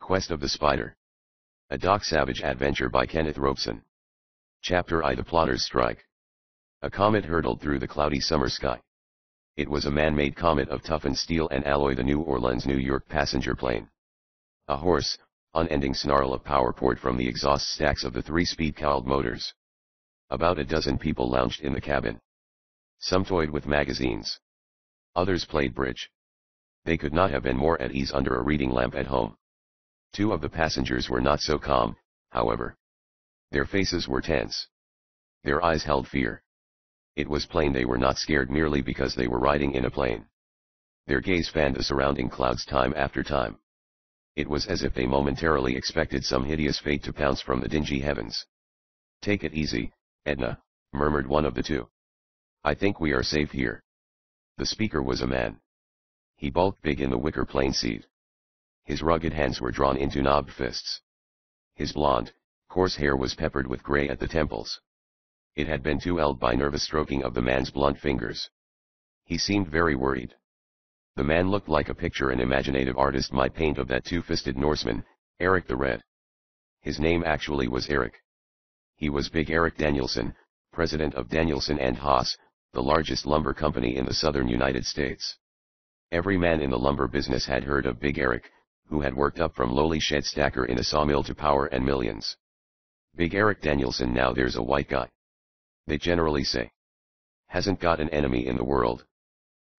Quest of the Spider. A Doc Savage adventure by Kenneth Robeson. Chapter I. The Plotters Strike. A comet hurtled through the cloudy summer sky. It was a man-made comet of toughened steel and alloy, the New Orleans, New York passenger plane. A hoarse, unending snarl of power poured from the exhaust stacks of the three-speed cowled motors. About a dozen people lounged in the cabin. Some toyed with magazines. Others played bridge. They could not have been more at ease under a reading lamp at home. Two of the passengers were not so calm, however. Their faces were tense. Their eyes held fear. It was plain they were not scared merely because they were riding in a plane. Their gaze fanned the surrounding clouds time after time. It was as if they momentarily expected some hideous fate to pounce from the dingy heavens. "Take it easy, Edna," murmured one of the two. "I think we are safe here." The speaker was a man. He bulked big in the wicker plane seat. His rugged hands were drawn into knobbed fists. His blonde, coarse hair was peppered with gray at the temples. It had been twirled by nervous stroking of the man's blunt fingers. He seemed very worried. The man looked like a picture an imaginative artist might paint of that two-fisted Norseman, Eric the Red. His name actually was Eric. He was Big Eric Danielson, president of Danielson and Haas, the largest lumber company in the southern United States. Every man in the lumber business had heard of Big Eric, who had worked up from lowly shed stacker in a sawmill to power and millions. Big Eric Danielson, now there's a white guy. They generally say. Hasn't got an enemy in the world.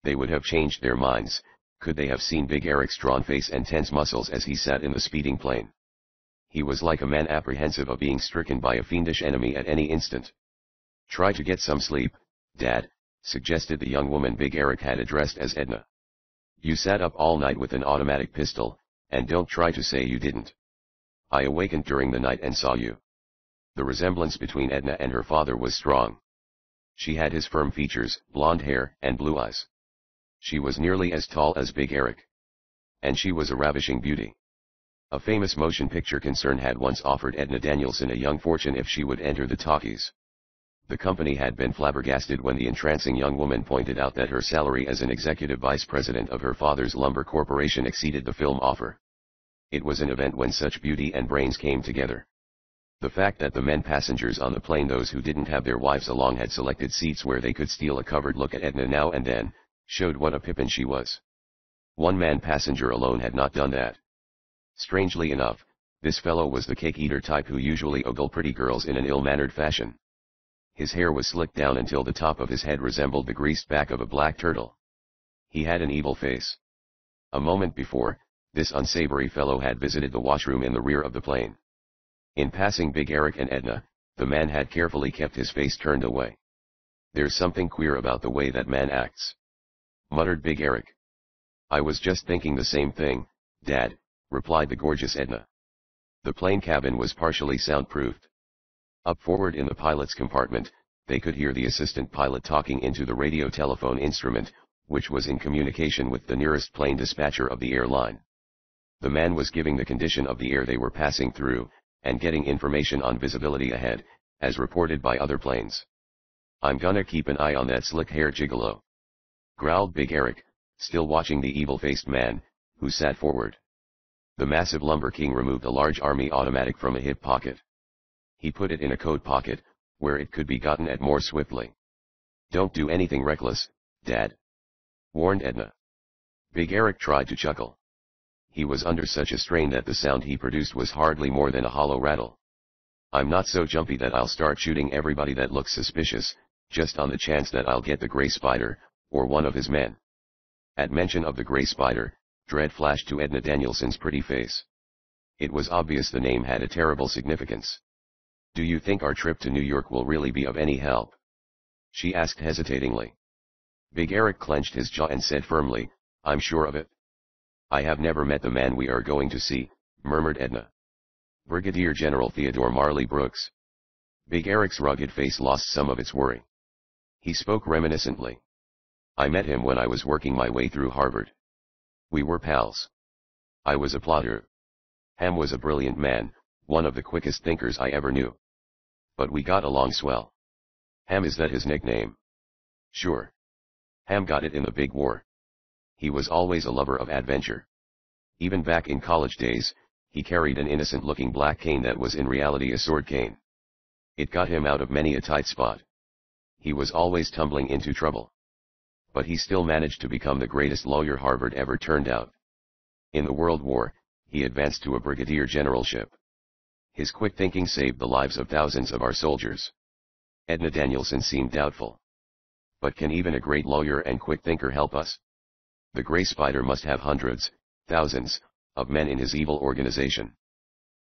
They would have changed their minds, could they have seen Big Eric's drawn face and tense muscles as he sat in the speeding plane. He was like a man apprehensive of being stricken by a fiendish enemy at any instant. "Try to get some sleep, Dad," suggested the young woman Big Eric had addressed as Edna. "You sat up all night with an automatic pistol, and don't try to say you didn't. I awakened during the night and saw you." The resemblance between Edna and her father was strong. She had his firm features, blonde hair, and blue eyes. She was nearly as tall as Big Eric. And she was a ravishing beauty. A famous motion picture concern had once offered Edna Danielson a young fortune if she would enter the talkies. The company had been flabbergasted when the entrancing young woman pointed out that her salary as an executive vice president of her father's lumber corporation exceeded the film offer. It was an event when such beauty and brains came together. The fact that the men passengers on the plane, those who didn't have their wives along, had selected seats where they could steal a covered look at Edna now and then, showed what a pippin she was. One man passenger alone had not done that. Strangely enough, this fellow was the cake-eater type who usually ogled pretty girls in an ill-mannered fashion. His hair was slicked down until the top of his head resembled the greased back of a black turtle. He had an evil face. A moment before, this unsavory fellow had visited the washroom in the rear of the plane. In passing Big Eric and Edna, the man had carefully kept his face turned away. "There's something queer about the way that man acts," muttered Big Eric. "I was just thinking the same thing, Dad," replied the gorgeous Edna. The plane cabin was partially soundproofed. Up forward in the pilot's compartment, they could hear the assistant pilot talking into the radio telephone instrument, which was in communication with the nearest plane dispatcher of the airline. The man was giving the condition of the air they were passing through, and getting information on visibility ahead, as reported by other planes. "I'm gonna keep an eye on that slick-haired gigolo," growled Big Eric, still watching the evil-faced man, who sat forward. The massive lumber king removed a large army automatic from a hip pocket. He put it in a coat pocket, where it could be gotten at more swiftly. "Don't do anything reckless, Dad," warned Edna. Big Eric tried to chuckle. He was under such a strain that the sound he produced was hardly more than a hollow rattle. "I'm not so jumpy that I'll start shooting everybody that looks suspicious, just on the chance that I'll get the Gray Spider, or one of his men." At mention of the Gray Spider, dread flashed to Edna Danielson's pretty face. It was obvious the name had a terrible significance. "Do you think our trip to New York will really be of any help?" she asked hesitatingly. Big Eric clenched his jaw and said firmly, "I'm sure of it." "I have never met the man we are going to see," murmured Edna. "Brigadier General Theodore Marley Brooks." Big Eric's rugged face lost some of its worry. He spoke reminiscently. "I met him when I was working my way through Harvard. We were pals. I was a plotter. Ham was a brilliant man, one of the quickest thinkers I ever knew. But we got along swell." "Ham, is that his nickname?" "Sure. Ham got it in the big war. He was always a lover of adventure. Even back in college days, He carried an innocent-looking black cane that was in reality a sword cane. It got him out of many a tight spot. He was always tumbling into trouble. But he still managed to become the greatest lawyer Harvard ever turned out. In the World War, he advanced to a brigadier generalship. His quick thinking saved the lives of thousands of our soldiers. Edna Danielson seemed doubtful. But can even a great lawyer and quick thinker help us? The Grey Spider must have hundreds, thousands, of men in his evil organization.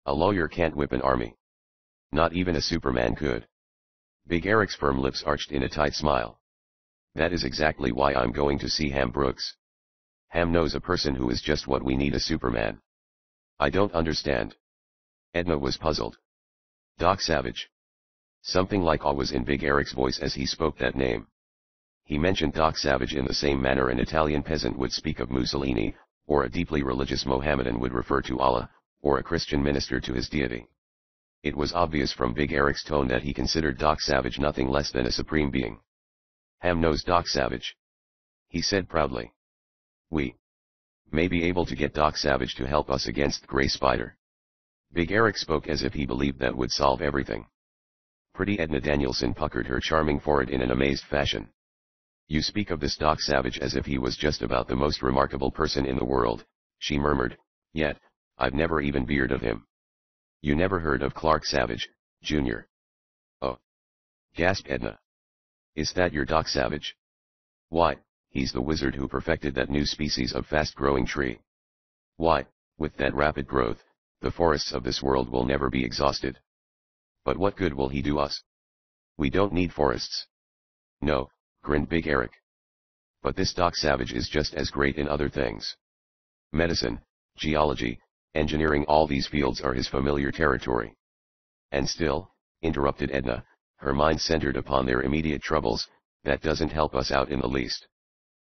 A lawyer can't whip an army. Not even a Superman could. Big Eric's firm lips arched in a tight smile. That is exactly why I'm going to see Ham Brooks. Ham knows a person who is just what we need, a Superman. I don't understand. Edna was puzzled. Doc Savage. Something like awe was in Big Eric's voice as he spoke that name. He mentioned Doc Savage in the same manner an Italian peasant would speak of Mussolini, or a deeply religious Mohammedan would refer to Allah, or a Christian minister to his deity. It was obvious from Big Eric's tone that he considered Doc Savage nothing less than a supreme being. Ham knows Doc Savage, he said proudly. We may be able to get Doc Savage to help us against the Grey Spider. Big Eric spoke as if he believed that would solve everything. Pretty Edna Danielson puckered her charming forehead in an amazed fashion. You speak of this Doc Savage as if he was just about the most remarkable person in the world, she murmured, yet, I've never even heard of him. You never heard of Clark Savage, Jr.? Oh! Gasped Edna. Is that your Doc Savage? Why, he's the wizard who perfected that new species of fast-growing tree. Why, with that rapid growth, the forests of this world will never be exhausted. But what good will he do us? We don't need forests. No, grinned Big Eric. But this Doc Savage is just as great in other things. Medicine, geology, engineering, all these fields are his familiar territory. And still, interrupted Edna, her mind centered upon their immediate troubles, that doesn't help us out in the least.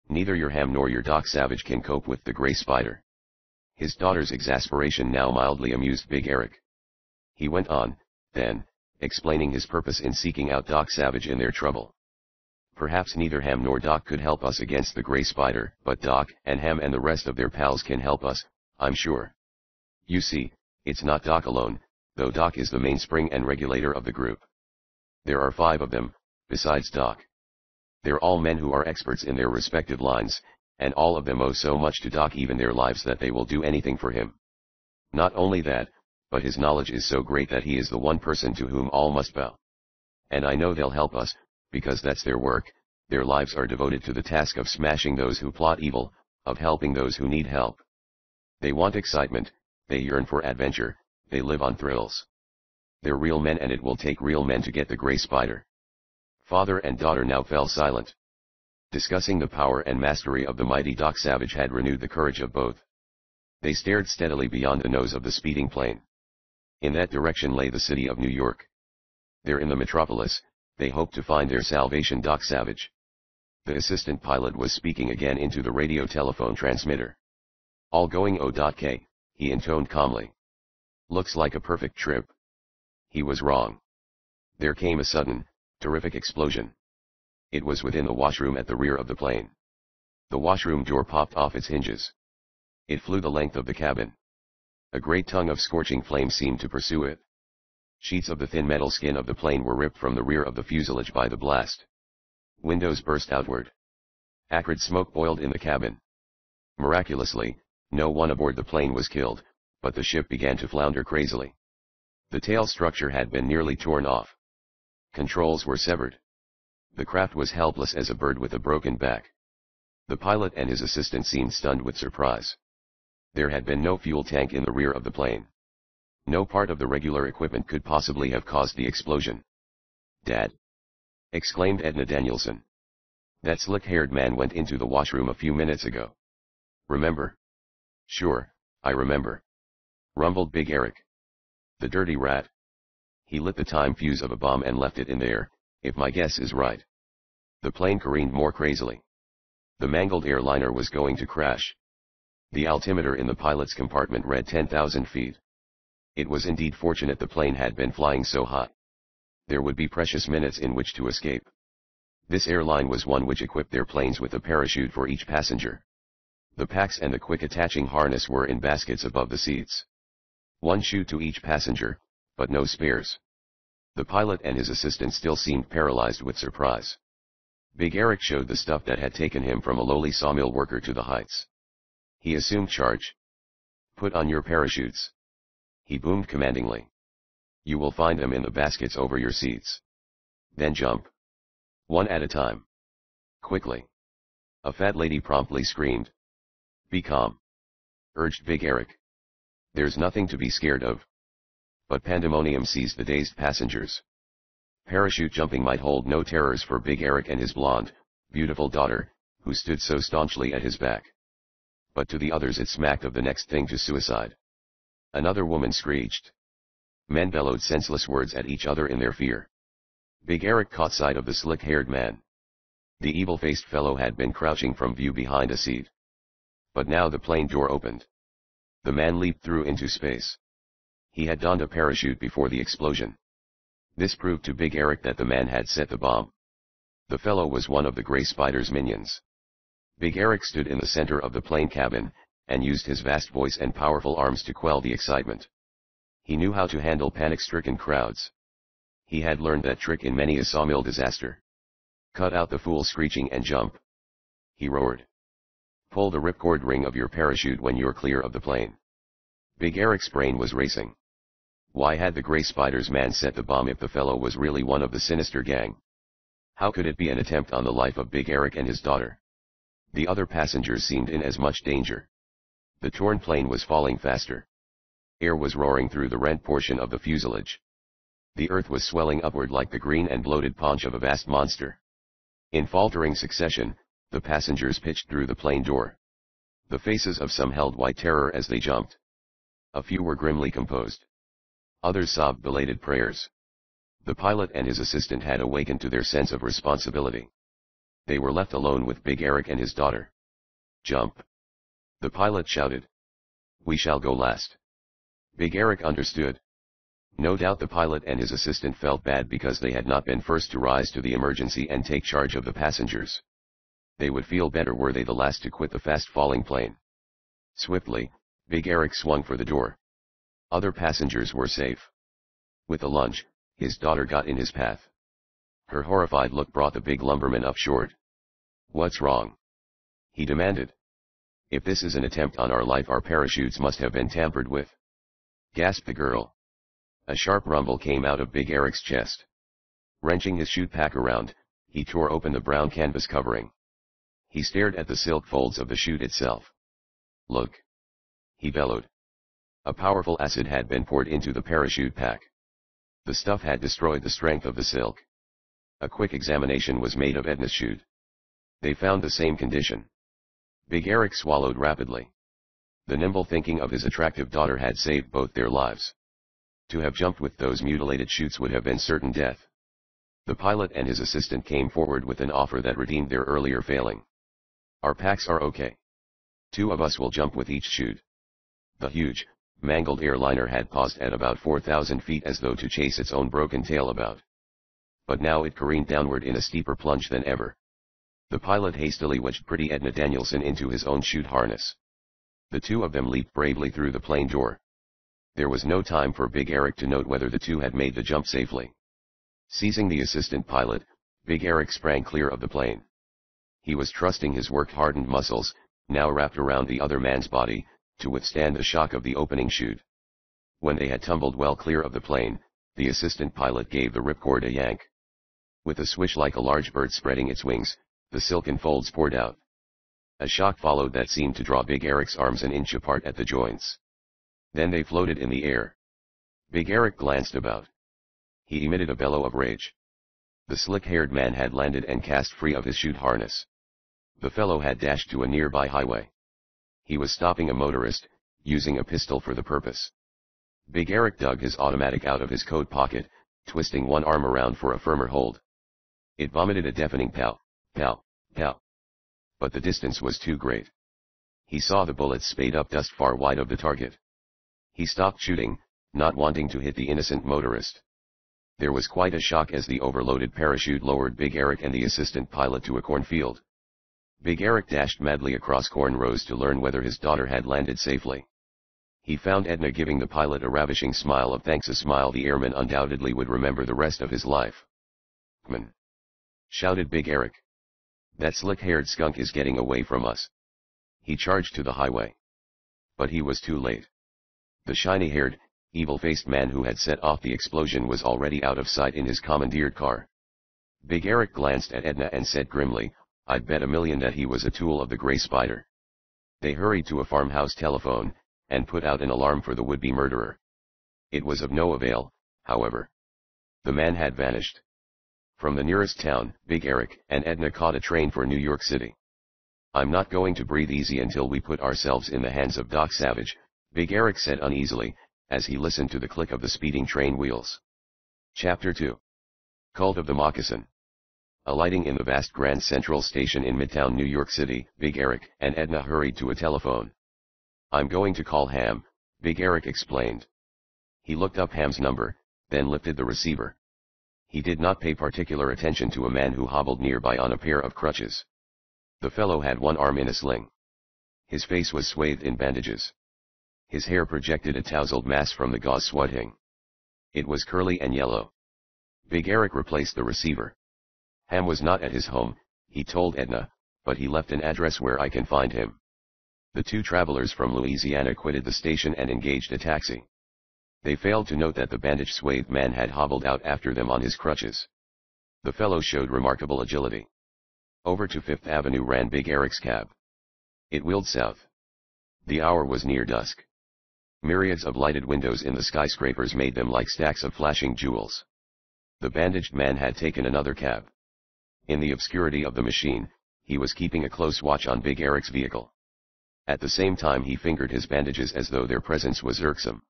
Neither your Ham nor your Doc Savage can cope with the Grey Spider. His daughter's exasperation now mildly amused Big Eric. He went on, then, explaining his purpose in seeking out Doc Savage in their trouble. Perhaps neither Ham nor Doc could help us against the Grey Spider, but Doc and Ham and the rest of their pals can help us, I'm sure. You see, it's not Doc alone, though Doc is the mainspring and regulator of the group. There are 5 of them, besides Doc. They're all men who are experts in their respective lines, and all of them owe so much to Doc, even their lives, that they will do anything for him. Not only that, but his knowledge is so great that he is the one person to whom all must bow. And I know they'll help us, because that's their work. Their lives are devoted to the task of smashing those who plot evil, of helping those who need help. They want excitement, they yearn for adventure, they live on thrills. They're real men, and it will take real men to get the Grey Spider. Father and daughter now fell silent. Discussing the power and mastery of the mighty Doc Savage had renewed the courage of both. They stared steadily beyond the nose of the speeding plane. In that direction lay the city of New York. There in the metropolis, they hoped to find their salvation, Doc Savage. The assistant pilot was speaking again into the radio telephone transmitter. All going O.K., he intoned calmly. Looks like a perfect trip. He was wrong. There came a sudden, terrific explosion. It was within the washroom at the rear of the plane. The washroom door popped off its hinges. It flew the length of the cabin. A great tongue of scorching flame seemed to pursue it. Sheets of the thin metal skin of the plane were ripped from the rear of the fuselage by the blast. Windows burst outward. Acrid smoke boiled in the cabin. Miraculously, no one aboard the plane was killed, but the ship began to flounder crazily. The tail structure had been nearly torn off. Controls were severed. The craft was helpless as a bird with a broken back. The pilot and his assistant seemed stunned with surprise. There had been no fuel tank in the rear of the plane. No part of the regular equipment could possibly have caused the explosion. Dad! Exclaimed Edna Danielson. That slick-haired man went into the washroom a few minutes ago. Remember? Sure, I remember. Rumbled Big Eric. The dirty rat. He lit the time fuse of a bomb and left it in there, if my guess is right. The plane careened more crazily. The mangled airliner was going to crash. The altimeter in the pilot's compartment read 10,000 feet. It was indeed fortunate the plane had been flying so hot. There would be precious minutes in which to escape. This airline was one which equipped their planes with a parachute for each passenger. The packs and the quick attaching harness were in baskets above the seats. One chute to each passenger, but no spares. The pilot and his assistant still seemed paralyzed with surprise. Big Eric showed the stuff that had taken him from a lowly sawmill worker to the heights. He assumed charge. "Put on your parachutes," he boomed commandingly. "You will find them in the baskets over your seats. Then jump. One at a time. Quickly." A fat lady promptly screamed. "Be calm," urged Big Eric. "There's nothing to be scared of." But pandemonium seized the dazed passengers. Parachute jumping might hold no terrors for Big Eric and his blonde, beautiful daughter, who stood so staunchly at his back. But to the others it smacked of the next thing to suicide. Another woman screeched. Men bellowed senseless words at each other in their fear. Big Eric caught sight of the slick-haired man. The evil-faced fellow had been crouching from view behind a seat. But now the plane door opened. The man leaped through into space. He had donned a parachute before the explosion. This proved to Big Eric that the man had set the bomb. The fellow was one of the Grey Spider's minions. Big Eric stood in the center of the plane cabin, and used his vast voice and powerful arms to quell the excitement. He knew how to handle panic-stricken crowds. He had learned that trick in many a sawmill disaster. "Cut out the fool screeching and jump," he roared. "Pull the ripcord ring of your parachute when you're clear of the plane." Big Eric's brain was racing. Why had the Grey Spider's man set the bomb if the fellow was really one of the sinister gang? How could it be an attempt on the life of Big Eric and his daughter? The other passengers seemed in as much danger. The torn plane was falling faster. Air was roaring through the rent portion of the fuselage. The earth was swelling upward like the green and bloated paunch of a vast monster. In faltering succession, the passengers pitched through the plane door. The faces of some held white terror as they jumped. A few were grimly composed. Others sobbed belated prayers. The pilot and his assistant had awakened to their sense of responsibility. They were left alone with Big Eric and his daughter. "Jump!" the pilot shouted. "We shall go last." Big Eric understood. No doubt the pilot and his assistant felt bad because they had not been first to rise to the emergency and take charge of the passengers. They would feel better were they the last to quit the fast-falling plane. Swiftly, Big Eric swung for the door. Other passengers were safe. With a lunge, his daughter got in his path. Her horrified look brought the big lumberman up short. "What's wrong?" he demanded. "If this is an attempt on our life, our parachutes must have been tampered with," gasped the girl. A sharp rumble came out of Big Eric's chest. Wrenching his chute pack around, he tore open the brown canvas covering. He stared at the silk folds of the chute itself. "Look!" he bellowed. A powerful acid had been poured into the parachute pack. The stuff had destroyed the strength of the silk. A quick examination was made of Edna's chute. They found the same condition. Big Eric swallowed rapidly. The nimble thinking of his attractive daughter had saved both their lives. To have jumped with those mutilated chutes would have been certain death. The pilot and his assistant came forward with an offer that redeemed their earlier failing. "Our packs are okay. 2 of us will jump with each chute." The huge, mangled airliner had paused at about 4,000 feet as though to chase its own broken tail about. But now it careened downward in a steeper plunge than ever. The pilot hastily wedged pretty Edna Danielson into his own chute harness. The 2 of them leaped bravely through the plane door. There was no time for Big Eric to note whether the 2 had made the jump safely. Seizing the assistant pilot, Big Eric sprang clear of the plane. He was trusting his work-hardened muscles, now wrapped around the other man's body, to withstand the shock of the opening chute. When they had tumbled well clear of the plane, the assistant pilot gave the ripcord a yank. With a swish like a large bird spreading its wings, the silken folds poured out. A shock followed that seemed to draw Big Eric's arms an inch apart at the joints. Then they floated in the air. Big Eric glanced about. He emitted a bellow of rage. The slick-haired man had landed and cast free of his chute harness. The fellow had dashed to a nearby highway. He was stopping a motorist, using a pistol for the purpose. Big Eric dug his automatic out of his coat pocket, twisting one arm around for a firmer hold. It vomited a deafening pow, pow, pow. But the distance was too great. He saw the bullets spade up dust far wide of the target. He stopped shooting, not wanting to hit the innocent motorist. There was quite a shock as the overloaded parachute lowered Big Eric and the assistant pilot to a cornfield. Big Eric dashed madly across corn rows to learn whether his daughter had landed safely. He found Edna giving the pilot a ravishing smile of thanks, a smile the airman undoubtedly would remember the rest of his life. "Man!" shouted Big Eric. "That slick-haired skunk is getting away from us." He charged to the highway. But he was too late. The shiny-haired, evil-faced man who had set off the explosion was already out of sight in his commandeered car. Big Eric glanced at Edna and said grimly, "I'd bet $1 million that he was a tool of the Gray Spider." They hurried to a farmhouse telephone, and put out an alarm for the would-be murderer. It was of no avail, however. The man had vanished. From the nearest town, Big Eric and Edna caught a train for New York City. "I'm not going to breathe easy until we put ourselves in the hands of Doc Savage," Big Eric said uneasily, as he listened to the click of the speeding train wheels. Chapter 2. Cult of the Moccasin. Alighting in the vast Grand Central Station in Midtown New York City, Big Eric and Edna hurried to a telephone. "I'm going to call Ham," Big Eric explained. He looked up Ham's number, then lifted the receiver. He did not pay particular attention to a man who hobbled nearby on a pair of crutches. The fellow had one arm in a sling. His face was swathed in bandages. His hair projected a tousled mass from the gauze swatting. It was curly and yellow. Big Eric replaced the receiver. "Ham was not at his home," he told Edna, "but he left an address where I can find him." The two travelers from Louisiana quitted the station and engaged a taxi. They failed to note that the bandage-swathed man had hobbled out after them on his crutches. The fellow showed remarkable agility. Over to Fifth Avenue ran Big Eric's cab. It wheeled south. The hour was near dusk. Myriads of lighted windows in the skyscrapers made them like stacks of flashing jewels. The bandaged man had taken another cab. In the obscurity of the machine, he was keeping a close watch on Big Eric's vehicle. At the same time he fingered his bandages as though their presence was irksome.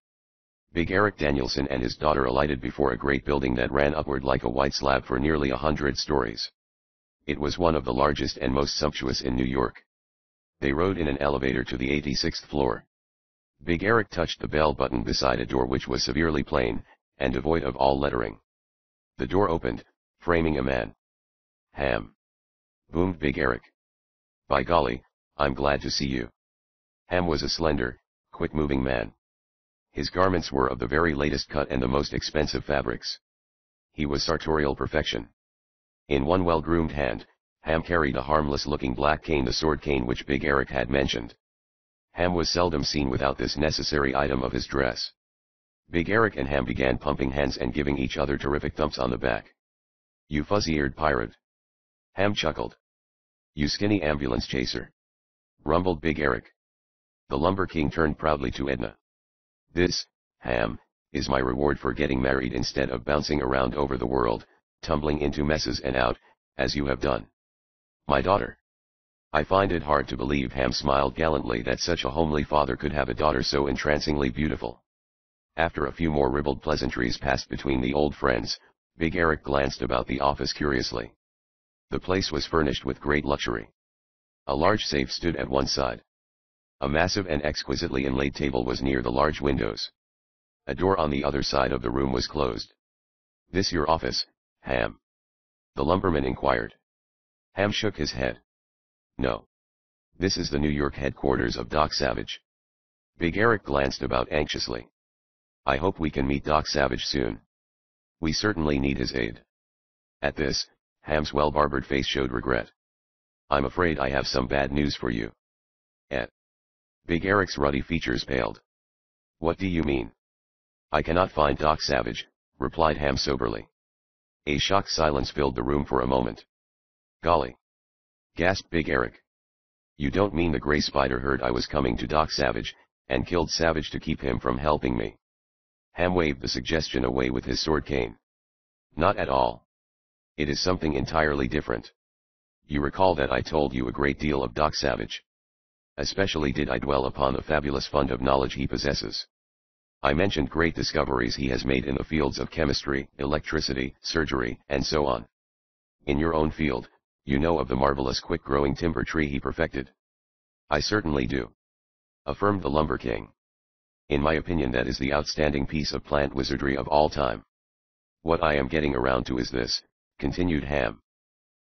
Big Eric Danielson and his daughter alighted before a great building that ran upward like a white slab for nearly 100 stories. It was one of the largest and most sumptuous in New York. They rode in an elevator to the 86th floor. Big Eric touched the bell button beside a door which was severely plain, and devoid of all lettering. The door opened, framing a man. "Ham!" boomed Big Eric. "By golly, I'm glad to see you." Ham was a slender, quick-moving man. His garments were of the very latest cut and the most expensive fabrics. He was sartorial perfection. In one well-groomed hand, Ham carried a harmless-looking black cane, the sword cane which Big Eric had mentioned. Ham was seldom seen without this necessary item of his dress. Big Eric and Ham began pumping hands and giving each other terrific thumps on the back. "You fuzzy-eared pirate!" Ham chuckled. "You skinny ambulance chaser!" rumbled Big Eric. The Lumber King turned proudly to Edna. "This, Ham, is my reward for getting married instead of bouncing around over the world, tumbling into messes and out, as you have done. My daughter." "I find it hard to believe," Ham smiled gallantly, "that such a homely father could have a daughter so entrancingly beautiful." After a few more ribald pleasantries passed between the old friends, Big Eric glanced about the office curiously. The place was furnished with great luxury. A large safe stood at one side. A massive and exquisitely inlaid table was near the large windows. A door on the other side of the room was closed. "This your office, Ham?" the lumberman inquired. Ham shook his head. "No. This is the New York headquarters of Doc Savage." Big Eric glanced about anxiously. "I hope we can meet Doc Savage soon. We certainly need his aid." At this, Ham's well-barbered face showed regret. "I'm afraid I have some bad news for you." Big Eric's ruddy features paled. "What do you mean?" "I cannot find Doc Savage," replied Ham soberly. A shocked silence filled the room for a moment. "Golly!" gasped Big Eric. "You don't mean the Gray Spider heard I was coming to Doc Savage, and killed Savage to keep him from helping me?" Ham waved the suggestion away with his sword cane. "Not at all. It is something entirely different. You recall that I told you a great deal of Doc Savage. Especially did I dwell upon the fabulous fund of knowledge he possesses. I mentioned great discoveries he has made in the fields of chemistry, electricity, surgery, and so on. In your own field, you know of the marvelous quick-growing timber tree he perfected." "I certainly do," affirmed the Lumber King. "In my opinion that is the outstanding piece of plant wizardry of all time. What I am getting around to is this," continued Ham.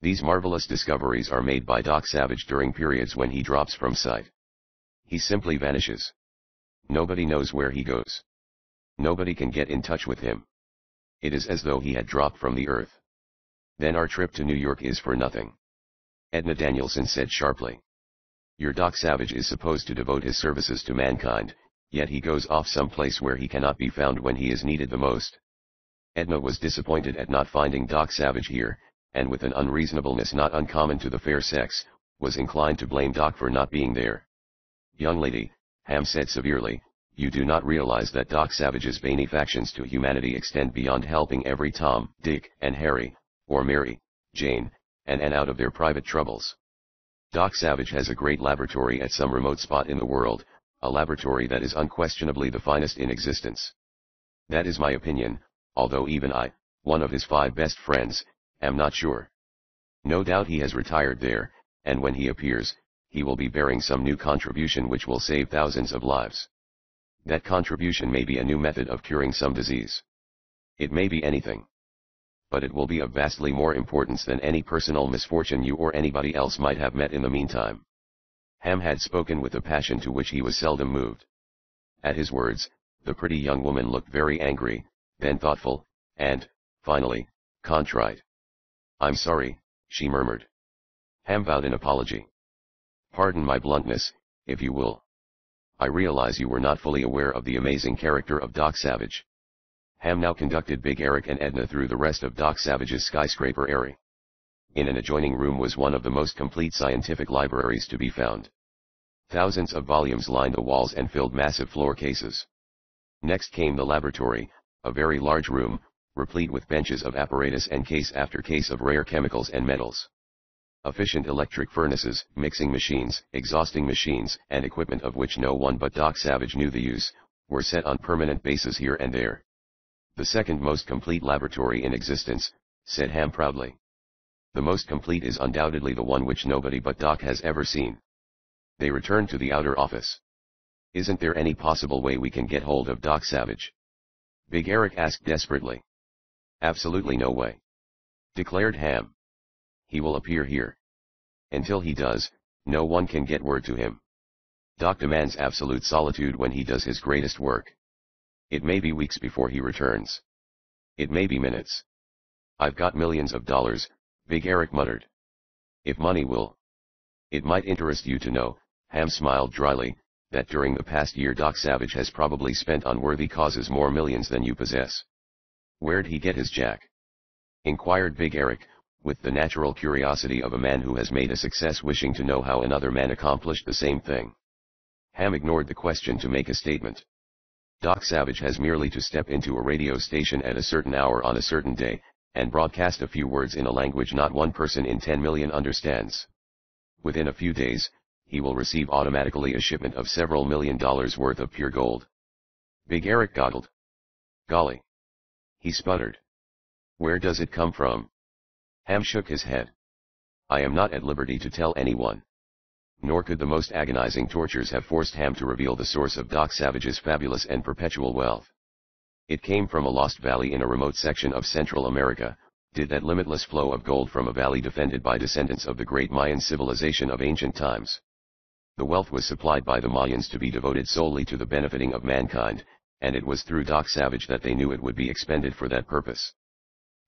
"These marvelous discoveries are made by Doc Savage during periods when he drops from sight. He simply vanishes. Nobody knows where he goes. Nobody can get in touch with him. It is as though he had dropped from the earth. Then our trip to New York is for nothing. Edna Danielson said sharply. Your Doc Savage is supposed to devote his services to mankind, yet he goes off someplace where he cannot be found when he is needed the most. Edna was disappointed at not finding Doc Savage here, and with an unreasonableness not uncommon to the fair sex, was inclined to blame Doc for not being there. Young lady, Ham said severely, you do not realize that Doc Savage's benefactions to humanity extend beyond helping every Tom, Dick, and Harry, or Mary, Jane, and Anne out of their private troubles. Doc Savage has a great laboratory at some remote spot in the world, a laboratory that is unquestionably the finest in existence. That is my opinion, although even I, one of his 5 best friends, am not sure. No doubt he has retired there, and when he appears, he will be bearing some new contribution which will save thousands of lives. That contribution may be a new method of curing some disease. It may be anything. But it will be of vastly more importance than any personal misfortune you or anybody else might have met in the meantime. Ham had spoken with a passion to which he was seldom moved. At his words, the pretty young woman looked very angry, then thoughtful, and, finally, contrite. I'm sorry, she murmured. Ham vowed an apology. Pardon my bluntness, if you will. I realize you were not fully aware of the amazing character of Doc Savage. Ham now conducted Big Eric and Edna through the rest of Doc Savage's skyscraper area. In an adjoining room was one of the most complete scientific libraries to be found. Thousands of volumes lined the walls and filled massive floor cases. Next came the laboratory, a very large room, replete with benches of apparatus and case after case of rare chemicals and metals. Efficient electric furnaces, mixing machines, exhausting machines, and equipment of which no one but Doc Savage knew the use, were set on permanent bases here and there. The second most complete laboratory in existence, said Ham proudly. The most complete is undoubtedly the one which nobody but Doc has ever seen. They returned to the outer office. Isn't there any possible way we can get hold of Doc Savage? Big Eric asked desperately. Absolutely no way, declared Ham. He will appear here. Until he does, no one can get word to him. Doc demands absolute solitude when he does his greatest work. It may be weeks before he returns. It may be minutes. I've got millions of dollars, Big Eric muttered. If money will. It might interest you to know, Ham smiled dryly, that during the past year Doc Savage has probably spent on worthy causes more millions than you possess. Where'd he get his jack? Inquired Big Eric, with the natural curiosity of a man who has made a success wishing to know how another man accomplished the same thing. Ham ignored the question to make a statement. Doc Savage has merely to step into a radio station at a certain hour on a certain day, and broadcast a few words in a language not one person in 10 million understands. Within a few days, he will receive automatically a shipment of several $1 million worth of pure gold. Big Eric goggled. Golly! He sputtered. Where does it come from? Ham shook his head. I am not at liberty to tell anyone. Nor could the most agonizing tortures have forced Ham to reveal the source of Doc Savage's fabulous and perpetual wealth. It came from a lost valley in a remote section of Central America, did that limitless flow of gold from a valley defended by descendants of the great Mayan civilization of ancient times. The wealth was supplied by the Mayans to be devoted solely to the benefiting of mankind, and it was through Doc Savage that they knew it would be expended for that purpose.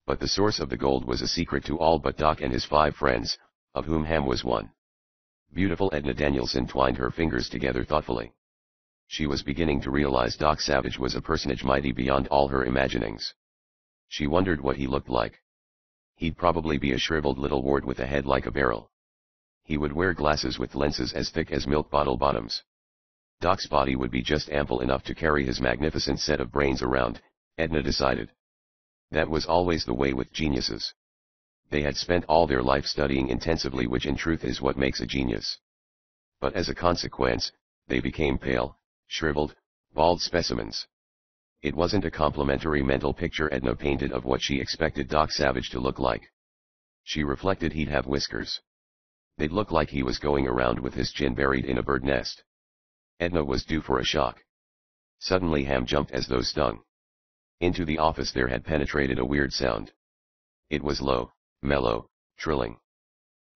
But the source of the gold was a secret to all but Doc and his 5 friends, of whom Ham was one. Beautiful Edna Danielson twined her fingers together thoughtfully. She was beginning to realize Doc Savage was a personage mighty beyond all her imaginings. She wondered what he looked like. He'd probably be a shriveled little wart with a head like a barrel. He would wear glasses with lenses as thick as milk bottle bottoms. Doc's body would be just ample enough to carry his magnificent set of brains around, Edna decided. That was always the way with geniuses. They had spent all their life studying intensively, which in truth is what makes a genius. But as a consequence, they became pale, shriveled, bald specimens. It wasn't a complimentary mental picture Edna painted of what she expected Doc Savage to look like. She reflected he'd have whiskers. They'd look like he was going around with his chin buried in a bird nest. Edna was due for a shock. Suddenly Ham jumped as though stung. Into the office there had penetrated a weird sound. It was low, mellow, trilling.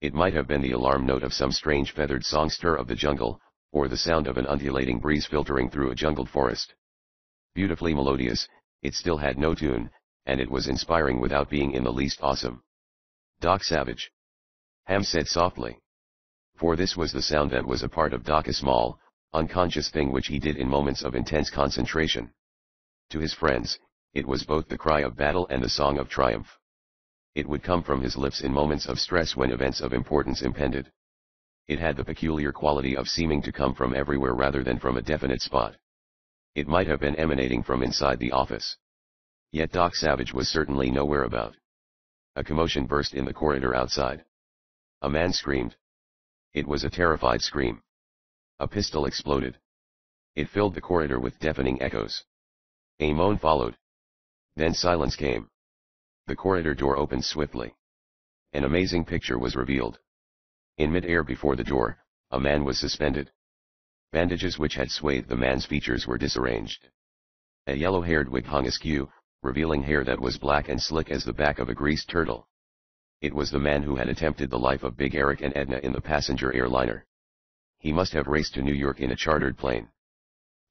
It might have been the alarm note of some strange feathered songster of the jungle, or the sound of an undulating breeze filtering through a jungled forest. Beautifully melodious, it still had no tune, and it was inspiring without being in the least awesome. "Doc Savage," Ham said softly. For this was the sound that was a part of Doc, a small, unconscious thing which he did in moments of intense concentration. To his friends, it was both the cry of battle and the song of triumph. It would come from his lips in moments of stress when events of importance impended. It had the peculiar quality of seeming to come from everywhere rather than from a definite spot. It might have been emanating from inside the office. Yet Doc Savage was certainly nowhere about. A commotion burst in the corridor outside. A man screamed. It was a terrified scream. A pistol exploded. It filled the corridor with deafening echoes. A moan followed. Then silence came. The corridor door opened swiftly. An amazing picture was revealed. In mid-air before the door, a man was suspended. Bandages which had swathed the man's features were disarranged. A yellow-haired wig hung askew, revealing hair that was black and slick as the back of a greased turtle. It was the man who had attempted the life of Big Eric and Edna in the passenger airliner. He must have raced to New York in a chartered plane.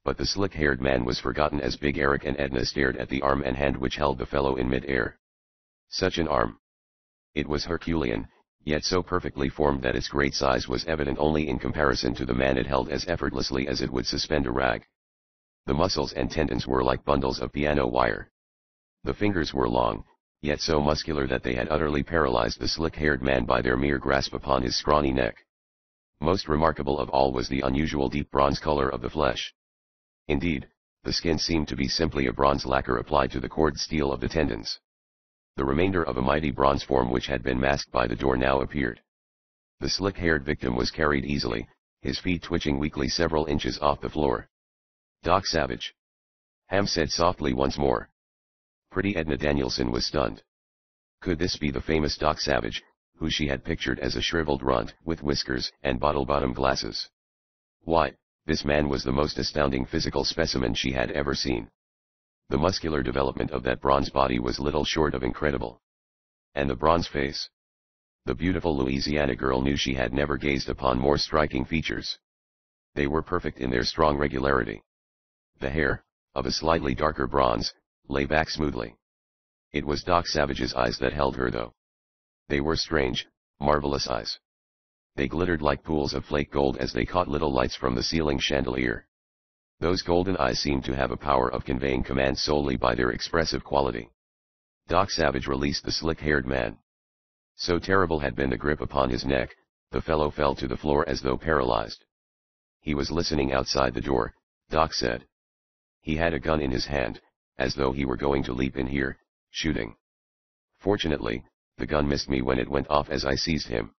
But the slick-haired man was forgotten as Big Eric and Edna stared at the arm and hand which held the fellow in mid-air. Such an arm! It was Herculean, yet so perfectly formed that its great size was evident only in comparison to the man it held as effortlessly as it would suspend a rag. The muscles and tendons were like bundles of piano wire. The fingers were long, yet so muscular that they had utterly paralyzed the slick-haired man by their mere grasp upon his scrawny neck. Most remarkable of all was the unusual deep bronze color of the flesh. Indeed, the skin seemed to be simply a bronze lacquer applied to the cord steel of the tendons. The remainder of a mighty bronze form which had been masked by the door now appeared. The slick-haired victim was carried easily, his feet twitching weakly several inches off the floor. "Doc Savage," Ham said softly once more. Pretty Edna Danielson was stunned. Could this be the famous Doc Savage, who she had pictured as a shriveled runt with whiskers and bottle-bottom glasses? Why, this man was the most astounding physical specimen she had ever seen. The muscular development of that bronze body was little short of incredible. And the bronze face. The beautiful Louisiana girl knew she had never gazed upon more striking features. They were perfect in their strong regularity. The hair, of a slightly darker bronze, lay back smoothly. It was Doc Savage's eyes that held her though. They were strange, marvelous eyes. They glittered like pools of flake gold as they caught little lights from the ceiling chandelier. Those golden eyes seemed to have a power of conveying command solely by their expressive quality. Doc Savage released the slick-haired man. So terrible had been the grip upon his neck, the fellow fell to the floor as though paralyzed. He was listening outside the door, Doc said. He had a gun in his hand, as though he were going to leap in here, shooting. Fortunately, the gun missed me when it went off as I seized him.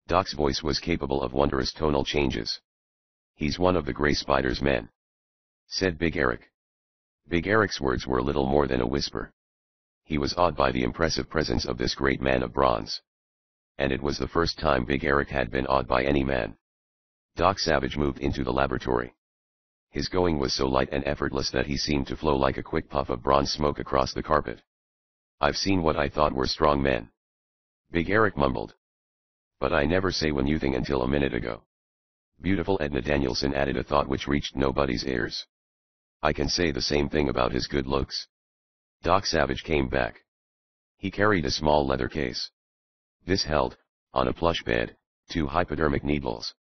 Doc's voice was capable of wondrous tonal changes. "He's one of the Gray Spider's men," said Big Eric. Big Eric's words were little more than a whisper. He was awed by the impressive presence of this great man of bronze. And it was the first time Big Eric had been awed by any man. Doc Savage moved into the laboratory. His going was so light and effortless that he seemed to flow like a quick puff of bronze smoke across the carpet. "I've seen what I thought were strong men," Big Eric mumbled. "But I never say when you think until a minute ago." Beautiful Edna Danielson added a thought which reached nobody's ears. "I can say the same thing about his good looks." Doc Savage came back. He carried a small leather case. This held, on a plush bed, 2 hypodermic needles.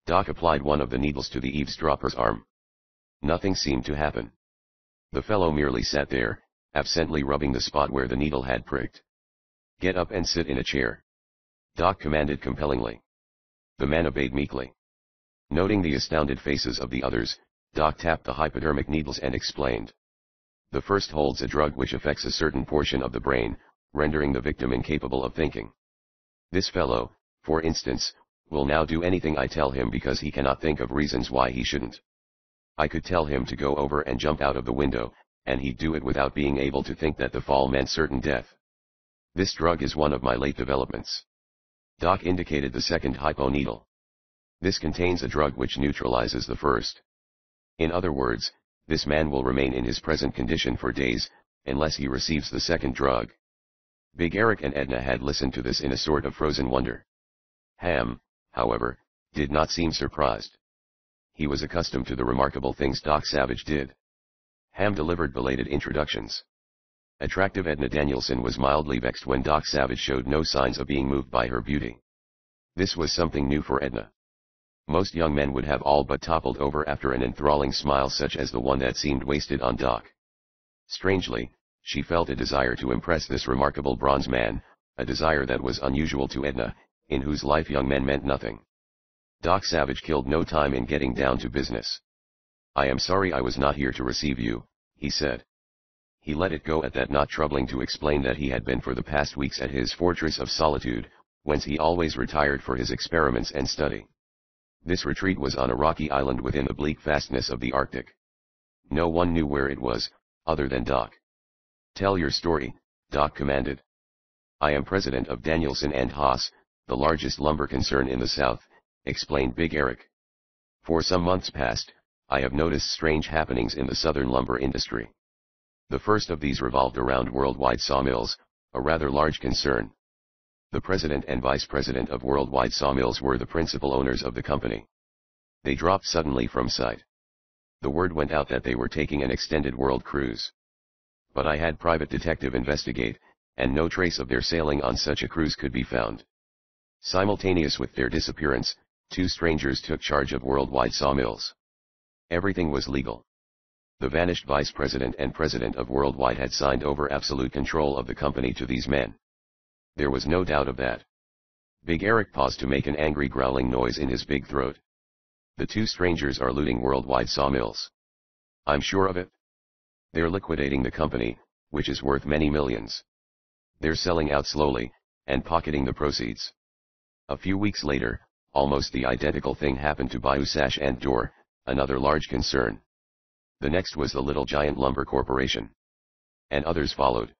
Doc applied one of the needles to the eavesdropper's arm. Nothing seemed to happen. The fellow merely sat there, absently rubbing the spot where the needle had pricked. "Get up and sit in a chair," Doc commanded compellingly. The man obeyed meekly. Noting the astounded faces of the others, Doc tapped the hypodermic needles and explained. "The first holds a drug which affects a certain portion of the brain, rendering the victim incapable of thinking. This fellow, for instance, will now do anything I tell him because he cannot think of reasons why he shouldn't. I could tell him to go over and jump out of the window, and he'd do it without being able to think that the fall meant certain death. This drug is one of my late developments." Doc indicated the second hypo needle. "This contains a drug which neutralizes the first. In other words, this man will remain in his present condition for days, unless he receives the second drug." Big Eric and Edna had listened to this in a sort of frozen wonder. Ham, however, did not seem surprised. He was accustomed to the remarkable things Doc Savage did. Ham delivered belated introductions. Attractive Edna Danielson was mildly vexed when Doc Savage showed no signs of being moved by her beauty. This was something new for Edna. Most young men would have all but toppled over after an enthralling smile such as the one that seemed wasted on Doc. Strangely, she felt a desire to impress this remarkable bronze man, a desire that was unusual to Edna, in whose life young men meant nothing. Doc Savage killed no time in getting down to business. "I am sorry I was not here to receive you," he said. He let it go at that, not troubling to explain that he had been for the past weeks at his fortress of solitude, whence he always retired for his experiments and study. This retreat was on a rocky island within the bleak fastness of the Arctic. No one knew where it was, other than Doc. "Tell your story," Doc commanded. "I am president of Danielson and Haas, the largest lumber concern in the South," explained Big Eric. "For some months past, I have noticed strange happenings in the southern lumber industry. The first of these revolved around Worldwide Sawmills, a rather large concern. The president and vice president of Worldwide Sawmills were the principal owners of the company. They dropped suddenly from sight. The word went out that they were taking an extended world cruise. But I had private detective investigate, and no trace of their sailing on such a cruise could be found. Simultaneous with their disappearance, 2 strangers took charge of Worldwide Sawmills. Everything was legal. The vanished vice president and president of Worldwide had signed over absolute control of the company to these men. There was no doubt of that." Big Eric paused to make an angry growling noise in his big throat. "The 2 strangers are looting Worldwide Sawmills. I'm sure of it. They're liquidating the company, which is worth many millions. They're selling out slowly, and pocketing the proceeds." A few weeks later, almost the identical thing happened to Bayou Sash and Door, another large concern. The next was the Little Giant Lumber Corporation. And others followed.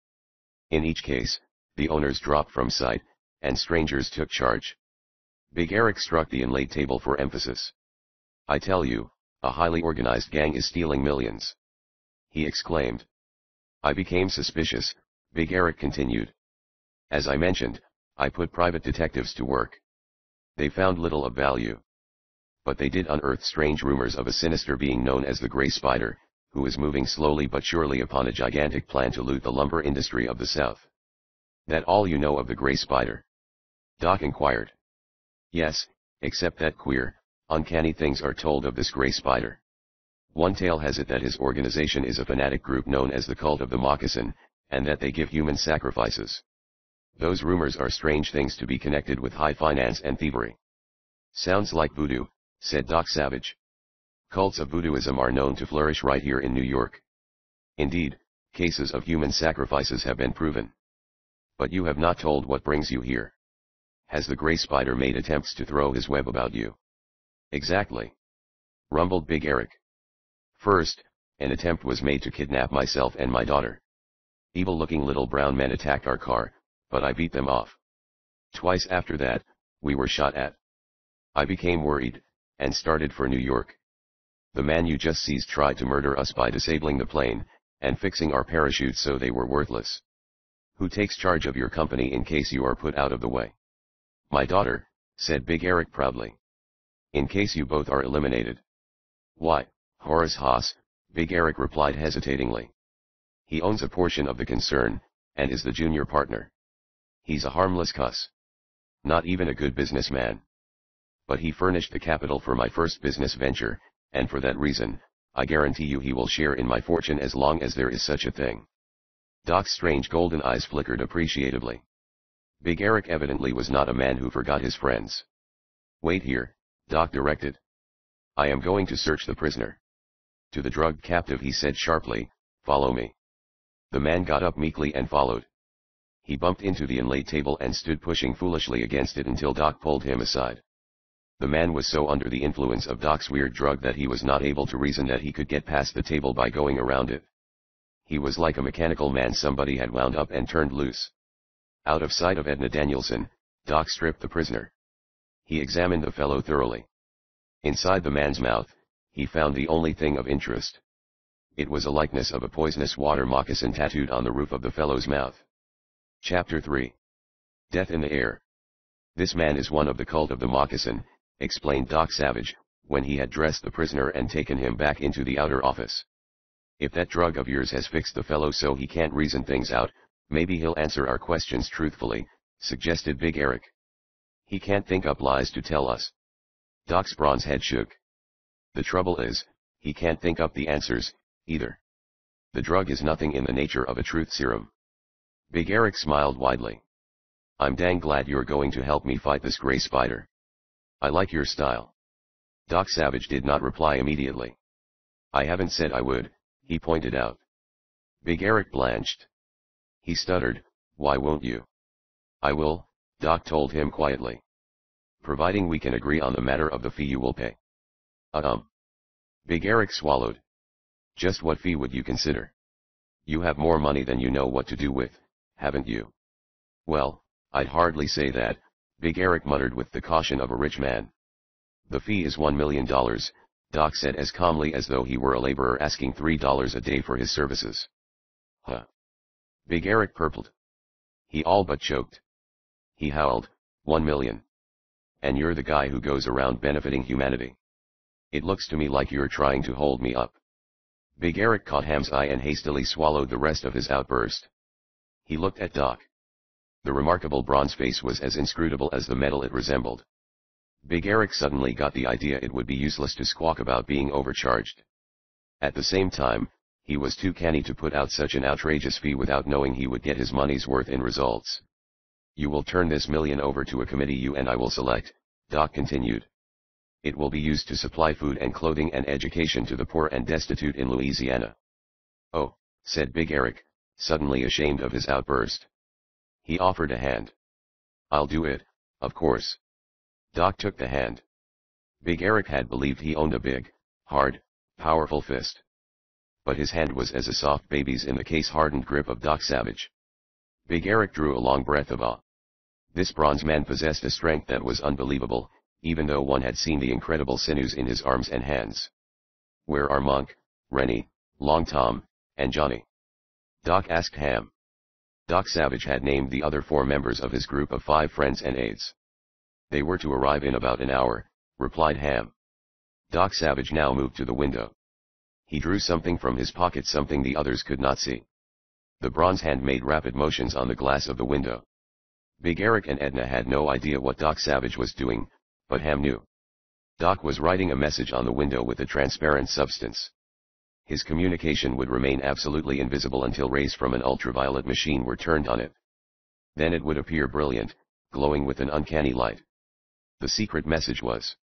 In each case, the owners dropped from sight, and strangers took charge. Big Eric struck the inlaid table for emphasis. "I tell you, a highly organized gang is stealing millions," he exclaimed. "I became suspicious," Big Eric continued. "As I mentioned, I put private detectives to work. They found little of value. But they did unearth strange rumors of a sinister being known as the Gray Spider, who is moving slowly but surely upon a gigantic plan to loot the lumber industry of the South." "That all you know of the Gray Spider?" Doc inquired. "Yes, except that queer, uncanny things are told of this Gray Spider. One tale has it that his organization is a fanatic group known as the Cult of the Moccasin, and that they give human sacrifices. Those rumors are strange things to be connected with high finance and thievery." "Sounds like voodoo," said Doc Savage. "Cults of voodooism are known to flourish right here in New York. Indeed, cases of human sacrifices have been proven. But you have not told what brings you here. Has the Gray Spider made attempts to throw his web about you?" "Exactly," rumbled Big Eric. "First, an attempt was made to kidnap myself and my daughter. Evil-looking little brown men attacked our car, but I beat them off. Twice after that, we were shot at. I became worried, and started for New York. The man you just seized tried to murder us by disabling the plane, and fixing our parachutes so they were worthless. Who takes charge of your company in case you are put out of the way?" "My daughter," said Big Eric proudly. "In case you both are eliminated." "Why, Horace Haas," Big Eric replied hesitatingly. "He owns a portion of the concern, and is the junior partner. He's a harmless cuss. Not even a good businessman. But he furnished the capital for my first business venture, and for that reason, I guarantee you he will share in my fortune as long as there is such a thing." Doc's strange golden eyes flickered appreciatively. Big Eric evidently was not a man who forgot his friends. "Wait here," Doc directed. "I am going to search the prisoner." To the drugged captive he said sharply, "Follow me." The man got up meekly and followed. He bumped into the inlaid table and stood pushing foolishly against it until Doc pulled him aside. The man was so under the influence of Doc's weird drug that he was not able to reason that he could get past the table by going around it. He was like a mechanical man somebody had wound up and turned loose. Out of sight of Edna Danielson, Doc stripped the prisoner. He examined the fellow thoroughly. Inside the man's mouth, he found the only thing of interest. It was a likeness of a poisonous water moccasin tattooed on the roof of the fellow's mouth. Chapter 3. Death in the Air. "This man is one of the Cult of the Moccasin," explained Doc Savage, when he had dressed the prisoner and taken him back into the outer office. "If that drug of yours has fixed the fellow so he can't reason things out, maybe he'll answer our questions truthfully," suggested Big Eric. "He can't think up lies to tell us." Doc's bronze head shook. "The trouble is, he can't think up the answers, either. The drug is nothing in the nature of a truth serum." Big Eric smiled widely. "I'm dang glad you're going to help me fight this gray spider. I like your style." Doc Savage did not reply immediately. "I haven't said I would," he pointed out. Big Eric blanched. He stuttered, "Why won't you?" "I will," Doc told him quietly. "Providing we can agree on the matter of the fee you will pay." Big Eric swallowed. "Just what fee would you consider? You have more money than you know what to do with, haven't you?" "Well, I'd hardly say that," Big Eric muttered with the caution of a rich man. "The fee is $1 million, Doc said as calmly as though he were a laborer asking $3 a day for his services. "Huh." Big Eric purpled. He all but choked. He howled, "$1 million. And you're the guy who goes around benefiting humanity. It looks to me like you're trying to hold me up." Big Eric caught Ham's eye and hastily swallowed the rest of his outburst. He looked at Doc. The remarkable bronze face was as inscrutable as the metal it resembled. Big Eric suddenly got the idea it would be useless to squawk about being overcharged. At the same time, he was too canny to put out such an outrageous fee without knowing he would get his money's worth in results. "You will turn this $1 million over to a committee you and I will select," Doc continued. "It will be used to supply food and clothing and education to the poor and destitute in Louisiana." "Oh," said Big Eric, suddenly ashamed of his outburst. He offered a hand. "I'll do it, of course." Doc took the hand. Big Eric had believed he owned a big, hard, powerful fist. But his hand was as a soft baby's in the case-hardened grip of Doc Savage. Big Eric drew a long breath of awe. This bronze man possessed a strength that was unbelievable, even though one had seen the incredible sinews in his arms and hands. "Where are Monk, Rennie, Long Tom, and Johnny?" Doc asked Ham. Doc Savage had named the other 4 members of his group of 5 friends and aides. "They were to arrive in about an hour," replied Ham. Doc Savage now moved to the window. He drew something from his pocket, something the others could not see. The bronze hand made rapid motions on the glass of the window. Big Eric and Edna had no idea what Doc Savage was doing, but Ham knew. Doc was writing a message on the window with a transparent substance. His communication would remain absolutely invisible until rays from an ultraviolet machine were turned on it. Then it would appear brilliant, glowing with an uncanny light. The secret message was: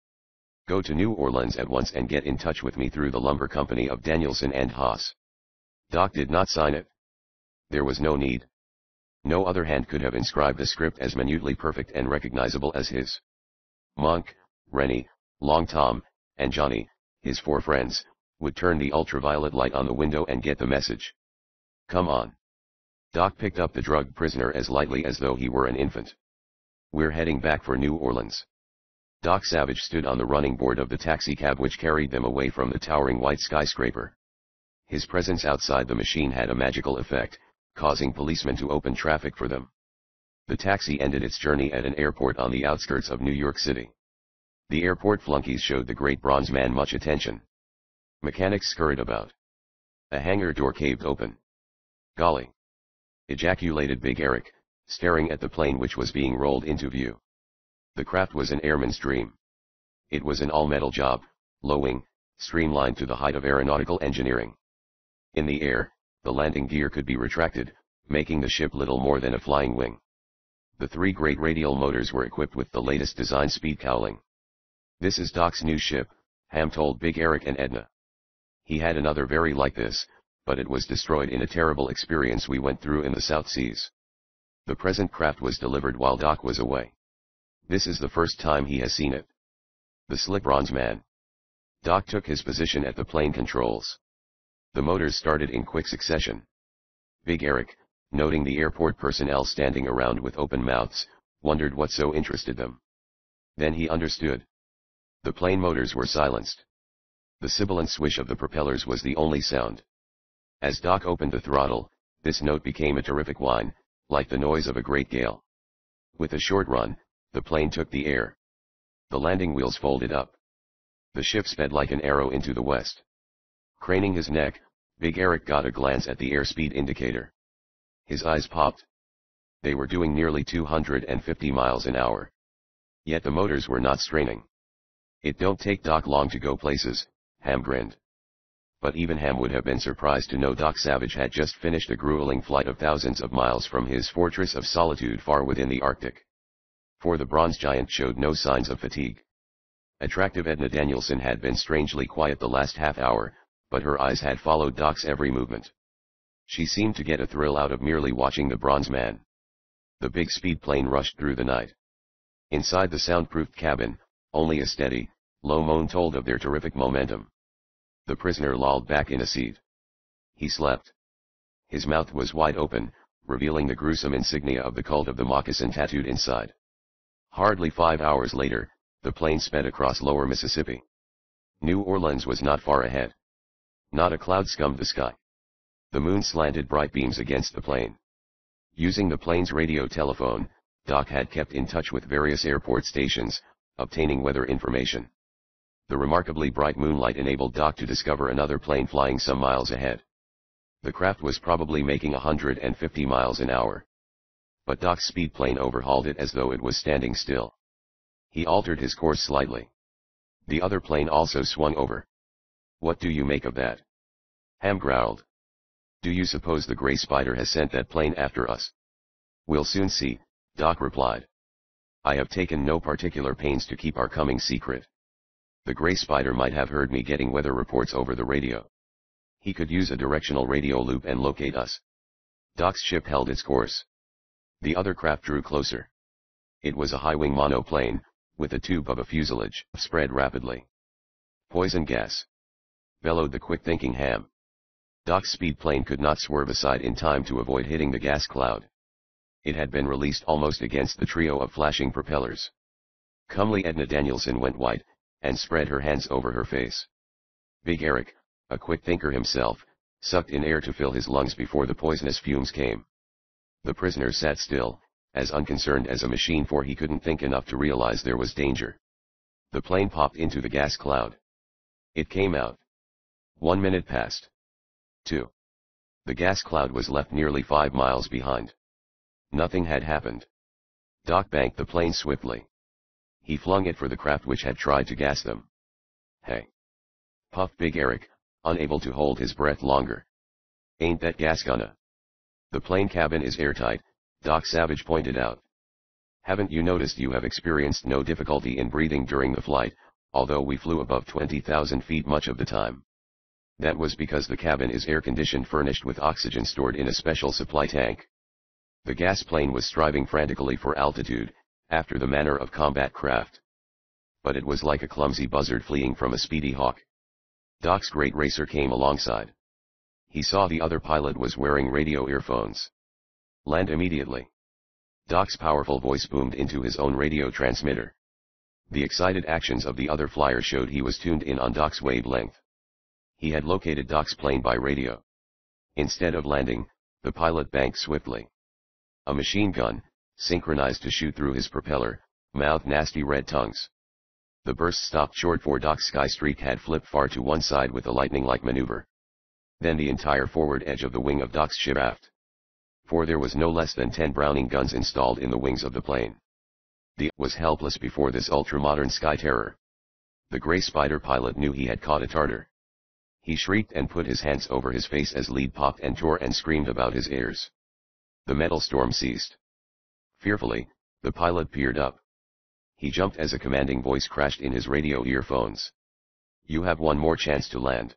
"Go to New Orleans at once and get in touch with me through the lumber company of Danielson and Haas." Doc did not sign it. There was no need. No other hand could have inscribed a script as minutely perfect and recognizable as his. Monk, Rennie, Long Tom, and Johnny, his 4 friends, would turn the ultraviolet light on the window and get the message. "Come on." Doc picked up the drugged prisoner as lightly as though he were an infant. "We're heading back for New Orleans." Doc Savage stood on the running board of the taxicab which carried them away from the towering white skyscraper. His presence outside the machine had a magical effect, causing policemen to open traffic for them. The taxi ended its journey at an airport on the outskirts of New York City. The airport flunkies showed the great bronze man much attention. Mechanics scurried about. A hangar door caved open. "Golly!" ejaculated Big Eric, staring at the plane which was being rolled into view. The craft was an airman's dream. It was an all-metal job, low-wing, streamlined to the height of aeronautical engineering. In the air, the landing gear could be retracted, making the ship little more than a flying wing. The 3 great radial motors were equipped with the latest design speed cowling. "This is Doc's new ship," Ham told Big Eric and Edna. "He had another very like this, but it was destroyed in a terrible experience we went through in the South Seas. The present craft was delivered while Doc was away. This is the first time he has seen it." The slick bronze man. Doc took his position at the plane controls. The motors started in quick succession. Big Eric, noting the airport personnel standing around with open mouths, wondered what so interested them. Then he understood. The plane motors were silenced. The sibilant swish of the propellers was the only sound. As Doc opened the throttle, this note became a terrific whine, like the noise of a great gale. With a short run, the plane took the air. The landing wheels folded up. The ship sped like an arrow into the west. Craning his neck, Big Eric got a glance at the airspeed indicator. His eyes popped. They were doing nearly 250 miles an hour. Yet the motors were not straining. It don't take Doc long to go places, Ham grinned. But even Ham would have been surprised to know Doc Savage had just finished a grueling flight of thousands of miles from his fortress of solitude far within the Arctic. For the bronze giant showed no signs of fatigue. Attractive Edna Danielson had been strangely quiet the last half hour, but her eyes had followed Doc's every movement. She seemed to get a thrill out of merely watching the bronze man. The big speed plane rushed through the night. Inside the soundproofed cabin, only a steady, low moan told of their terrific momentum. The prisoner lolled back in a seat. He slept. His mouth was wide open, revealing the gruesome insignia of the cult of the moccasin tattooed inside. Hardly 5 hours later, the plane sped across lower Mississippi. New Orleans was not far ahead. Not a cloud scummed the sky. The moon slanted bright beams against the plane. Using the plane's radio telephone, Doc had kept in touch with various airport stations, obtaining weather information. The remarkably bright moonlight enabled Doc to discover another plane flying some miles ahead. The craft was probably making 150 miles an hour. But Doc's speed plane overhauled it as though it was standing still. He altered his course slightly. The other plane also swung over. "What do you make of that?" Ham growled. "Do you suppose the Gray Spider has sent that plane after us?" "We'll soon see," Doc replied. "I have taken no particular pains to keep our coming secret. The Gray Spider might have heard me getting weather reports over the radio. He could use a directional radio loop and locate us." Doc's ship held its course. The other craft drew closer. It was a high-wing monoplane, with a tube of a fuselage spread rapidly. "Poison gas," bellowed the quick-thinking Ham. Doc's speed plane could not swerve aside in time to avoid hitting the gas cloud. It had been released almost against the trio of flashing propellers. Comely Edna Danielson went white, and spread her hands over her face. Big Eric, a quick thinker himself, sucked in air to fill his lungs before the poisonous fumes came. The prisoner sat still, as unconcerned as a machine, for he couldn't think enough to realize there was danger. The plane popped into the gas cloud. It came out. 1 minute passed. 2. The gas cloud was left nearly 5 miles behind. Nothing had happened. Doc banked the plane swiftly. He flung it for the craft which had tried to gas them. "Hey!" puffed Big Eric, unable to hold his breath longer. "Ain't that gas gonna?" "The plane cabin is airtight," Doc Savage pointed out. "Haven't you noticed you have experienced no difficulty in breathing during the flight, although we flew above 20,000 feet much of the time? That was because the cabin is air-conditioned, furnished with oxygen stored in a special supply tank." The gas plane was striving frantically for altitude, after the manner of combat craft. But it was like a clumsy buzzard fleeing from a speedy hawk. Doc's great racer came alongside. He saw the other pilot was wearing radio earphones. "Land immediately." Doc's powerful voice boomed into his own radio transmitter. The excited actions of the other flyer showed he was tuned in on Doc's wavelength. He had located Doc's plane by radio. Instead of landing, the pilot banked swiftly. A machine gun, synchronized to shoot through his propeller, mouthed nasty red tongues. The burst stopped short, for Doc's Skystreak had flipped far to one side with a lightning-like maneuver. Then the entire forward edge of the wing of Doc's ship aft. For there was no less than 10 Browning guns installed in the wings of the plane. The was helpless before this ultra-modern sky terror. The Gray Spider pilot knew he had caught a Tartar. He shrieked and put his hands over his face as lead popped and tore and screamed about his ears. The metal storm ceased. Fearfully, the pilot peered up. He jumped as a commanding voice crashed in his radio earphones. "You have one more chance to land."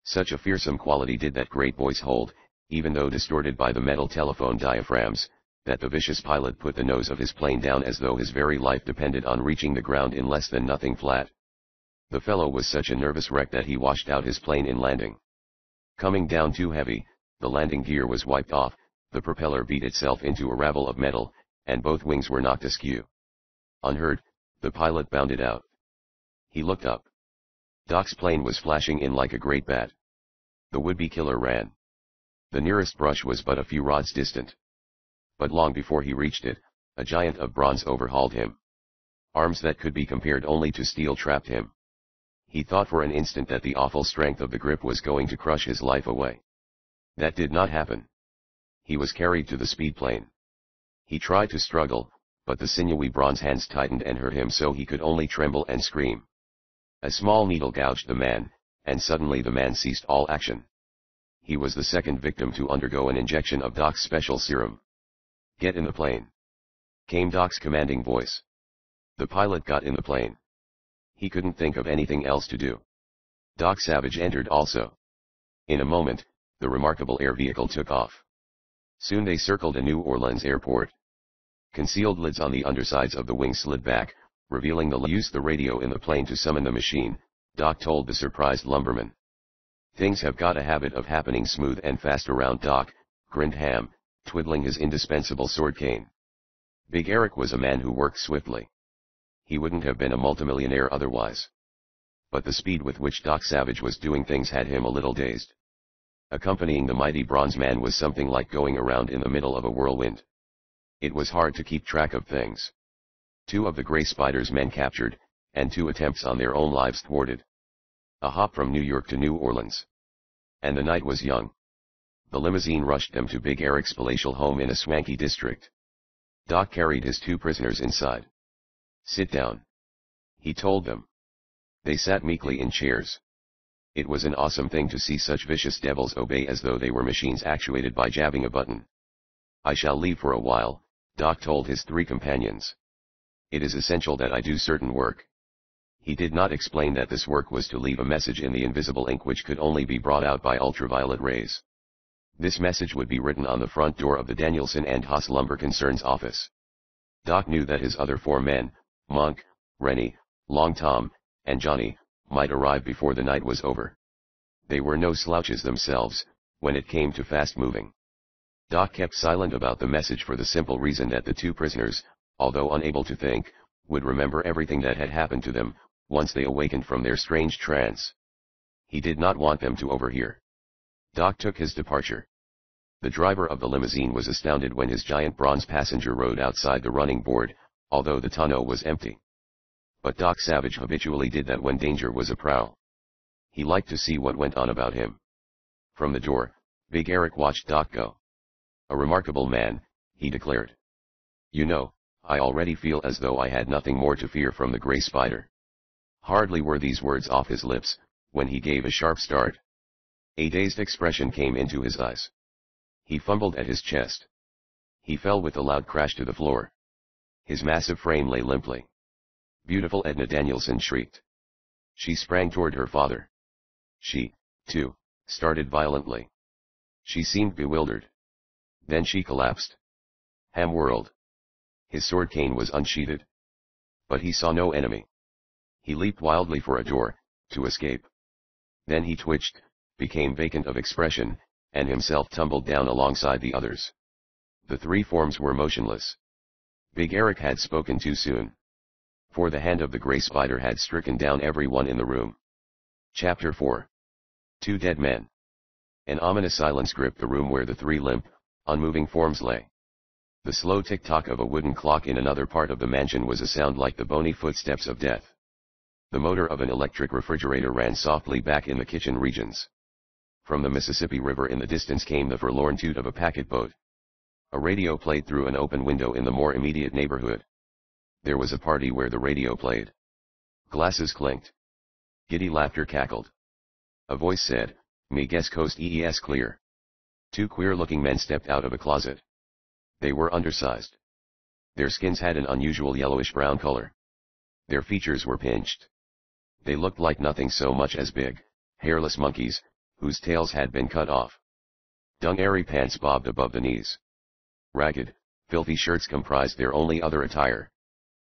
Such a fearsome quality did that great voice hold, even though distorted by the metal telephone diaphragms, that the vicious pilot put the nose of his plane down as though his very life depended on reaching the ground in less than nothing flat. The fellow was such a nervous wreck that he washed out his plane in landing. Coming down too heavy, the landing gear was wiped off, the propeller beat itself into a ravel of metal, and both wings were knocked askew. Unhurt, the pilot bounded out. He looked up. Doc's plane was flashing in like a great bat. The would-be killer ran. The nearest brush was but a few rods distant. But long before he reached it, a giant of bronze overhauled him. Arms that could be compared only to steel trapped him. He thought for an instant that the awful strength of the grip was going to crush his life away. That did not happen. He was carried to the speedplane. He tried to struggle, but the sinewy bronze hands tightened and hurt him so he could only tremble and scream. A small needle gouged the man, and suddenly the man ceased all action. He was the second victim to undergo an injection of Doc's special serum. "Get in the plane," came Doc's commanding voice. The pilot got in the plane. He couldn't think of anything else to do. Doc Savage entered also. In a moment, the remarkable air vehicle took off. Soon they circled a New Orleans airport. Concealed lids on the undersides of the wings slid back, revealing the radio in the plane to summon the machine, Doc told the surprised lumberman. "Things have got a habit of happening smooth and fast around Doc," grinned Ham, twiddling his indispensable sword cane. Big Eric was a man who worked swiftly. He wouldn't have been a multimillionaire otherwise. But the speed with which Doc Savage was doing things had him a little dazed. Accompanying the mighty bronze man was something like going around in the middle of a whirlwind. It was hard to keep track of things. 2 of the Gray Spider's men captured, and 2 attempts on their own lives thwarted. A hop from New York to New Orleans. And the night was young. The limousine rushed them to Big Eric's palatial home in a swanky district. Doc carried his 2 prisoners inside. "Sit down," he told them. They sat meekly in chairs. It was an awesome thing to see such vicious devils obey as though they were machines actuated by jabbing a button. "I shall leave for a while," Doc told his 3 companions. "It is essential that I do certain work." He did not explain that this work was to leave a message in the invisible ink which could only be brought out by ultraviolet rays. This message would be written on the front door of the Danielson and Haas Lumber Concern's office. Doc knew that his other 4 men, Monk, Rennie, Long Tom, and Johnny, might arrive before the night was over. They were no slouches themselves, when it came to fast moving. Doc kept silent about the message for the simple reason that the 2 prisoners, although unable to think, would remember everything that had happened to them, once they awakened from their strange trance. He did not want them to overhear. Doc took his departure. The driver of the limousine was astounded when his giant bronze passenger rode outside the running board, although the tonneau was empty. But Doc Savage habitually did that when danger was a prowl. He liked to see what went on about him. From the door, Big Eric watched Doc go. "A remarkable man," he declared. "You know, I already feel as though I had nothing more to fear from the Gray Spider." Hardly were these words off his lips, when he gave a sharp start. A dazed expression came into his eyes. He fumbled at his chest. He fell with a loud crash to the floor. His massive frame lay limply. Beautiful Edna Danielson shrieked. She sprang toward her father. She, too, started violently. She seemed bewildered. Then she collapsed. Ham whirled. His sword cane was unsheathed. But he saw no enemy. He leaped wildly for a door, to escape. Then he twitched, became vacant of expression, and himself tumbled down alongside the others. The 3 forms were motionless. Big Eric had spoken too soon. For the hand of the Gray Spider had stricken down everyone in the room. Chapter 4. 2 dead men. An ominous silence gripped the room where the 3 limp, unmoving forms lay. The slow tick-tock of a wooden clock in another part of the mansion was a sound like the bony footsteps of death. The motor of an electric refrigerator ran softly back in the kitchen regions. From the Mississippi River in the distance came the forlorn toot of a packet boat. A radio played through an open window in the more immediate neighborhood. There was a party where the radio played. Glasses clinked. Giddy laughter cackled. A voice said, "Me guess coast EES clear." 2 queer-looking men stepped out of a closet. They were undersized. Their skins had an unusual yellowish-brown color. Their features were pinched. They looked like nothing so much as big, hairless monkeys, whose tails had been cut off. Dungaree pants bobbed above the knees. Ragged, filthy shirts comprised their only other attire.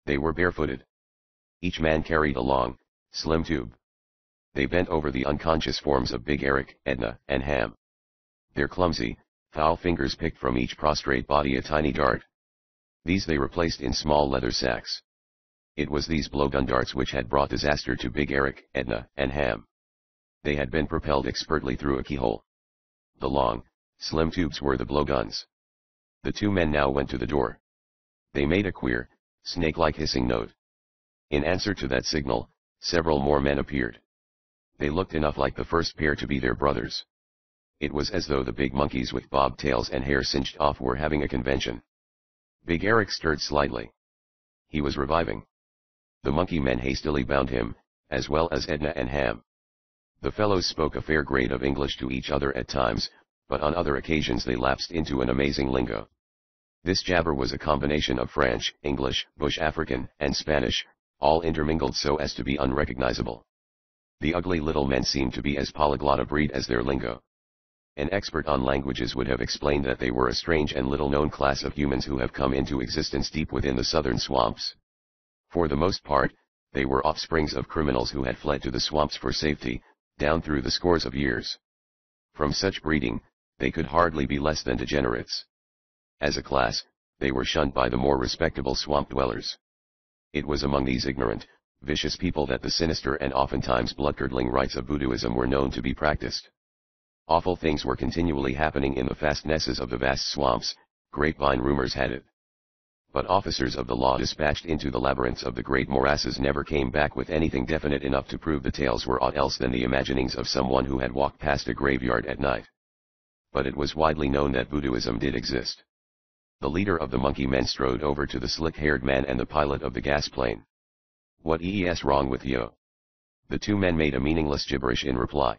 They were barefooted. Each man carried a long, slim tube. They bent over the unconscious forms of Big Eric, Edna, and Ham. Their clumsy, foul fingers picked from each prostrate body a tiny dart. These they replaced in small leather sacks. It was these blowgun darts which had brought disaster to Big Eric, Edna, and Ham. They had been propelled expertly through a keyhole. The long, slim tubes were the blowguns. The 2 men now went to the door. They made a queer, snake-like hissing note. In answer to that signal, Several more men appeared. They looked enough like the first pair to be their brothers. It was as though the big monkeys with bobtails and hair singed off were having a convention. Big Eric stirred slightly. He was reviving. The monkey men hastily bound him, as well as Edna and Ham. The fellows spoke a fair grade of English to each other at times, but on other occasions they lapsed into an amazing lingo. This jabber was a combination of French, English, Bush African, and Spanish, all intermingled so as to be unrecognizable. The ugly little men seemed to be as polyglot a breed as their lingo. An expert on languages would have explained that they were a strange and little-known class of humans who have come into existence deep within the southern swamps. For the most part, they were offsprings of criminals who had fled to the swamps for safety, down through the scores of years. From such breeding, they could hardly be less than degenerates. As a class, they were shunned by the more respectable swamp dwellers. It was among these ignorant, vicious people that the sinister and oftentimes blood-curdling rites of voodooism were known to be practiced. Awful things were continually happening in the fastnesses of the vast swamps, grapevine rumors had it. But officers of the law dispatched into the labyrinths of the great morasses never came back with anything definite enough to prove the tales were aught else than the imaginings of someone who had walked past a graveyard at night. But it was widely known that voodooism did exist. The leader of the monkey men strode over to the slick-haired man and the pilot of the gas plane. "What is wrong with yo?" The two men made a meaningless gibberish in reply.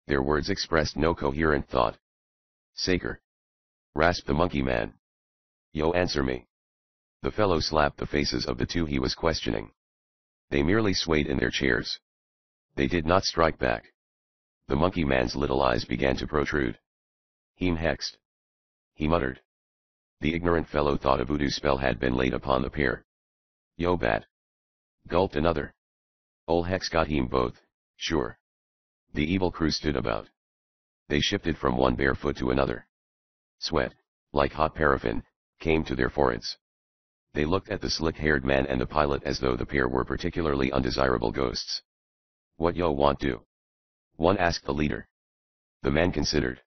Their words expressed no coherent thought. "Saker," rasped the monkey man. "Yo, answer me." The fellow slapped the faces of the two he was questioning. They merely swayed in their chairs. They did not strike back. The monkey man's little eyes began to protrude. "Heem hexed," he muttered. The ignorant fellow thought a voodoo spell had been laid upon the pair. "Yo bat," gulped another. "Ol' hex got him both, sure." The evil crew stood about. They shifted from one bare foot to another. Sweat, like hot paraffin, came to their foreheads. They looked at the slick-haired man and the pilot as though the pair were particularly undesirable ghosts. "What yo want do?" one asked the leader. The man considered.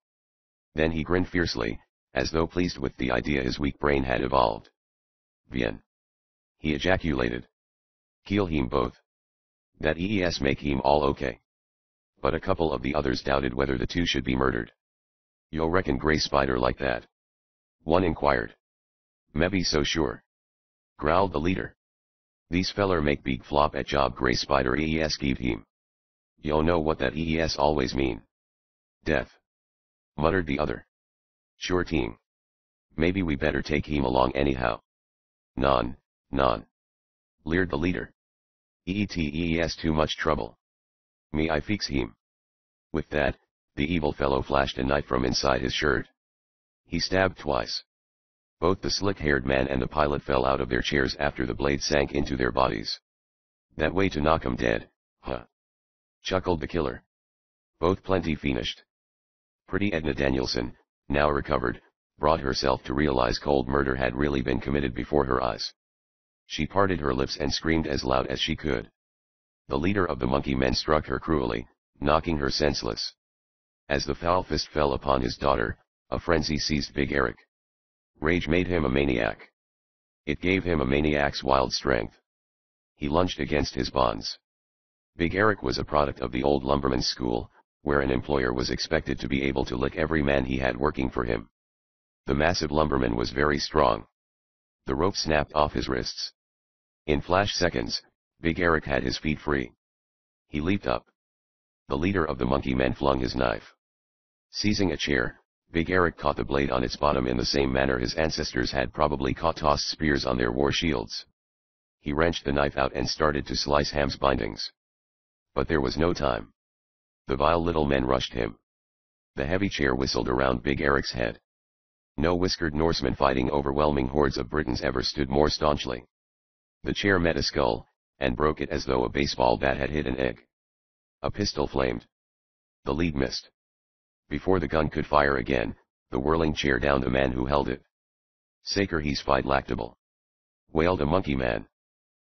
Then he grinned fiercely, as though pleased with the idea his weak brain had evolved. "Bien," he ejaculated. "Kill him both. That es make him all okay." But a couple of the others doubted whether the two should be murdered. "Yo reckon Gray Spider like that?" one inquired. "Mebbe so sure," growled the leader. "These feller make big flop at job Gray Spider es give him. Yo know what that es always mean." "Death," muttered the other. "Sure team. Maybe we better take him along anyhow." Non, leered the leader. "Eets too much trouble. Me I fix him." With that, the evil fellow flashed a knife from inside his shirt. He stabbed twice. Both the slick-haired man and the pilot fell out of their chairs after the blade sank into their bodies. "That way to knock 'em dead, huh?" chuckled the killer. "Both plenty finished." Pretty Edna Danielson, now recovered, brought herself to realize cold murder had really been committed before her eyes. She parted her lips and screamed as loud as she could. The leader of the monkey men struck her cruelly, knocking her senseless. As the foul fist fell upon his daughter, a frenzy seized Big Eric. Rage made him a maniac. It gave him a maniac's wild strength. He lunged against his bonds. Big Eric was a product of the old lumberman's school, where an employer was expected to be able to lick every man he had working for him. The massive lumberman was very strong. The rope snapped off his wrists. In flash seconds, Big Eric had his feet free. He leaped up. The leader of the monkey men flung his knife. Seizing a chair, Big Eric caught the blade on its bottom in the same manner his ancestors had probably caught tossed spears on their war shields. He wrenched the knife out and started to slice Ham's bindings. But there was no time. The vile little men rushed him. The heavy chair whistled around Big Eric's head. No whiskered Norseman fighting overwhelming hordes of Britons ever stood more staunchly. The chair met a skull, and broke it as though a baseball bat had hit an egg. A pistol flamed. The lead missed. Before the gun could fire again, the whirling chair downed the man who held it. "Saker he's fight lactable," wailed a monkey man.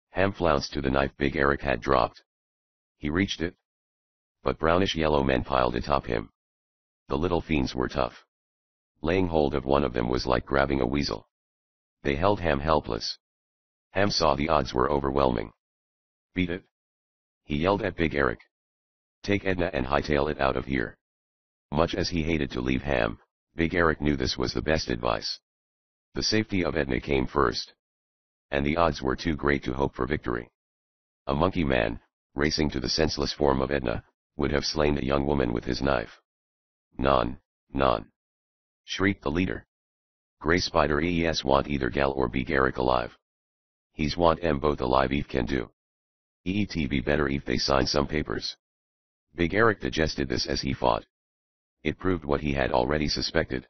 Ham flounced to the knife Big Eric had dropped. He reached it. But brownish-yellow men piled atop him. The little fiends were tough. Laying hold of one of them was like grabbing a weasel. They held Ham helpless. Ham saw the odds were overwhelming. "Beat it," He yelled at Big Eric. Take Edna and hightail it out of here. Much as he hated to leave Ham, Big Eric knew this was the best advice. The safety of Edna came first. And the odds were too great to hope for victory. A monkey man, racing to the senseless form of Edna, would have slain a young woman with his knife. Non, non, shrieked the leader. Grey Spider want either Gal or Big Eric alive. He's want em both alive if can do. It be better if they sign some papers. Big Eric digested this as he fought. It proved what he had already suspected.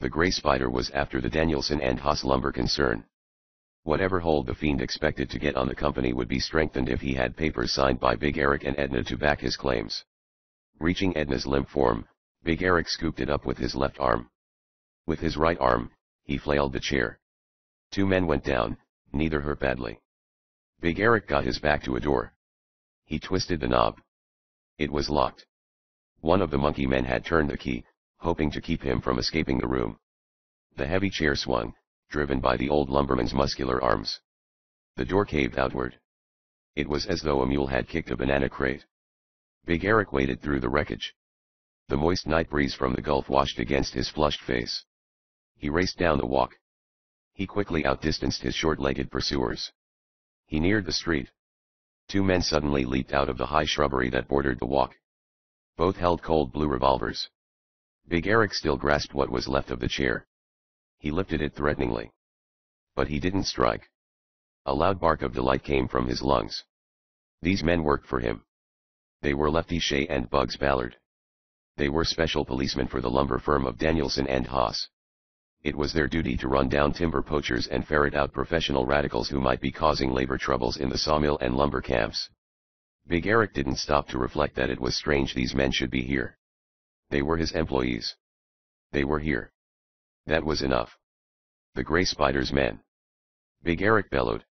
The Grey Spider was after the Danielson and Haas lumber concern. Whatever hold the fiend expected to get on the company would be strengthened if he had papers signed by Big Eric and Edna to back his claims. Reaching Edna's limp form, Big Eric scooped it up with his left arm. With his right arm, he flailed the chair. 2 men went down, neither hurt badly. Big Eric got his back to a door. He twisted the knob. It was locked. One of the monkey men had turned the key, hoping to keep him from escaping the room. The heavy chair swung, driven by the old lumberman's muscular arms. The door caved outward. It was as though a mule had kicked a banana crate. Big Eric waded through the wreckage. The moist night breeze from the Gulf washed against his flushed face. He raced down the walk. He quickly outdistanced his short-legged pursuers. He neared the street. 2 men suddenly leaped out of the high shrubbery that bordered the walk. Both held cold blue revolvers. Big Eric still grasped what was left of the chair. He lifted it threateningly. But he didn't strike. A loud bark of delight came from his lungs. These men worked for him. They were Lefty Shea and Bugs Ballard. They were special policemen for the lumber firm of Danielson and Haas. It was their duty to run down timber poachers and ferret out professional radicals who might be causing labor troubles in the sawmill and lumber camps. Big Eric didn't stop to reflect that it was strange these men should be here. They were his employees. They were here. That was enough. The Grey Spider's men. Big Eric bellowed.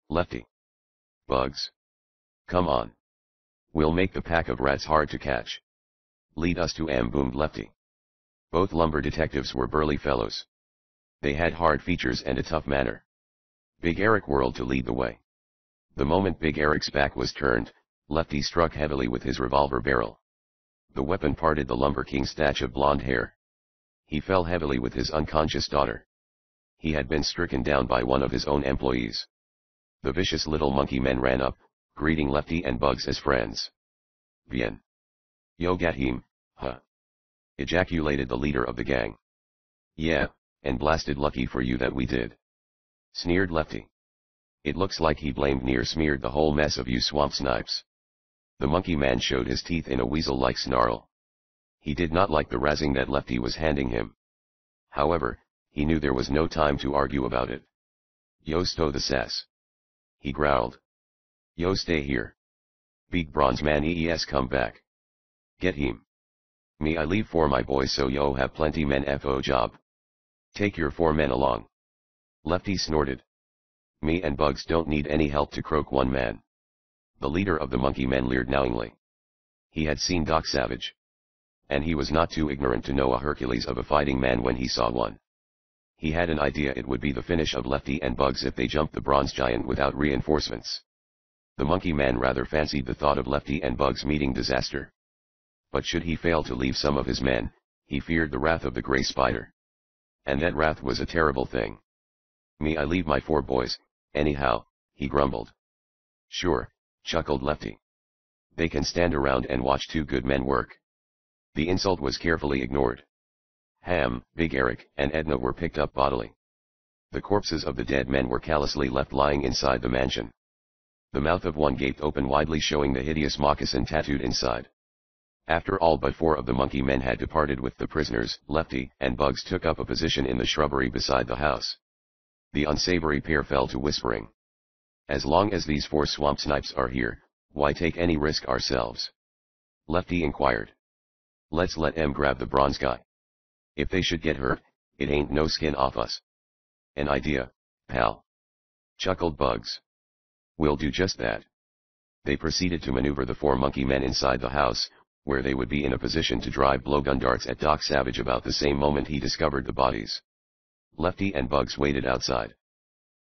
Lefty. Bugs. Come on. We'll make the pack of rats hard to catch. Lead us to em, boomed Lefty. Both lumber detectives were burly fellows. They had hard features and a tough manner. Big Eric whirled to lead the way. The moment Big Eric's back was turned, Lefty struck heavily with his revolver barrel. The weapon parted the lumber king's thatch of blonde hair. He fell heavily with his unconscious daughter. He had been stricken down by one of his own employees. The vicious little monkey men ran up, greeting Lefty and Bugs as friends. Bien. Yo got him, huh? Ejaculated the leader of the gang. Yeah, and blasted lucky for you that we did. Sneered Lefty. It looks like he blamed near smeared the whole mess of you swamp snipes. The monkey man showed his teeth in a weasel-like snarl. He did not like the razzing that Lefty was handing him. However, he knew there was no time to argue about it. Yo stow the sass. He growled. Yo stay here. Big bronze man come back. Get him. Me I leave for my boys so yo have plenty men fo job. Take your 4 men along. Lefty snorted. Me and Bugs don't need any help to croak one man. The leader of the monkey men leered knowingly. He had seen Doc Savage. And he was not too ignorant to know a Hercules of a fighting man when he saw one. He had an idea it would be the finish of Lefty and Bugs if they jumped the bronze giant without reinforcements. The monkey man rather fancied the thought of Lefty and Bugs meeting disaster. But should he fail to leave some of his men, he feared the wrath of the Grey Spider. And that wrath was a terrible thing. Me I leave my 4 boys, anyhow, he grumbled. Sure, chuckled Lefty. They can stand around and watch 2 good men work. The insult was carefully ignored. Ham, Big Eric, and Edna were picked up bodily. The corpses of the dead men were callously left lying inside the mansion. The mouth of one gaped open widely, showing the hideous moccasin tattooed inside. After all but 4 of the monkey men had departed with the prisoners, Lefty and Bugs took up a position in the shrubbery beside the house. The unsavory pair fell to whispering. As long as these 4 swamp snipes are here, why take any risk ourselves? Lefty inquired. Let's let em grab the bronze guy. If they should get hurt, it ain't no skin off us. An idea, pal. Chuckled Bugs. We'll do just that. They proceeded to maneuver the 4 monkey men inside the house, where they would be in a position to drive blowgun darts at Doc Savage about the same moment he discovered the bodies. Lefty and Bugs waited outside.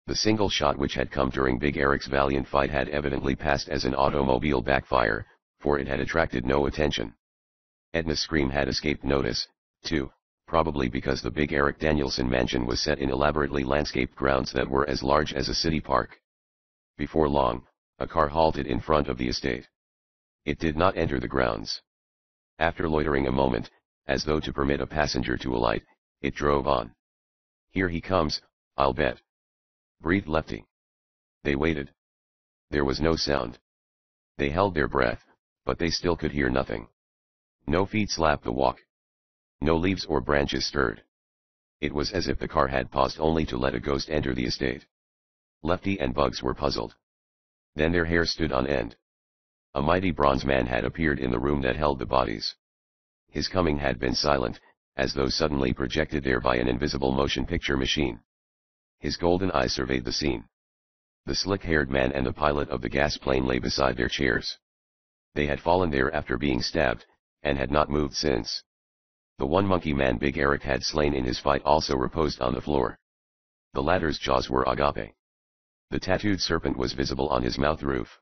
The single shot which had come during Big Eric's valiant fight had evidently passed as an automobile backfire, for it had attracted no attention. Edna's scream had escaped notice, too, probably because the Big Eric Danielson mansion was set in elaborately landscaped grounds that were as large as a city park. Before long, a car halted in front of the estate. It did not enter the grounds. After loitering a moment, as though to permit a passenger to alight, it drove on. "Here he comes, I'll bet," breathed Lefty. They waited. There was no sound. They held their breath, but they still could hear nothing. No feet slapped the walk. No leaves or branches stirred. It was as if the car had paused only to let a ghost enter the estate. Lefty and Bugs were puzzled. Then their hair stood on end. A mighty bronze man had appeared in the room that held the bodies. His coming had been silent, as though suddenly projected there by an invisible motion picture machine. His golden eye surveyed the scene. The slick-haired man and the pilot of the gas plane lay beside their chairs. They had fallen there after being stabbed, and had not moved since. The one monkey man Big Eric had slain in his fight also reposed on the floor. The latter's jaws were agape. The tattooed serpent was visible on his mouth roof.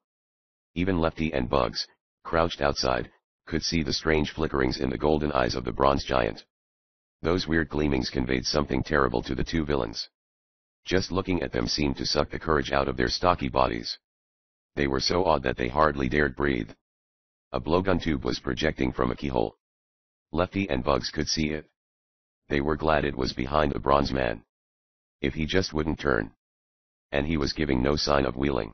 Even Lefty and Bugs, crouched outside, could see the strange flickerings in the golden eyes of the bronze giant. Those weird gleamings conveyed something terrible to the two villains. Just looking at them seemed to suck the courage out of their stocky bodies. They were so awed that they hardly dared breathe. A blowgun tube was projecting from a keyhole. Lefty and Bugs could see it. They were glad it was behind the bronze man. If he just wouldn't turn. And he was giving no sign of wheeling.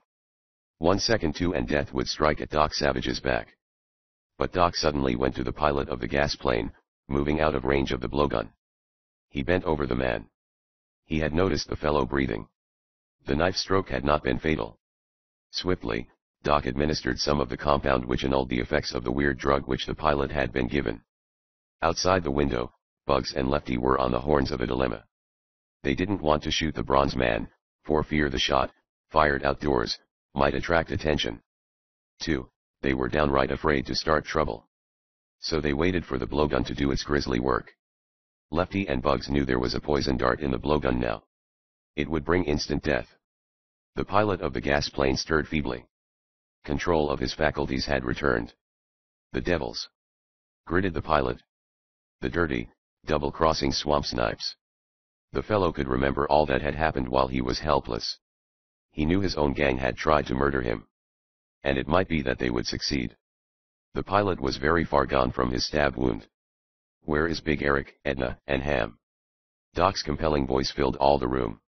1 second too and death would strike at Doc Savage's back. But Doc suddenly went to the pilot of the gas plane, moving out of range of the blowgun. He bent over the man. He had noticed the fellow breathing. The knife stroke had not been fatal. Swiftly, Doc administered some of the compound which annulled the effects of the weird drug which the pilot had been given. Outside the window, Bugs and Lefty were on the horns of a dilemma. They didn't want to shoot the bronze man, for fear the shot, fired outdoors, might attract attention. 2. They were downright afraid to start trouble. So they waited for the blowgun to do its grisly work. Lefty and Bugs knew there was a poison dart in the blowgun now. It would bring instant death. The pilot of the gas plane stirred feebly. Control of his faculties had returned. "The devils!" gritted the pilot. The dirty, double-crossing swamp snipes. The fellow could remember all that had happened while he was helpless. He knew his own gang had tried to murder him. And it might be that they would succeed. The pilot was very far gone from his stab wound. "Where is Big Eric, Edna, and Ham?" Doc's compelling voice filled all the room.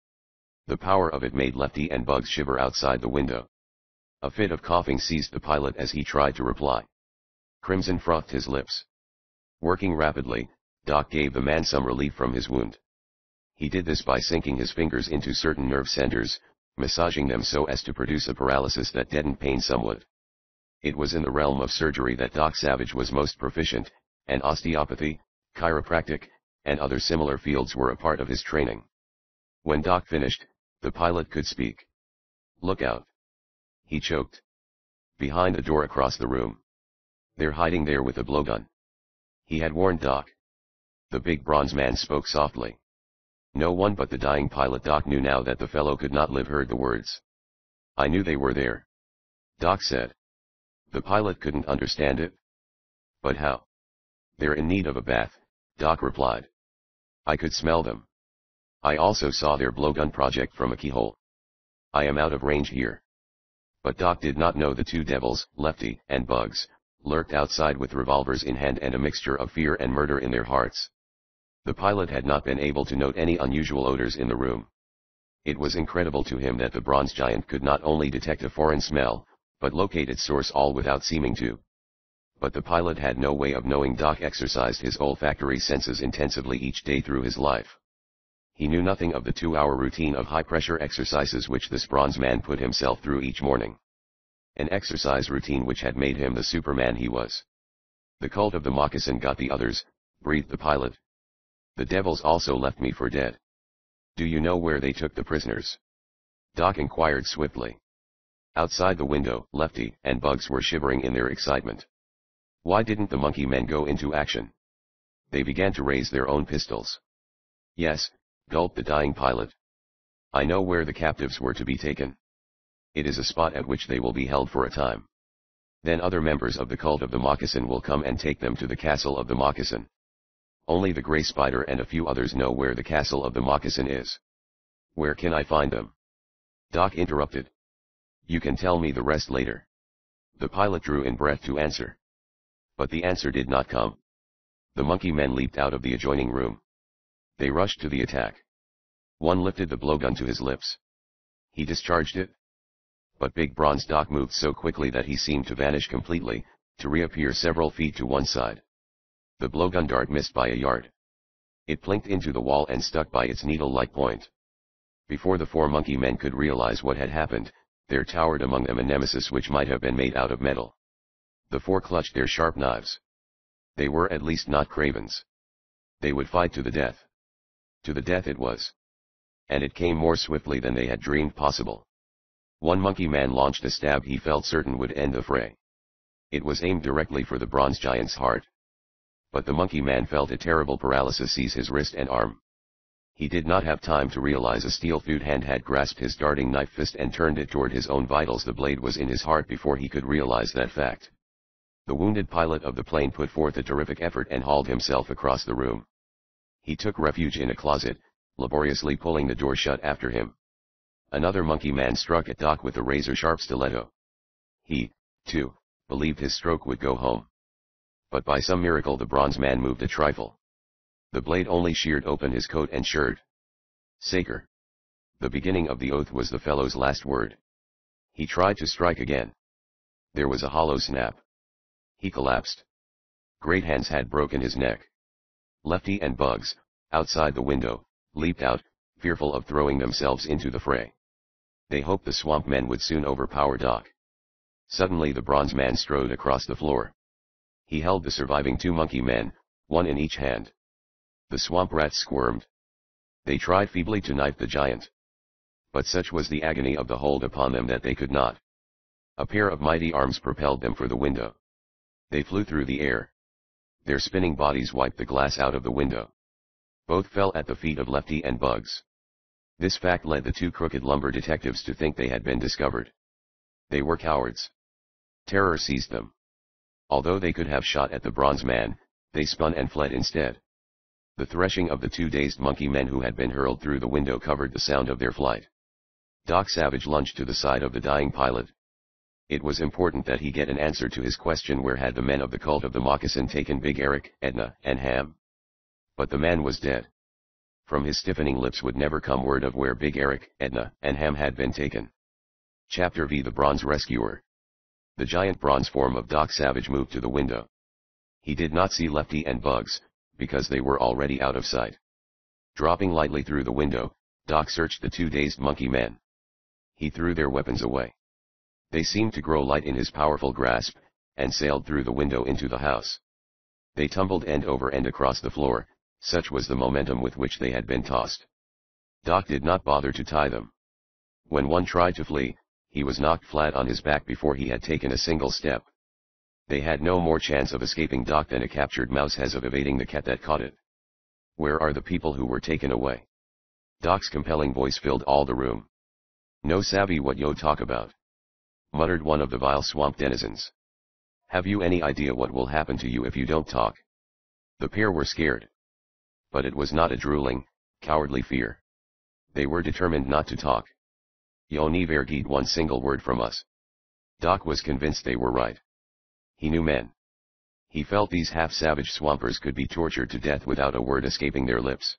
The power of it made Lefty and Bugs shiver outside the window. A fit of coughing seized the pilot as he tried to reply. Crimson frothed his lips. Working rapidly, Doc gave the man some relief from his wound. He did this by sinking his fingers into certain nerve centers, massaging them so as to produce a paralysis that deadened pain somewhat. It was in the realm of surgery that Doc Savage was most proficient, and osteopathy, chiropractic, and other similar fields were a part of his training. When Doc finished, the pilot could speak. "Look out!" he choked. "Behind the door across the room. They're hiding there with a blowgun." He had warned Doc. The big bronze man spoke softly. No one but the dying pilot Doc knew now that the fellow could not live heard the words. "I knew they were there," Doc said. The pilot couldn't understand it. "But how?" "They're in need of a bath," Doc replied. "I could smell them. I also saw their blowgun project from a keyhole. I am out of range here." But Doc did not know the two devils, Lefty and Bugs, lurked outside with revolvers in hand and a mixture of fear and murder in their hearts. The pilot had not been able to note any unusual odors in the room. It was incredible to him that the bronze giant could not only detect a foreign smell, but locate its source all without seeming to. But the pilot had no way of knowing Doc exercised his olfactory senses intensively each day through his life. He knew nothing of the 2-hour routine of high-pressure exercises which this bronze man put himself through each morning. An exercise routine which had made him the Superman he was. "The cult of the moccasin got the others," breathed the pilot. "The devils also left me for dead." "Do you know where they took the prisoners?" Doc inquired swiftly. Outside the window, Lefty and Bugs were shivering in their excitement. Why didn't the monkey men go into action? They began to raise their own pistols. "Yes," gulped the dying pilot. I know where the captives were to be taken. It is a spot at which they will be held for a time. Then other members of the cult of the moccasin will come and take them to the castle of the moccasin. Only the Grey Spider and a few others know where the castle of the moccasin is. Where can I find them? Doc interrupted. You can tell me the rest later. The pilot drew in breath to answer. But the answer did not come. The monkey men leaped out of the adjoining room. They rushed to the attack. One lifted the blowgun to his lips. He discharged it. But Big Bronze Doc moved so quickly that he seemed to vanish completely, to reappear several feet to one side. The blowgun dart missed by a yard. It plinked into the wall and stuck by its needle-like point. Before the four monkey men could realize what had happened, there towered among them a nemesis which might have been made out of metal. The four clutched their sharp knives. They were at least not cravens. They would fight to the death. To the death it was. And it came more swiftly than they had dreamed possible. One monkey man launched a stab he felt certain would end the fray. It was aimed directly for the bronze giant's heart. But the monkey man felt a terrible paralysis seize his wrist and arm. He did not have time to realize a steel-thewed hand had grasped his darting knife fist and turned it toward his own vitals. The blade was in his heart before he could realize that fact. The wounded pilot of the plane put forth a terrific effort and hauled himself across the room. He took refuge in a closet, laboriously pulling the door shut after him. Another monkey man struck at Doc with a razor-sharp stiletto. He, too, believed his stroke would go home. But by some miracle the bronze man moved a trifle. The blade only sheared open his coat and shirt. Saker. The beginning of the oath was the fellow's last word. He tried to strike again. There was a hollow snap. He collapsed. Great Hands had broken his neck. Lefty and Bugs, outside the window, leaped out, fearful of throwing themselves into the fray. They hoped the swamp men would soon overpower Doc. Suddenly the bronze man strode across the floor. He held the surviving two monkey men, one in each hand. The swamp rats squirmed. They tried feebly to knife the giant. But such was the agony of the hold upon them that they could not. A pair of mighty arms propelled them for the window. They flew through the air. Their spinning bodies wiped the glass out of the window. Both fell at the feet of Lefty and Bugs. This fact led the two crooked lumber detectives to think they had been discovered. They were cowards. Terror seized them. Although they could have shot at the bronze man, they spun and fled instead. The threshing of the two dazed monkey men who had been hurled through the window covered the sound of their flight. Doc Savage lunged to the side of the dying pilot. It was important that he get an answer to his question: where had the men of the cult of the moccasin taken Big Eric, Edna, and Ham? But the man was dead. From his stiffening lips would never come word of where Big Eric, Edna, and Ham had been taken. Chapter V: The Bronze Rescuer. The giant bronze form of Doc Savage moved to the window. He did not see Lefty and Bugs, because they were already out of sight. Dropping lightly through the window, Doc searched the two dazed monkey men. He threw their weapons away. They seemed to grow light in his powerful grasp, and sailed through the window into the house. They tumbled end over end across the floor, such was the momentum with which they had been tossed. Doc did not bother to tie them. When one tried to flee, he was knocked flat on his back before he had taken a single step. They had no more chance of escaping Doc than a captured mouse has of evading the cat that caught it. Where are the people who were taken away? Doc's compelling voice filled all the room. No savvy what yo talk about, muttered one of the vile swamp denizens. Have you any idea what will happen to you if you don't talk? The pair were scared. But it was not a drooling, cowardly fear. They were determined not to talk. Yo never get one single word from us. Doc was convinced they were right. He knew men. He felt these half-savage swampers could be tortured to death without a word escaping their lips.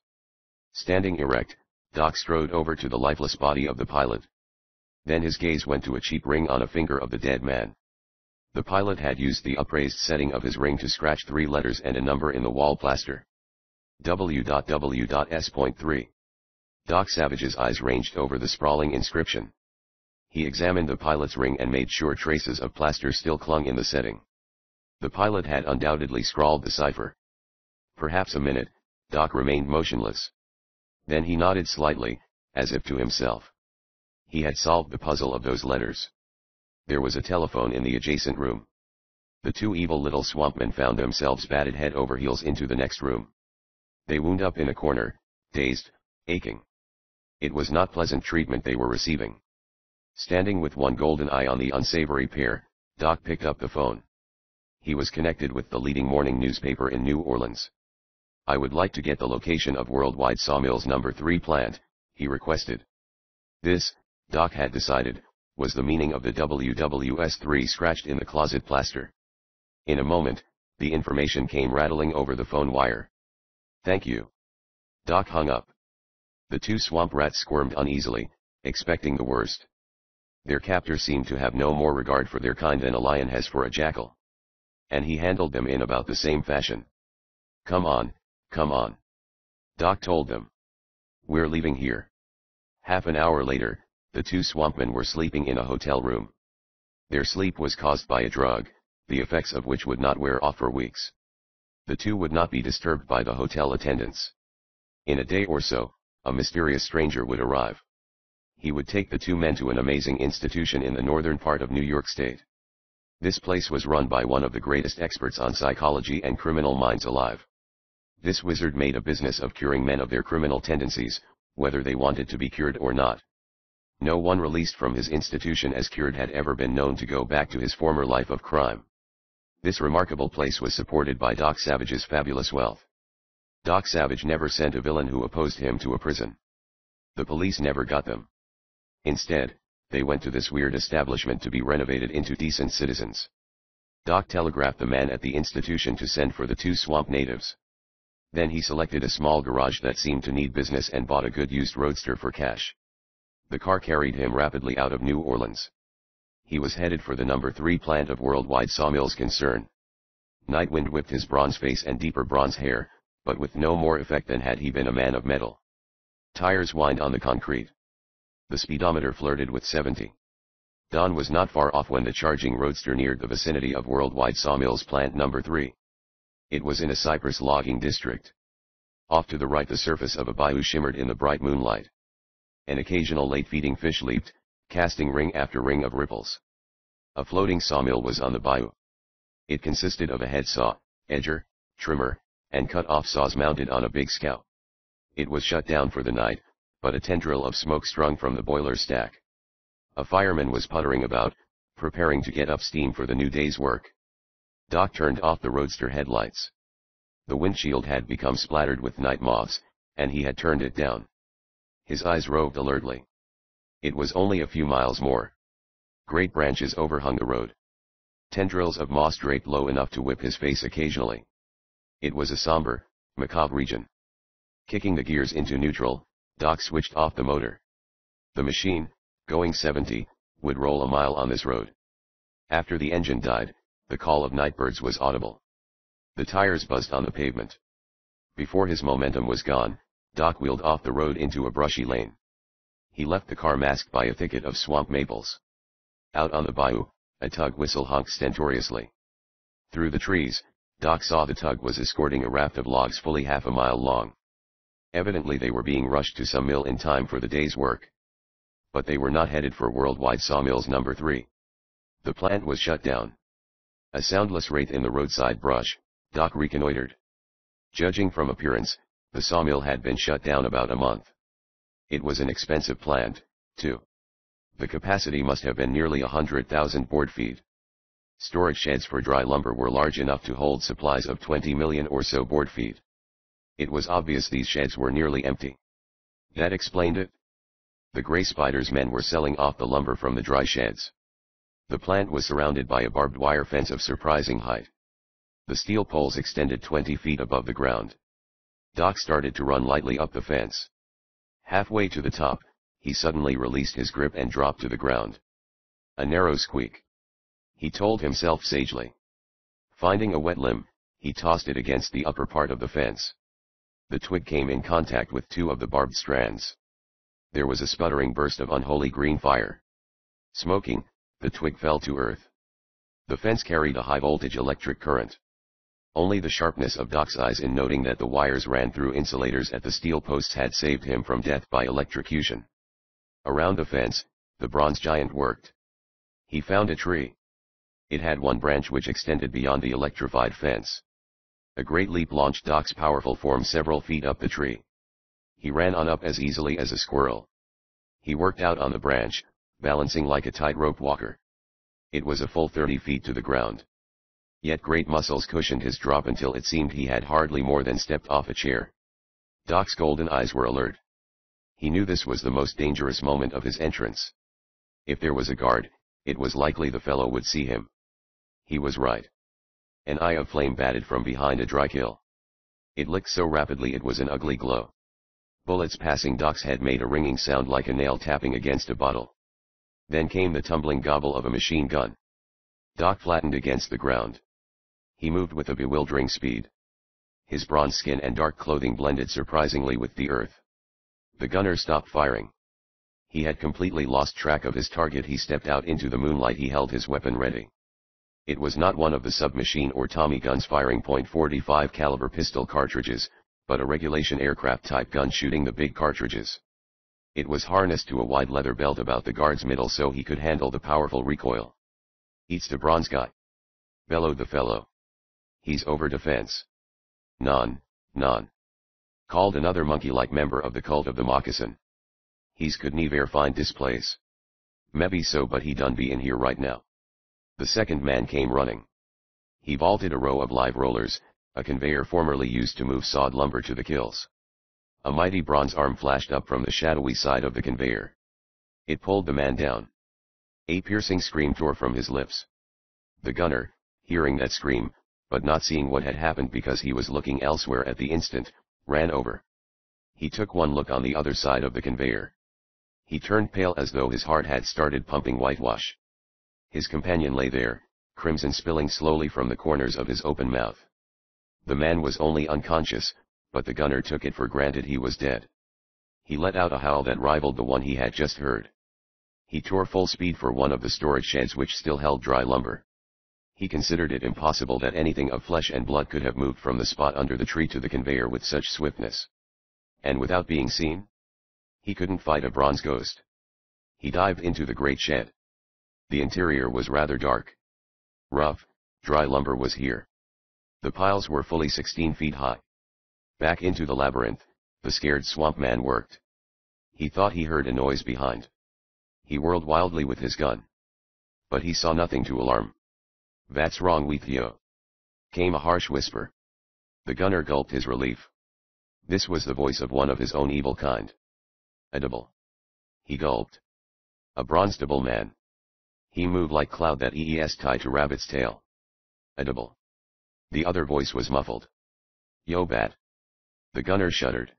Standing erect, Doc strode over to the lifeless body of the pilot. Then his gaze went to a cheap ring on a finger of the dead man. The pilot had used the upraised setting of his ring to scratch 3 letters and a number in the wall plaster. W.W.S.3. Doc Savage's eyes ranged over the sprawling inscription. He examined the pilot's ring and made sure traces of plaster still clung in the setting. The pilot had undoubtedly scrawled the cipher. Perhaps a minute, Doc remained motionless. Then he nodded slightly, as if to himself. He had solved the puzzle of those letters. There was a telephone in the adjacent room. The two evil little swampmen found themselves batted head over heels into the next room. They wound up in a corner, dazed, aching. It was not pleasant treatment they were receiving. Standing with one golden eye on the unsavory pair, Doc picked up the phone. He was connected with the leading morning newspaper in New Orleans. "I would like to get the location of Worldwide Sawmills No. 3 plant," he requested. This, Doc had decided, was the meaning of the WWS3 scratched in the closet plaster. In a moment, the information came rattling over the phone wire. "Thank you." Doc hung up. The two swamp rats squirmed uneasily, expecting the worst. Their captor seemed to have no more regard for their kind than a lion has for a jackal. And he handled them in about the same fashion. Come on," Doc told them. "We're leaving here." Half an hour later, the two swampmen were sleeping in a hotel room. Their sleep was caused by a drug, the effects of which would not wear off for weeks. The two would not be disturbed by the hotel attendants. In a day or so, a mysterious stranger would arrive. He would take the two men to an amazing institution in the northern part of New York State. This place was run by one of the greatest experts on psychology and criminal minds alive. This wizard made a business of curing men of their criminal tendencies, whether they wanted to be cured or not. No one released from his institution as cured had ever been known to go back to his former life of crime. This remarkable place was supported by Doc Savage's fabulous wealth. Doc Savage never sent a villain who opposed him to a prison. The police never got them. Instead, they went to this weird establishment to be renovated into decent citizens. Doc telegraphed the man at the institution to send for the two swamp natives. Then he selected a small garage that seemed to need business and bought a good used roadster for cash. The car carried him rapidly out of New Orleans. He was headed for the No. 3 plant of Worldwide Sawmills concern. Nightwind whipped his bronze face and deeper bronze hair, but with no more effect than had he been a man of metal. Tires whined on the concrete. The speedometer flirted with 70. Dawn was not far off when the charging roadster neared the vicinity of Worldwide Sawmills plant No. 3. It was in a cypress logging district. Off to the right the surface of a bayou shimmered in the bright moonlight. An occasional late-feeding fish leaped, casting ring after ring of ripples. A floating sawmill was on the bayou. It consisted of a head saw, edger, trimmer, and cut-off saws mounted on a big scow. It was shut down for the night, but a tendril of smoke strung from the boiler stack. A fireman was puttering about, preparing to get up steam for the new day's work. Doc turned off the roadster headlights. The windshield had become splattered with night moths, and he had turned it down. His eyes roved alertly. It was only a few miles more. Great branches overhung the road. Tendrils of moss draped low enough to whip his face occasionally. It was a somber, macabre region. Kicking the gears into neutral, Doc switched off the motor. The machine, going 70, would roll a mile on this road. After the engine died, the call of nightbirds was audible. The tires buzzed on the pavement. Before his momentum was gone, Doc wheeled off the road into a brushy lane. He left the car masked by a thicket of swamp maples. Out on the bayou, a tug whistle honked stentoriously. Through the trees, Doc saw the tug was escorting a raft of logs fully half a mile long. Evidently they were being rushed to some mill in time for the day's work. But they were not headed for Worldwide Sawmills No. 3. The plant was shut down. A soundless wraith in the roadside brush, Doc reconnoitered. Judging from appearance, the sawmill had been shut down about a month. It was an expensive plant, too. The capacity must have been nearly 100,000 board feet. Storage sheds for dry lumber were large enough to hold supplies of 20 million or so board feet. It was obvious these sheds were nearly empty. That explained it. The Gray Spider's men were selling off the lumber from the dry sheds. The plant was surrounded by a barbed wire fence of surprising height. The steel poles extended 20 feet above the ground. Doc started to run lightly up the fence. Halfway to the top, he suddenly released his grip and dropped to the ground. A narrow squeak. He told himself sagely. Finding a wet limb, he tossed it against the upper part of the fence. The twig came in contact with two of the barbed strands. There was a sputtering burst of unholy green fire. Smoking, the twig fell to earth. The fence carried a high-voltage electric current. Only the sharpness of Doc's eyes in noting that the wires ran through insulators at the steel posts had saved him from death by electrocution. Around the fence, the bronze giant worked. He found a tree. It had one branch which extended beyond the electrified fence. A great leap launched Doc's powerful form several feet up the tree. He ran on up as easily as a squirrel. He worked out on the branch, balancing like a tightrope walker. It was a full 30 feet to the ground. Yet great muscles cushioned his drop until it seemed he had hardly more than stepped off a chair. Doc's golden eyes were alert. He knew this was the most dangerous moment of his entrance. If there was a guard, it was likely the fellow would see him. He was right. An eye of flame batted from behind a dry kill. It licked so rapidly it was an ugly glow. Bullets passing Doc's head made a ringing sound like a nail tapping against a bottle. Then came the tumbling gobble of a machine gun. Doc flattened against the ground. He moved with a bewildering speed. His bronze skin and dark clothing blended surprisingly with the earth. The gunner stopped firing. He had completely lost track of his target. He stepped out into the moonlight. He held his weapon ready. It was not one of the submachine or Tommy guns firing .45 caliber pistol cartridges, but a regulation aircraft type gun shooting the big cartridges. It was harnessed to a wide leather belt about the guard's middle so he could handle the powerful recoil. "Eats the bronze guy," bellowed the fellow. "He's over defense." Non, called another monkey-like member of the cult of the moccasin. "He's could never find this place." "Maybe so, but he done be in here right now." The second man came running. He vaulted a row of live rollers, a conveyor formerly used to move sawed lumber to the kilns. A mighty bronze arm flashed up from the shadowy side of the conveyor. It pulled the man down. A piercing scream tore from his lips. The gunner, hearing that scream, but not seeing what had happened because he was looking elsewhere at the instant, ran over. He took one look on the other side of the conveyor. He turned pale as though his heart had started pumping whitewash. His companion lay there, crimson spilling slowly from the corners of his open mouth. The man was only unconscious, but the gunner took it for granted he was dead. He let out a howl that rivaled the one he had just heard. He tore full speed for one of the storage sheds which still held dry lumber. He considered it impossible that anything of flesh and blood could have moved from the spot under the tree to the conveyor with such swiftness. And without being seen? He couldn't fight a bronze ghost. He dived into the great shed. The interior was rather dark. Rough, dry lumber was here. The piles were fully 16 feet high. Back into the labyrinth, the scared swamp man worked. He thought he heard a noise behind. He whirled wildly with his gun. But he saw nothing to alarm. "That's wrong with you," came a harsh whisper. The gunner gulped his relief. This was the voice of one of his own evil kind. "Edible," he gulped. "A bronze-double man. He moved like cloud that is tied to rabbit's tail. Edible." The other voice was muffled. "Yo bat." The gunner shuddered.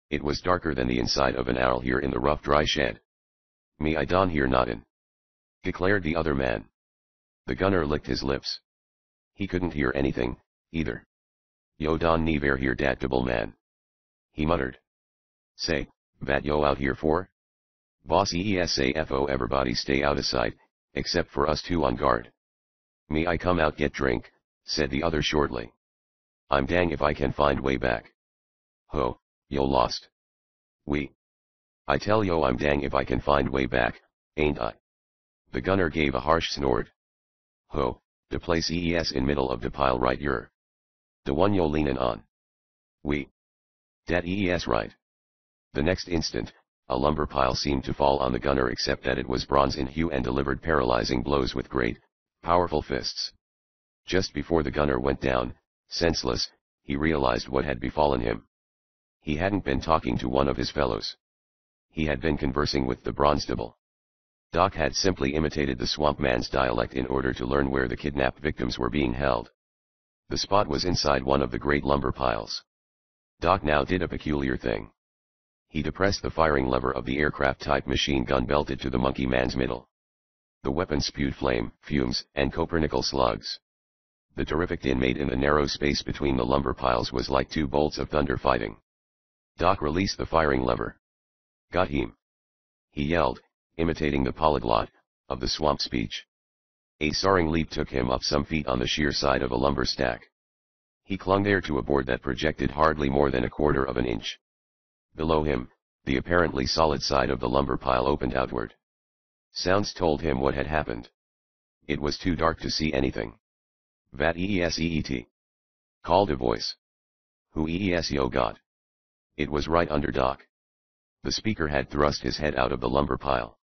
It was darker than the inside of an owl here in the rough dry shed. "Me I don hear nothin'," declared the other man. The gunner licked his lips. He couldn't hear anything, either. "Yo don never hear dat double man," he muttered. "Say, bat yo out here for?" "Boss ESAFO everybody stay out of sight, except for us two on guard." "Me I come out get drink," said the other shortly. "I'm dang if I can find way back." "Ho, yo lost." I tell yo I'm dang if I can find way back, ain't I?" The gunner gave a harsh snort. "Ho, de place is in middle of de pile right yer. De one yo leanin' on." Dat is right." The next instant, a lumber pile seemed to fall on the gunner except that it was bronze in hue and delivered paralyzing blows with great, powerful fists. Just before the gunner went down, senseless, he realized what had befallen him. He hadn't been talking to one of his fellows. He had been conversing with the bronze double. Doc had simply imitated the swamp man's dialect in order to learn where the kidnapped victims were being held. The spot was inside one of the great lumber piles. Doc now did a peculiar thing. He depressed the firing lever of the aircraft-type machine gun belted to the monkey man's middle. The weapon spewed flame, fumes, and Copernical slugs. The terrific din made in the narrow space between the lumber piles was like two bolts of thunder fighting. Doc released the firing lever. "Got him!" he yelled, imitating the polyglot of the swamp speech. A soaring leap took him up some feet on the sheer side of a lumber stack. He clung there to a board that projected hardly more than a quarter of an inch. Below him, the apparently solid side of the lumber pile opened outward. Sounds told him what had happened. It was too dark to see anything. "Vat eeseet," called a voice. "Who yo got?" It was right under Doc. The speaker had thrust his head out of the lumber pile.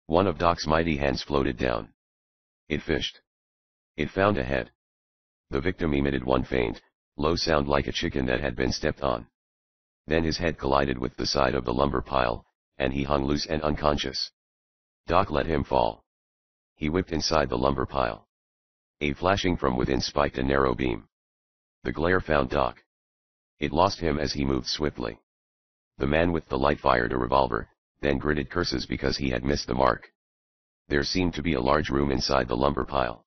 One of Doc's mighty hands floated down. It fished. It found a head. The victim emitted one faint, low sound like a chicken that had been stepped on. Then his head collided with the side of the lumber pile, and he hung loose and unconscious. Doc let him fall. He whipped inside the lumber pile. A flashing from within spiked a narrow beam. The glare found Doc. It lost him as he moved swiftly. The man with the light fired a revolver, then gritted curses because he had missed the mark. There seemed to be a large room inside the lumber pile.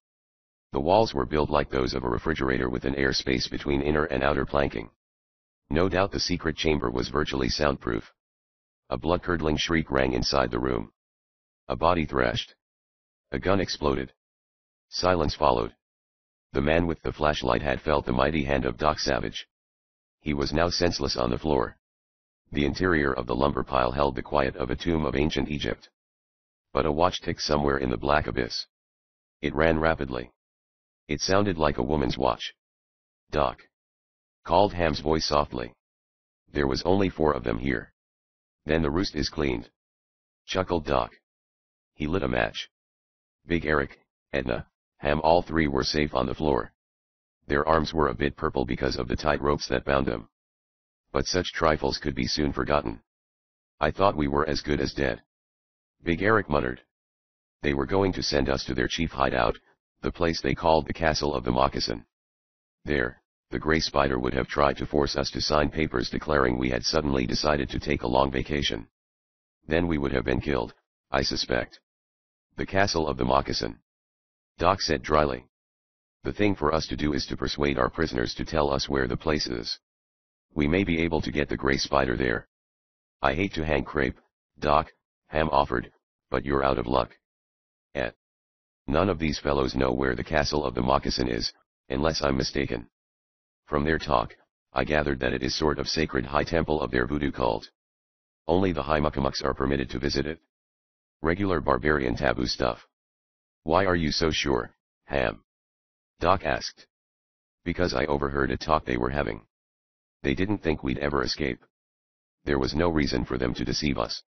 The walls were built like those of a refrigerator with an air space between inner and outer planking. No doubt the secret chamber was virtually soundproof. A blood-curdling shriek rang inside the room. A body thrashed. A gun exploded. Silence followed. The man with the flashlight had felt the mighty hand of Doc Savage. He was now senseless on the floor. The interior of the lumber pile held the quiet of a tomb of ancient Egypt. But a watch ticked somewhere in the black abyss. It ran rapidly. It sounded like a woman's watch. "Doc," called Ham's voice softly. "There was only 4 of them here. Then the roost is cleaned," chuckled Doc. He lit a match. Big Eric, Edna, Ham, all 3 were safe on the floor. Their arms were a bit purple because of the tight ropes that bound them. But such trifles could be soon forgotten. "I thought we were as good as dead," Big Eric muttered. "They were going to send us to their chief hideout, the place they called the Castle of the Moccasin. There, the Gray Spider would have tried to force us to sign papers declaring we had suddenly decided to take a long vacation. Then we would have been killed, I suspect." "The Castle of the Moccasin," Doc said dryly. "The thing for us to do is to persuade our prisoners to tell us where the place is. We may be able to get the Gray Spider there." "I hate to hang crepe, Doc," Ham offered, "but you're out of luck. None of these fellows know where the Castle of the Moccasin is, unless I'm mistaken. From their talk, I gathered that it is sort of sacred high temple of their voodoo cult. Only the high muckamucks are permitted to visit it. Regular barbarian taboo stuff." "Why are you so sure, Ham?" Doc asked. "Because I overheard a talk they were having. They didn't think we'd ever escape. There was no reason for them to deceive us."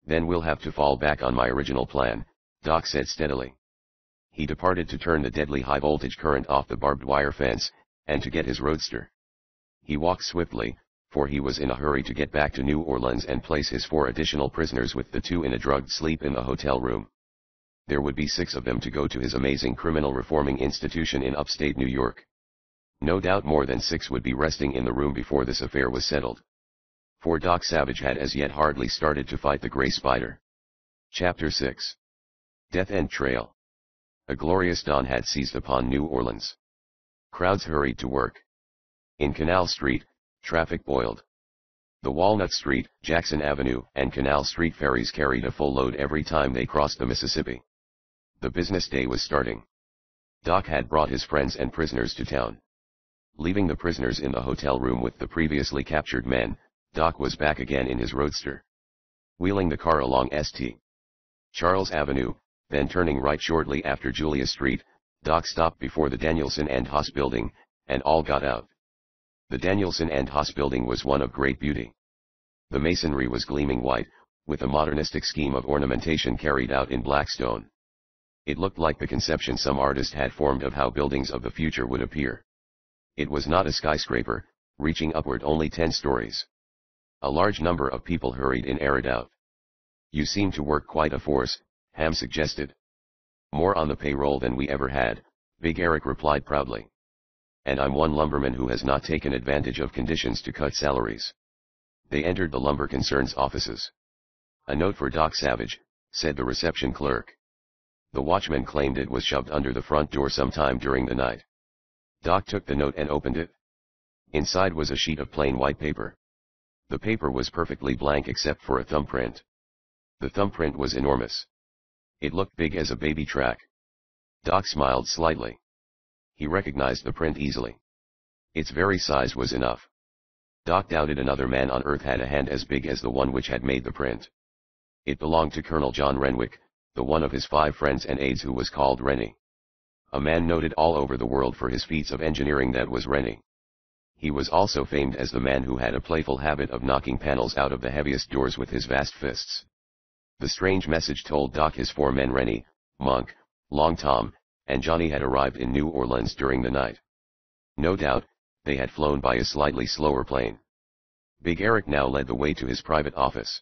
"Then we'll have to fall back on my original plan," Doc said steadily. He departed to turn the deadly high-voltage current off the barbed wire fence, and to get his roadster. He walked swiftly, for he was in a hurry to get back to New Orleans and place his 4 additional prisoners with the 2 in a drugged sleep in the hotel room. There would be 6 of them to go to his amazing criminal reforming institution in upstate New York. No doubt more than 6 would be resting in the room before this affair was settled. For Doc Savage had as yet hardly started to fight the Gray Spider. Chapter 6. Death End Trail. A glorious dawn had seized upon New Orleans. Crowds hurried to work. In Canal Street, traffic boiled. The Walnut Street, Jackson Avenue, and Canal Street ferries carried a full load every time they crossed the Mississippi. The business day was starting. Doc had brought his friends and prisoners to town. Leaving the prisoners in the hotel room with the previously captured men, Doc was back again in his roadster. Wheeling the car along St. Charles Avenue, then turning right shortly after Julia Street, Doc stopped before the Danielson and Haas building, and all got out. The Danielson and Haas building was one of great beauty. The masonry was gleaming white, with a modernistic scheme of ornamentation carried out in black stone. It looked like the conception some artist had formed of how buildings of the future would appear. It was not a skyscraper, reaching upward only 10 stories. A large number of people hurried in and out. "You seem to work quite a force," Ham suggested. "More on the payroll than we ever had," Big Eric replied proudly. "And I'm one lumberman who has not taken advantage of conditions to cut salaries." They entered the lumber concern's offices. "A note for Doc Savage," said the reception clerk. The watchman claimed it was shoved under the front door sometime during the night. Doc took the note and opened it. Inside was a sheet of plain white paper. The paper was perfectly blank except for a thumbprint. The thumbprint was enormous. It looked big as a baby track. Doc smiled slightly. He recognized the print easily. Its very size was enough. Doc doubted another man on earth had a hand as big as the one which had made the print. It belonged to Colonel John Renwick, the one of his 5 friends and aides who was called Rennie. A man noted all over the world for his feats of engineering, that was Rennie. He was also famed as the man who had a playful habit of knocking panels out of the heaviest doors with his vast fists. The strange message told Doc his 4 men Rennie, Monk, Long Tom, and Johnny had arrived in New Orleans during the night. No doubt, they had flown by a slightly slower plane. Big Eric now led the way to his private office.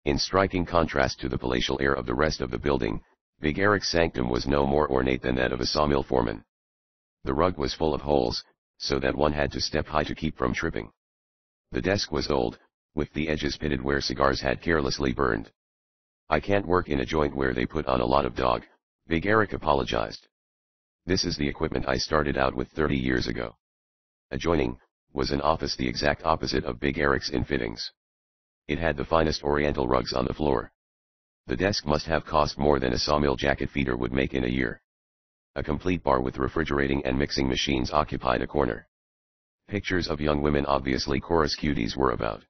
In striking contrast to the palatial air of the rest of the building, Big Eric's sanctum was no more ornate than that of a sawmill foreman. The rug was full of holes, so that one had to step high to keep from tripping. The desk was old, with the edges pitted where cigars had carelessly burned. "I can't work in a joint where they put on a lot of dog," Big Eric apologized. "This is the equipment I started out with 30 years ago." Adjoining, was an office the exact opposite of Big Eric's in fittings. It had the finest oriental rugs on the floor. The desk must have cost more than a sawmill jacket feeder would make in a year. A complete bar with refrigerating and mixing machines occupied a corner. Pictures of young women, obviously chorus cuties, were about.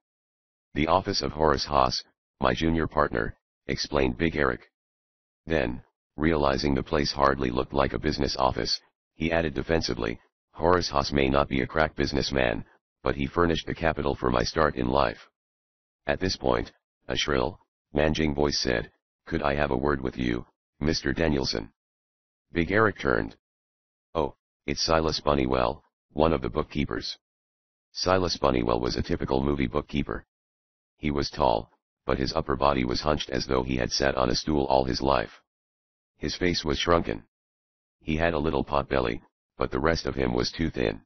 "The office of Horace Haas, my junior partner," explained Big Eric. Then, realizing the place hardly looked like a business office, he added defensively, "Horace Haas may not be a crack businessman, but he furnished the capital for my start in life." At this point, a shrill, managing voice said, "Could I have a word with you, Mr. Danielson?" Big Eric turned. "Oh, it's Silas Bunnywell, one of the bookkeepers." Silas Bunnywell was a typical movie bookkeeper. He was tall, but his upper body was hunched as though he had sat on a stool all his life. His face was shrunken. He had a little pot belly, but the rest of him was too thin.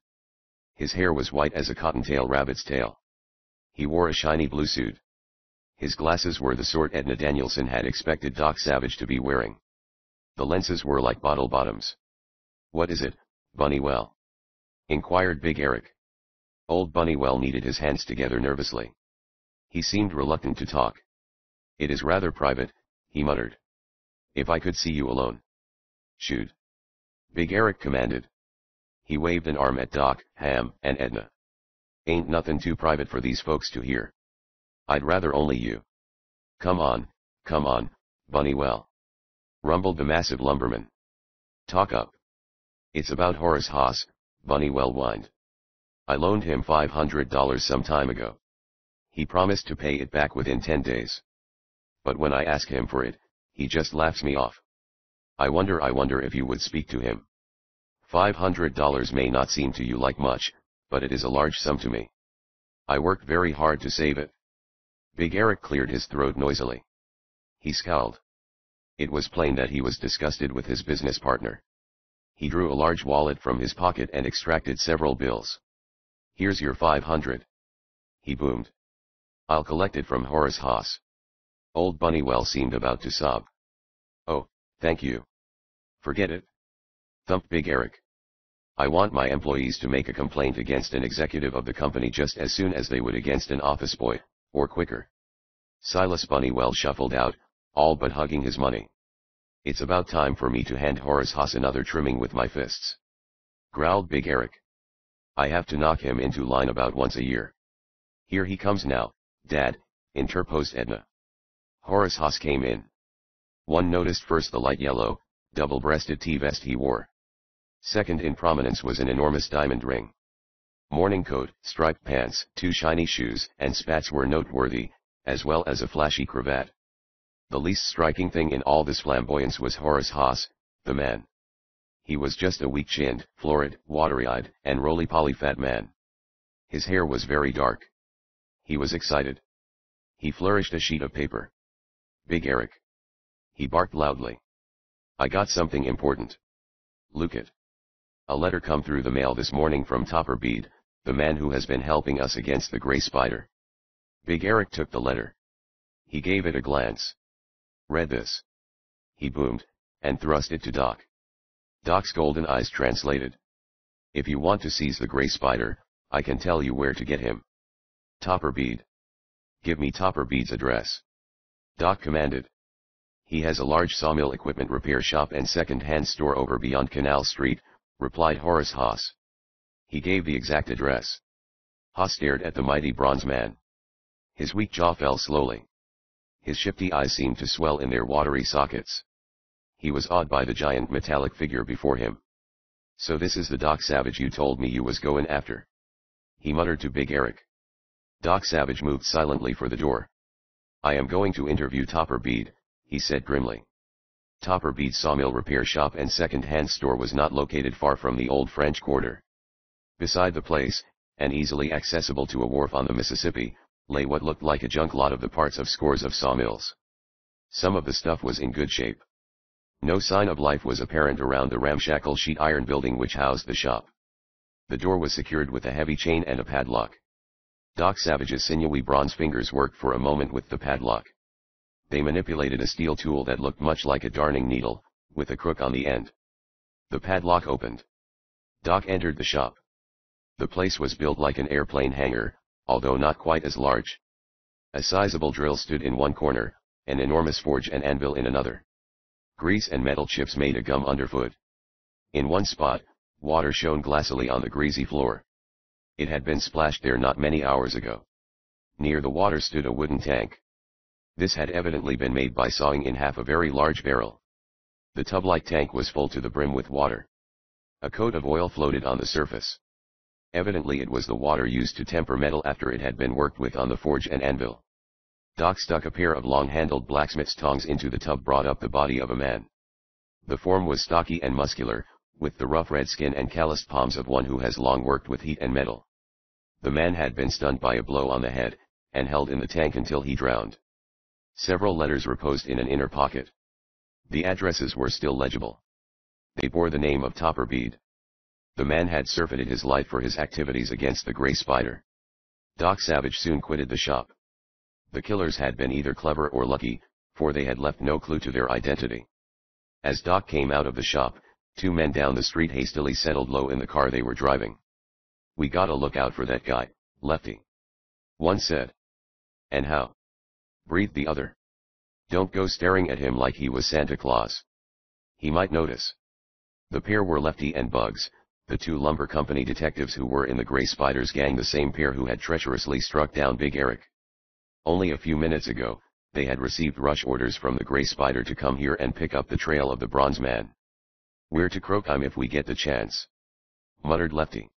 His hair was white as a cottontail rabbit's tail. He wore a shiny blue suit. His glasses were the sort Edna Danielson had expected Doc Savage to be wearing. The lenses were like bottle bottoms. "What is it, Bunnywell?" inquired Big Eric. Old Bunnywell kneaded his hands together nervously. He seemed reluctant to talk. "It is rather private," he muttered. "If I could see you alone." "Shoot," Big Eric commanded. He waved an arm at Doc, Ham, and Edna. "Ain't nothing too private for these folks to hear. I'd rather only you." come on, Bunnywell," rumbled the massive lumberman. "Talk up." "It's about Horace Haas," Bunnywell whined. "I loaned him $500 some time ago. He promised to pay it back within 10 days. But when I ask him for it, he just laughs me off. I wonder if you would speak to him. $500 may not seem to you like much, but it is a large sum to me. I worked very hard to save it." Big Eric cleared his throat noisily. He scowled. It was plain that he was disgusted with his business partner. He drew a large wallet from his pocket and extracted several bills. "Here's your 500. he boomed. "I'll collect it from Horace Haas." Old Bunnywell seemed about to sob. "Oh, thank you." "Forget it," thumped Big Eric. "I want my employees to make a complaint against an executive of the company just as soon as they would against an office boy, or quicker." Silas Bunnywell shuffled out, all but hugging his money. "It's about time for me to hand Horace Haas another trimming with my fists," growled Big Eric. "I have to knock him into line about once a year." "Here he comes now, Dad," interposed Edna. Horace Haas came in. One noticed first the light yellow, double-breasted T-vest he wore. Second in prominence was an enormous diamond ring. Morning coat, striped pants, 2 shiny shoes, and spats were noteworthy, as well as a flashy cravat. The least striking thing in all this flamboyance was Horace Haas, the man. He was just a weak-chinned, florid, watery-eyed, and roly-poly fat man. His hair was very dark. He was excited. He flourished a sheet of paper. "Big Eric," he barked loudly. "I got something important. Look it. A letter come through the mail this morning from Topper Bede, the man who has been helping us against the Gray Spider." Big Eric took the letter. He gave it a glance. "Read this," he boomed, and thrust it to Doc. Doc's golden eyes translated. "If you want to seize the Gray Spider, I can tell you where to get him. Topper Bede." "Give me Topper Bede's address," Doc commanded. "He has a large sawmill equipment repair shop and second-hand store over beyond Canal Street," replied Horace Haas. He gave the exact address. Haas stared at the mighty bronze man. His weak jaw fell slowly. His shifty eyes seemed to swell in their watery sockets. He was awed by the giant metallic figure before him. "So this is the Doc Savage you told me you was goin' after?" he muttered to Big Eric. Doc Savage moved silently for the door. I am going to interview Topper Bede, he said grimly. Topper Bede's sawmill repair shop and second-hand store was not located far from the old French Quarter. Beside the place, and easily accessible to a wharf on the Mississippi, lay what looked like a junk lot of the parts of scores of sawmills. Some of the stuff was in good shape. No sign of life was apparent around the ramshackle sheet iron building which housed the shop. The door was secured with a heavy chain and a padlock. Doc Savage's sinewy bronze fingers worked for a moment with the padlock. They manipulated a steel tool that looked much like a darning needle, with a crook on the end. The padlock opened. Doc entered the shop. The place was built like an airplane hangar, although not quite as large. A sizable drill stood in one corner, an enormous forge and anvil in another. Grease and metal chips made a gum underfoot. In one spot, water shone glassily on the greasy floor. It had been splashed there not many hours ago. Near the water stood a wooden tank. This had evidently been made by sawing in half a very large barrel. The tub-like tank was full to the brim with water. A coat of oil floated on the surface. Evidently it was the water used to temper metal after it had been worked with on the forge and anvil. Doc stuck a pair of long-handled blacksmith's tongs into the tub, brought up the body of a man. The form was stocky and muscular, with the rough red skin and calloused palms of one who has long worked with heat and metal. The man had been stunned by a blow on the head, and held in the tank until he drowned. Several letters reposed in an inner pocket. The addresses were still legible. They bore the name of Topper Bede. The man had surfeited his life for his activities against the Gray Spider. Doc Savage soon quitted the shop. The killers had been either clever or lucky, for they had left no clue to their identity. As Doc came out of the shop, two men down the street hastily settled low in the car they were driving. We gotta look out for that guy, Lefty. One said. And how? Breathed the other. Don't go staring at him like he was Santa Claus. He might notice. The pair were Lefty and Bugs, the two lumber company detectives who were in the Gray Spider's gang, the same pair who had treacherously struck down Big Eric. Only a few minutes ago, they had received rush orders from the Gray Spider to come here and pick up the trail of the Bronze Man. We're to croak him if we get the chance, muttered Lefty.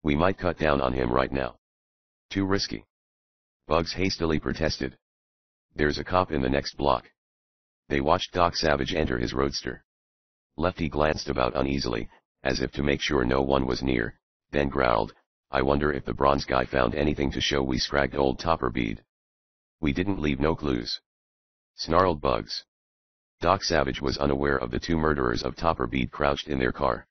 We might cut down on him right now. Too risky. Bugs hastily protested. There's a cop in the next block. They watched Doc Savage enter his roadster. Lefty glanced about uneasily, as if to make sure no one was near, then growled, I wonder if the bronze guy found anything to show we scragged old Topper Bede. We didn't leave no clues, snarled Bugs. Doc Savage was unaware of the two murderers of Topper Bede crouched in their car.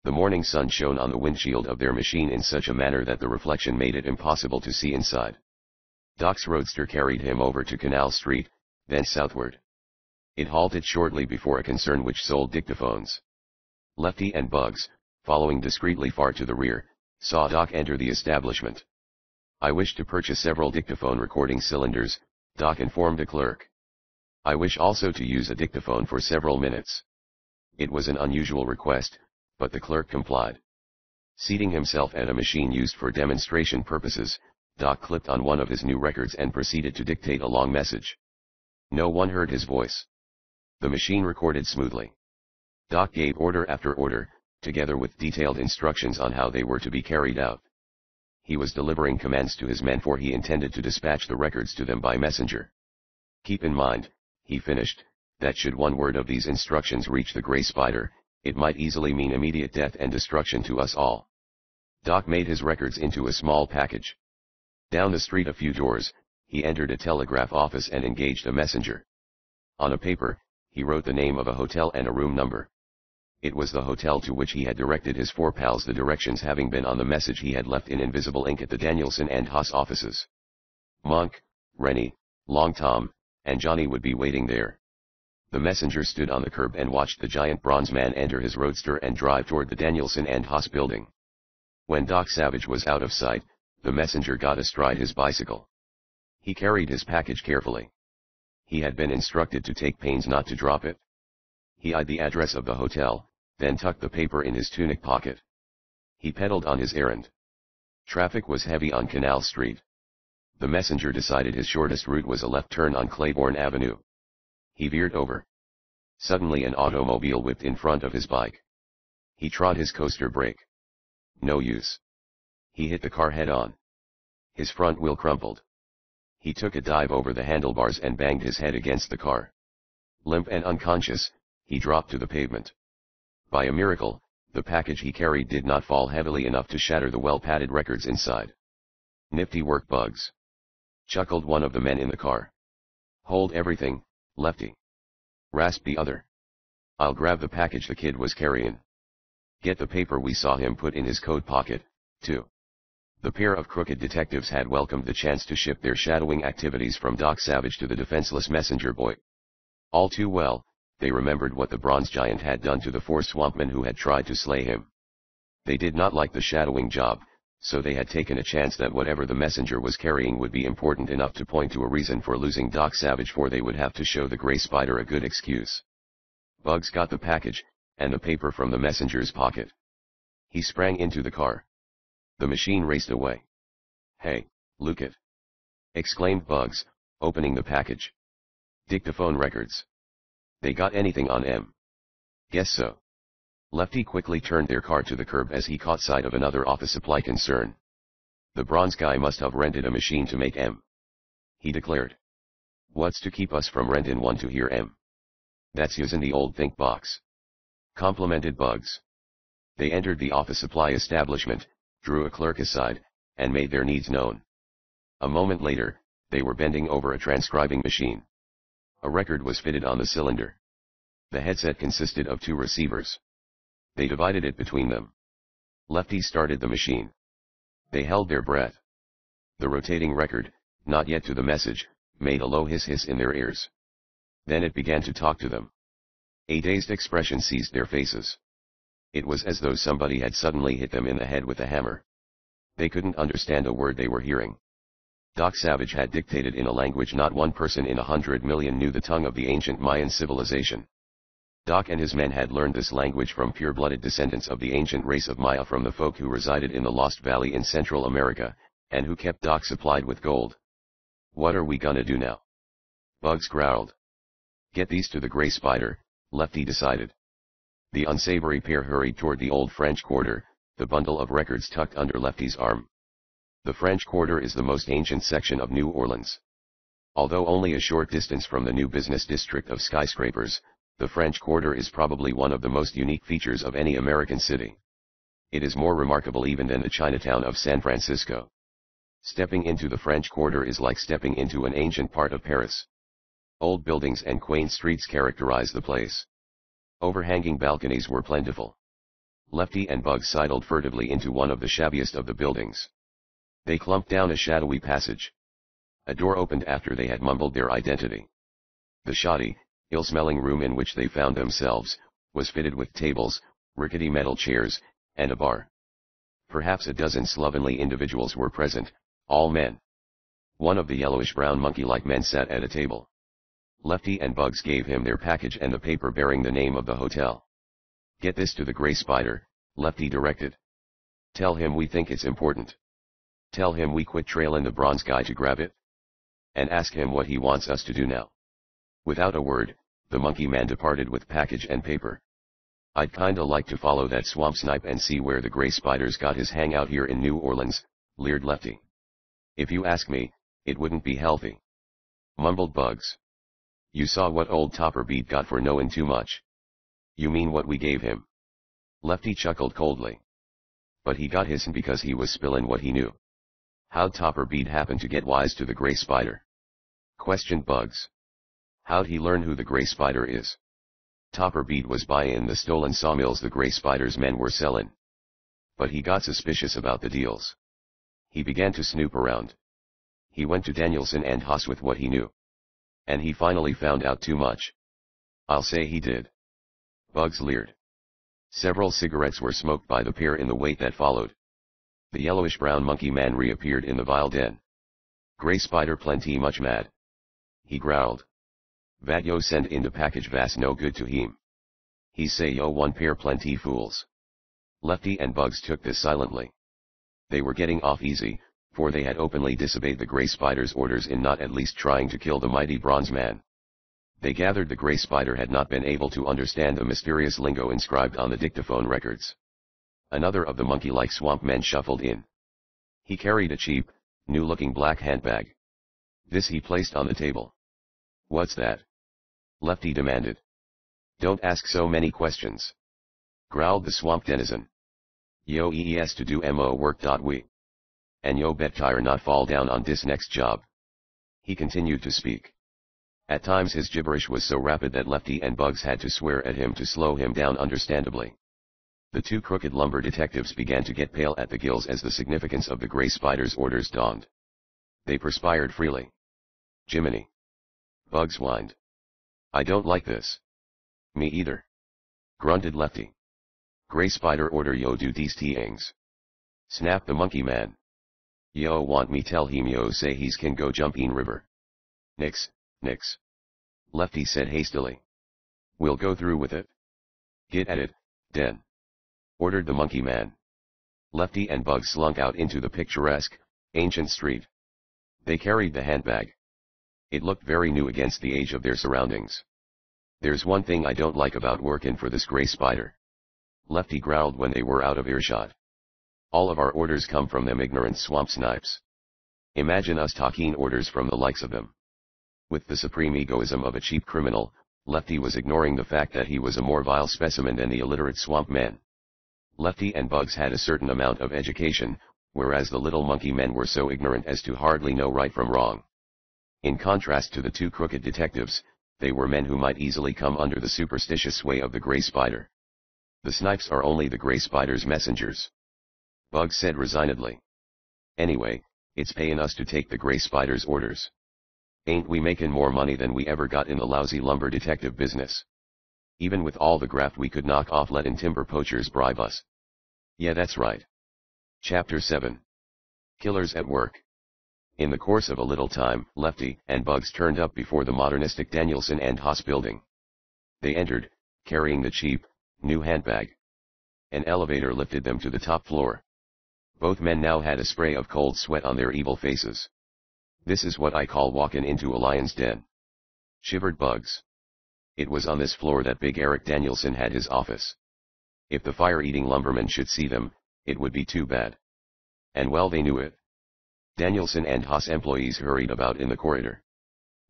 The morning sun shone on the windshield of their machine in such a manner that the reflection made it impossible to see inside. Doc's roadster carried him over to Canal Street, then southward. It halted shortly before a concern which sold dictaphones. Lefty and Bugs, following discreetly far to the rear, saw Doc enter the establishment. I wish to purchase several dictaphone recording cylinders, Doc informed a clerk. I wish also to use a dictaphone for several minutes. It was an unusual request, but the clerk complied. Seating himself at a machine used for demonstration purposes, Doc clipped on one of his new records and proceeded to dictate a long message. No one heard his voice. The machine recorded smoothly. Doc gave order after order, together with detailed instructions on how they were to be carried out. He was delivering commands to his men, for he intended to dispatch the records to them by messenger. Keep in mind, he finished, that should one word of these instructions reach the Gray Spider, it might easily mean immediate death and destruction to us all. Doc made his records into a small package. Down the street a few doors, he entered a telegraph office and engaged a messenger. On a paper, he wrote the name of a hotel and a room number. It was the hotel to which he had directed his four pals, the directions having been on the message he had left in invisible ink at the Danielson and Haas offices. Monk, Rennie, Long Tom, and Johnny would be waiting there. The messenger stood on the curb and watched the giant bronze man enter his roadster and drive toward the Danielson and Haas building. When Doc Savage was out of sight, the messenger got astride his bicycle. He carried his package carefully. He had been instructed to take pains not to drop it. He eyed the address of the hotel, then tucked the paper in his tunic pocket. He pedaled on his errand. Traffic was heavy on Canal Street. The messenger decided his shortest route was a left turn on Claiborne Avenue. He veered over. Suddenly an automobile whipped in front of his bike. He trod his coaster brake. No use. He hit the car head-on. His front wheel crumpled. He took a dive over the handlebars and banged his head against the car. Limp and unconscious, he dropped to the pavement. By a miracle, the package he carried did not fall heavily enough to shatter the well-padded records inside. "Nifty work, Bugs," chuckled one of the men in the car. "Hold everything, Lefty," rasped the other. "I'll grab the package the kid was carrying. Get the paper we saw him put in his coat pocket, too." The pair of crooked detectives had welcomed the chance to shift their shadowing activities from Doc Savage to the defenseless messenger boy. All too well, they remembered what the bronze giant had done to the 4 swampmen who had tried to slay him. They did not like the shadowing job, so they had taken a chance that whatever the messenger was carrying would be important enough to point to a reason for losing Doc Savage, for they would have to show the Gray Spider a good excuse. Bugs got the package, and the paper from the messenger's pocket. He sprang into the car. The machine raced away. "Hey, look it!" exclaimed Bugs, opening the package. "Dictaphone records. They got anything on M?" "Guess so." Lefty quickly turned their car to the curb as he caught sight of another office supply concern. "The bronze guy must have rented a machine to make M," he declared. "What's to keep us from renting one to hear M?" "That's using the old think box," complimented Bugs. They entered the office supply establishment, drew a clerk aside, and made their needs known. A moment later, they were bending over a transcribing machine. A record was fitted on the cylinder. The headset consisted of 2 receivers. They divided it between them. Lefty started the machine. They held their breath. The rotating record, not yet to the message, made a low hiss in their ears. Then it began to talk to them. A dazed expression seized their faces. It was as though somebody had suddenly hit them in the head with a hammer. They couldn't understand a word they were hearing. Doc Savage had dictated in a language not one person in 100 million knew, the tongue of the ancient Mayan civilization. Doc and his men had learned this language from pure-blooded descendants of the ancient race of Maya, from the folk who resided in the Lost Valley in Central America, and who kept Doc supplied with gold. "What are we gonna do now?" Bugs growled. "Get these to the Gray Spider," Lefty decided. The unsavory pair hurried toward the old French Quarter, the bundle of records tucked under Lefty's arm. The French Quarter is the most ancient section of New Orleans. Although only a short distance from the new business district of skyscrapers, the French Quarter is probably one of the most unique features of any American city. It is more remarkable even than the Chinatown of San Francisco. Stepping into the French Quarter is like stepping into an ancient part of Paris. Old buildings and quaint streets characterize the place. Overhanging balconies were plentiful. Lefty and Bugs sidled furtively into one of the shabbiest of the buildings. They clumped down a shadowy passage. A door opened after they had mumbled their identity. The shoddy, ill-smelling room in which they found themselves, was fitted with tables, rickety metal chairs, and a bar. Perhaps a dozen slovenly individuals were present, all men. One of the yellowish-brown monkey-like men sat at a table. Lefty and Bugs gave him their package and the paper bearing the name of the hotel. "Get this to the Gray Spider," Lefty directed. "Tell him we think it's important. Tell him we quit trailing the bronze guy to grab it. And ask him what he wants us to do now." Without a word, the monkey man departed with package and paper. "I'd kinda like to follow that swamp snipe and see where the Gray Spider's got his hangout here in New Orleans," leered Lefty. "If you ask me, it wouldn't be healthy," mumbled Bugs. "You saw what old Topper Bead got for knowing too much." "You mean what we gave him?" Lefty chuckled coldly. "But he got his because he was spilling what he knew." "How'd Topper Bead happen to get wise to the Gray Spider?" questioned Bugs. "How'd he learn who the Gray Spider is?" "Topper Bead was buying the stolen sawmills the Gray Spider's men were selling. But he got suspicious about the deals. He began to snoop around. He went to Danielson and Haas with what he knew. And he finally found out too much." "I'll say he did." Bugs leered. Several cigarettes were smoked by the pair in the wait that followed. The yellowish-brown monkey man reappeared in the vile den. "Gray Spider plenty much mad," he growled. "Vat yo send in the package vas no good to him. He say yo one pair plenty fools." Lefty and Bugs took this silently. They were getting off easy, for they had openly disobeyed the Gray Spider's orders in not at least trying to kill the mighty bronze man. They gathered the Gray Spider had not been able to understand the mysterious lingo inscribed on the dictaphone records. Another of the monkey-like swamp men shuffled in. He carried a cheap, new-looking black handbag. This he placed on the table. "What's that?" Lefty demanded. "Don't ask so many questions," growled the swamp denizen. "Yo ees to do mo work. We. And yo bet tire not fall down on this next job." He continued to speak. At times his gibberish was so rapid that Lefty and Bugs had to swear at him to slow him down understandably. The two crooked lumber detectives began to get pale at the gills as the significance of the Gray Spider's orders dawned. They perspired freely. "Jiminy!" Bugs whined. "I don't like this." "Me either," grunted Lefty. "Gray Spider order yo do these things," snapped the monkey man. "Yo want me tell him yo say he's can go jump in river." Nix, Lefty said hastily. "We'll go through with it." "Get at it, den," ordered the monkey man. Lefty and Bugs slunk out into the picturesque, ancient street. They carried the handbag. It looked very new against the age of their surroundings. "There's one thing I don't like about workin' for this Gray Spider," Lefty growled when they were out of earshot. "All of our orders come from them ignorant swamp snipes. Imagine us taking orders from the likes of them." With the supreme egoism of a cheap criminal, Lefty was ignoring the fact that he was a more vile specimen than the illiterate swamp men. Lefty and Bugs had a certain amount of education, whereas the little monkey men were so ignorant as to hardly know right from wrong. In contrast to the two crooked detectives, they were men who might easily come under the superstitious sway of the Gray Spider. "The snipes are only the Gray Spider's messengers," Bugs said resignedly. "Anyway, it's payin' us to take the Gray Spider's orders. Ain't we makin' more money than we ever got in the lousy lumber detective business? Even with all the graft we could knock off lettin' timber poachers bribe us." "Yeah, that's right." Chapter 7. Killers at Work. In the course of a little time, Lefty and Bugs turned up before the modernistic Danielson and Haas building. They entered, carrying the cheap, new handbag. An elevator lifted them to the top floor. Both men now had a spray of cold sweat on their evil faces. "This is what I call walkin' into a lion's den," shivered Bugs. It was on this floor that Big Eric Danielson had his office. If the fire-eating lumbermen should see them, it would be too bad. And well they knew it. Danielson and Haas employees hurried about in the corridor.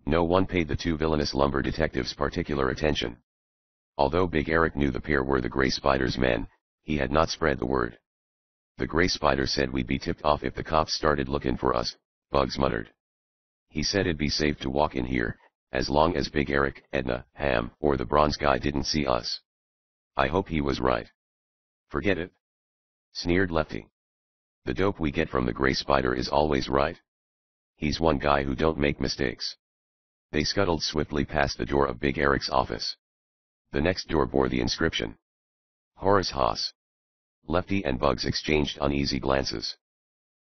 No one paid the two villainous lumber detectives particular attention. Although Big Eric knew the pair were the Gray Spider's men, he had not spread the word. "The Gray Spider said we'd be tipped off if the cops started looking for us," Bugs muttered. "He said it'd be safe to walk in here, as long as Big Eric, Edna, Ham, or the bronze guy didn't see us. I hope he was right." "Forget it," sneered Lefty. "The dope we get from the Gray Spider is always right. He's one guy who don't make mistakes." They scuttled swiftly past the door of Big Eric's office. The next door bore the inscription, "Horace Haas." Lefty and Bugs exchanged uneasy glances.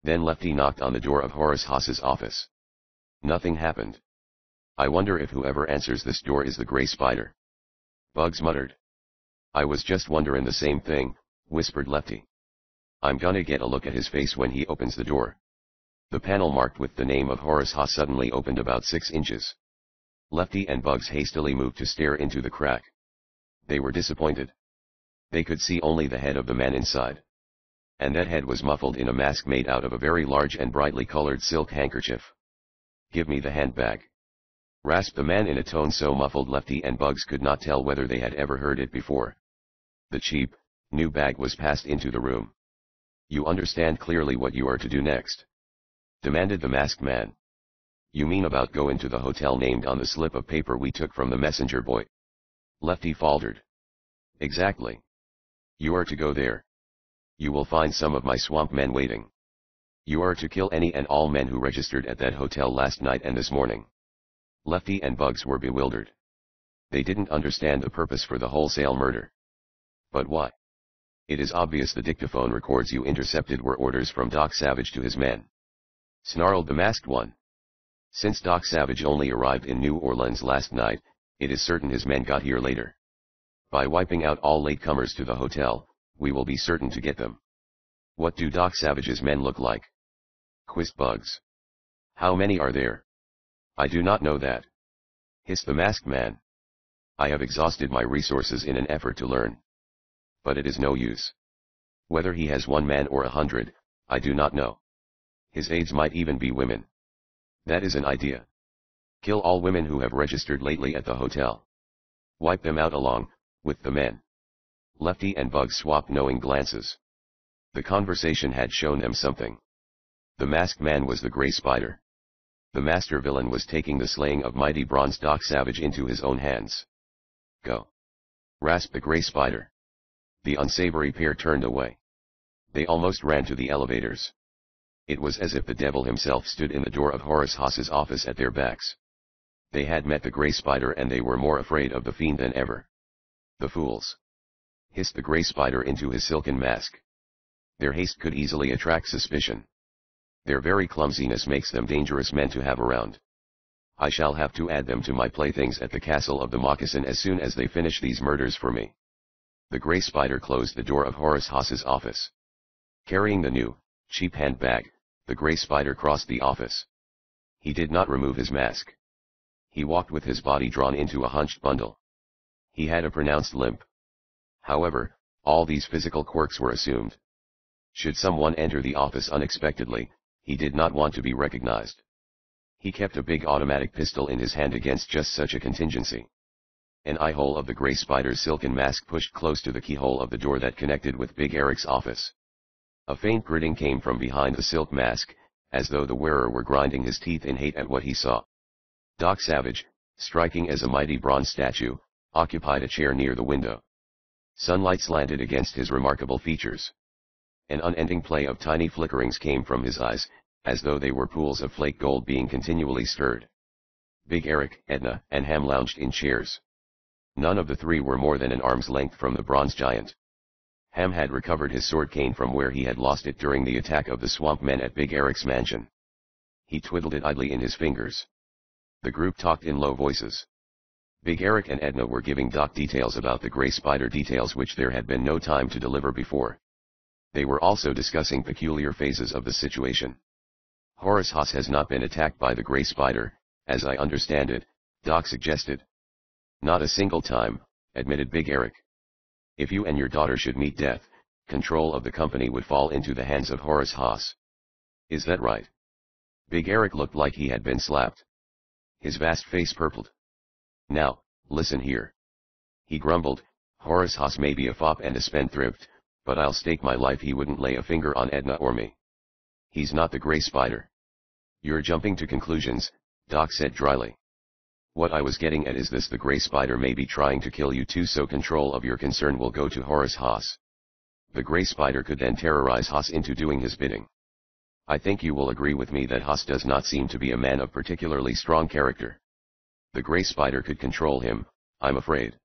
Then Lefty knocked on the door of Horace Haas's office. Nothing happened. "I wonder if whoever answers this door is the Gray Spider," Bugs muttered. "I was just wonderin' the same thing," whispered Lefty. "I'm gonna get a look at his face when he opens the door." The panel marked with the name of Horace Haas suddenly opened about 6 inches. Lefty and Bugs hastily moved to stare into the crack. They were disappointed. They could see only the head of the man inside. And that head was muffled in a mask made out of a very large and brightly colored silk handkerchief. "Give me the handbag," rasped the man in a tone so muffled Lefty and Bugs could not tell whether they had ever heard it before. The cheap, new bag was passed into the room. "You understand clearly what you are to do next?" demanded the masked man. "You mean about goin' to the hotel named on the slip of paper we took from the messenger boy?" Lefty faltered. "Exactly. You are to go there. You will find some of my swamp men waiting. You are to kill any and all men who registered at that hotel last night and this morning." Lefty and Bugs were bewildered. They didn't understand the purpose for the wholesale murder. "But why? It is obvious the dictaphone records you intercepted were orders from Doc Savage to his men," snarled the masked one. "Since Doc Savage only arrived in New Orleans last night, it is certain his men got here later. By wiping out all latecomers to the hotel, we will be certain to get them." "What do Doc Savage's men look like?" quizzed Bugs. "How many are there?" "I do not know that," hissed the masked man. "I have exhausted my resources in an effort to learn. But it is no use. Whether he has 1 man or 100, I do not know. His aides might even be women. That is an idea. Kill all women who have registered lately at the hotel. Wipe them out along with the men. Lefty and Bugs swapped knowing glances. The conversation had shown them something. The masked man was the Grey Spider. The master villain was taking the slaying of mighty bronze Doc Savage into his own hands. Go! Rasped the Grey Spider. The unsavory pair turned away. They almost ran to the elevators. It was as if the devil himself stood in the door of Horace Haas's office at their backs. They had met the Grey Spider and they were more afraid of the fiend than ever. The fools! Hissed the Grey Spider into his silken mask. Their haste could easily attract suspicion. Their very clumsiness makes them dangerous men to have around. I shall have to add them to my playthings at the castle of the Moccasin as soon as they finish these murders for me. The Grey Spider closed the door of Horace Haas's office. Carrying the new, cheap handbag, the Grey Spider crossed the office. He did not remove his mask. He walked with his body drawn into a hunched bundle. He had a pronounced limp. However, all these physical quirks were assumed. Should someone enter the office unexpectedly, he did not want to be recognized. He kept a big automatic pistol in his hand against just such a contingency. An eye hole of the Grey Spider's silken mask pushed close to the keyhole of the door that connected with Big Eric's office. A faint gritting came from behind the silk mask, as though the wearer were grinding his teeth in hate at what he saw. Doc Savage, striking as a mighty bronze statue, occupied a chair near the window. Sunlight slanted against his remarkable features. An unending play of tiny flickerings came from his eyes, as though they were pools of flake gold being continually stirred. Big Eric, Edna, and Ham lounged in chairs. None of the three were more than an arm's length from the bronze giant. Ham had recovered his sword cane from where he had lost it during the attack of the swamp men at Big Eric's mansion. He twiddled it idly in his fingers. The group talked in low voices. Big Eric and Edna were giving Doc details about the Grey Spider, details which there had been no time to deliver before. They were also discussing peculiar phases of the situation. Horace Haas has not been attacked by the Grey Spider, as I understand it, Doc suggested. Not a single time, admitted Big Eric. If you and your daughter should meet death, control of the company would fall into the hands of Horace Haas. Is that right? Big Eric looked like he had been slapped. His vast face purpled. Now, listen here. He grumbled, Horace Haas may be a fop and a spendthrift, but I'll stake my life he wouldn't lay a finger on Edna or me. He's not the Grey Spider. You're jumping to conclusions, Doc said dryly. What I was getting at is this: the Grey Spider may be trying to kill you too, so control of your concern will go to Horace Haas. The Grey Spider could then terrorize Haas into doing his bidding. I think you will agree with me that Haas does not seem to be a man of particularly strong character. The Grey Spider could control him, I'm afraid.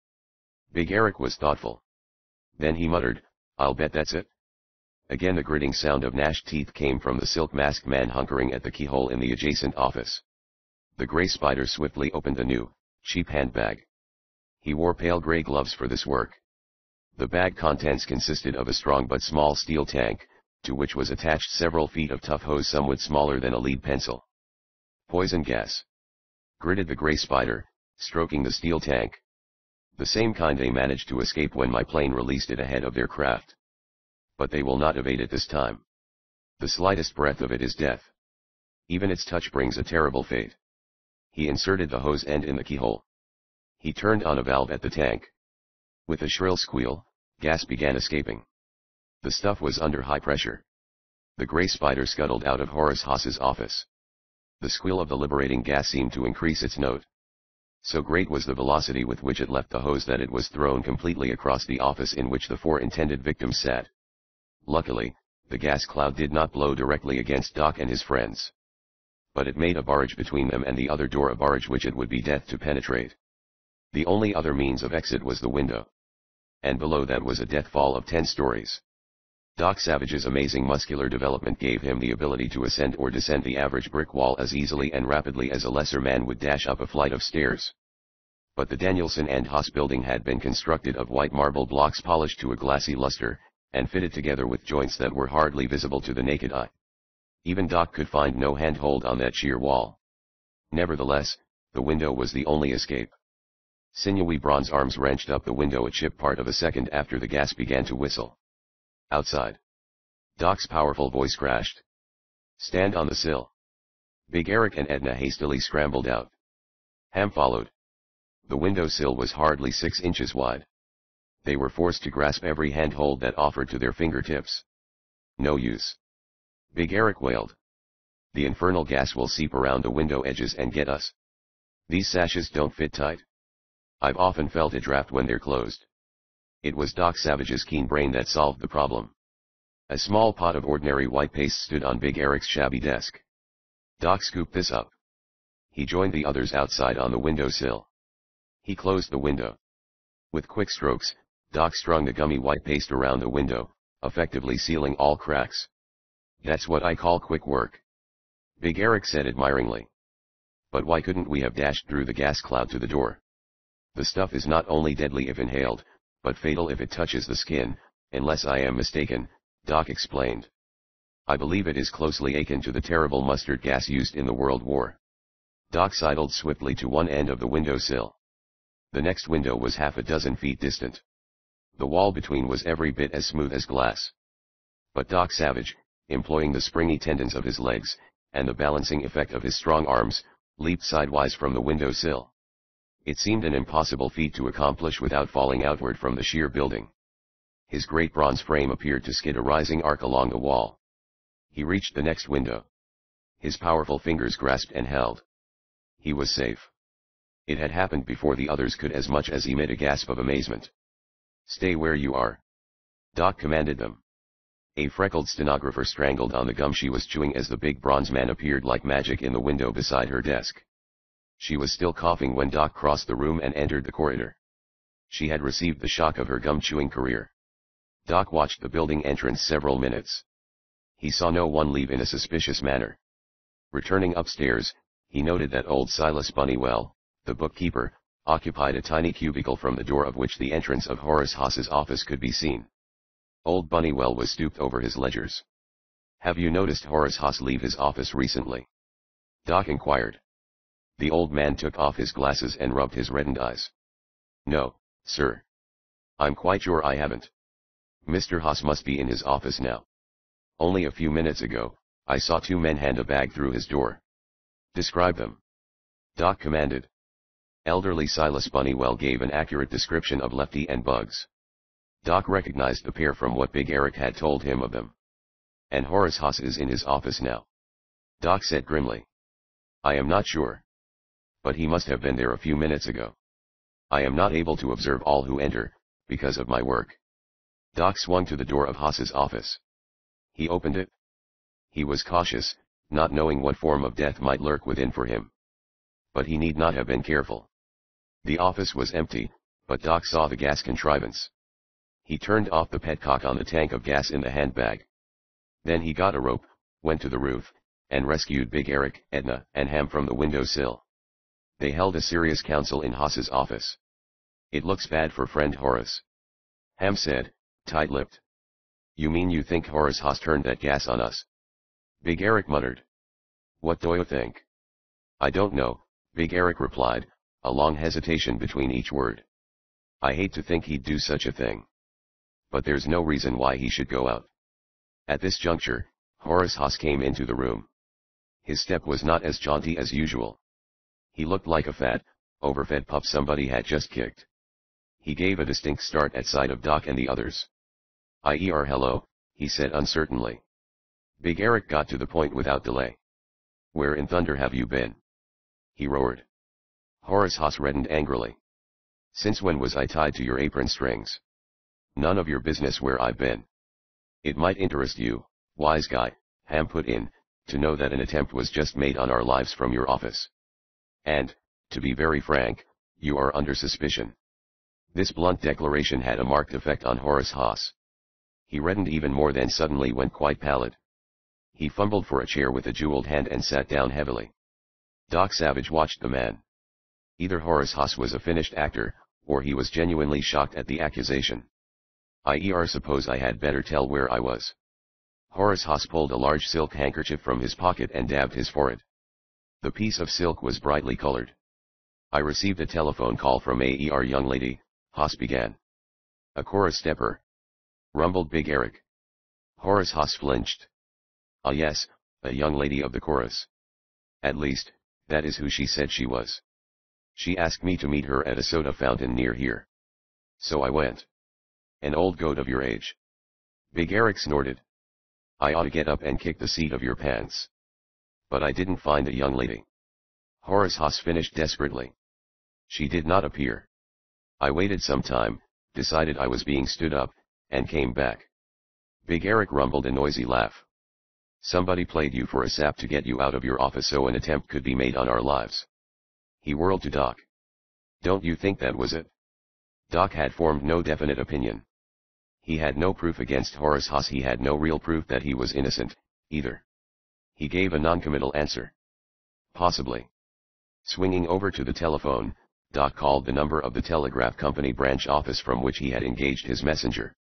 Big Eric was thoughtful. Then he muttered, I'll bet that's it. Again the gritting sound of gnashed teeth came from the silk masked man hunkering at the keyhole in the adjacent office. The Grey Spider swiftly opened the new, cheap handbag. He wore pale gray gloves for this work. The bag contents consisted of a strong but small steel tank, to which was attached several feet of tough hose somewhat smaller than a lead pencil. Poison gas, gritted the Grey Spider, stroking the steel tank. The same kind they managed to escape when my plane released it ahead of their craft. But they will not evade it this time. The slightest breath of it is death. Even its touch brings a terrible fate. He inserted the hose end in the keyhole. He turned on a valve at the tank. With a shrill squeal, gas began escaping. The stuff was under high pressure. The Grey Spider scuttled out of Horace Haas's office. The squeal of the liberating gas seemed to increase its note. So great was the velocity with which it left the hose that it was thrown completely across the office in which the four intended victims sat. Luckily, the gas cloud did not blow directly against Doc and his friends. But it made a barrage between them and the other door, a barrage which it would be death to penetrate. The only other means of exit was the window. And below that was a death fall of 10 stories. Doc Savage's amazing muscular development gave him the ability to ascend or descend the average brick wall as easily and rapidly as a lesser man would dash up a flight of stairs. But the Danielson and Haas building had been constructed of white marble blocks polished to a glassy luster, and fitted together with joints that were hardly visible to the naked eye. Even Doc could find no handhold on that sheer wall. Nevertheless, the window was the only escape. Sinewy bronze arms wrenched up the window a chip part of a second after the gas began to whistle. Outside. Doc's powerful voice crashed. Stand on the sill. Big Eric and Edna hastily scrambled out. Ham followed. The windowsill was hardly 6 inches wide. They were forced to grasp every handhold that offered to their fingertips. No use. Big Eric wailed. The infernal gas will seep around the window edges and get us. These sashes don't fit tight. I've often felt a draft when they're closed. It was Doc Savage's keen brain that solved the problem. A small pot of ordinary white paste stood on Big Eric's shabby desk. Doc scooped this up. He joined the others outside on the windowsill. He closed the window. With quick strokes, Doc strung the gummy white paste around the window, effectively sealing all cracks. That's what I call quick work. Big Eric said admiringly. But why couldn't we have dashed through the gas cloud to the door? The stuff is not only deadly if inhaled, but fatal if it touches the skin, unless I am mistaken, Doc explained. I believe it is closely akin to the terrible mustard gas used in the World War. Doc sidled swiftly to one end of the windowsill. The next window was half a dozen feet distant. The wall between was every bit as smooth as glass. But Doc Savage, employing the springy tendons of his legs, and the balancing effect of his strong arms, leaped sidewise from the windowsill. It seemed an impossible feat to accomplish without falling outward from the sheer building. His great bronze frame appeared to skid a rising arc along the wall. He reached the next window. His powerful fingers grasped and held. He was safe. It had happened before the others could as much as emit a gasp of amazement. Stay where you are. Doc commanded them. A freckled stenographer strangled on the gum she was chewing as the big bronze man appeared like magic in the window beside her desk. She was still coughing when Doc crossed the room and entered the corridor. She had received the shock of her gum-chewing career. Doc watched the building entrance several minutes. He saw no one leave in a suspicious manner. Returning upstairs, he noted that old Silas Bunnywell, the bookkeeper, occupied a tiny cubicle from the door of which the entrance of Horace Haas's office could be seen. Old Bunnywell was stooped over his ledgers. Have you noticed Horace Haas leave his office recently? Doc inquired. The old man took off his glasses and rubbed his reddened eyes. No, sir. I'm quite sure I haven't. Mr. Haas must be in his office now. Only a few minutes ago, I saw 2 men hand a bag through his door. Describe them. Doc commanded. Elderly Silas Bunnywell gave an accurate description of Lefty and Bugs. Doc recognized the pair from what Big Eric had told him of them. And Horace Haas is in his office now. Doc said grimly. I am not sure. But he must have been there a few minutes ago. I am not able to observe all who enter, because of my work. Doc swung to the door of Haas's office. He opened it. He was cautious, not knowing what form of death might lurk within for him. But he need not have been careful. The office was empty, but Doc saw the gas contrivance. He turned off the petcock on the tank of gas in the handbag. Then he got a rope, went to the roof, and rescued Big Eric, Edna, and Ham from the windowsill. They held a serious council in Haas's office. It looks bad for friend Horace. Ham said, tight-lipped. You mean you think Horace Haas turned that gas on us? Big Eric muttered. What do you think? I don't know, Big Eric replied, a long hesitation between each word. I hate to think he'd do such a thing. But there's no reason why he should go out. At this juncture, Horace Haas came into the room. His step was not as jaunty as usual. He looked like a fat, overfed pup somebody had just kicked. He gave a distinct start at sight of Doc and the others. Hello, he said uncertainly. Big Eric got to the point without delay. Where in thunder have you been? He roared. Horace Haas reddened angrily. Since when was I tied to your apron strings? None of your business where I've been. It might interest you, wise guy, Ham put in, to know that an attempt was just made on our lives from your office. And, to be very frank, you are under suspicion. This blunt declaration had a marked effect on Horace Haas. He reddened even more, then suddenly went quite pallid. He fumbled for a chair with a jeweled hand and sat down heavily. Doc Savage watched the man. Either Horace Haas was a finished actor, or he was genuinely shocked at the accusation. Suppose I had better tell where I was. Horace Haas pulled a large silk handkerchief from his pocket and dabbed his forehead. The piece of silk was brightly colored. I received a telephone call from a young lady, Haas began. A chorus stepper, rumbled Big Eric. Horace Haas flinched. Ah yes, A young lady of the chorus. At least, that is who she said she was. She asked me to meet her at a soda fountain near here. So I went. An old goat of your age. Big Eric snorted. I ought to get up and kick the seat of your pants. But I didn't find a young lady. Horace Haas finished desperately. She did not appear. I waited some time, decided I was being stood up, and came back. Big Eric rumbled a noisy laugh. Somebody played you for a sap to get you out of your office so an attempt could be made on our lives. He whirled to Doc. Don't you think that was it? Doc had formed no definite opinion. He had no proof against Horace Haas. He had no real proof that he was innocent, either. He gave a noncommittal answer. Possibly. Swinging over to the telephone, Doc called the number of the telegraph company branch office from which he had engaged his messenger.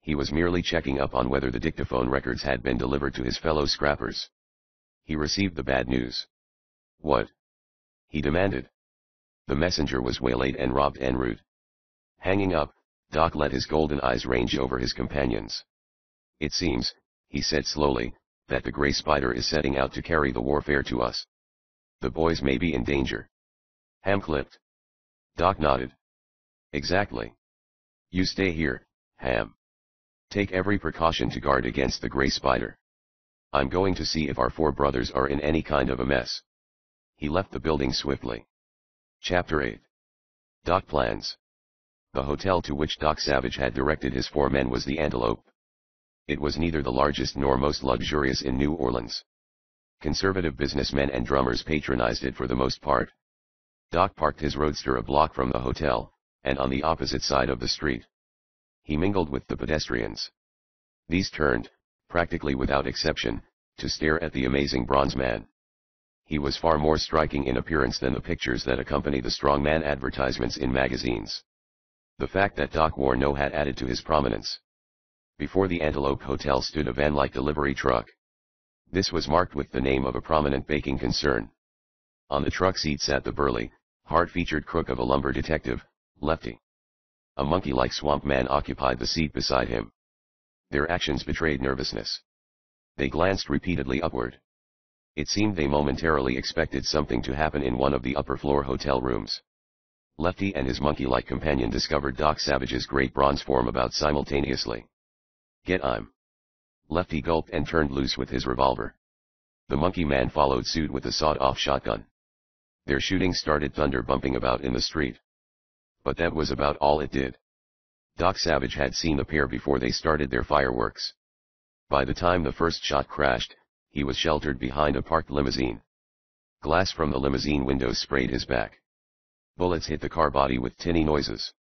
He was merely checking up on whether the dictaphone records had been delivered to his fellow scrappers. He received the bad news. What? He demanded. The messenger was waylaid and robbed en route. Hanging up, Doc let his golden eyes range over his companions. It seems, he said slowly, that the Grey Spider is setting out to carry the warfare to us. The boys may be in danger. Ham clipped. Doc nodded. Exactly. You stay here, Ham. Take every precaution to guard against the Grey Spider. I'm going to see if our four brothers are in any kind of a mess. He left the building swiftly. Chapter 8. Doc plans. The hotel to which Doc Savage had directed his four men was the Antelope. It was neither the largest nor most luxurious in New Orleans. Conservative businessmen and drummers patronized it for the most part. Doc parked his roadster a block from the hotel, and on the opposite side of the street. He mingled with the pedestrians. These turned, practically without exception, to stare at the amazing bronze man. He was far more striking in appearance than the pictures that accompany the strongman advertisements in magazines. The fact that Doc wore no hat added to his prominence. Before the Antelope Hotel stood a van-like delivery truck. This was marked with the name of a prominent baking concern. On the truck seat sat the burly, hard-featured crook of a lumber detective, Lefty. A monkey-like swamp man occupied the seat beside him. Their actions betrayed nervousness. They glanced repeatedly upward. It seemed they momentarily expected something to happen in one of the upper-floor hotel rooms. Lefty and his monkey-like companion discovered Doc Savage's great bronze form about simultaneously. Get him. Lefty gulped and turned loose with his revolver. The monkey man followed suit with a sawed-off shotgun. Their shooting started thunder bumping about in the street. But that was about all it did. Doc Savage had seen the pair before they started their fireworks. By the time the first shot crashed, he was sheltered behind a parked limousine. Glass from the limousine windows sprayed his back. Bullets hit the car body with tinny noises.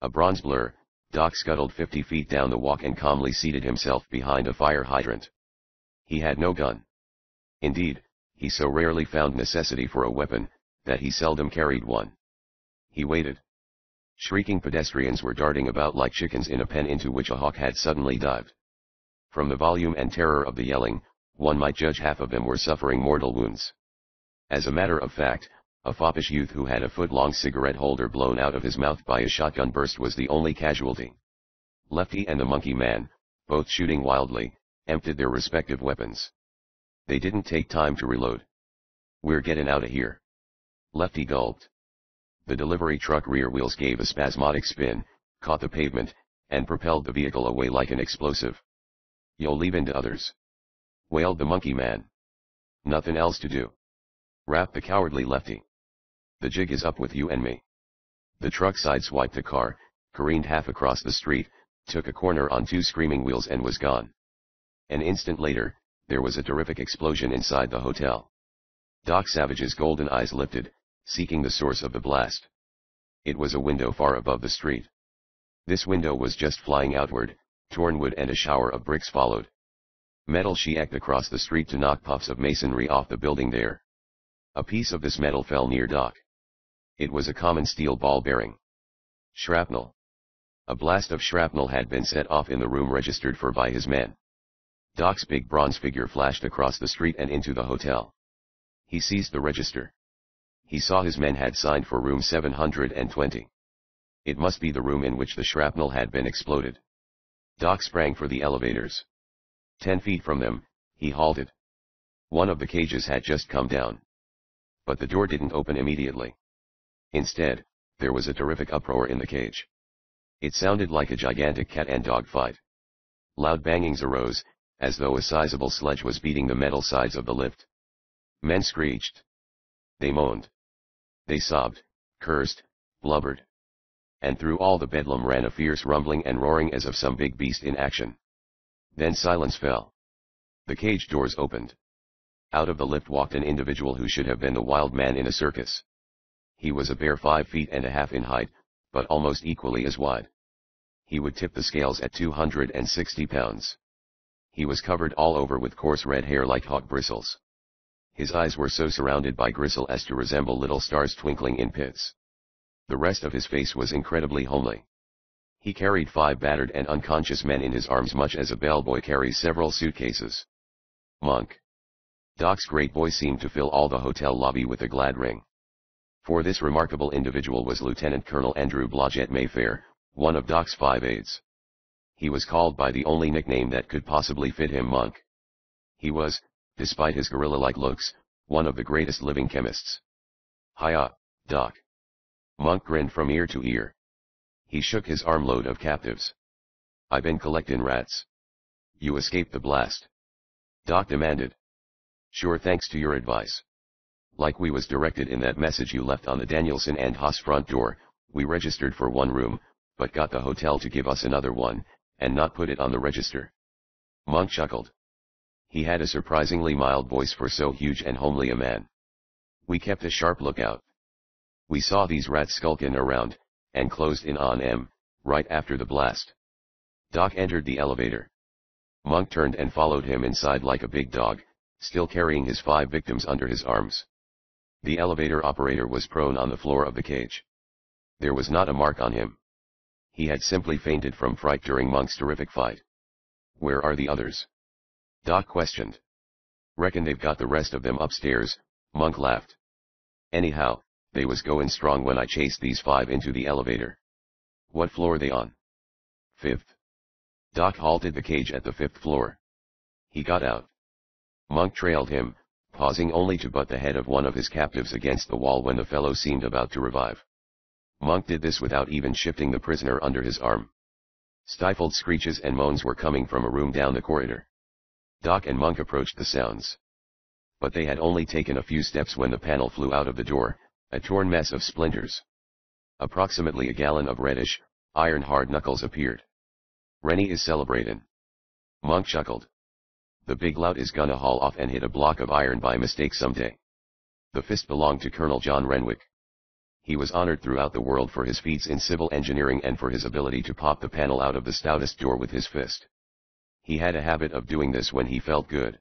A bronze blur, Doc scuttled 50 feet down the walk and calmly seated himself behind a fire hydrant. He had no gun. Indeed, he so rarely found necessity for a weapon, that he seldom carried one. He waited. Shrieking pedestrians were darting about like chickens in a pen into which a hawk had suddenly dived. From the volume and terror of the yelling, one might judge half of them were suffering mortal wounds. As a matter of fact, a foppish youth who had a foot-long cigarette holder blown out of his mouth by a shotgun burst was the only casualty. Lefty and the monkey man, both shooting wildly, emptied their respective weapons. They didn't take time to reload. We're getting out of here. Lefty gulped. The delivery truck rear wheels gave a spasmodic spin, caught the pavement, and propelled the vehicle away like an explosive. You'll leave in to others. Wailed the monkey man. Nothing else to do. Rapped the cowardly Lefty. The jig is up with you and me. The truck sideswiped the car, careened half across the street, took a corner on two screaming wheels and was gone. An instant later, there was a terrific explosion inside the hotel. Doc Savage's golden eyes lifted, seeking the source of the blast. It was a window far above the street. This window was just flying outward, torn wood and a shower of bricks followed. Metal sheaked across the street to knock puffs of masonry off the building there. A piece of this metal fell near Doc. It was a common steel ball bearing. Shrapnel. A blast of shrapnel had been set off in the room registered for by his men. Doc's big bronze figure flashed across the street and into the hotel. He seized the register. He saw his men had signed for room 720. It must be the room in which the shrapnel had been exploded. Doc sprang for the elevators. 10 feet from them, he halted. One of the cages had just come down. But the door didn't open immediately. Instead, there was a terrific uproar in the cage. It sounded like a gigantic cat and dog fight. Loud bangings arose, as though a sizable sledge was beating the metal sides of the lift. Men screeched. They moaned. They sobbed, cursed, blubbered. And through all the bedlam ran a fierce rumbling and roaring as of some big beast in action. Then silence fell. The cage doors opened. Out of the lift walked an individual who should have been the wild man in a circus. He was a bare 5 feet and a half in height, but almost equally as wide. He would tip the scales at 260 pounds. He was covered all over with coarse red hair like hawk bristles. His eyes were so surrounded by gristle as to resemble little stars twinkling in pits. The rest of his face was incredibly homely. He carried 5 battered and unconscious men in his arms, much as a bellboy carries several suitcases. Monk. Doc's great voice seemed to fill all the hotel lobby with a glad ring. For this remarkable individual was Lieutenant Colonel Andrew Blodgett Mayfair, one of Doc's 5 aides. He was called by the only nickname that could possibly fit him, Monk. He was, despite his gorilla-like looks, one of the greatest living chemists. Hiya, Doc. Monk grinned from ear to ear. He shook his armload of captives. I been collectin' rats. You escaped the blast? Doc demanded. Sure, thanks to your advice. Like we was directed in that message you left on the Danielson and Haas front door, we registered for 1 room, but got the hotel to give us another one, and not put it on the register. Monk chuckled. He had a surprisingly mild voice for so huge and homely a man. We kept a sharp lookout. We saw these rats skulkin' around, and closed in on 'em, right after the blast. Doc entered the elevator. Monk turned and followed him inside like a big dog, still carrying his 5 victims under his arms. The elevator operator was prone on the floor of the cage. There was not a mark on him. He had simply fainted from fright during Monk's terrific fight. Where are the others? Doc questioned. Reckon they've got the rest of them upstairs, Monk laughed. Anyhow, they was goin' strong when I chased these 5 into the elevator. What floor they on? 5th. Doc halted the cage at the 5th floor. He got out. Monk trailed him, pausing only to butt the head of one of his captives against the wall when the fellow seemed about to revive. Monk did this without even shifting the prisoner under his arm. Stifled screeches and moans were coming from a room down the corridor. Doc and Monk approached the sounds. But they had only taken a few steps when the panel flew out of the door, a torn mess of splinters. Approximately a gallon of reddish, iron-hard knuckles appeared. Rennie is celebratin'. Monk chuckled. The big lout is gonna haul off and hit a block of iron by mistake someday. The fist belonged to Colonel John Renwick. He was honored throughout the world for his feats in civil engineering and for his ability to pop the panel out of the stoutest door with his fist. He had a habit of doing this when he felt good.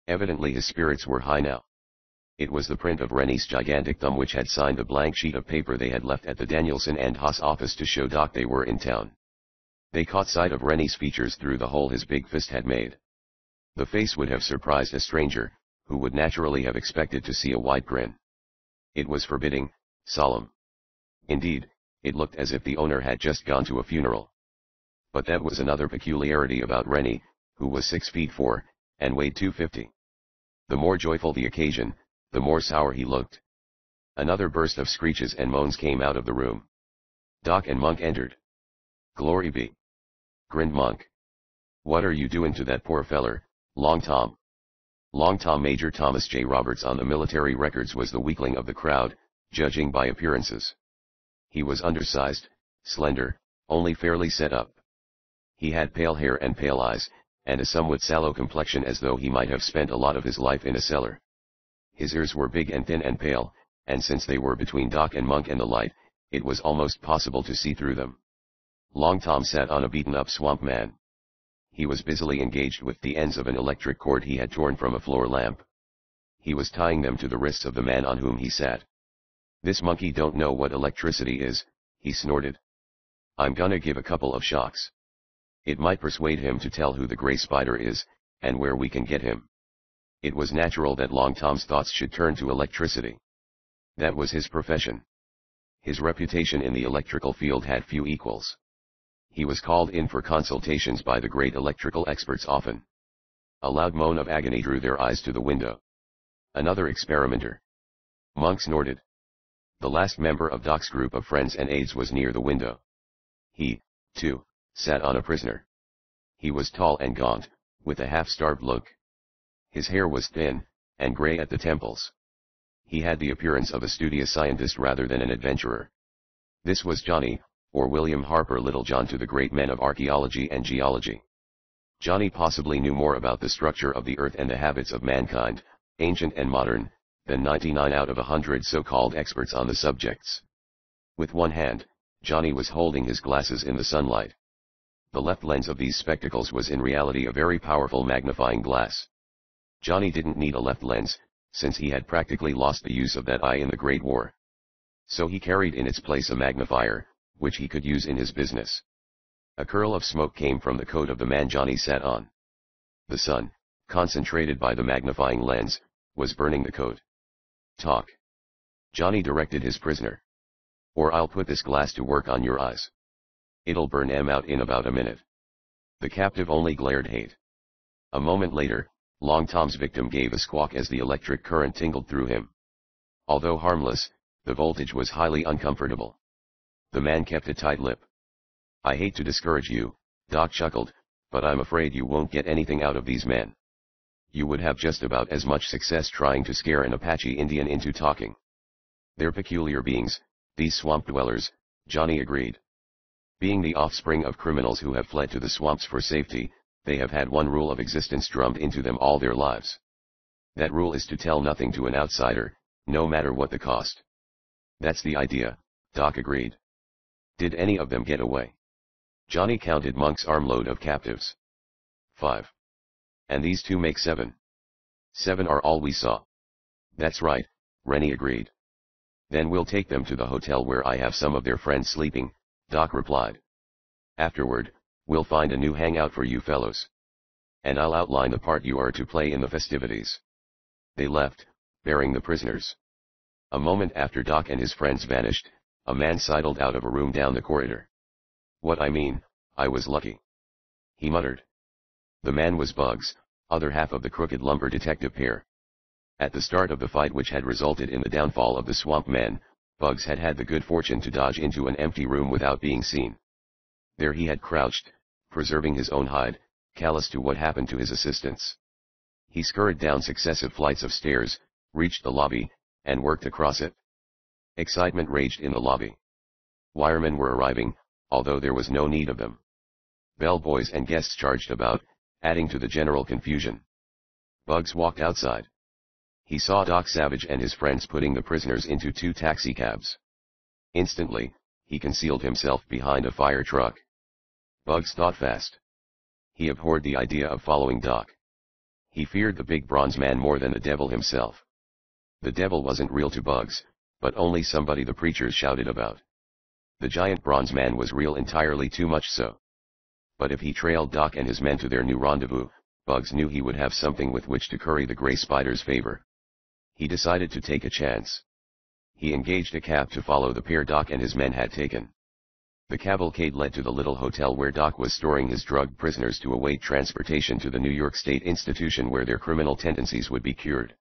Evidently his spirits were high now. It was the print of Rennie's gigantic thumb which had signed the blank sheet of paper they had left at the Danielson and Haas office to show Doc they were in town. They caught sight of Rennie's features through the hole his big fist had made. The face would have surprised a stranger, who would naturally have expected to see a wide grin. It was forbidding, solemn. Indeed, it looked as if the owner had just gone to a funeral. But that was another peculiarity about Rennie, who was 6'4", and weighed 250. The more joyful the occasion, the more sour he looked. Another burst of screeches and moans came out of the room. Doc and Monk entered. Glory be! Grinned Monk. What are you doing to that poor feller, Long Tom? Long Tom Major Thomas J. Roberts on the military records was the weakling of the crowd, judging by appearances. He was undersized, slender, only fairly set up. He had pale hair and pale eyes, and a somewhat sallow complexion as though he might have spent a lot of his life in a cellar. His ears were big and thin and pale, and since they were between Doc and Monk and the light, it was almost possible to see through them. Long Tom sat on a beaten-up swamp man. He was busily engaged with the ends of an electric cord he had torn from a floor lamp. He was tying them to the wrists of the man on whom he sat. This monkey don't know what electricity is, he snorted. I'm gonna give a couple of shocks. It might persuade him to tell who the Gray Spider is, and where we can get him. It was natural that Long Tom's thoughts should turn to electricity. That was his profession. His reputation in the electrical field had few equals. He was called in for consultations by the great electrical experts often. A loud moan of agony drew their eyes to the window. Another experimenter. Monk snorted. The last member of Doc's group of friends and aides was near the window. He, too, sat on a prisoner. He was tall and gaunt, with a half-starved look. His hair was thin, and gray at the temples. He had the appearance of a studious scientist rather than an adventurer. This was Johnny, or William Harper Littlejohn to the great men of archaeology and geology. Johnny possibly knew more about the structure of the earth and the habits of mankind, ancient and modern, than 99 out of 100 so-called experts on the subjects. With one hand, Johnny was holding his glasses in the sunlight. The left lens of these spectacles was in reality a very powerful magnifying glass. Johnny didn't need a left lens, since he had practically lost the use of that eye in the Great War. So he carried in its place a magnifier, which he could use in his business. A curl of smoke came from the coat of the man Johnny sat on. The sun, concentrated by the magnifying lens, was burning the coat. Talk. Johnny directed his prisoner. Or I'll put this glass to work on your eyes. It'll burn 'em out in about a minute. The captive only glared hate. A moment later, Long Tom's victim gave a squawk as the electric current tingled through him. Although harmless, the voltage was highly uncomfortable. The man kept a tight lip. I hate to discourage you, Doc chuckled, but I'm afraid you won't get anything out of these men. You would have just about as much success trying to scare an Apache Indian into talking. They're peculiar beings, these swamp dwellers, Johnny agreed. Being the offspring of criminals who have fled to the swamps for safety, they have had one rule of existence drummed into them all their lives. That rule is to tell nothing to an outsider, no matter what the cost. That's the idea, Doc agreed. Did any of them get away? Johnny counted Monk's armload of captives. 5. And these two make 7. 7 are all we saw. That's right, Rennie agreed. Then we'll take them to the hotel where I have some of their friends sleeping, Doc replied. Afterward, we'll find a new hangout for you fellows. And I'll outline the part you are to play in the festivities. They left, bearing the prisoners. A moment after Doc and his friends vanished, a man sidled out of a room down the corridor. What I mean, I was lucky. He muttered. The man was Bugs, other half of the Crooked Lumber detective pair. At the start of the fight which had resulted in the downfall of the Swamp Man, Bugs had had the good fortune to dodge into an empty room without being seen. There he had crouched, preserving his own hide, callous to what happened to his assistants. He scurried down successive flights of stairs, reached the lobby, and worked across it. Excitement raged in the lobby. Wiremen were arriving, although there was no need of them. Bellboys and guests charged about, adding to the general confusion. Bugs walked outside. He saw Doc Savage and his friends putting the prisoners into 2 taxicabs. Instantly, he concealed himself behind a fire truck. Bugs thought fast. He abhorred the idea of following Doc. He feared the big bronze man more than the devil himself. The devil wasn't real to Bugs, but only somebody the preachers shouted about. The giant bronze man was real, entirely too much so. But if he trailed Doc and his men to their new rendezvous, Bugs knew he would have something with which to curry the Gray Spider's favor. He decided to take a chance. He engaged a cab to follow the pair Doc and his men had taken. The cavalcade led to the little hotel where Doc was storing his drugged prisoners to await transportation to the New York State institution where their criminal tendencies would be cured.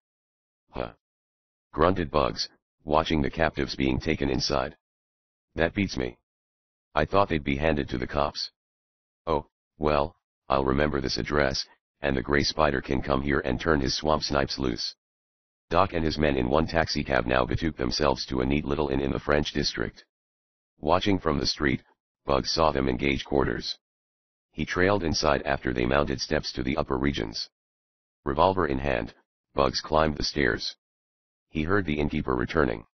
Huh! Grunted Bugs, watching the captives being taken inside. That beats me. I thought they'd be handed to the cops. Oh, well, I'll remember this address, and the Gray Spider can come here and turn his swamp snipes loose. Doc and his men in one taxicab now betook themselves to a neat little inn in the French district. Watching from the street, Bugs saw them engage quarters. He trailed inside after they mounted steps to the upper regions. Revolver in hand, Bugs climbed the stairs. He heard the innkeeper returning.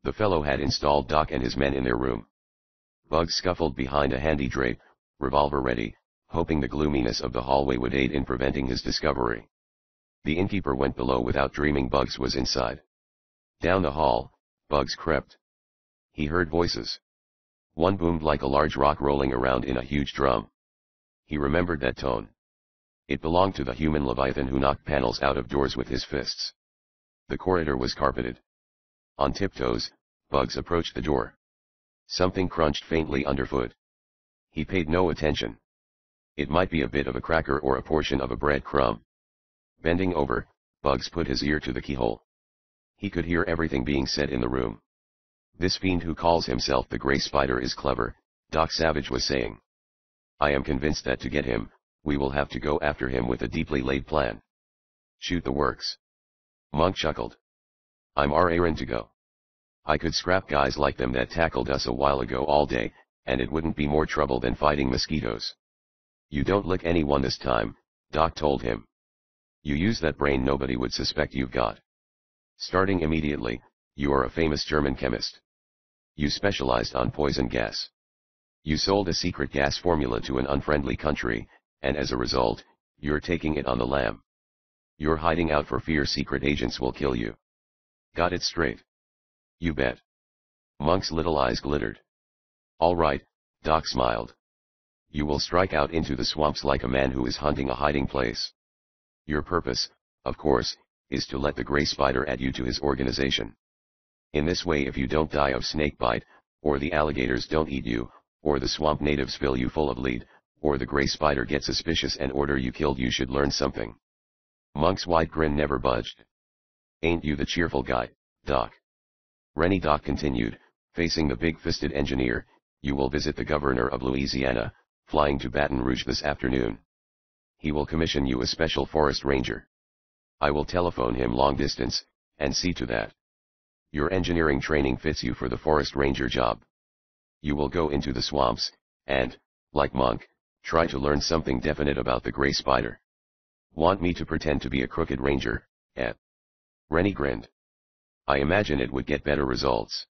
The fellow had installed Doc and his men in their room. Bugs scuffled behind a handy drape, revolver ready, hoping the gloominess of the hallway would aid in preventing his discovery. The innkeeper went below without dreaming Bugs was inside. Down the hall, Bugs crept. He heard voices. One boomed like a large rock rolling around in a huge drum. He remembered that tone. It belonged to the human leviathan who knocked panels out of doors with his fists. The corridor was carpeted. On tiptoes, Bugs approached the door. Something crunched faintly underfoot. He paid no attention. It might be a bit of a cracker or a portion of a bread crumb. Bending over, Bugs put his ear to the keyhole. He could hear everything being said in the room. "This fiend who calls himself the Grey Spider is clever," Doc Savage was saying. "I am convinced that to get him, we will have to go after him with a deeply laid plan." "Shoot the works." Monk chuckled. "I'm raring to go. I could scrap guys like them that tackled us a while ago all day, and it wouldn't be more trouble than fighting mosquitoes." "You don't lick anyone this time," Doc told him. "You use that brain nobody would suspect you've got. Starting immediately, you are a famous German chemist. You specialized on poison gas. You sold a secret gas formula to an unfriendly country, and as a result, you're taking it on the lam. You're hiding out for fear secret agents will kill you. Got it straight?" "You bet." Monk's little eyes glittered. "All right," Doc smiled. "You will strike out into the swamps like a man who is hunting a hiding place. Your purpose, of course, is to let the Grey Spider add you to his organization. In this way, if you don't die of snakebite, or the alligators don't eat you, or the swamp natives fill you full of lead, or the Grey Spider gets suspicious and order you killed, you should learn something." Monk's wide grin never budged. "Ain't you the cheerful guy, Doc?" Rennie Doc continued, facing the big-fisted engineer. "You will visit the governor of Louisiana, flying to Baton Rouge this afternoon. He will commission you a special forest ranger. I will telephone him long distance, and see to that. Your engineering training fits you for the forest ranger job. You will go into the swamps, and, like Monk, try to learn something definite about the Grey Spider. Want me to pretend to be a crooked ranger, eh?" Rennie grinned. "I imagine it would get better results."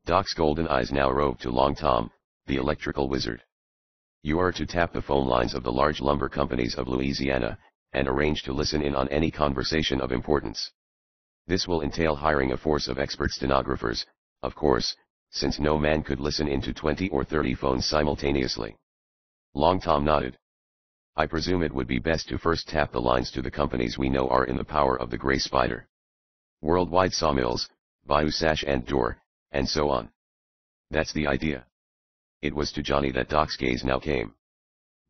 Doc's golden eyes now roved to Long Tom, the electrical wizard. "You are to tap the phone lines of the large lumber companies of Louisiana, and arrange to listen in on any conversation of importance. This will entail hiring a force of expert stenographers, of course, since no man could listen into 20 or 30 phones simultaneously." Long Tom nodded. "I presume it would be best to first tap the lines to the companies we know are in the power of the Grey Spider. Worldwide Sawmills, Bayou Sash and Door, and so on. That's the idea." It was to Johnny that Doc's gaze now came.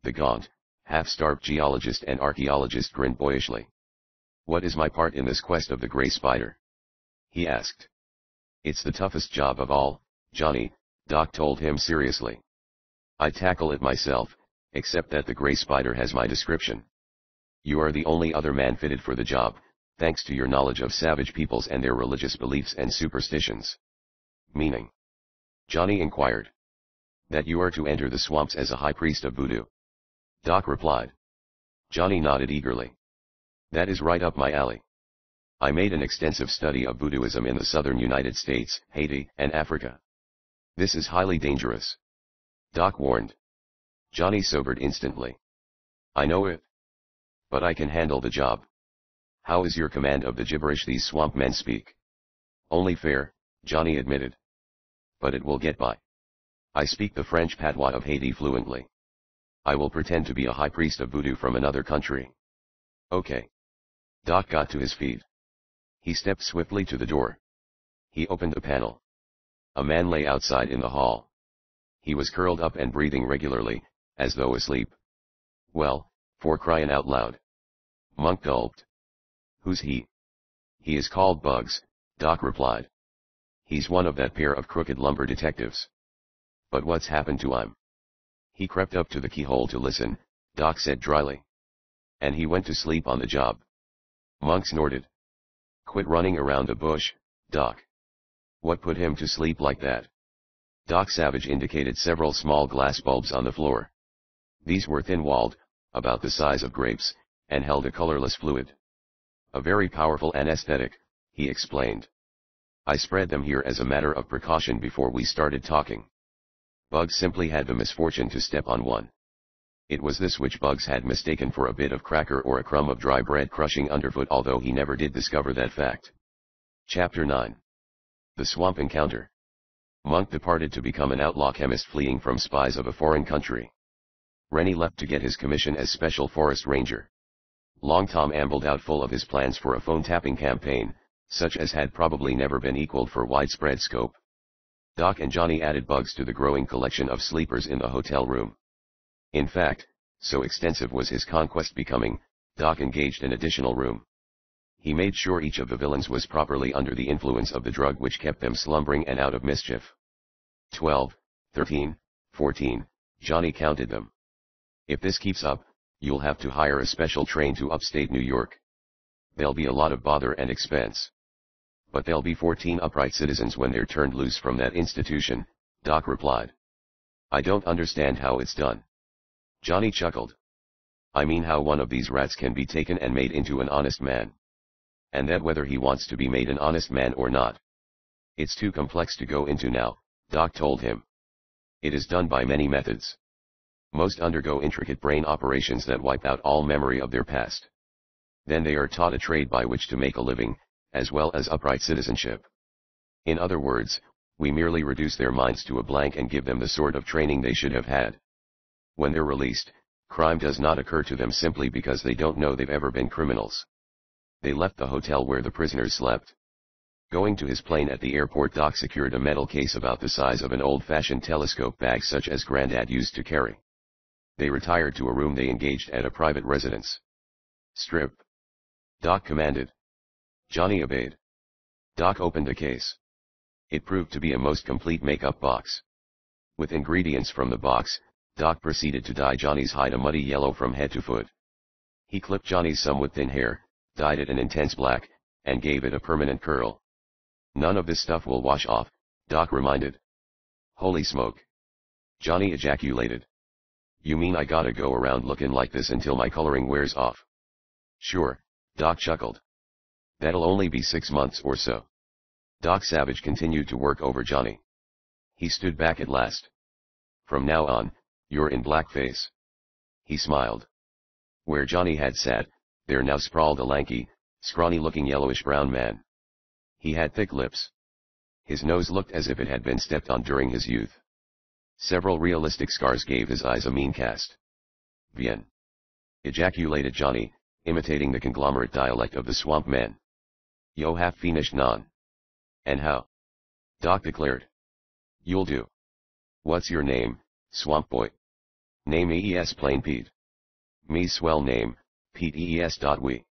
The gaunt, half-starved geologist and archaeologist grinned boyishly. "What is my part in this quest of the Grey Spider?" he asked. "It's the toughest job of all, Johnny," Doc told him seriously. "I tackle it myself, except that the Grey Spider has my description. You are the only other man fitted for the job, thanks to your knowledge of savage peoples and their religious beliefs and superstitions." "Meaning?" Johnny inquired. "That you are to enter the swamps as a high priest of voodoo," Doc replied. Johnny nodded eagerly. "That is right up my alley. I made an extensive study of voodooism in the southern United States, Haiti, and Africa. This is highly dangerous," Doc warned. Johnny sobered instantly. "I know it. But I can handle the job. How is your command of the gibberish these swamp men speak?" "Only fair," Johnny admitted. "But it will get by. I speak the French patois of Haiti fluently. I will pretend to be a high priest of voodoo from another country." "Okay." Doc got to his feet. He stepped swiftly to the door. He opened the panel. A man lay outside in the hall. He was curled up and breathing regularly, as though asleep. "Well, for crying out loud." Monk gulped. "Who's he?" "He is called Bugs," Doc replied. "He's one of that pair of crooked lumber detectives." "But what's happened to him?" "He crept up to the keyhole to listen," Doc said dryly. "And he went to sleep on the job." Monk snorted. "Quit running around the bush, Doc. What put him to sleep like that?" Doc Savage indicated several small glass bulbs on the floor. These were thin-walled, about the size of grapes, and held a colorless fluid. "A very powerful anesthetic," he explained. "I spread them here as a matter of precaution before we started talking." Bugs simply had the misfortune to step on one. It was this which Bugs had mistaken for a bit of cracker or a crumb of dry bread crushing underfoot, although he never did discover that fact. Chapter 9. The Swamp Encounter. Monk departed to become an outlaw chemist fleeing from spies of a foreign country. Rennie left to get his commission as special forest ranger. Long Tom ambled out full of his plans for a phone-tapping campaign, such as had probably never been equaled for widespread scope. Doc and Johnny added Bugs to the growing collection of sleepers in the hotel room. In fact, so extensive was his conquest becoming, Doc engaged an additional room. He made sure each of the villains was properly under the influence of the drug which kept them slumbering and out of mischief. 12, 13, 14, Johnny counted them. If this keeps up, you'll have to hire a special train to upstate New York. There'll be a lot of bother and expense. But there'll be 14 upright citizens when they're turned loose from that institution, Doc replied. I don't understand how it's done. Johnny chuckled. I mean how one of these rats can be taken and made into an honest man. And that whether he wants to be made an honest man or not. It's too complex to go into now, Doc told him. It is done by many methods. Most undergo intricate brain operations that wipe out all memory of their past. Then they are taught a trade by which to make a living, as well as upright citizenship. In other words, we merely reduce their minds to a blank and give them the sort of training they should have had. When they're released, crime does not occur to them simply because they don't know they've ever been criminals. They left the hotel where the prisoners slept. Going to his plane at the airport, Doc secured a metal case about the size of an old-fashioned telescope bag such as Granddad used to carry. They retired to a room they engaged at a private residence. Strip. Doc commanded. Johnny obeyed. Doc opened the case. It proved to be a most complete makeup box. With ingredients from the box, Doc proceeded to dye Johnny's hide a muddy yellow from head to foot. He clipped Johnny's somewhat thin hair, dyed it an intense black, and gave it a permanent curl. None of this stuff will wash off, Doc reminded. Holy smoke. Johnny ejaculated. You mean I gotta go around looking like this until my coloring wears off? Sure, Doc chuckled. That'll only be 6 months or so. Doc Savage continued to work over Johnny. He stood back at last. From now on, you're in blackface. He smiled. Where Johnny had sat, there now sprawled a lanky, scrawny-looking yellowish-brown man. He had thick lips. His nose looked as if it had been stepped on during his youth. Several realistic scars gave his eyes a mean cast. Bien. Ejaculated Johnny, imitating the conglomerate dialect of the swamp men. Yo half finished non. And how? Doc declared. You'll do. What's your name, swamp boy? Name EES plain Pete. Me swell name, Pete EES. We.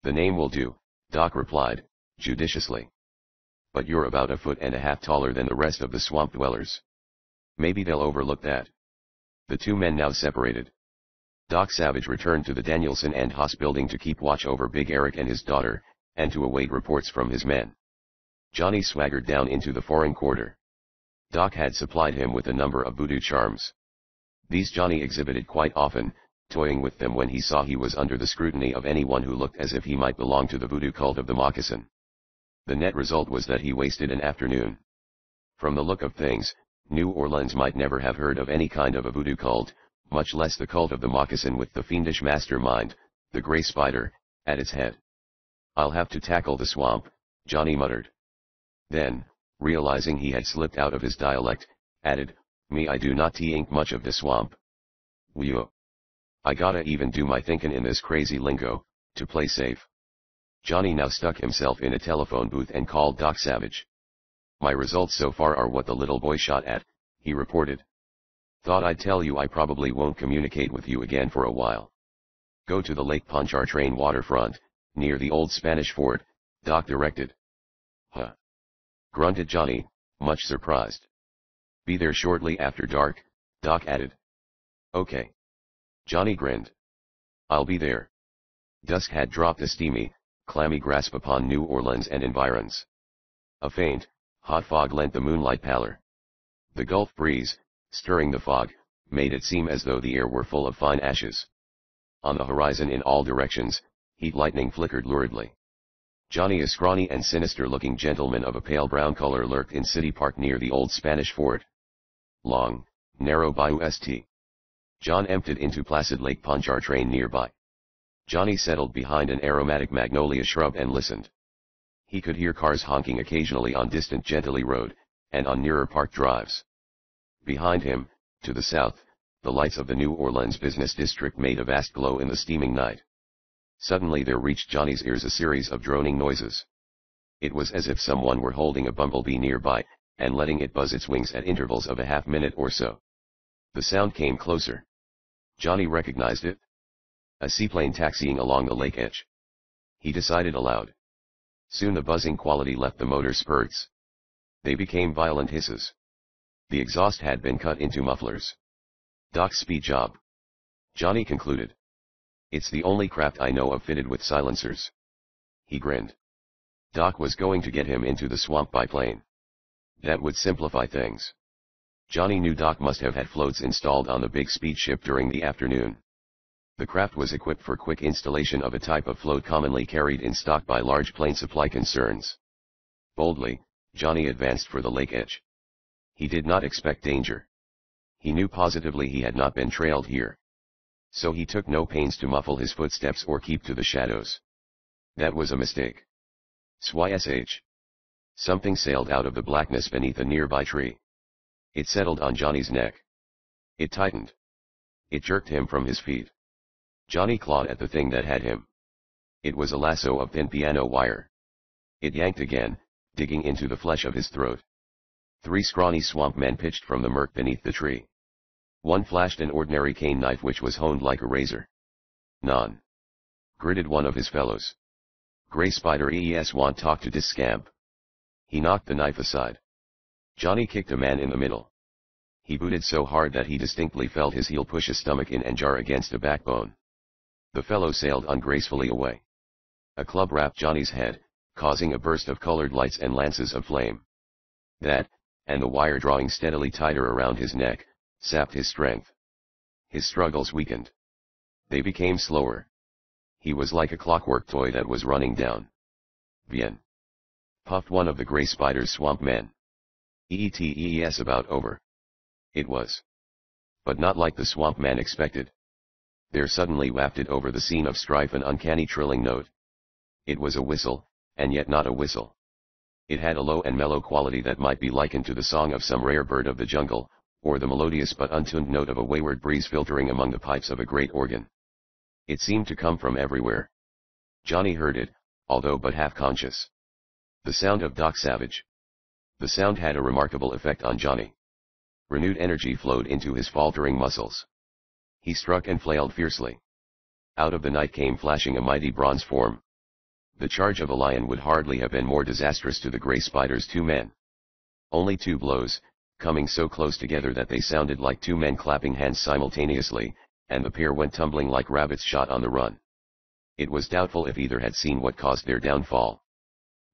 The name will do, Doc replied, judiciously. But you're about 1.5 feet taller than the rest of the swamp dwellers. Maybe they'll overlook that. The two men now separated. Doc Savage returned to the Danielson and Haas building to keep watch over Big Eric and his daughter, and to await reports from his men. Johnny swaggered down into the foreign quarter. Doc had supplied him with a number of voodoo charms. These Johnny exhibited quite often, toying with them when he saw he was under the scrutiny of anyone who looked as if he might belong to the voodoo cult of the moccasin. The net result was that he wasted an afternoon. From the look of things, New Orleans might never have heard of any kind of a voodoo cult, much less the cult of the moccasin with the fiendish mastermind, the Gray Spider, at its head. I'll have to tackle the swamp, Johnny muttered. Then, realizing he had slipped out of his dialect, added, me I do not think much of the swamp. Weo. I gotta even do my thinkin' in this crazy lingo, to play safe. Johnny now stuck himself in a telephone booth and called Doc Savage. My results so far are what the little boy shot at, he reported. Thought I'd tell you I probably won't communicate with you again for a while. Go to the Lake Pontchartrain waterfront, near the old Spanish fort, Doc directed. Huh. Grunted Johnny, much surprised. Be there shortly after dark, Doc added. Okay. Johnny grinned. I'll be there. Dusk had dropped a steamy, clammy grasp upon New Orleans and environs. A faint, hot fog lent the moonlight pallor. The Gulf breeze, stirring the fog, made it seem as though the air were full of fine ashes. On the horizon in all directions, heat lightning flickered luridly. Johnny, a scrawny and sinister-looking gentleman of a pale brown color, lurked in City Park near the old Spanish fort. Long, narrow bayou St. John emptied into placid Lake Pontchartrain nearby. Johnny settled behind an aromatic magnolia shrub and listened. He could hear cars honking occasionally on distant Gentilly Road, and on nearer park drives. Behind him, to the south, the lights of the New Orleans business district made a vast glow in the steaming night. Suddenly there reached Johnny's ears a series of droning noises. It was as if someone were holding a bumblebee nearby, and letting it buzz its wings at intervals of a half-minute or so. The sound came closer. Johnny recognized it. A seaplane taxiing along the lake edge. He decided aloud. Soon the buzzing quality left the motor spurts. They became violent hisses. The exhaust had been cut into mufflers. Doc's speed job. Johnny concluded. It's the only craft I know of fitted with silencers. He grinned. Doc was going to get him into the swamp by plane. That would simplify things. Johnny knew Doc must have had floats installed on the big speed ship during the afternoon. The craft was equipped for quick installation of a type of float commonly carried in stock by large plane supply concerns. Boldly, Johnny advanced for the lake edge. He did not expect danger. He knew positively he had not been trailed here. So he took no pains to muffle his footsteps or keep to the shadows. That was a mistake. Swish. Something sailed out of the blackness beneath a nearby tree. It settled on Johnny's neck. It tightened. It jerked him from his feet. Johnny clawed at the thing that had him. It was a lasso of thin piano wire. It yanked again, digging into the flesh of his throat. 3 scrawny swamp men pitched from the murk beneath the tree. One flashed an ordinary cane knife which was honed like a razor. "Non," gritted one of his fellows. "Grey Spider want talk to dis scamp." He knocked the knife aside. Johnny kicked a man in the middle. He booted so hard that he distinctly felt his heel push a stomach in and jar against a backbone. The fellow sailed ungracefully away. A club rapped Johnny's head, causing a burst of colored lights and lances of flame. That, and the wire drawing steadily tighter around his neck, sapped his strength. His struggles weakened. They became slower. He was like a clockwork toy that was running down. "Bien," puffed one of the Grey Spider's swamp men. "It's about over." It was. But not like the swamp man expected. There suddenly wafted over the scene of strife an uncanny trilling note. It was a whistle, and yet not a whistle. It had a low and mellow quality that might be likened to the song of some rare bird of the jungle, or the melodious but untuned note of a wayward breeze filtering among the pipes of a great organ. It seemed to come from everywhere. Johnny heard it, although but half conscious. The sound of Doc Savage. The sound had a remarkable effect on Johnny. Renewed energy flowed into his faltering muscles. He struck and flailed fiercely. Out of the night came flashing a mighty bronze form. The charge of a lion would hardly have been more disastrous to the Grey Spider's 2 men. Only 2 blows, coming so close together that they sounded like 2 men clapping hands simultaneously, and the pair went tumbling like rabbits shot on the run. It was doubtful if either had seen what caused their downfall.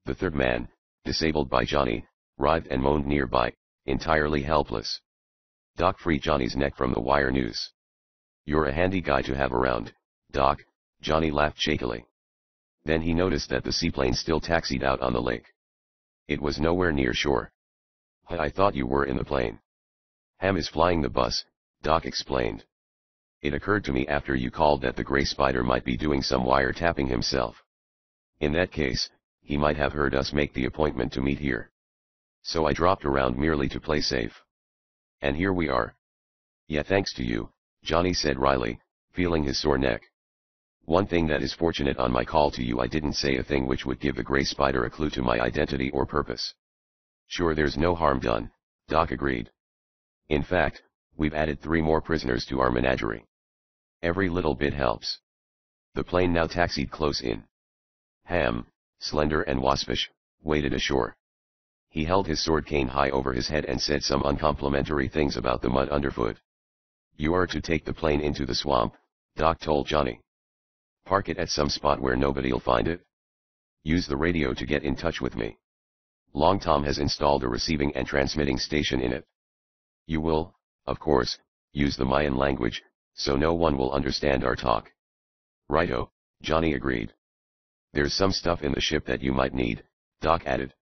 The third man, disabled by Johnny, writhed and moaned nearby, entirely helpless. Doc freed Johnny's neck from the wire noose. "You're a handy guy to have around, Doc," Johnny laughed shakily. Then he noticed that the seaplane still taxied out on the lake. It was nowhere near shore. "I thought you were in the plane." "Ham is flying the bus," Doc explained. "It occurred to me after you called that the Grey Spider might be doing some wiretapping himself. In that case, he might have heard us make the appointment to meet here. So I dropped around merely to play safe. And here we are." "Yeah, thanks to you," Johnny said wryly, feeling his sore neck. "One thing that is fortunate on my call to you, I didn't say a thing which would give the Grey Spider a clue to my identity or purpose." "Sure, there's no harm done," Doc agreed. "In fact, we've added 3 more prisoners to our menagerie. Every little bit helps." The plane now taxied close in. Ham, slender and waspish, waded ashore. He held his sword cane high over his head and said some uncomplimentary things about the mud underfoot. "You are to take the plane into the swamp," Doc told Johnny. "Park it at some spot where nobody'll find it. Use the radio to get in touch with me. Long Tom has installed a receiving and transmitting station in it. You will, of course, use the Mayan language, so no one will understand our talk." "Righto," Johnny agreed. "There's some stuff in the ship that you might need," Doc added.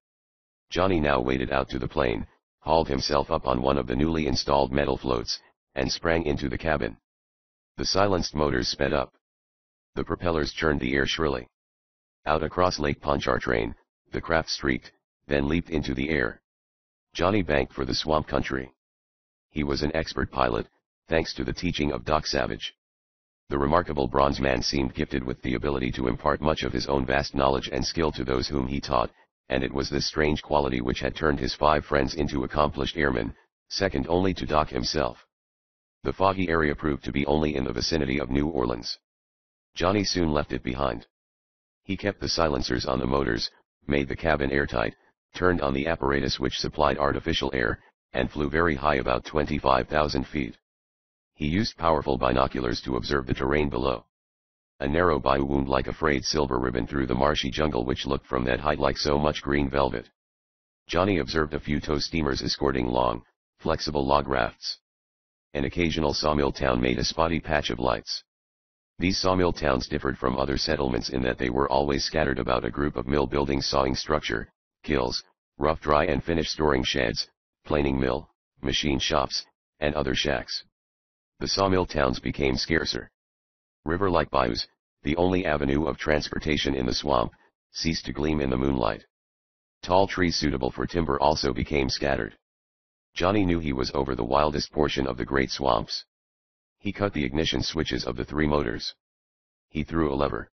Johnny now waded out to the plane, hauled himself up on one of the newly installed metal floats, and sprang into the cabin. The silenced motors sped up. The propellers churned the air shrilly. Out across Lake Pontchartrain, the craft streaked, then leaped into the air. Johnny banked for the swamp country. He was an expert pilot, thanks to the teaching of Doc Savage. The remarkable bronze man seemed gifted with the ability to impart much of his own vast knowledge and skill to those whom he taught, and it was this strange quality which had turned his 5 friends into accomplished airmen, second only to Doc himself. The foggy area proved to be only in the vicinity of New Orleans. Johnny soon left it behind. He kept the silencers on the motors, made the cabin airtight, turned on the apparatus which supplied artificial air, and flew very high, about 25,000 feet. He used powerful binoculars to observe the terrain below. A narrow bayou wound like a frayed silver ribbon through the marshy jungle which looked from that height like so much green velvet. Johnny observed a few tow steamers escorting long, flexible log rafts. An occasional sawmill town made a spotty patch of lights. These sawmill towns differed from other settlements in that they were always scattered about a group of mill buildings, sawing structure, kilns, rough dry and finish storing sheds, planing mill, machine shops, and other shacks. The sawmill towns became scarcer. River-like bayous, the only avenue of transportation in the swamp, ceased to gleam in the moonlight. Tall trees suitable for timber also became scattered. Johnny knew he was over the wildest portion of the great swamps. He cut the ignition switches of the 3 motors. He threw a lever.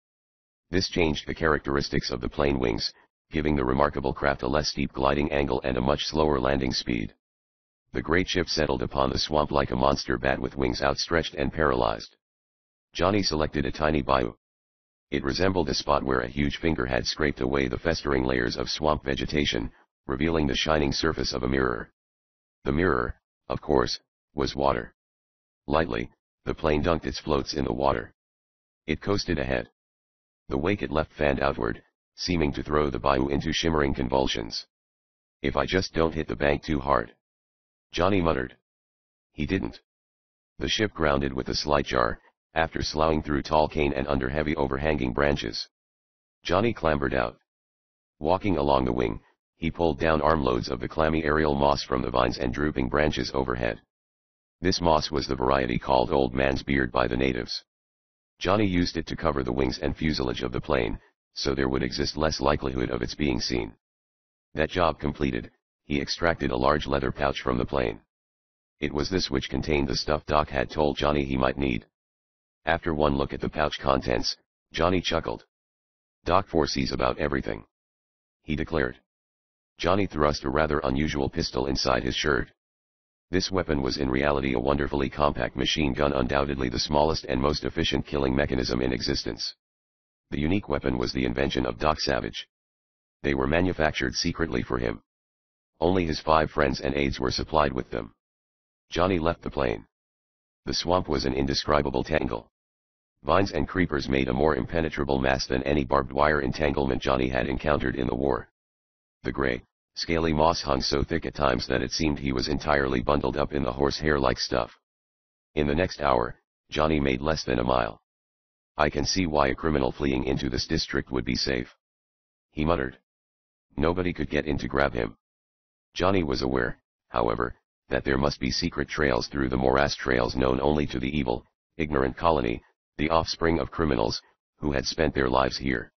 This changed the characteristics of the plane wings, giving the remarkable craft a less steep gliding angle and a much slower landing speed. The great ship settled upon the swamp like a monster bat with wings outstretched and paralyzed. Johnny selected a tiny bayou. It resembled a spot where a huge finger had scraped away the festering layers of swamp vegetation, revealing the shining surface of a mirror. The mirror, of course, was water. Lightly, the plane dunked its floats in the water. It coasted ahead. The wake it left fanned outward, seeming to throw the bayou into shimmering convulsions. "If I just don't hit the bank too hard," Johnny muttered. He didn't. The ship grounded with a slight jar, after sloughing through tall cane and under heavy overhanging branches. Johnny clambered out. Walking along the wing, he pulled down armloads of the clammy aerial moss from the vines and drooping branches overhead. This moss was the variety called old man's beard by the natives. Johnny used it to cover the wings and fuselage of the plane, so there would exist less likelihood of its being seen. That job completed, he extracted a large leather pouch from the plane. It was this which contained the stuff Doc had told Johnny he might need. After one look at the pouch contents, Johnny chuckled. "Doc foresees about everything," he declared. Johnny thrust a rather unusual pistol inside his shirt. This weapon was in reality a wonderfully compact machine gun, undoubtedly the smallest and most efficient killing mechanism in existence. The unique weapon was the invention of Doc Savage. They were manufactured secretly for him. Only his 5 friends and aides were supplied with them. Johnny left the plane. The swamp was an indescribable tangle. Vines and creepers made a more impenetrable mass than any barbed wire entanglement Johnny had encountered in the war. The gray, scaly moss hung so thick at times that it seemed he was entirely bundled up in the horsehair-like stuff. In the next hour, Johnny made less than a mile. "I can see why a criminal fleeing into this district would be safe," he muttered. Nobody could get in to grab him. Johnny was aware, however, that there must be secret trails through the morass, trails known only to the evil, ignorant colony, the offspring of criminals, who had spent their lives here.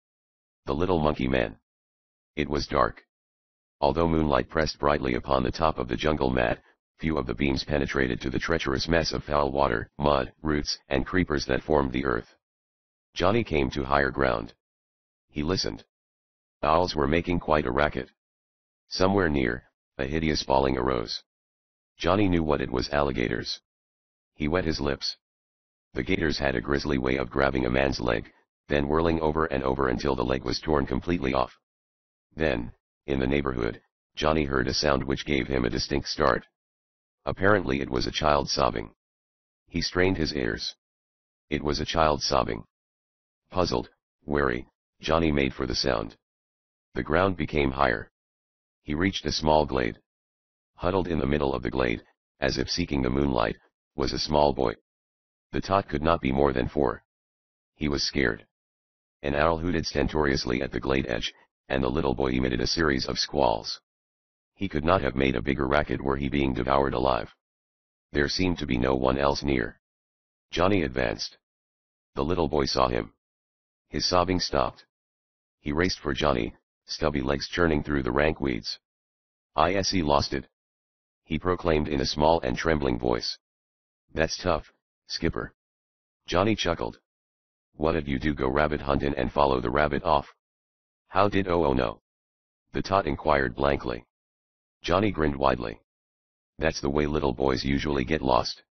The Little Monkey Man. It was dark. Although moonlight pressed brightly upon the top of the jungle mat, few of the beams penetrated to the treacherous mess of foul water, mud, roots, and creepers that formed the earth. Johnny came to higher ground. He listened. Owls were making quite a racket. Somewhere near, a hideous bawling arose. Johnny knew what it was: alligators. He wet his lips. The gators had a grisly way of grabbing a man's leg, then whirling over and over until the leg was torn completely off. Then, in the neighborhood, Johnny heard a sound which gave him a distinct start. Apparently it was a child sobbing. He strained his ears. It was a child sobbing. Puzzled, wary, Johnny made for the sound. The ground became higher. He reached a small glade. Huddled in the middle of the glade, as if seeking the moonlight, was a small boy. The tot could not be more than 4. He was scared. An owl hooted stentoriously at the glade edge, and the little boy emitted a series of squalls. He could not have made a bigger racket were he being devoured alive. There seemed to be no one else near. Johnny advanced. The little boy saw him. His sobbing stopped. He raced for Johnny, stubby legs churning through the rank weeds. "I see lost it," he proclaimed in a small and trembling voice. "That's tough, Skipper." Johnny chuckled. "What'd you do, go rabbit huntin' and follow the rabbit off?" "How did oh know?" the tot inquired blankly. Johnny grinned widely. "That's the way little boys usually get lost.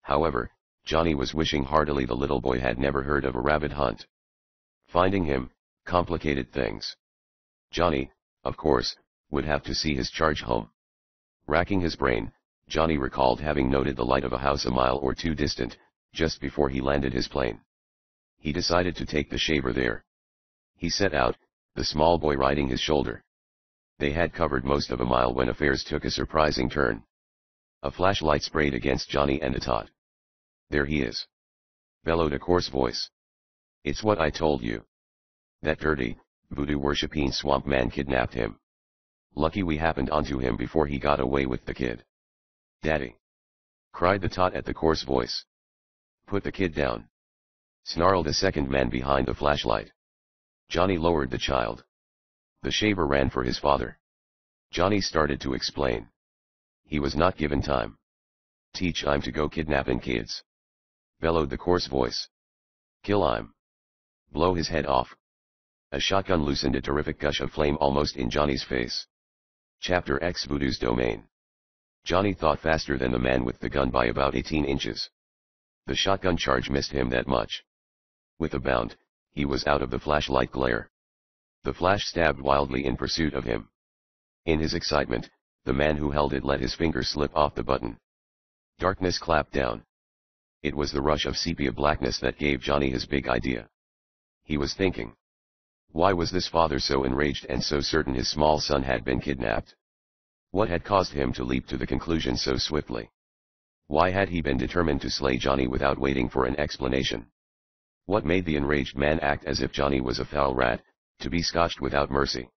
However, Johnny was wishing heartily the little boy had never heard of a rabbit hunt. Finding him complicated things. Johnny, of course, would have to see his charge home. Racking his brain, Johnny recalled having noted the light of a house a mile or two distant, just before he landed his plane. He decided to take the shaver there. He set out, the small boy riding his shoulder. They had covered most of a mile when affairs took a surprising turn. A flashlight sprayed against Johnny and Atat. "There he is," bellowed a coarse voice. "It's what I told you. That dirty, voodoo-worshipping swamp man kidnapped him. Lucky we happened onto him before he got away with the kid." "Daddy!" cried the tot at the coarse voice. "Put the kid down," snarled a second man behind the flashlight. Johnny lowered the child. The shaver ran for his father. Johnny started to explain. He was not given time. "Teach I'm to go kidnapping kids," bellowed the coarse voice. "Kill I'm. Blow his head off." A shotgun loosened a terrific gush of flame almost in Johnny's face. Chapter X Voodoo's Domain. Johnny thought faster than the man with the gun by about 18 inches. The shotgun charge missed him that much. With a bound, he was out of the flashlight glare. The flash stabbed wildly in pursuit of him. In his excitement, the man who held it let his finger slip off the button. Darkness clapped down. It was the rush of sepia blackness that gave Johnny his big idea. He was thinking. Why was this father so enraged and so certain his small son had been kidnapped? What had caused him to leap to the conclusion so swiftly? Why had he been determined to slay Johnny without waiting for an explanation? What made the enraged man act as if Johnny was a foul rat, to be scotched without mercy?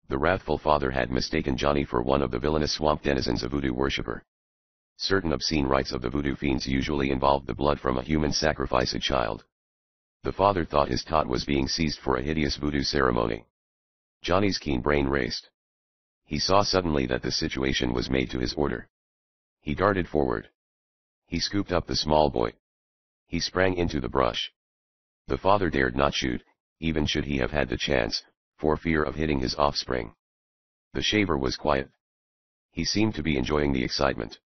The wrathful father had mistaken Johnny for one of the villainous swamp denizens, a voodoo worshipper. Certain obscene rites of the voodoo fiends usually involved the blood from a human sacrificed child. The father thought his tot was being seized for a hideous voodoo ceremony. Johnny's keen brain raced. He saw suddenly that the situation was made to his order. He darted forward. He scooped up the small boy. He sprang into the brush. The father dared not shoot, even should he have had the chance, for fear of hitting his offspring. The shaver was quiet. He seemed to be enjoying the excitement.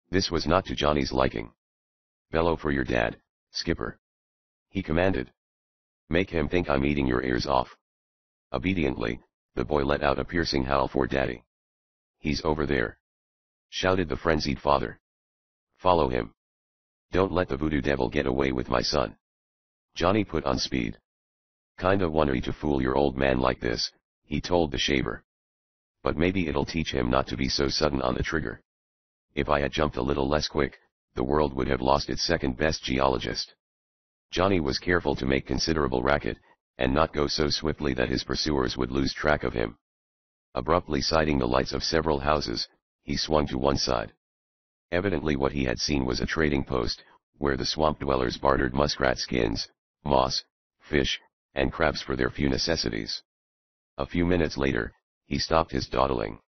This was not to Johnny's liking. "Bellow for your dad, Skipper," he commanded. "Make him think I'm eating your ears off." Obediently, the boy let out a piercing howl for Daddy. "He's over there," shouted the frenzied father. "Follow him. Don't let the voodoo devil get away with my son." Johnny put on speed. "Kinda wannery to fool your old man like this," he told the shaver. "But maybe it'll teach him not to be so sudden on the trigger. If I had jumped a little less quick, the world would have lost its second best geologist." Johnny was careful to make considerable racket, and not go so swiftly that his pursuers would lose track of him. Abruptly sighting the lights of several houses, he swung to one side. Evidently what he had seen was a trading post, where the swamp dwellers bartered muskrat skins, moss, fish, and crabs for their few necessities. A few minutes later, he stopped his dawdling.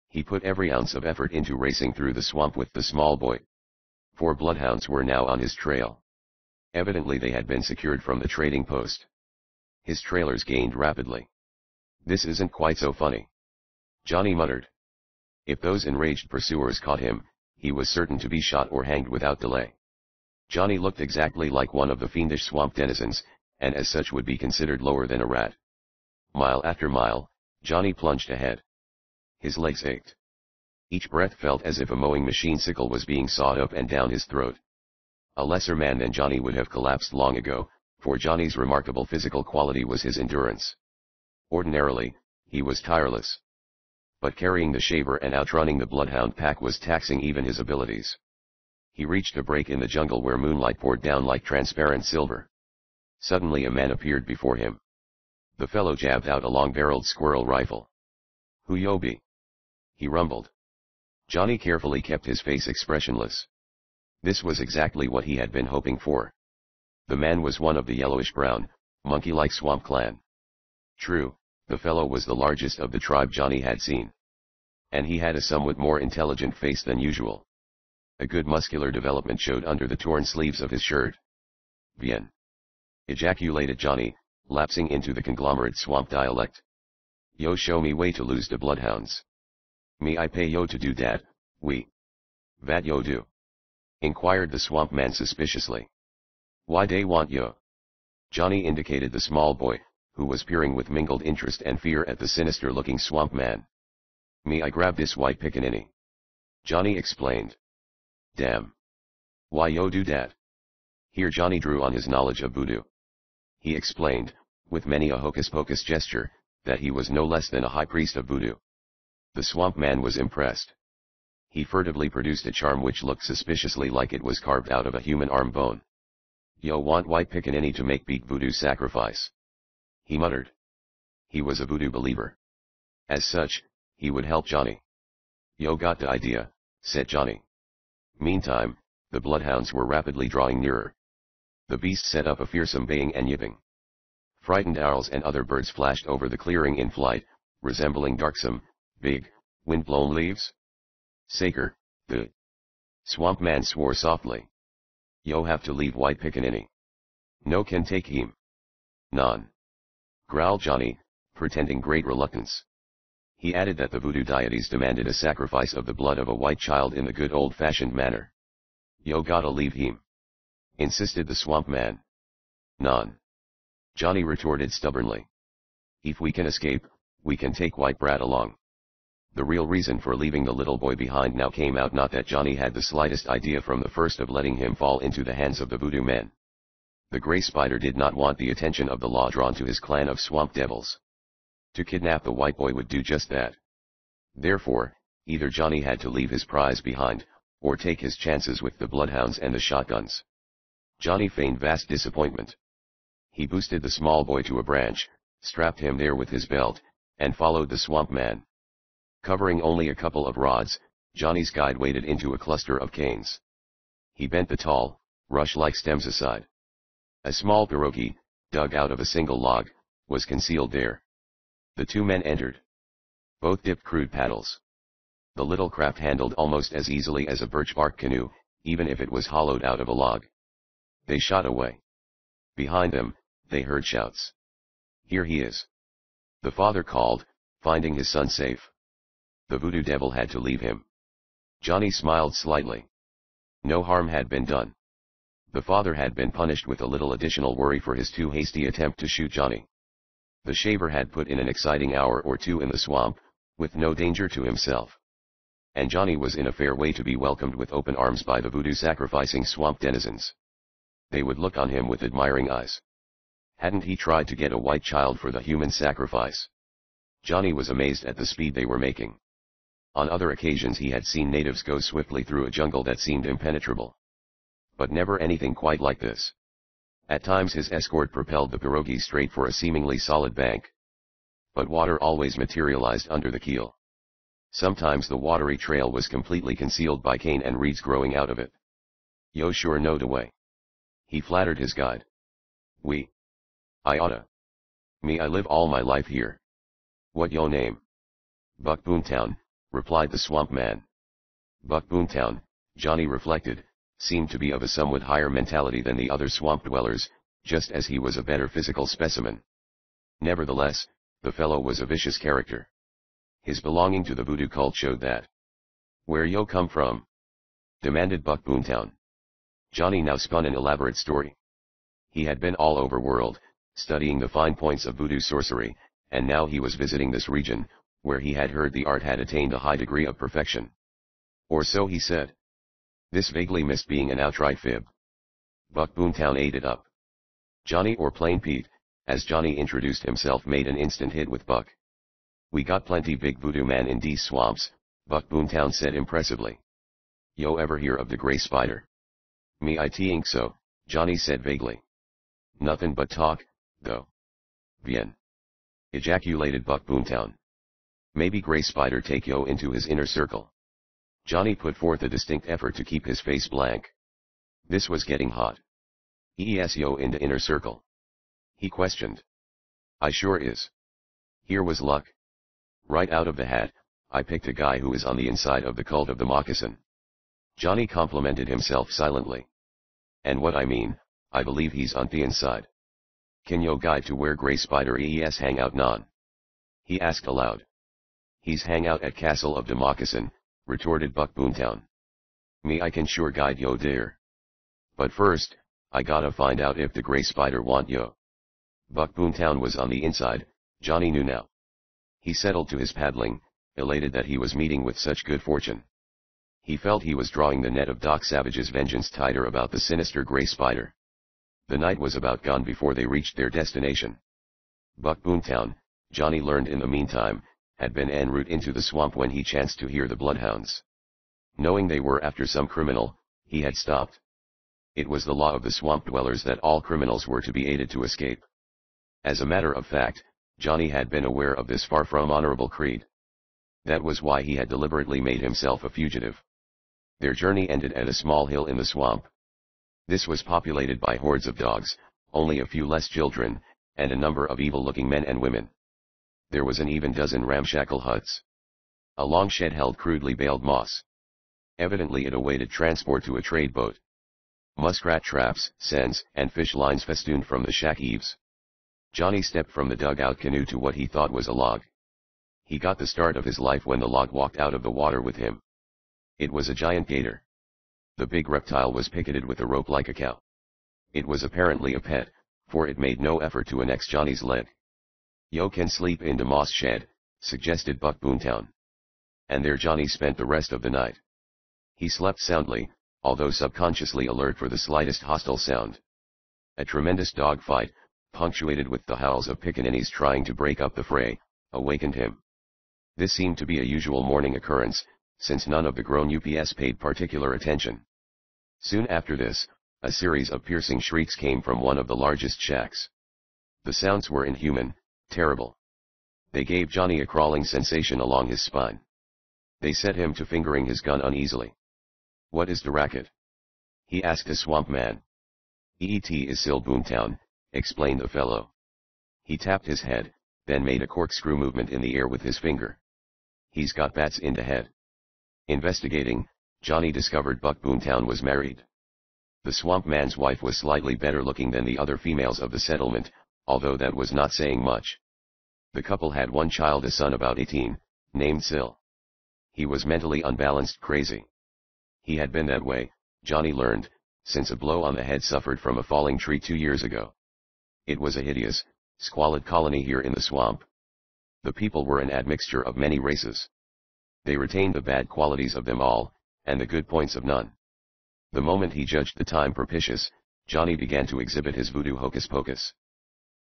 He put every ounce of effort into racing through the swamp with the small boy. 4 bloodhounds were now on his trail. Evidently they had been secured from the trading post. His trailers gained rapidly. "This isn't quite so funny," Johnny muttered. If those enraged pursuers caught him, he was certain to be shot or hanged without delay. Johnny looked exactly like one of the fiendish swamp denizens, and as such would be considered lower than a rat. Mile after mile, Johnny plunged ahead. His legs ached. Each breath felt as if a mowing machine sickle was being sawed up and down his throat. A lesser man than Johnny would have collapsed long ago, for Johnny's remarkable physical quality was his endurance. Ordinarily, he was tireless. But carrying the shaver and outrunning the bloodhound pack was taxing even his abilities. He reached a break in the jungle where moonlight poured down like transparent silver. Suddenly a man appeared before him. The fellow jabbed out a long-barreled squirrel rifle. "Who yo be?" he rumbled. Johnny carefully kept his face expressionless. This was exactly what he had been hoping for. The man was one of the yellowish-brown, monkey-like swamp clan. True, the fellow was the largest of the tribe Johnny had seen. And he had a somewhat more intelligent face than usual. A good muscular development showed under the torn sleeves of his shirt. "Bien," ejaculated Johnny, lapsing into the conglomerate swamp dialect. "Yo show me way to lose the bloodhounds. Me I pay yo to do dat, we. Vat yo do." inquired the swamp man suspiciously. Why they want yo? Johnny indicated the small boy, who was peering with mingled interest and fear at the sinister-looking swamp man. Me I grab this white pickaninny. Johnny explained. Damn. Why yo do dat? Here Johnny drew on his knowledge of voodoo. He explained, with many a hocus-pocus gesture, that he was no less than a high priest of voodoo. The swamp man was impressed. He furtively produced a charm which looked suspiciously like it was carved out of a human arm bone. Yo want white pickaninny to make beat voodoo sacrifice. He muttered. He was a voodoo believer. As such, he would help Johnny. Yo got the idea, said Johnny. Meantime, the bloodhounds were rapidly drawing nearer. The beast set up a fearsome baying and yipping. Frightened owls and other birds flashed over the clearing in flight, resembling darksome, big, wind-blown leaves. Saker, the swamp man swore softly. Yo have to leave white pickaninny. No can take him. Non. Growled Johnny, pretending great reluctance. He added that the voodoo deities demanded a sacrifice of the blood of a white child in the good old-fashioned manner. Yo gotta leave him. Insisted the swamp man. Non. Johnny retorted stubbornly. If we can escape, we can take White Brat along. The real reason for leaving the little boy behind now came out, not that Johnny had the slightest idea from the first of letting him fall into the hands of the voodoo men. The Grey Spider did not want the attention of the law drawn to his clan of swamp devils. To kidnap the white boy would do just that. Therefore, either Johnny had to leave his prize behind, or take his chances with the bloodhounds and the shotguns. Johnny feigned vast disappointment. He boosted the small boy to a branch, strapped him there with his belt, and followed the swamp man. Covering only a couple of rods, Johnny's guide waded into a cluster of canes. He bent the tall, rush-like stems aside. A small pirogue, dug out of a single log, was concealed there. The two men entered. Both dipped crude paddles. The little craft handled almost as easily as a birch bark canoe, even if it was hollowed out of a log. They shot away. Behind them, they heard shouts. Here he is. The father called, finding his son safe. The voodoo devil had to leave him. Johnny smiled slightly. No harm had been done. The father had been punished with a little additional worry for his too hasty attempt to shoot Johnny. The shaver had put in an exciting hour or two in the swamp, with no danger to himself. And Johnny was in a fair way to be welcomed with open arms by the voodoo sacrificing swamp denizens. They would look on him with admiring eyes. Hadn't he tried to get a white child for the human sacrifice? Johnny was amazed at the speed they were making. On other occasions he had seen natives go swiftly through a jungle that seemed impenetrable. But never anything quite like this. At times his escort propelled the pirogue straight for a seemingly solid bank. But water always materialized under the keel. Sometimes the watery trail was completely concealed by cane and reeds growing out of it. Yo sure know the way. He flattered his guide. I oughta. Me I live all my life here. What yo name? Buck Boomtown, replied the swamp man. Buck Boomtown, Johnny reflected, seemed to be of a somewhat higher mentality than the other swamp dwellers, just as he was a better physical specimen. Nevertheless, the fellow was a vicious character. His belonging to the voodoo cult showed that. Where yo come from? Demanded Buck Boomtown. Johnny now spun an elaborate story. He had been all over world, studying the fine points of voodoo sorcery, and now he was visiting this region, where he had heard the art had attained a high degree of perfection. Or so he said. This vaguely missed being an outright fib. Buck Boomtown ate it up. Johnny, or Plain Pete, as Johnny introduced himself, made an instant hit with Buck. We got plenty big voodoo man in these swamps, Buck Boomtown said impressively. Yo ever hear of the Grey Spider? Me I think so, Johnny said vaguely. Nothing but talk, though. Bien. Ejaculated Buck Boomtown. Maybe Grey Spider take yo into his inner circle. Johnny put forth a distinct effort to keep his face blank. This was getting hot. Is yo in the inner circle? He questioned. I sure is. Here was luck. Right out of the hat, I picked a guy who is on the inside of the cult of the moccasin. Johnny complimented himself silently. And what I mean, I believe he's on the inside. Can yo guide to where Grey Spider is hang out non? He asked aloud. He's hang out at Castle of the Moccasin, retorted Buck Boomtown. Me I can sure guide yo there. But first, I gotta find out if the gray spider want yo. Buck Boomtown was on the inside, Johnny knew now. He settled to his paddling, elated that he was meeting with such good fortune. He felt he was drawing the net of Doc Savage's vengeance tighter about the sinister gray spider. The night was about gone before they reached their destination. Buck Boomtown, Johnny learned in the meantime, had been en route into the swamp when he chanced to hear the bloodhounds. Knowing they were after some criminal, he had stopped. It was the law of the swamp dwellers that all criminals were to be aided to escape. As a matter of fact, Johnny had been aware of this far from honorable creed. That was why he had deliberately made himself a fugitive. Their journey ended at a small hill in the swamp. This was populated by hordes of dogs, only a few less children, and a number of evil-looking men and women. There was an even dozen ramshackle huts. A long shed held crudely baled moss. Evidently it awaited transport to a trade boat. Muskrat traps, seines, and fish lines festooned from the shack eaves. Johnny stepped from the dugout canoe to what he thought was a log. He got the start of his life when the log walked out of the water with him. It was a giant gator. The big reptile was picketed with a rope like a cow. It was apparently a pet, for it made no effort to annex Johnny's leg. "Yo can sleep in the moss shed," suggested Buck Boomtown. And there Johnny spent the rest of the night. He slept soundly, although subconsciously alert for the slightest hostile sound. A tremendous dogfight, punctuated with the howls of pickaninnies trying to break up the fray, awakened him. This seemed to be a usual morning occurrence, since none of the grown UPS paid particular attention. Soon after this, a series of piercing shrieks came from one of the largest shacks. The sounds were inhuman, terrible. They gave Johnny a crawling sensation along his spine. They set him to fingering his gun uneasily. "What is the racket?" he asked a swamp man. "EET is Sil Boomtown," explained the fellow. He tapped his head, then made a corkscrew movement in the air with his finger. "He's got bats in the head." Investigating, Johnny discovered Buck Boomtown was married. The swamp man's wife was slightly better looking than the other females of the settlement, although that was not saying much. The couple had one child, a son about 18, named Sil. He was mentally unbalanced, crazy. He had been that way, Johnny learned, since a blow on the head suffered from a falling tree 2 years ago. It was a hideous, squalid colony here in the swamp. The people were an admixture of many races. They retained the bad qualities of them all, and the good points of none. The moment he judged the time propitious, Johnny began to exhibit his voodoo hocus-pocus.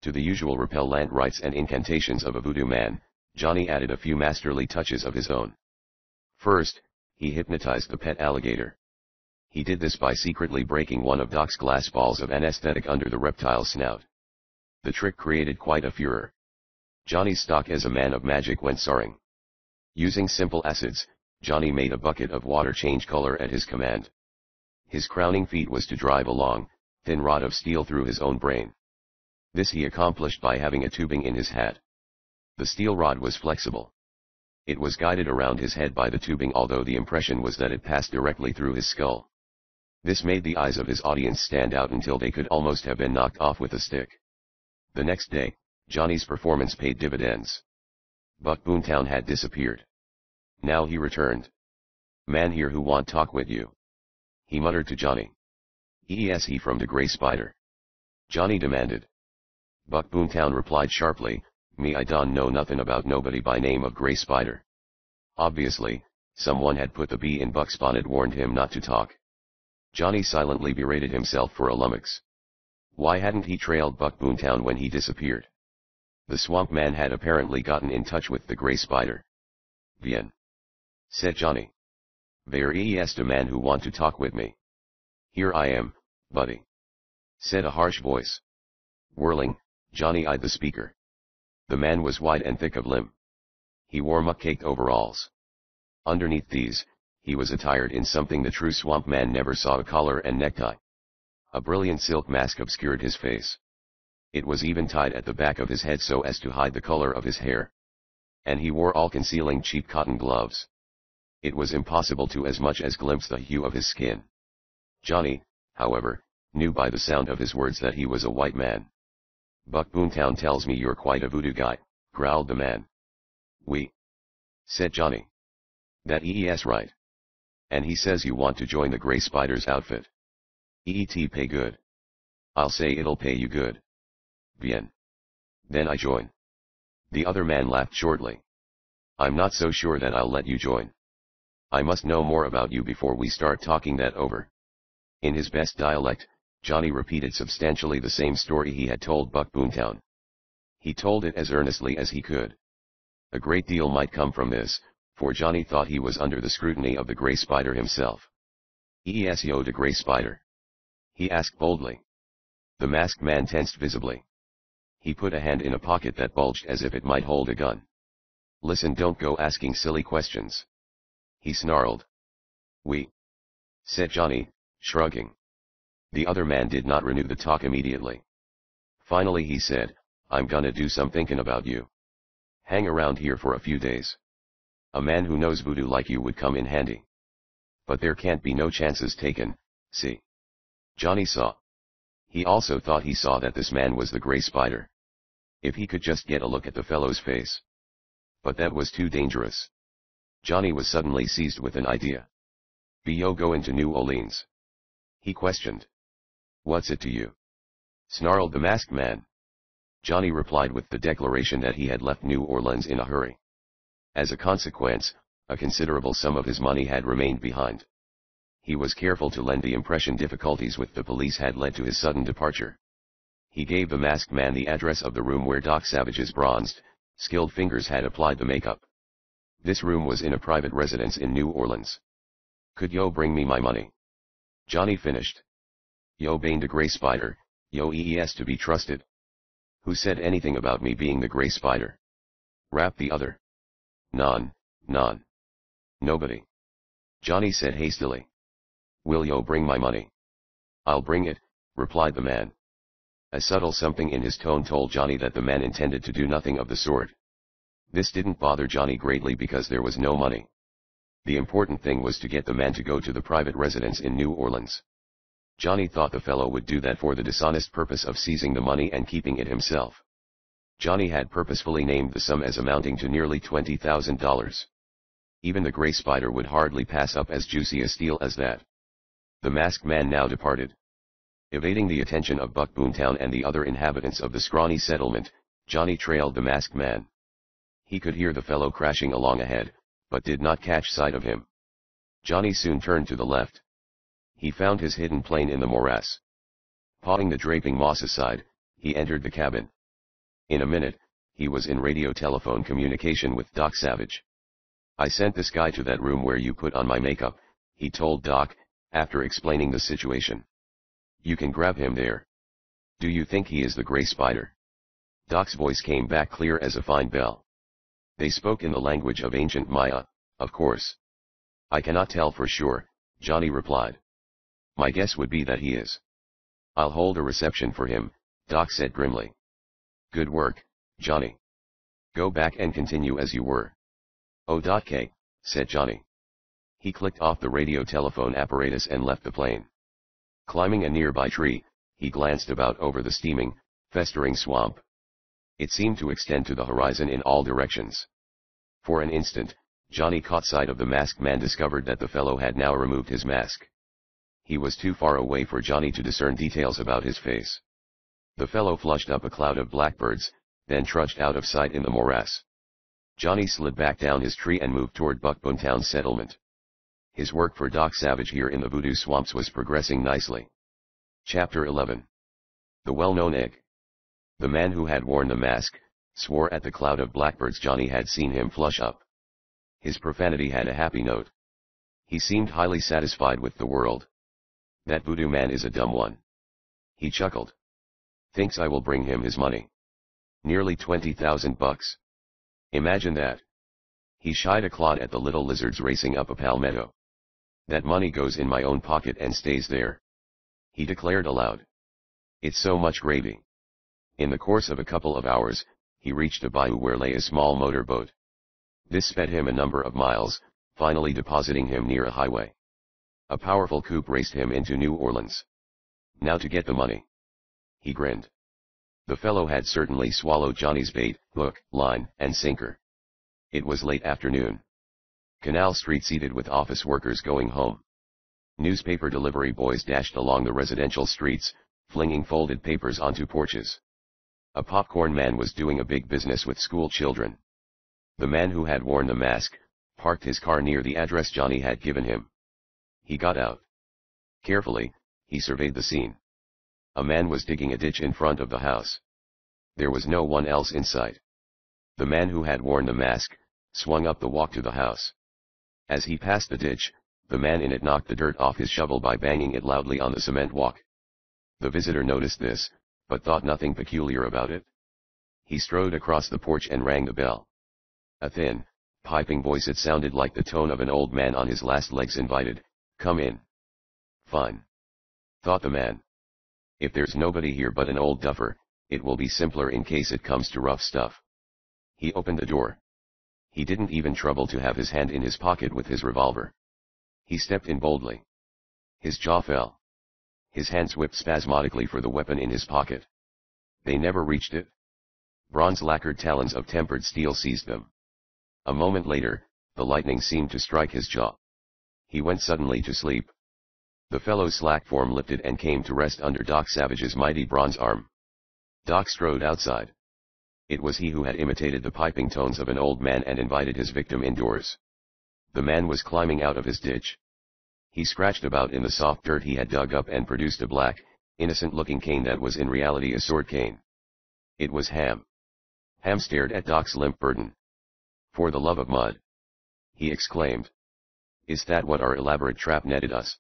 To the usual repellent rites and incantations of a voodoo man, Johnny added a few masterly touches of his own. First, he hypnotized the pet alligator. He did this by secretly breaking one of Doc's glass balls of anesthetic under the reptile's snout. The trick created quite a furor. Johnny's stock as a man of magic went soaring. Using simple acids, Johnny made a bucket of water change color at his command. His crowning feat was to drive a long, thin rod of steel through his own brain. This he accomplished by having a tubing in his hat. The steel rod was flexible. It was guided around his head by the tubing, although the impression was that it passed directly through his skull. This made the eyes of his audience stand out until they could almost have been knocked off with a stick. The next day, Johnny's performance paid dividends. Buck Boomtown had disappeared. Now he returned. "Man here who want talk with you," he muttered to Johnny. "Yes, he from the Gray Spider?" Johnny demanded. Buck Boomtown replied sharply, "Me I don't know nothing about nobody by name of Gray Spider." Obviously, someone had put the bee in Buck's bonnet, warned him not to talk. Johnny silently berated himself for a lummox. Why hadn't he trailed Buck Boomtown when he disappeared? The swamp man had apparently gotten in touch with the Gray Spider. "Bien," said Johnny. "There is the man who want to talk with me." "Here I am, buddy," said a harsh voice. Whirling, Johnny eyed the speaker. The man was wide and thick of limb. He wore muck-caked overalls. Underneath these, he was attired in something the true swamp man never saw: a collar and necktie. A brilliant silk mask obscured his face. It was even tied at the back of his head so as to hide the color of his hair. And he wore all-concealing cheap cotton gloves. It was impossible to as much as glimpse the hue of his skin. Johnny, however, knew by the sound of his words that he was a white man. "Buck Boomtown tells me you're quite a voodoo guy," growled the man. "We," said Johnny. "That is right. And he says you want to join the Grey Spider's outfit. EET pay good. I'll say it'll pay you good. Bien. Then I join. The other man laughed shortly. I'm not so sure that I'll let you join. I must know more about you before we start talking that over. In his best dialect, Johnny repeated substantially the same story he had told Buck Boomtown. He told it as earnestly as he could. A great deal might come from this, for Johnny thought he was under the scrutiny of the Grey Spider himself. "Is yo the Grey Spider?" he asked boldly. The masked man tensed visibly. He put a hand in a pocket that bulged as if it might hold a gun. "Listen, don't go asking silly questions," he snarled. "We," said Johnny, shrugging. The other man did not renew the talk immediately. Finally he said, "I'm gonna do some thinking about you. Hang around here for a few days. A man who knows voodoo like you would come in handy. But there can't be no chances taken, see?" Johnny saw. He also thought he saw that this man was the Grey Spider. If he could just get a look at the fellow's face. But that was too dangerous. Johnny was suddenly seized with an idea. "Be yo goin' to New Orleans?" he questioned. "What's it to you?" snarled the masked man. Johnny replied with the declaration that he had left New Orleans in a hurry. As a consequence, a considerable sum of his money had remained behind. He was careful to lend the impression difficulties with the police had led to his sudden departure. He gave the masked man the address of the room where Doc Savage's bronzed, skilled fingers had applied the makeup. This room was in a private residence in New Orleans. "Could yo bring me my money?" Johnny finished. "Yo bane the Grey Spider, yo ees to be trusted." "Who said anything about me being the Grey Spider?" rapped the other. None. Nobody," Johnny said hastily. "Will yo bring my money?" "I'll bring it," replied the man. A subtle something in his tone told Johnny that the man intended to do nothing of the sort. This didn't bother Johnny greatly because there was no money. The important thing was to get the man to go to the private residence in New Orleans. Johnny thought the fellow would do that for the dishonest purpose of seizing the money and keeping it himself. Johnny had purposefully named the sum as amounting to nearly $20,000. Even the Grey Spider would hardly pass up as juicy a steal as that. The masked man now departed. Evading the attention of Buck Boomtown and the other inhabitants of the scrawny settlement, Johnny trailed the masked man. He could hear the fellow crashing along ahead, but did not catch sight of him. Johnny soon turned to the left. He found his hidden plane in the morass. Pawing the draping moss aside, he entered the cabin. In a minute, he was in radio-telephone communication with Doc Savage. "I sent this guy to that room where you put on my makeup," he told Doc, after explaining the situation. "You can grab him there. Do you think he is the Grey Spider?" Doc's voice came back clear as a fine bell. They spoke in the language of ancient Maya, of course. "I cannot tell for sure," Johnny replied. "My guess would be that he is." "I'll hold a reception for him," Doc said grimly. "Good work, Johnny. Go back and continue as you were." "O.K," said Johnny. He clicked off the radio telephone apparatus and left the plane. Climbing a nearby tree, he glanced about over the steaming, festering swamp. It seemed to extend to the horizon in all directions. For an instant, Johnny caught sight of the masked man, discovered that the fellow had now removed his mask. He was too far away for Johnny to discern details about his face. The fellow flushed up a cloud of blackbirds, then trudged out of sight in the morass. Johnny slid back down his tree and moved toward Buck Boomtown's settlement. His work for Doc Savage here in the Voodoo Swamps was progressing nicely. Chapter 11. The well-known egg. The man who had worn the mask swore at the cloud of blackbirds Johnny had seen him flush up. His profanity had a happy note. He seemed highly satisfied with the world. "That voodoo man is a dumb one," he chuckled. "Thinks I will bring him his money. Nearly $20,000. Imagine that." He shied a clod at the little lizards racing up a palmetto. "That money goes in my own pocket and stays there," he declared aloud. "It's so much gravy." In the course of a couple of hours, he reached a bayou where lay a small motor boat. This sped him a number of miles, finally depositing him near a highway. A powerful coupe raced him into New Orleans. "Now to get the money." He grinned. The fellow had certainly swallowed Johnny's bait, hook, line, and sinker. It was late afternoon. Canal Street seated with office workers going home. Newspaper delivery boys dashed along the residential streets, flinging folded papers onto porches. A popcorn man was doing a big business with school children. The man who had worn the mask, parked his car near the address Johnny had given him. He got out. Carefully, he surveyed the scene. A man was digging a ditch in front of the house. There was no one else in sight. The man who had worn the mask, swung up the walk to the house. As he passed the ditch, the man in it knocked the dirt off his shovel by banging it loudly on the cement walk. The visitor noticed this, but thought nothing peculiar about it. He strode across the porch and rang the bell. A thin, piping voice, it sounded like the tone of an old man on his last legs, invited, "Come in." Fine, thought the man. If there's nobody here but an old duffer, it will be simpler in case it comes to rough stuff. He opened the door. He didn't even trouble to have his hand in his pocket with his revolver. He stepped in boldly. His jaw fell. His hands whipped spasmodically for the weapon in his pocket. They never reached it. Bronze lacquered talons of tempered steel seized them. A moment later, the lightning seemed to strike his jaw. He went suddenly to sleep. The fellow's slack form lifted and came to rest under Doc Savage's mighty bronze arm. Doc strode outside. It was he who had imitated the piping tones of an old man and invited his victim indoors. The man was climbing out of his ditch. He scratched about in the soft dirt he had dug up and produced a black, innocent-looking cane that was in reality a sword cane. It was Ham. Ham stared at Doc's limp burden. "For the love of mud!" he exclaimed. "Is that what our elaborate trap netted us?"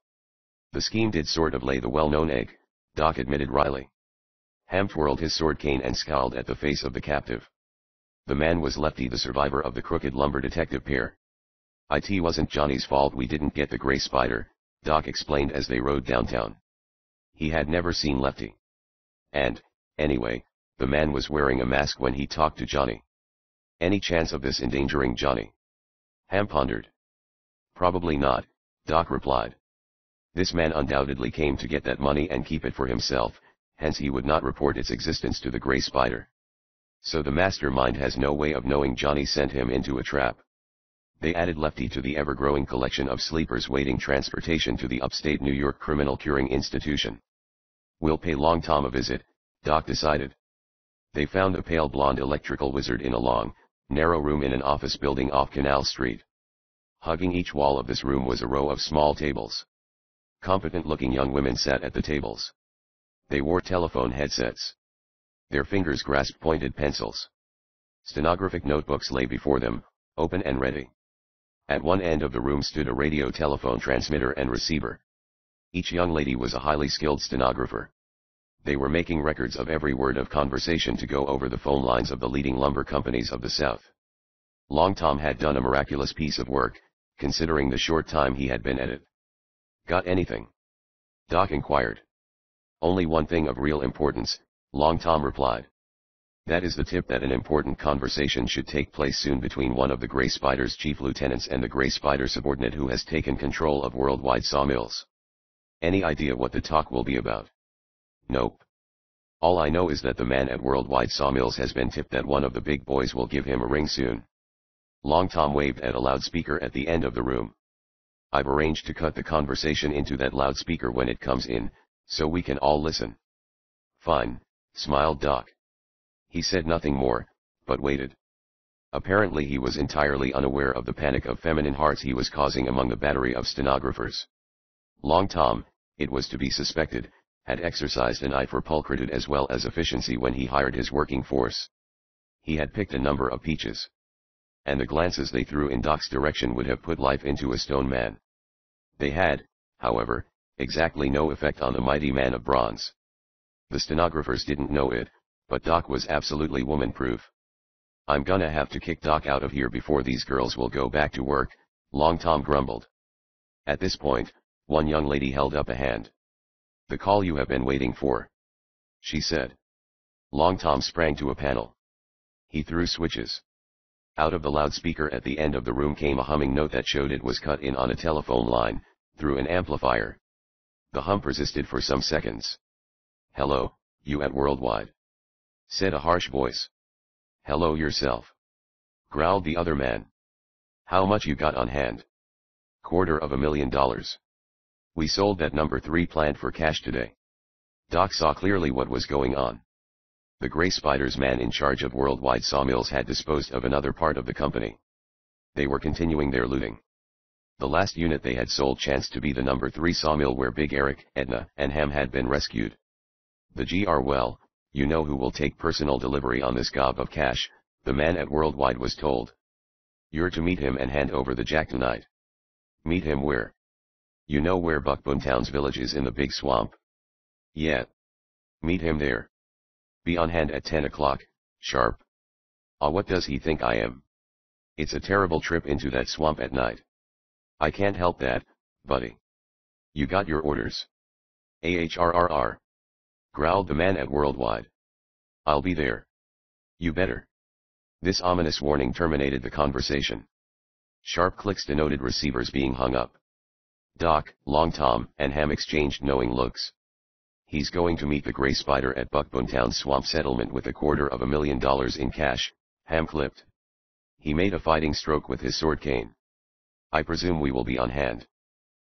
"The scheme did sort of lay the well-known egg," Doc admitted wryly. Ham twirled his sword cane and scowled at the face of the captive. The man was Lefty, the survivor of the Crooked Lumber detective pair. "It wasn't Johnny's fault we didn't get the Gray Spider," Doc explained as they rode downtown. He had never seen Lefty. And, anyway, the man was wearing a mask when he talked to Johnny. "Any chance of this endangering Johnny?" Ham pondered. "Probably not," Doc replied. "This man undoubtedly came to get that money and keep it for himself, hence he would not report its existence to the Gray Spider. So the mastermind has no way of knowing Johnny sent him into a trap." They added Lefty to the ever-growing collection of sleepers waiting transportation to the upstate New York Criminal Curing Institution. "We'll pay Long Tom a visit," Doc decided. They found a pale blonde electrical wizard in a long, narrow room in an office building off Canal Street. Hugging each wall of this room was a row of small tables. Competent-looking young women sat at the tables. They wore telephone headsets. Their fingers grasped pointed pencils. Stenographic notebooks lay before them, open and ready. At one end of the room stood a radio telephone transmitter and receiver. Each young lady was a highly skilled stenographer. They were making records of every word of conversation to go over the phone lines of the leading lumber companies of the South. Long Tom had done a miraculous piece of work, considering the short time he had been at it. "Got anything?" Doc inquired. "Only one thing of real importance," Long Tom replied. "That is the tip that an important conversation should take place soon between one of the Gray Spider's chief lieutenants and the Gray Spider subordinate who has taken control of Worldwide Sawmills. Any idea what the talk will be about?" "Nope. All I know is that the man at Worldwide Sawmills has been tipped that one of the big boys will give him a ring soon." Long Tom waved at a loudspeaker at the end of the room. "I've arranged to cut the conversation into that loudspeaker when it comes in, so we can all listen." "Fine," smiled Doc. He said nothing more, but waited. Apparently he was entirely unaware of the panic of feminine hearts he was causing among the battery of stenographers. Long Tom, it was to be suspected, had exercised an eye for pulchritude as well as efficiency when he hired his working force. He had picked a number of peaches. And the glances they threw in Doc's direction would have put life into a stone man. They had, however, exactly no effect on the mighty man of bronze. The stenographers didn't know it, but Doc was absolutely woman-proof. "I'm gonna have to kick Doc out of here before these girls will go back to work," Long Tom grumbled. At this point, one young lady held up a hand. "The call you have been waiting for," she said. Long Tom sprang to a panel. He threw switches. Out of the loudspeaker at the end of the room came a humming note that showed it was cut in on a telephone line, through an amplifier. The hum persisted for some seconds. "Hello, you at Worldwide?" said a harsh voice. "Hello yourself," growled the other man. How much you got on hand? $250,000. We sold that number 3 plant for cash today. Doc saw clearly what was going on. The Gray Spider's man in charge of Worldwide Sawmills had disposed of another part of the company. They were continuing their looting. The last unit they had sold chanced to be the number 3 sawmill where Big Eric, Edna, and Ham had been rescued. The GR, well, you know who will take personal delivery on this gob of cash, the man at Worldwide was told. You're to meet him and hand over the jack tonight. Meet him where? You know where Buckbone Town's village is in the big swamp? Yeah. Meet him there. Be on hand at 10 o'clock, sharp. Ah, what does he think I am? It's a terrible trip into that swamp at night. I can't help that, buddy. You got your orders. AHRRR. Growled the man at Worldwide. I'll be there. You better. This ominous warning terminated the conversation. Sharp clicks denoted receivers being hung up. Doc, Long Tom, and Ham exchanged knowing looks. He's going to meet the Gray Spider at Buckbone Town swamp settlement with $250,000 in cash, Ham clipped. He made a fighting stroke with his sword cane. I presume we will be on hand.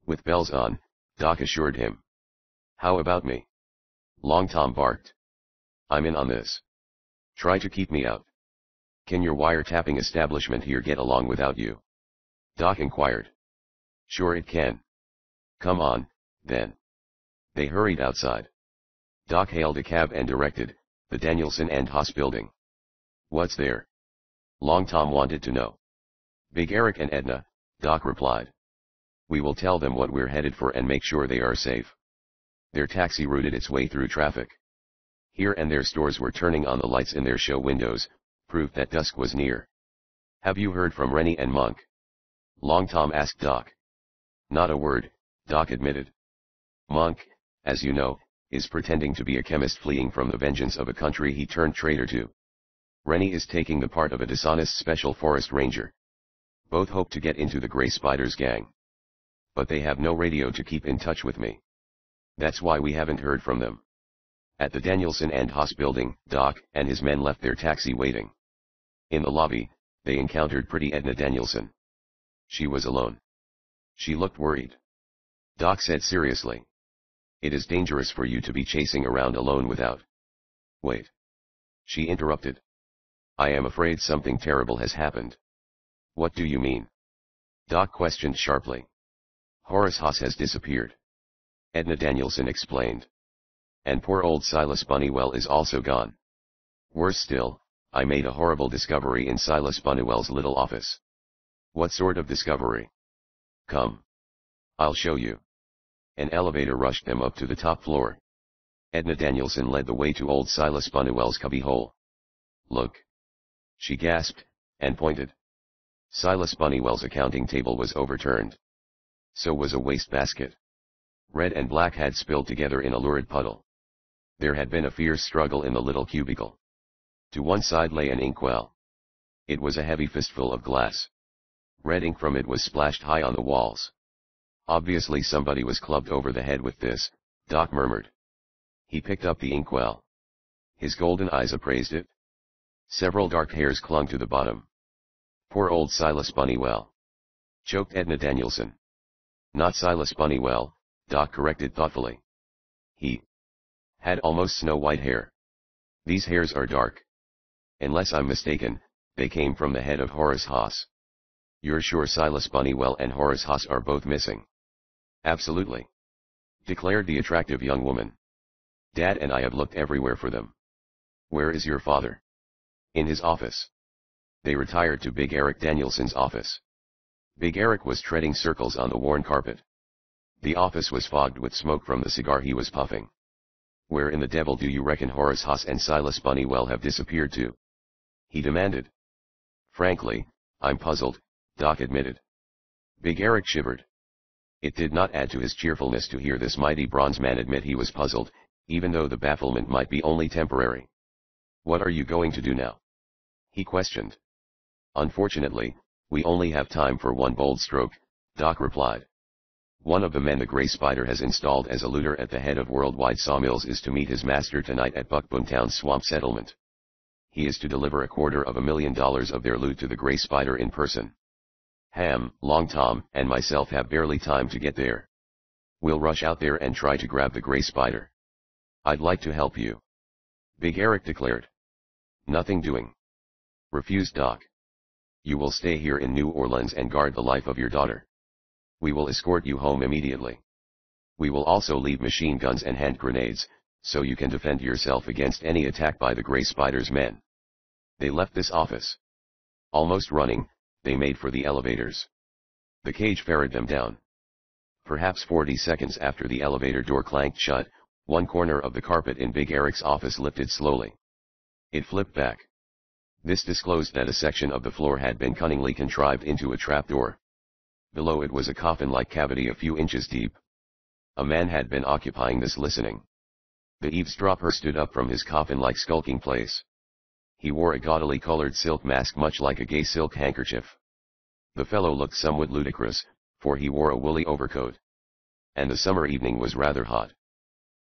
With bells on, Doc assured him. How about me? Long Tom barked. I'm in on this. Try to keep me out. Can your wiretapping establishment here get along without you? Doc inquired. Sure it can. Come on, then. They hurried outside. Doc hailed a cab and directed, the Danielson and Haas building. What's there? Long Tom wanted to know. Big Eric and Edna, Doc replied. We will tell them what we're headed for and make sure they are safe. Their taxi routed its way through traffic. Here and there stores were turning on the lights in their show windows, proof that dusk was near. Have you heard from Rennie and Monk? Long Tom asked Doc. Not a word, Doc admitted. Monk, as you know, is pretending to be a chemist fleeing from the vengeance of a country he turned traitor to. Rennie is taking the part of a dishonest special forest ranger. Both hope to get into the Gray Spider's gang. But they have no radio to keep in touch with me. That's why we haven't heard from them. At the Danielson and Haas building, Doc and his men left their taxi waiting. In the lobby, they encountered pretty Edna Danielson. She was alone. She looked worried. Doc said seriously. It is dangerous for you to be chasing around alone without. Wait. She interrupted. I am afraid something terrible has happened. What do you mean? Doc questioned sharply. Horace Haas has disappeared. Edna Danielson explained. And poor old Silas Bunnywell is also gone. Worse still, I made a horrible discovery in Silas Bunnywell's little office. What sort of discovery? Come. I'll show you. An elevator rushed them up to the top floor. Edna Danielson led the way to old Silas Bunnywell's cubbyhole. Look. She gasped, and pointed. Silas Bunnywell's accounting table was overturned. So was a wastebasket. Red and black had spilled together in a lurid puddle. There had been a fierce struggle in the little cubicle. To one side lay an inkwell. It was a heavy fistful of glass. Red ink from it was splashed high on the walls. Obviously somebody was clubbed over the head with this, Doc murmured. He picked up the inkwell. His golden eyes appraised it. Several dark hairs clung to the bottom. Poor old Silas Bunnywell. Choked Edna Danielson. Not Silas Bunnywell, Doc corrected thoughtfully. He had almost snow-white hair. These hairs are dark. Unless I'm mistaken, they came from the head of Horace Haas. You're sure Silas Bunnywell and Horace Haas are both missing? Absolutely. Declared the attractive young woman. Dad and I have looked everywhere for them. Where is your father? In his office. They retired to Big Eric Danielson's office. Big Eric was treading circles on the worn carpet. The office was fogged with smoke from the cigar he was puffing. Where in the devil do you reckon Horace Haas and Silas Bunnywell have disappeared to? He demanded. Frankly, I'm puzzled, Doc admitted. Big Eric shivered. It did not add to his cheerfulness to hear this mighty bronze man admit he was puzzled, even though the bafflement might be only temporary. What are you going to do now? He questioned. Unfortunately, we only have time for one bold stroke, Doc replied. One of the men the Gray Spider has installed as a looter at the head of Worldwide Sawmills is to meet his master tonight at Buckbone Town swamp settlement. He is to deliver $250,000 of their loot to the Gray Spider in person. Ham, Long Tom, and myself have barely time to get there. We'll rush out there and try to grab the gray spider. I'd like to help you, Big Eric declared. Nothing doing, refused Doc. You will stay here in New Orleans and guard the life of your daughter. We will escort you home immediately. We will also leave machine guns and hand grenades, so you can defend yourself against any attack by the gray spider's men. They left this office. Almost running, they made for the elevators. The cage ferried them down. Perhaps 40 seconds after the elevator door clanked shut, one corner of the carpet in Big Eric's office lifted slowly. It flipped back. This disclosed that a section of the floor had been cunningly contrived into a trapdoor. Below it was a coffin-like cavity a few inches deep. A man had been occupying this listening. The eavesdropper stood up from his coffin-like skulking place. He wore a gaudily colored silk mask much like a gay silk handkerchief. The fellow looked somewhat ludicrous, for he wore a woolly overcoat. And the summer evening was rather hot.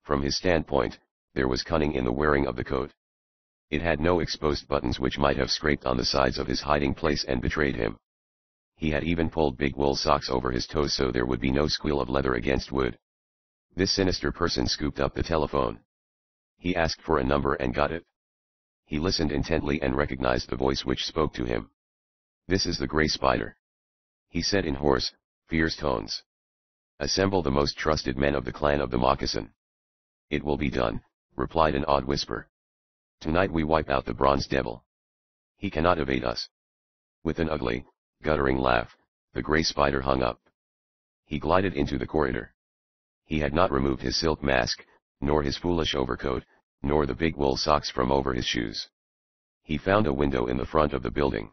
From his standpoint, there was cunning in the wearing of the coat. It had no exposed buttons which might have scraped on the sides of his hiding place and betrayed him. He had even pulled big wool socks over his toes so there would be no squeal of leather against wood. This sinister person scooped up the telephone. He asked for a number and got it. He listened intently and recognized the voice which spoke to him. This is the gray spider, he said in hoarse, fierce tones. Assemble the most trusted men of the clan of the Moccasin. It will be done, replied an odd whisper. Tonight we wipe out the bronze devil. He cannot evade us. With an ugly, guttering laugh, the gray spider hung up. He glided into the corridor. He had not removed his silk mask, nor his foolish overcoat, nor the big wool socks from over his shoes. He found a window in the front of the building.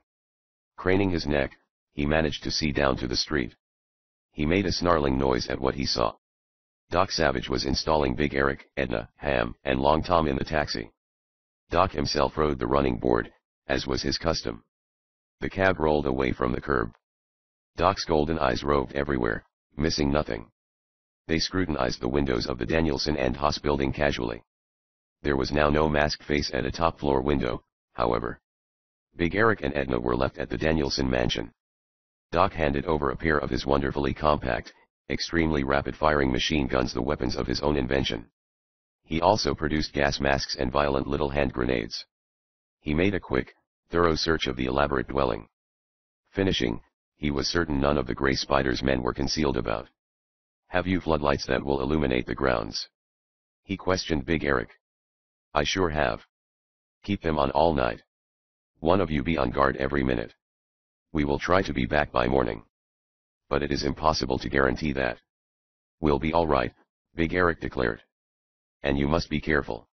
Craning his neck, he managed to see down to the street. He made a snarling noise at what he saw. Doc Savage was installing Big Eric, Edna, Ham, and Long Tom in the taxi. Doc himself rode the running board, as was his custom. The cab rolled away from the curb. Doc's golden eyes roved everywhere, missing nothing. They scrutinized the windows of the Danielson and Haas building casually. There was now no masked face at a top-floor window, however. Big Eric and Edna were left at the Danielson mansion. Doc handed over a pair of his wonderfully compact, extremely rapid-firing machine guns, the weapons of his own invention. He also produced gas masks and violent little hand grenades. He made a quick, thorough search of the elaborate dwelling. Finishing, he was certain none of the gray spider's men were concealed about. Have you floodlights that will illuminate the grounds? He questioned Big Eric. I sure have. Keep them on all night. One of you be on guard every minute. We will try to be back by morning. But it is impossible to guarantee that. We'll be all right, Big Eric declared. And you must be careful.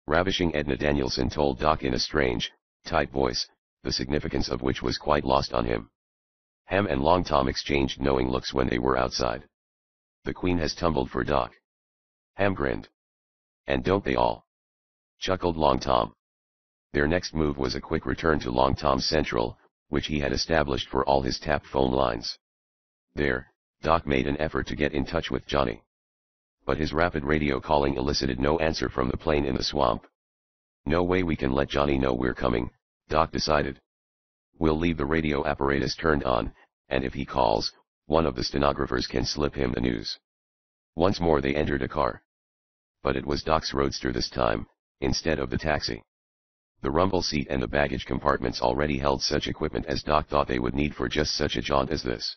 Ravishing Edna Danielson told Doc in a strange, tight voice, the significance of which was quite lost on him. Ham and Long Tom exchanged knowing looks when they were outside. The Queen has tumbled for Doc. Ham grinned. And don't they all? Chuckled Long Tom. Their next move was a quick return to Long Tom's Central, which he had established for all his tapped phone lines. There, Doc made an effort to get in touch with Johnny. But his rapid radio calling elicited no answer from the plane in the swamp. No way we can let Johnny know we're coming, Doc decided. We'll leave the radio apparatus turned on, and if he calls, one of the stenographers can slip him the news. Once more they entered a car. But it was Doc's roadster this time, instead of the taxi. The rumble seat and the baggage compartments already held such equipment as Doc thought they would need for just such a jaunt as this.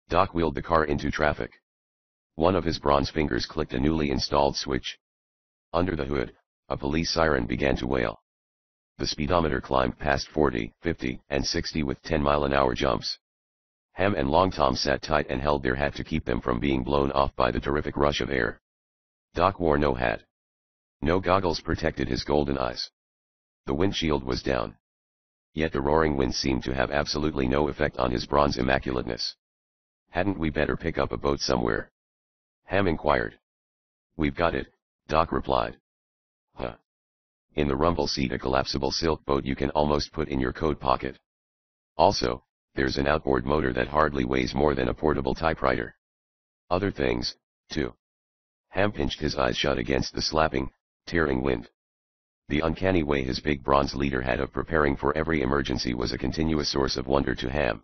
Doc wheeled the car into traffic. One of his bronze fingers clicked a newly installed switch. Under the hood, a police siren began to wail. The speedometer climbed past 40, 50, and 60 with 10-mile-an-hour jumps. Ham and Long Tom sat tight and held their hat to keep them from being blown off by the terrific rush of air. Doc wore no hat. No goggles protected his golden eyes. The windshield was down. Yet the roaring wind seemed to have absolutely no effect on his bronze immaculateness. Hadn't we better pick up a boat somewhere? Ham inquired. We've got it, Doc replied. Huh. In the rumble seat, a collapsible silk boat you can almost put in your coat pocket. Also, there's an outboard motor that hardly weighs more than a portable typewriter. Other things, too. Ham pinched his eyes shut against the slapping, tearing wind. The uncanny way his big bronze leader had of preparing for every emergency was a continuous source of wonder to Ham.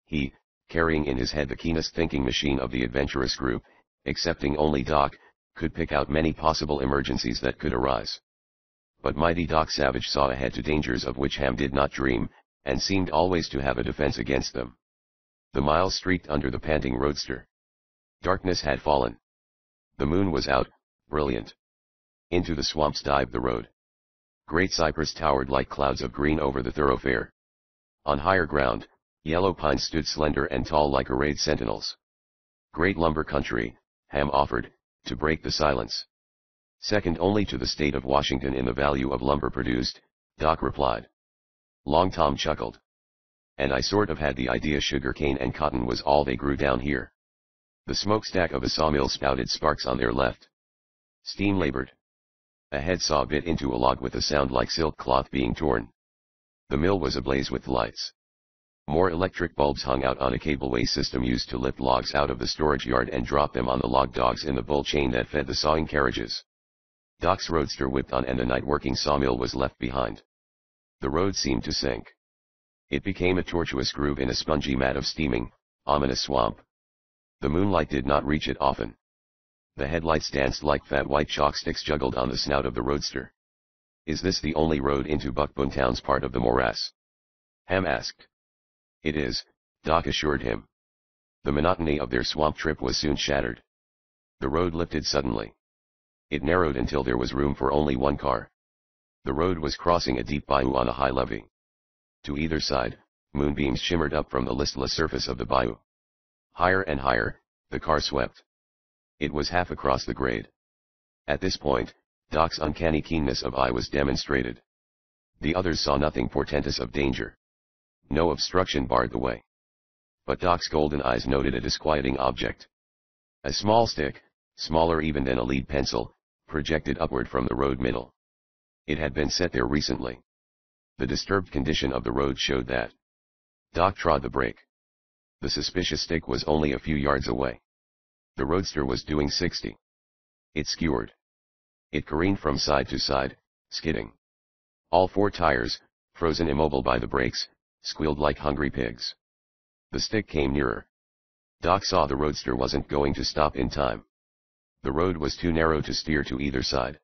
He, carrying in his head the keenest thinking machine of the adventurous group, excepting only Doc, could pick out many possible emergencies that could arise. But mighty Doc Savage saw ahead to dangers of which Ham did not dream, and seemed always to have a defense against them. The miles streaked under the panting roadster. Darkness had fallen. The moon was out, brilliant. Into the swamps dived the road. Great cypress towered like clouds of green over the thoroughfare. On higher ground, yellow pines stood slender and tall like arrayed sentinels. Great lumber country, Ham offered, to break the silence. Second only to the state of Washington in the value of lumber produced, Doc replied. Long Tom chuckled. And I sort of had the idea sugar cane and cotton was all they grew down here. The smokestack of a sawmill spouted sparks on their left. Steam labored. A head saw bit into a log with a sound like silk cloth being torn. The mill was ablaze with lights. More electric bulbs hung out on a cableway system used to lift logs out of the storage yard and drop them on the log dogs in the bull chain that fed the sawing carriages. Doc's roadster whipped on and the night-working sawmill was left behind. The road seemed to sink. It became a tortuous groove in a spongy mat of steaming, ominous swamp. The moonlight did not reach it often. The headlights danced like fat white chalk sticks juggled on the snout of the roadster. Is this the only road into Buckboon Town's part of the morass? Ham asked. It is, Doc assured him. The monotony of their swamp trip was soon shattered. The road lifted suddenly. It narrowed until there was room for only one car. The road was crossing a deep bayou on a high levee. To either side, moonbeams shimmered up from the listless surface of the bayou. Higher and higher, the car swept. It was half across the grade. At this point, Doc's uncanny keenness of eye was demonstrated. The others saw nothing portentous of danger. No obstruction barred the way. But Doc's golden eyes noted a disquieting object. A small stick, smaller even than a lead pencil, projected upward from the road middle. It had been set there recently. The disturbed condition of the road showed that. Doc trod the brake. The suspicious stick was only a few yards away. The roadster was doing 60. It skewered. It careened from side to side, skidding. All four tires, frozen immobile by the brakes, squealed like hungry pigs. The stick came nearer. Doc saw the roadster wasn't going to stop in time. The road was too narrow to steer to either side.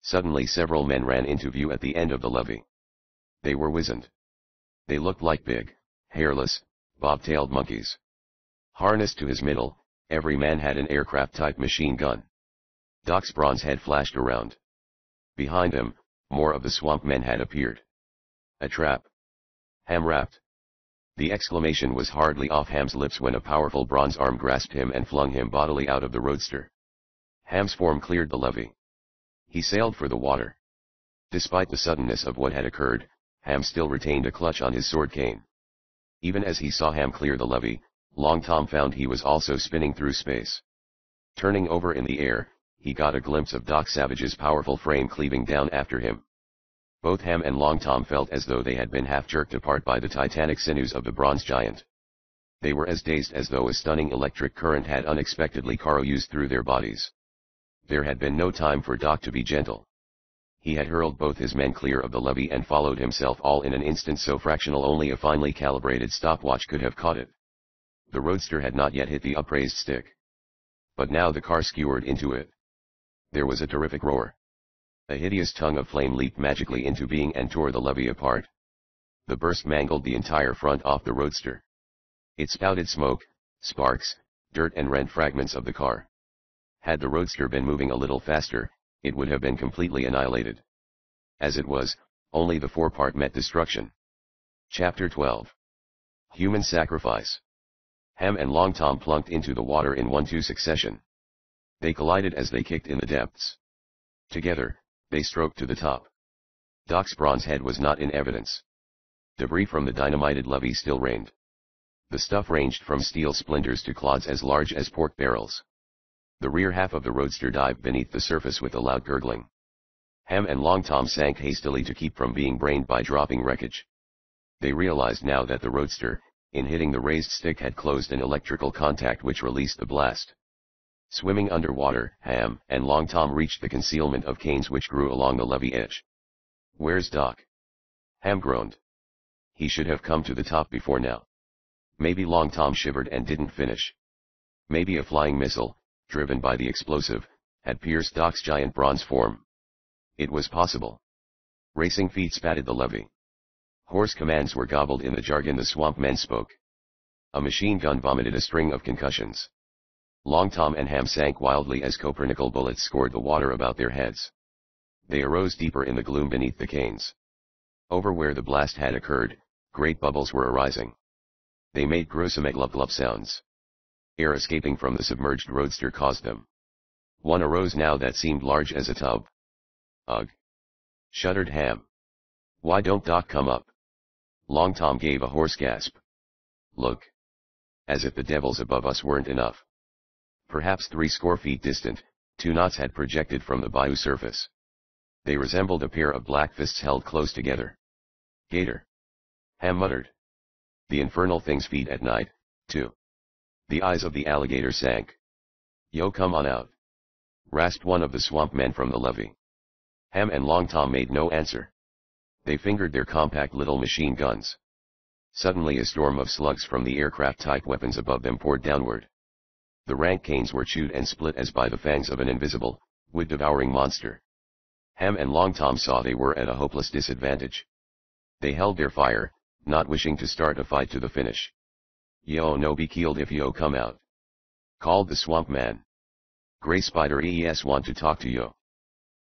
Suddenly several men ran into view at the end of the levee. They were wizened. They looked like big, hairless, bob-tailed monkeys. Harnessed to his middle, every man had an aircraft-type machine gun. Doc's bronze head flashed around. Behind him, more of the swamp men had appeared. A trap. Ham rapped. The exclamation was hardly off Ham's lips when a powerful bronze arm grasped him and flung him bodily out of the roadster. Ham's form cleared the levee. He sailed for the water. Despite the suddenness of what had occurred, Ham still retained a clutch on his sword cane. Even as he saw Ham clear the levee, Long Tom found he was also spinning through space. Turning over in the air, he got a glimpse of Doc Savage's powerful frame cleaving down after him. Both Ham and Long Tom felt as though they had been half-jerked apart by the titanic sinews of the bronze giant. They were as dazed as though a stunning electric current had unexpectedly corrosed through their bodies. There had been no time for Doc to be gentle. He had hurled both his men clear of the levee and followed himself all in an instant so fractional only a finely calibrated stopwatch could have caught it. The roadster had not yet hit the upraised stick. But now the car skewered into it. There was a terrific roar. A hideous tongue of flame leaped magically into being and tore the levee apart. The burst mangled the entire front off the roadster. It spouted smoke, sparks, dirt and rent fragments of the car. Had the roadster been moving a little faster, it would have been completely annihilated. As it was, only the forepart met destruction. Chapter 12. Human Sacrifice. Ham and Long Tom plunked into the water in 1-2 succession. They collided as they kicked in the depths. Together, they stroked to the top. Doc's bronze head was not in evidence. Debris from the dynamited levee still rained. The stuff ranged from steel splinters to clods as large as pork barrels. The rear half of the roadster dived beneath the surface with a loud gurgling. Ham and Long Tom sank hastily to keep from being brained by dropping wreckage. They realized now that the roadster, in hitting the raised stick, had closed an electrical contact which released the blast. Swimming underwater, Ham and Long Tom reached the concealment of canes which grew along the levee edge. "Where's Doc?" Ham groaned. "He should have come to the top before now." Maybe Long Tom shivered and didn't finish. Maybe a flying missile, driven by the explosive, had pierced Doc's giant bronze form. It was possible. Racing feet spatted the levee. Hoarse commands were gobbled in the jargon the swamp men spoke. A machine gun vomited a string of concussions. Long Tom and Ham sank wildly as Copernical bullets scored the water about their heads. They arose deeper in the gloom beneath the canes. Over where the blast had occurred, great bubbles were arising. They made gruesome glub-glub sounds. Air escaping from the submerged roadster caused them. One arose now that seemed large as a tub. Ugh! Shuddered Ham. Why don't Doc come up? Long Tom gave a hoarse gasp. Look! As if the devils above us weren't enough. Perhaps 30 feet distant, 2 knots had projected from the bayou surface. They resembled a pair of black fists held close together. Gator! Ham muttered. The infernal things feed at night, too. The eyes of the alligator sank. Yo, come on out! Rasped one of the swamp men from the levee. Ham and Long Tom made no answer. They fingered their compact little machine guns. Suddenly a storm of slugs from the aircraft-type weapons above them poured downward. The rank canes were chewed and split as by the fangs of an invisible, wood-devouring monster. Ham and Long Tom saw they were at a hopeless disadvantage. They held their fire, not wishing to start a fight to the finish. Yo, no be killed if yo come out, called the swamp man. Gray Spider EES want to talk to yo.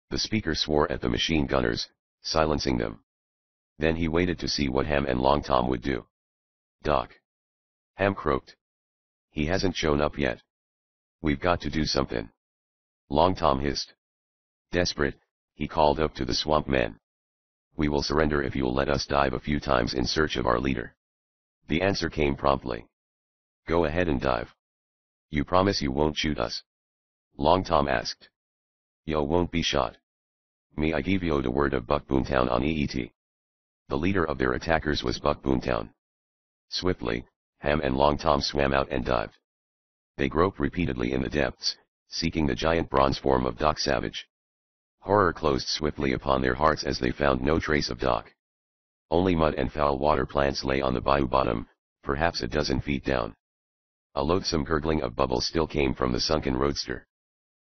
The speaker swore at the machine gunners, silencing them. Then he waited to see what Ham and Long Tom would do. Doc! Ham croaked. He hasn't shown up yet. We've got to do something. Long Tom hissed. Desperate, he called up to the swamp men. We will surrender if you'll let us dive a few times in search of our leader. The answer came promptly. Go ahead and dive. You promise you won't shoot us? Long Tom asked. Yo won't be shot. Me I give yo the word of Buck Boomtown on EET. The leader of their attackers was Buck Boomtown. Swiftly, Ham and Long Tom swam out and dived. They groped repeatedly in the depths, seeking the giant bronze form of Doc Savage. Horror closed swiftly upon their hearts as they found no trace of Doc. Only mud and foul water plants lay on the bayou bottom, perhaps a dozen feet down. A loathsome gurgling of bubbles still came from the sunken roadster.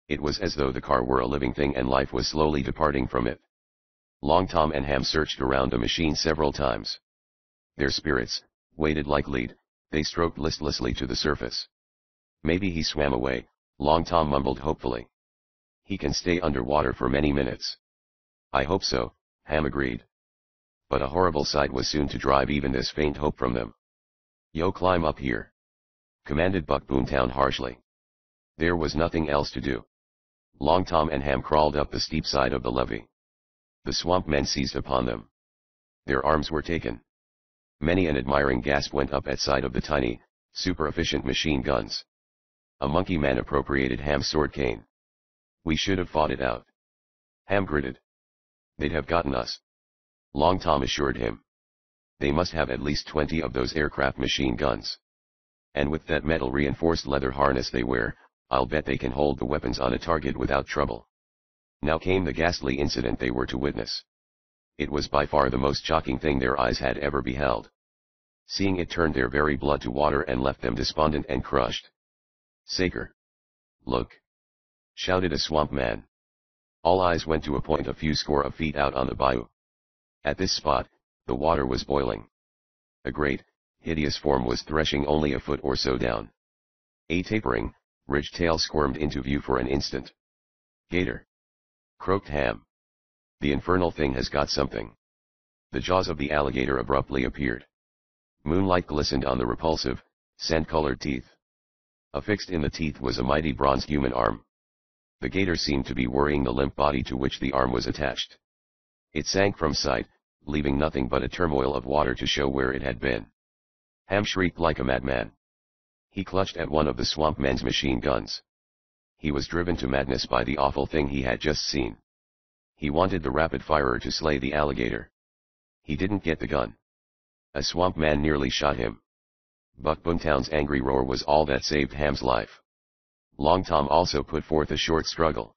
It was as though the car were a living thing and life was slowly departing from it. Long Tom and Ham searched around the machine several times. Their spirits, weighted like lead, they stroked listlessly to the surface. Maybe he swam away, Long Tom mumbled hopefully. He can stay underwater for many minutes. I hope so, Ham agreed. But a horrible sight was soon to drive even this faint hope from them. Yo, climb up here, commanded Buck Boomtown harshly. There was nothing else to do. Long Tom and Ham crawled up the steep side of the levee. The swamp men seized upon them. Their arms were taken. Many an admiring gasp went up at sight of the tiny, super-efficient machine guns. A monkey man appropriated Ham's sword cane. We should have fought it out. Ham gritted. They'd have gotten us. Long Tom assured him. They must have at least 20 of those aircraft machine guns. And with that metal-reinforced leather harness they wear, I'll bet they can hold the weapons on a target without trouble. Now came the ghastly incident they were to witness. It was by far the most shocking thing their eyes had ever beheld. Seeing it turned their very blood to water and left them despondent and crushed. Saker! Look! Shouted a swamp man. All eyes went to a point a few score of feet out on the bayou. At this spot, the water was boiling. A great, hideous form was threshing only a foot or so down. A tapering, ridged tail squirmed into view for an instant. Gator! Croaked Ham. The infernal thing has got something. The jaws of the alligator abruptly appeared. Moonlight glistened on the repulsive, sand-colored teeth. Affixed in the teeth was a mighty bronze human arm. The gator seemed to be worrying the limp body to which the arm was attached. It sank from sight, leaving nothing but a turmoil of water to show where it had been. Ham shrieked like a madman. He clutched at one of the swamp men's machine guns. He was driven to madness by the awful thing he had just seen. He wanted the rapid-firer to slay the alligator. He didn't get the gun. A swamp man nearly shot him. Buck Boomtown's angry roar was all that saved Ham's life. Long Tom also put forth a short struggle.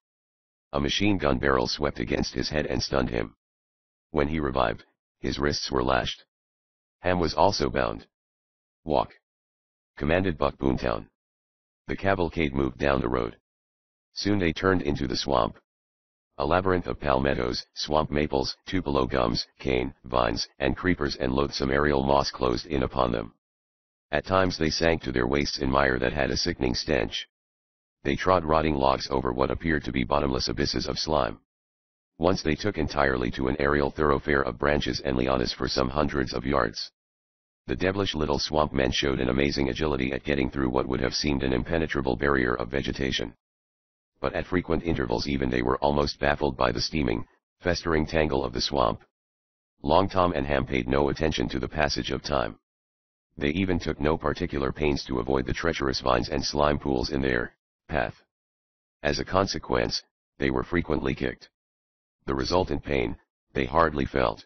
A machine gun barrel swept against his head and stunned him. When he revived, his wrists were lashed. Ham was also bound. Walk! commanded Buck Boomtown. The cavalcade moved down the road. Soon they turned into the swamp. A labyrinth of palmettos, swamp maples, tupelo gums, cane, vines, and creepers and loathsome aerial moss closed in upon them. At times they sank to their waists in mire that had a sickening stench. They trod rotting logs over what appeared to be bottomless abysses of slime. Once they took entirely to an aerial thoroughfare of branches and lianas for some hundreds of yards. The devilish little swamp men showed an amazing agility at getting through what would have seemed an impenetrable barrier of vegetation. But at frequent intervals even they were almost baffled by the steaming, festering tangle of the swamp. Long Tom and Ham paid no attention to the passage of time. They even took no particular pains to avoid the treacherous vines and slime pools in their path. As a consequence, they were frequently kicked. The resultant pain, they hardly felt.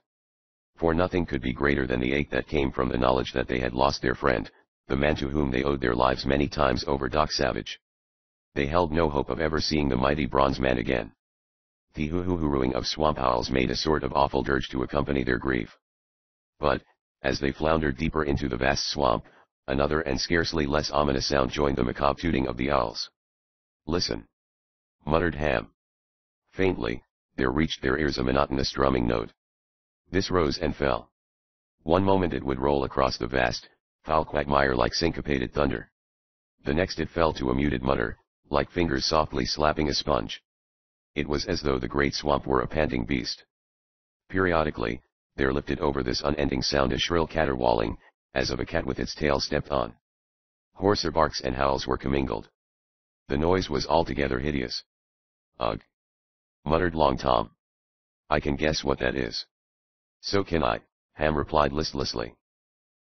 For nothing could be greater than the ache that came from the knowledge that they had lost their friend, the man to whom they owed their lives many times over, Doc Savage. They held no hope of ever seeing the mighty bronze man again. The hoo-hoo-hooing of swamp owls made a sort of awful dirge to accompany their grief. But, as they floundered deeper into the vast swamp, another and scarcely less ominous sound joined the macabre tooting of the owls. "Listen," muttered Ham. Faintly, there reached their ears a monotonous drumming note. This rose and fell. One moment it would roll across the vast, foul quagmire like syncopated thunder. The next it fell to a muted mutter, like fingers softly slapping a sponge. It was as though the great swamp were a panting beast. Periodically, there lifted over this unending sound a shrill caterwauling, as of a cat with its tail stepped on. Hoarser barks and howls were commingled. The noise was altogether hideous. "Ugh!" muttered Long Tom. "I can guess what that is." "So can I," Ham replied listlessly.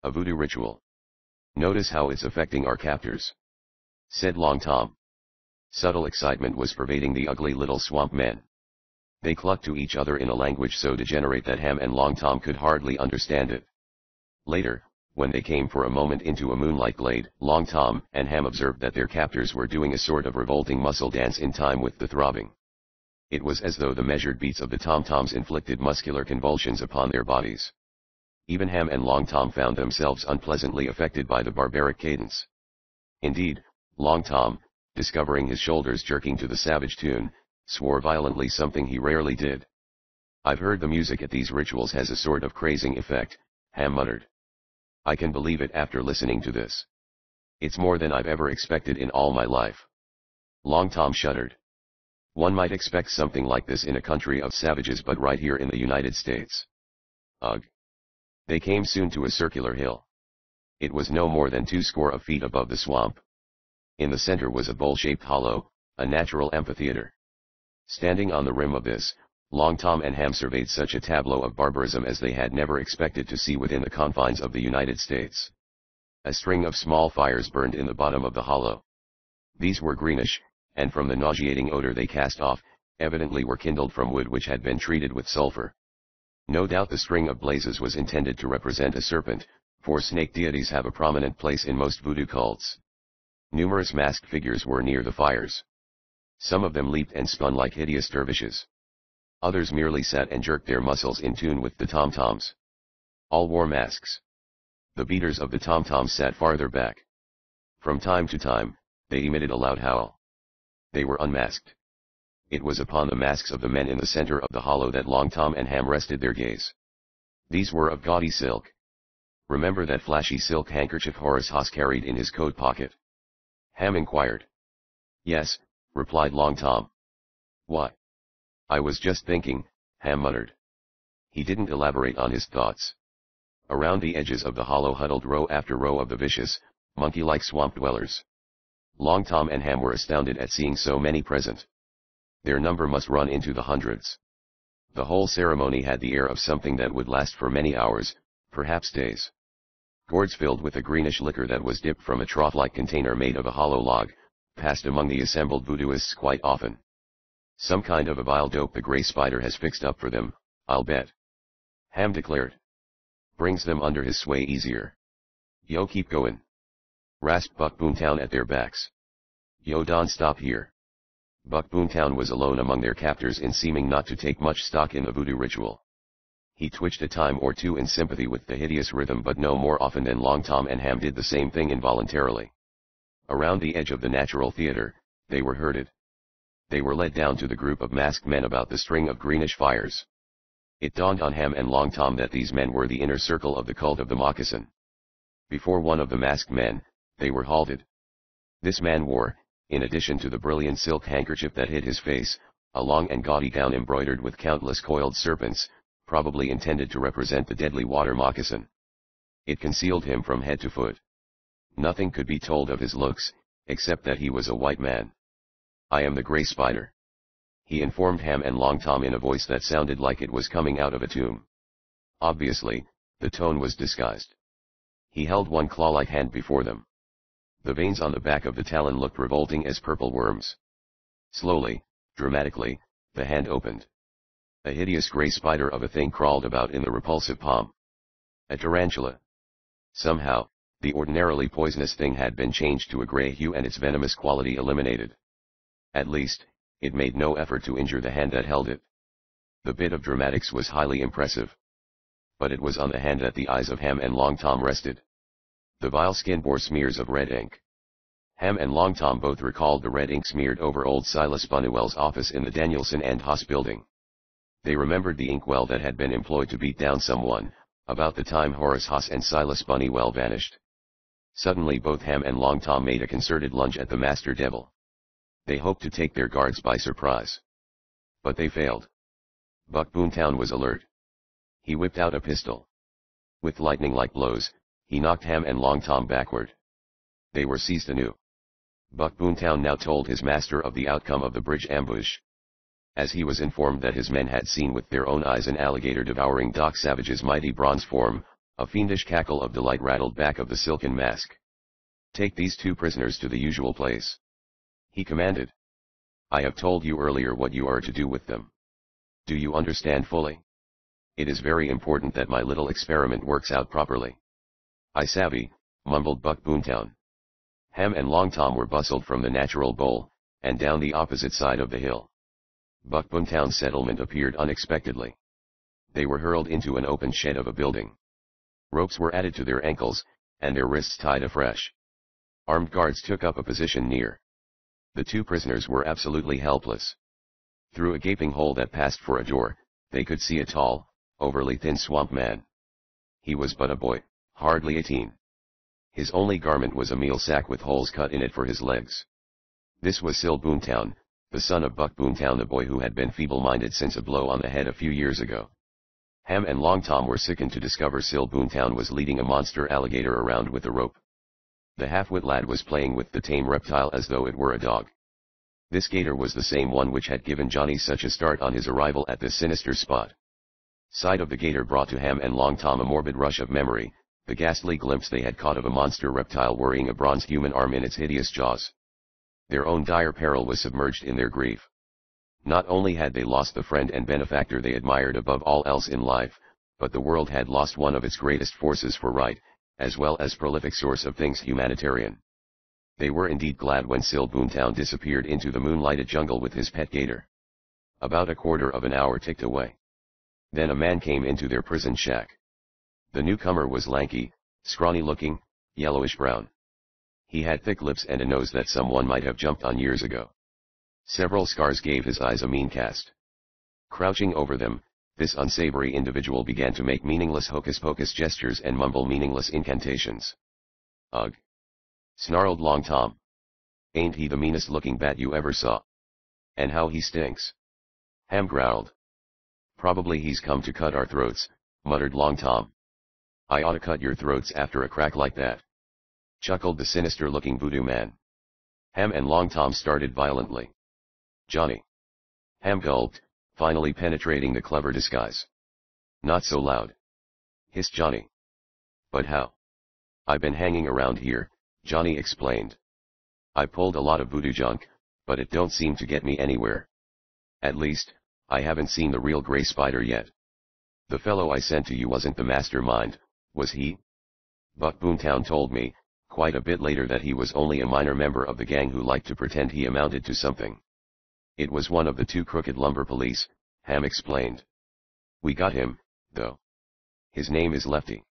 "A voodoo ritual. Notice how it's affecting our captors," said Long Tom. Subtle excitement was pervading the ugly little swamp men. They clucked to each other in a language so degenerate that Ham and Long Tom could hardly understand it. Later, when they came for a moment into a moonlight glade, Long Tom and Ham observed that their captors were doing a sort of revolting muscle dance in time with the throbbing. It was as though the measured beats of the tom-toms inflicted muscular convulsions upon their bodies. Even Ham and Long Tom found themselves unpleasantly affected by the barbaric cadence. Indeed, Long Tom, discovering his shoulders jerking to the savage tune, swore violently, something he rarely did. "I've heard the music at these rituals has a sort of crazing effect," Ham muttered. "I can believe it after listening to this. It's more than I've ever expected in all my life." Long Tom shuddered. "One might expect something like this in a country of savages, but right here in the United States. Ugh." They came soon to a circular hill. It was no more than 20 feet above the swamp. In the center was a bowl-shaped hollow, a natural amphitheater. Standing on the rim of this, Long Tom and Ham surveyed such a tableau of barbarism as they had never expected to see within the confines of the United States. A string of small fires burned in the bottom of the hollow. These were greenish, and from the nauseating odor they cast off, evidently were kindled from wood which had been treated with sulfur. No doubt the string of blazes was intended to represent a serpent, for snake deities have a prominent place in most voodoo cults. Numerous masked figures were near the fires. Some of them leaped and spun like hideous dervishes. Others merely sat and jerked their muscles in tune with the tom-toms. All wore masks. The beaters of the tom-toms sat farther back. From time to time, they emitted a loud howl. They were unmasked. It was upon the masks of the men in the center of the hollow that Long Tom and Ham rested their gaze. These were of gaudy silk. Remember that flashy silk handkerchief Horace Haas carried in his coat pocket? Ham inquired. "Yes," replied Long Tom. "Why?" "I was just thinking," Ham muttered. He didn't elaborate on his thoughts. Around the edges of the hollow huddled row after row of the vicious, monkey-like swamp dwellers. Long Tom and Ham were astounded at seeing so many present. Their number must run into the hundreds. The whole ceremony had the air of something that would last for many hours, perhaps days. Gourds filled with a greenish liquor that was dipped from a trough-like container made of a hollow log, passed among the assembled voodooists quite often. "Some kind of a vile dope the Gray Spider has fixed up for them, I'll bet," Ham declared. "Brings them under his sway easier. Yo, keep going," rasped Buck Boomtown at their backs. "Yo, don't stop here." Buck Boomtown was alone among their captors in seeming not to take much stock in the voodoo ritual. He twitched a time or two in sympathy with the hideous rhythm, but no more often than Long Tom and Ham did the same thing involuntarily. Around the edge of the Natural Theater, they were herded. They were led down to the group of masked men about the string of greenish fires. It dawned on Ham and Long Tom that these men were the inner circle of the cult of the moccasin. Before one of the masked men, they were halted. This man wore, in addition to the brilliant silk handkerchief that hid his face, a long and gaudy gown embroidered with countless coiled serpents, probably intended to represent the deadly water moccasin. It concealed him from head to foot. Nothing could be told of his looks, except that he was a white man. "I am the Gray Spider," he informed Ham and Long Tom in a voice that sounded like it was coming out of a tomb. Obviously, the tone was disguised. He held one claw-like hand before them. The veins on the back of the talon looked revolting as purple worms. Slowly, dramatically, the hand opened. A hideous gray spider of a thing crawled about in the repulsive palm. A tarantula. Somehow, the ordinarily poisonous thing had been changed to a gray hue and its venomous quality eliminated. At least, it made no effort to injure the hand that held it. The bit of dramatics was highly impressive. But it was on the hand that the eyes of Ham and Long Tom rested. The vile skin bore smears of red ink. Ham and Long Tom both recalled the red ink smeared over old Silas Bunnywell's office in the Danielson and Haas building. They remembered the inkwell that had been employed to beat down someone, about the time Horace Haas and Silas Bunnywell vanished. Suddenly both Ham and Long Tom made a concerted lunge at the master devil. They hoped to take their guards by surprise. But they failed. Buck Boomtown was alert. He whipped out a pistol. With lightning-like blows, he knocked Ham and Long Tom backward. They were seized anew. Buck Boomtown now told his master of the outcome of the bridge ambush. As he was informed that his men had seen with their own eyes an alligator devouring Doc Savage's mighty bronze form, a fiendish cackle of delight rattled back of the silken mask. "Take these two prisoners to the usual place," he commanded. "I have told you earlier what you are to do with them. Do you understand fully? It is very important that my little experiment works out properly." "I savvy," mumbled Buck Boomtown. Ham and Long Tom were bustled from the natural bowl, and down the opposite side of the hill. Buck Boomtown's settlement appeared unexpectedly. They were hurled into an open shed of a building. Ropes were added to their ankles, and their wrists tied afresh. Armed guards took up a position near. The two prisoners were absolutely helpless. Through a gaping hole that passed for a door, they could see a tall, overly thin swamp man. He was but a boy, hardly 18. His only garment was a meal sack with holes cut in it for his legs. This was Sil Boomtown, the son of Buck Boomtown, the boy who had been feeble-minded since a blow on the head a few years ago. Ham and Long Tom were sickened to discover Sil Boomtown was leading a monster alligator around with a rope. The half-wit lad was playing with the tame reptile as though it were a dog. This gator was the same one which had given Johnny such a start on his arrival at this sinister spot. Sight of the gator brought to Ham and Long Tom a morbid rush of memory, the ghastly glimpse they had caught of a monster reptile worrying a bronze human arm in its hideous jaws. Their own dire peril was submerged in their grief. Not only had they lost the friend and benefactor they admired above all else in life, but the world had lost one of its greatest forces for right, as well as prolific source of things humanitarian. They were indeed glad when Sil Boomtown disappeared into the moonlighted jungle with his pet gator. About a quarter of an hour ticked away. Then a man came into their prison shack. The newcomer was lanky, scrawny-looking, yellowish-brown. He had thick lips and a nose that someone might have jumped on years ago. Several scars gave his eyes a mean cast. Crouching over them, this unsavory individual began to make meaningless hocus-pocus gestures and mumble meaningless incantations. "Ugh!" snarled Long Tom. "Ain't he the meanest-looking bat you ever saw? And how he stinks!" Ham growled. "Probably he's come to cut our throats," muttered Long Tom. "I oughta cut your throats after a crack like that," chuckled the sinister-looking voodoo man. Ham and Long Tom started violently. "Johnny!" Ham gulped, finally penetrating the clever disguise. "Not so loud," hissed Johnny. "But how?" "I've been hanging around here," Johnny explained. "I pulled a lot of voodoo junk, but it don't seem to get me anywhere. At least, I haven't seen the real Gray Spider yet. The fellow I sent to you wasn't the mastermind, was he?" Buck Boomtown told me, quite a bit later, that he was only a minor member of the gang who liked to pretend he amounted to something. "It was one of the two crooked lumber police," Ham explained. "We got him, though. His name is Lefty.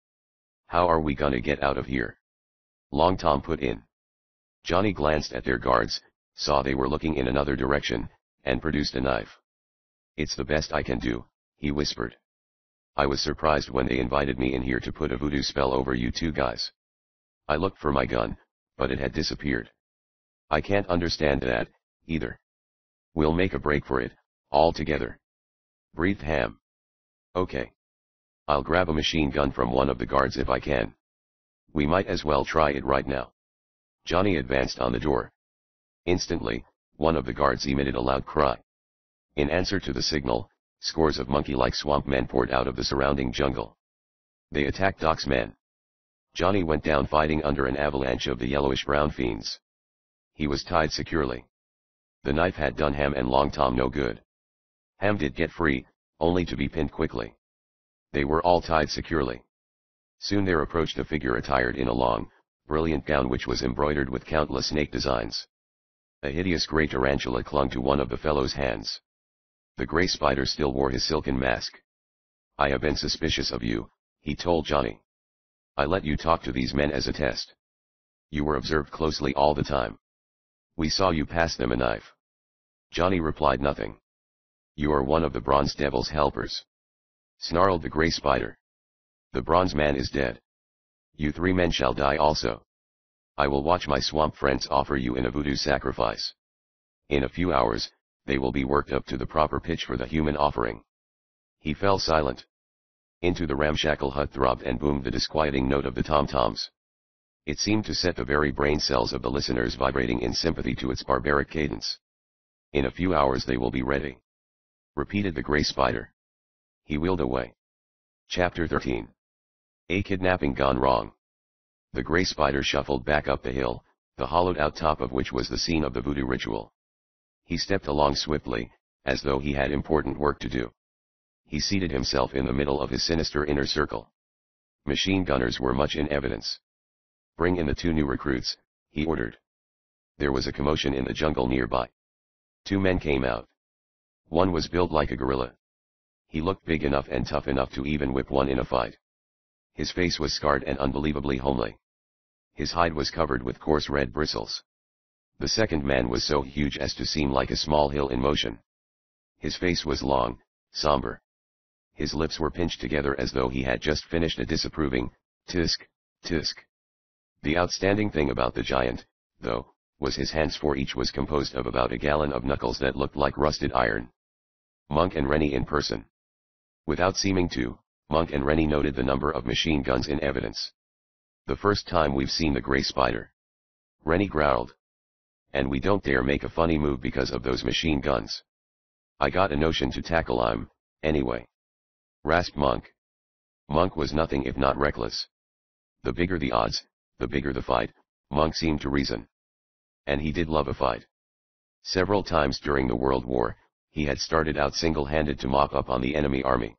How are we gonna get out of here? Long Tom put in. Johnny glanced at their guards, saw they were looking in another direction, and produced a knife. It's the best I can do, he whispered. I was surprised when they invited me in here to put a voodoo spell over you two guys. I looked for my gun, but it had disappeared. I can't understand that, either. We'll make a break for it, all together. Breathed Ham. Okay. I'll grab a machine gun from one of the guards if I can. We might as well try it right now. Johnny advanced on the door. Instantly, one of the guards emitted a loud cry. In answer to the signal, scores of monkey-like swamp men poured out of the surrounding jungle. They attacked Doc's men. Johnny went down fighting under an avalanche of the yellowish-brown fiends. He was tied securely. The knife had done Ham and Long Tom no good. Ham did get free, only to be pinned quickly. They were all tied securely. Soon there approached a figure attired in a long, brilliant gown which was embroidered with countless snake designs. A hideous grey tarantula clung to one of the fellow's hands. The grey spider still wore his silken mask. I have been suspicious of you, he told Johnny. I let you talk to these men as a test. You were observed closely all the time. We saw you pass them a knife. Johnny replied nothing. You are one of the Bronze Devil's helpers. Snarled the grey spider. The bronze man is dead. You three men shall die also. I will watch my swamp friends offer you in a voodoo sacrifice. In a few hours, they will be worked up to the proper pitch for the human offering. He fell silent. Into the ramshackle hut throbbed and boomed the disquieting note of the tom-toms. It seemed to set the very brain cells of the listeners vibrating in sympathy to its barbaric cadence. In a few hours they will be ready. Repeated the grey spider. He wheeled away. Chapter 13. A kidnapping gone wrong. The grey spider shuffled back up the hill, the hollowed-out top of which was the scene of the voodoo ritual. He stepped along swiftly, as though he had important work to do. He seated himself in the middle of his sinister inner circle. Machine gunners were much in evidence. Bring in the 2 new recruits, he ordered. There was a commotion in the jungle nearby. 2 men came out. One was built like a gorilla. He looked big enough and tough enough to even whip one in a fight. His face was scarred and unbelievably homely. His hide was covered with coarse red bristles. The second man was so huge as to seem like a small hill in motion. His face was long, somber. His lips were pinched together as though he had just finished a disapproving, tisk, tisk. The outstanding thing about the giant, though, was his hands, for each was composed of about a gallon of knuckles that looked like rusted iron. Monk and Rennie in person. Without seeming to, Monk and Rennie noted the number of machine guns in evidence. The first time we've seen the grey spider. Rennie growled. And we don't dare make a funny move because of those machine guns. I got a notion to tackle him, anyway. Rasped Monk. Monk was nothing if not reckless. The bigger the odds, the bigger the fight, Monk seemed to reason. And he did love a fight. Several times during the World War, he had started out single-handed to mop up on the enemy army.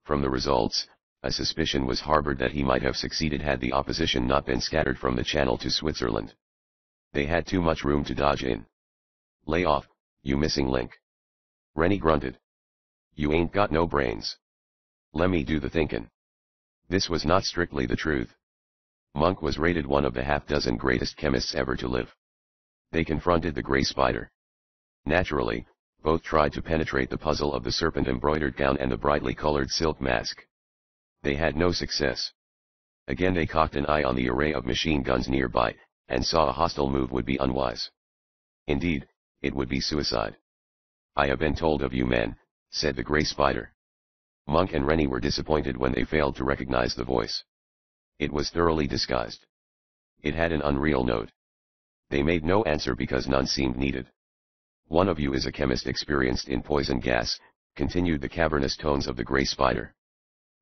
From the results, a suspicion was harbored that he might have succeeded had the opposition not been scattered from the Channel to Switzerland. They had too much room to dodge in. Lay off, you missing link. Rennie grunted. You ain't got no brains. Lemme do the thinkin'. This was not strictly the truth. Monk was rated one of the half-dozen greatest chemists ever to live. They confronted the grey spider. Naturally, both tried to penetrate the puzzle of the serpent-embroidered gown and the brightly colored silk mask. They had no success. Again they cocked an eye on the array of machine guns nearby, and saw a hostile move would be unwise. Indeed, it would be suicide. I have been told of you men, said the grey spider. Monk and Rennie were disappointed when they failed to recognize the voice. It was thoroughly disguised. It had an unreal note. They made no answer because none seemed needed. One of you is a chemist experienced in poison gas, continued the cavernous tones of the grey spider.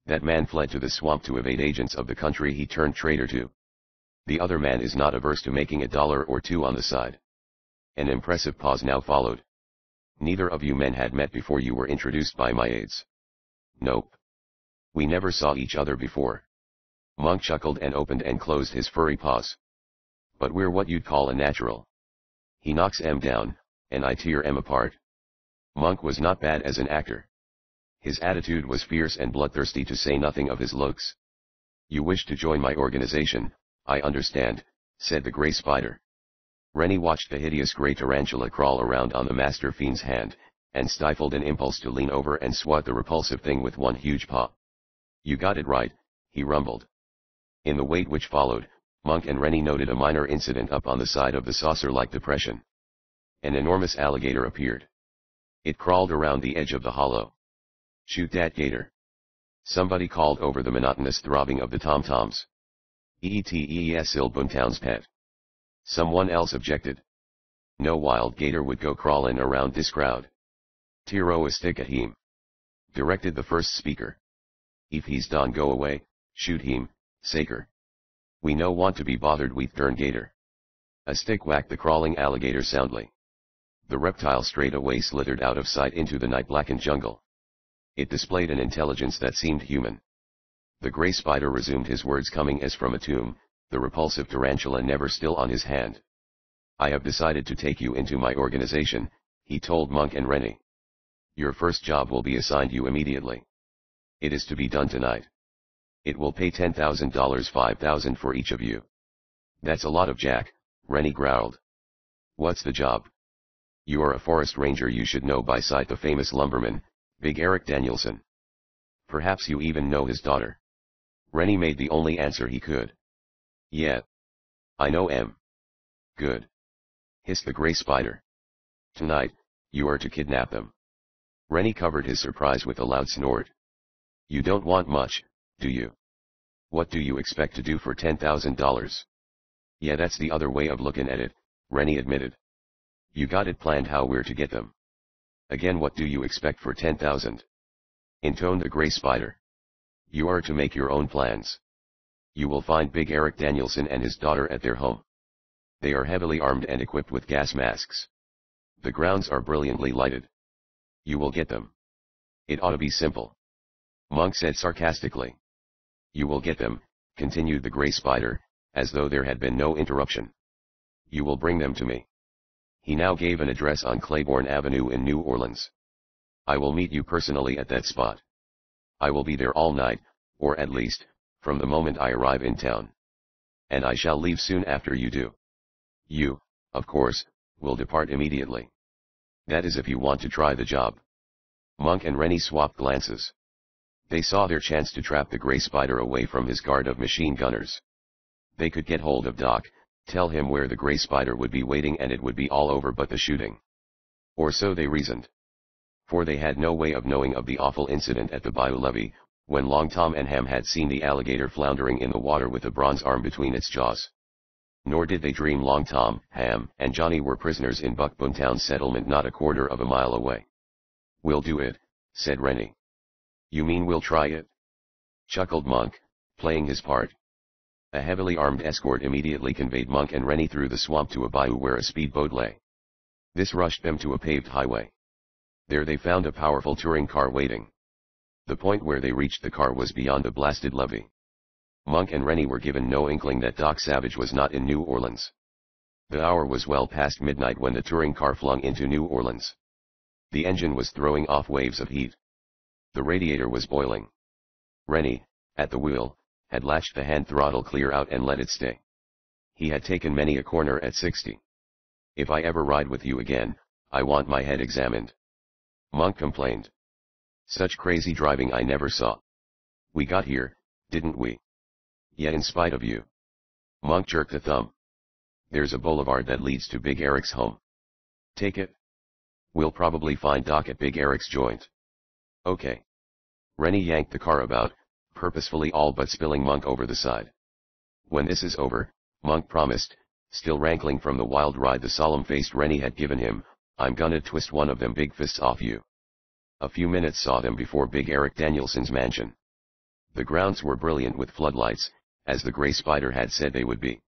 That man fled to the swamp to evade agents of the country he turned traitor to. The other man is not averse to making $1 or $2 on the side. An impressive pause now followed. Neither of you men had met before you were introduced by my aides. Nope. We never saw each other before. Monk chuckled and opened and closed his furry paws. But we're what you'd call a natural. He knocks 'em down, and I tear 'em apart. Monk was not bad as an actor. His attitude was fierce and bloodthirsty, to say nothing of his looks. "You wish to join my organization, I understand," said the gray spider. Rennie watched the hideous gray tarantula crawl around on the master fiend's hand, and stifled an impulse to lean over and swat the repulsive thing with one huge paw. "You got it right," he rumbled. In the wait which followed, Monk and Rennie noted a minor incident up on the side of the saucer-like depression. An enormous alligator appeared. It crawled around the edge of the hollow. "Shoot that gator!" somebody called over the monotonous throbbing of the tom-toms. "Eetees Boomtown's pet." Someone else objected. "No wild gator would go crawling around this crowd." "Tiro a stick at him," directed the first speaker. "If he's done go away, shoot him, Saker. We no want to be bothered with dern gator." A stick whacked the crawling alligator soundly. The reptile straight away slithered out of sight into the night-blackened jungle. It displayed an intelligence that seemed human. The gray spider resumed his words coming as from a tomb, the repulsive tarantula never still on his hand. "I have decided to take you into my organization," he told Monk and Rennie. "Your first job will be assigned you immediately. It is to be done tonight. It will pay $10,000, $5,000 for each of you." "That's a lot of jack," Rennie growled. "What's the job?" "You are a forest ranger. You should know by sight the famous lumberman, Big Eric Danielson. Perhaps you even know his daughter." Rennie made the only answer he could. "Yeah. I know em." "Good," hissed the gray spider. "Tonight, you are to kidnap them." Rennie covered his surprise with a loud snort. "You don't want much, do you? What do you expect to do for $10,000? "Yeah, that's the other way of looking at it," Rennie admitted. "You got it planned how we're to get them." "Again, what do you expect for 10,000? intoned the gray spider. "You are to make your own plans. You will find Big Eric Danielson and his daughter at their home. They are heavily armed and equipped with gas masks. The grounds are brilliantly lighted. You will get them. It ought to be simple." Monk said sarcastically. "You will get them," continued the gray spider, as though there had been no interruption. "You will bring them to me." He now gave an address on Claiborne Avenue in New Orleans. "I will meet you personally at that spot. I will be there all night, or at least, from the moment I arrive in town. And I shall leave soon after you do. You, of course, will depart immediately. That is if you want to try the job." Monk and Rennie swapped glances. They saw their chance to trap the gray spider away from his guard of machine gunners. They could get hold of Doc, tell him where the gray spider would be waiting, and it would be all over but the shooting. Or so they reasoned. For they had no way of knowing of the awful incident at the Bayou Levee, when Long Tom and Ham had seen the alligator floundering in the water with a bronze arm between its jaws. Nor did they dream Long Tom, Ham, and Johnny were prisoners in Buck Boomtown settlement not a quarter of a mile away. "We'll do it," said Rennie. "You mean we'll try it?" chuckled Monk, playing his part. A heavily armed escort immediately conveyed Monk and Rennie through the swamp to a bayou where a speedboat lay. This rushed them to a paved highway. There they found a powerful touring car waiting. The point where they reached the car was beyond the blasted levee. Monk and Rennie were given no inkling that Doc Savage was not in New Orleans. The hour was well past midnight when the touring car flung into New Orleans. The engine was throwing off waves of heat. The radiator was boiling. Rennie, at the wheel, had latched the hand throttle clear out and let it stay. He had taken many a corner at 60. "If I ever ride with you again, I want my head examined," Monk complained. "Such crazy driving I never saw. We got here, didn't we?" "Yeah, in spite of you." Monk jerked a thumb. "There's a boulevard that leads to Big Eric's home. Take it. We'll probably find Doc at Big Eric's joint." "Okay." Rennie yanked the car about, purposefully all but spilling Monk over the side. "When this is over," Monk promised, still rankling from the wild ride the solemn-faced Rennie had given him, "I'm gonna twist one of them big fists off you." A few minutes saw them before Big Eric Danielson's mansion. The grounds were brilliant with floodlights, as the gray spider had said they would be.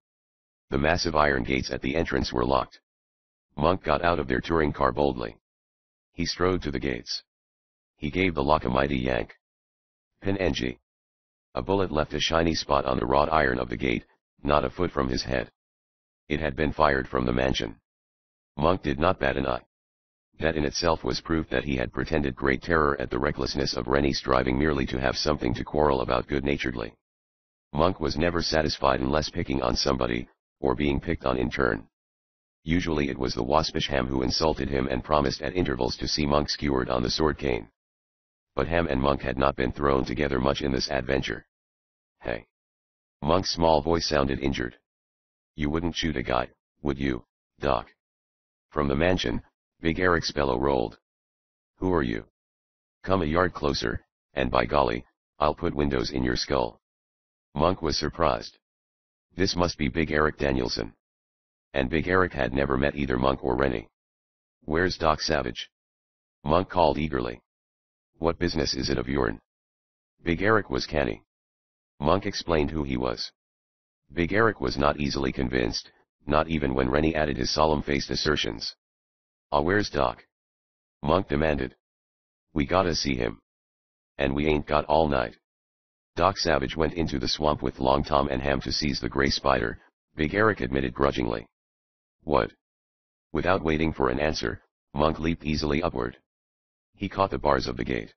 The massive iron gates at the entrance were locked. Monk got out of their touring car boldly. He strode to the gates. He gave the lock a mighty yank. Pin-ng. A bullet left a shiny spot on the wrought iron of the gate, not a foot from his head. It had been fired from the mansion. Monk did not bat an eye. That in itself was proof that he had pretended great terror at the recklessness of Rennie striving merely to have something to quarrel about good-naturedly. Monk was never satisfied unless picking on somebody, or being picked on in turn. Usually it was the waspish Ham who insulted him and promised at intervals to see Monk skewered on the sword cane. But Ham and Monk had not been thrown together much in this adventure. "Hey." Monk's small voice sounded injured. "You wouldn't shoot a guy, would you, Doc?" From the mansion, Big Eric's bellow rolled. "Who are you? Come a yard closer, and by golly, I'll put windows in your skull." Monk was surprised. This must be Big Eric Danielson. And Big Eric had never met either Monk or Rennie. "Where's Doc Savage?" Monk called eagerly. "What business is it of yourn?" Big Eric was canny. Monk explained who he was. Big Eric was not easily convinced, not even when Rennie added his solemn-faced assertions. Where's Doc?" Monk demanded. "We gotta see him. And we ain't got all night." Doc Savage went into the swamp with Long Tom and Ham to seize the gray spider, Big Eric admitted grudgingly. "What?" Without waiting for an answer, Monk leaped easily upward. He caught the bars of the gate.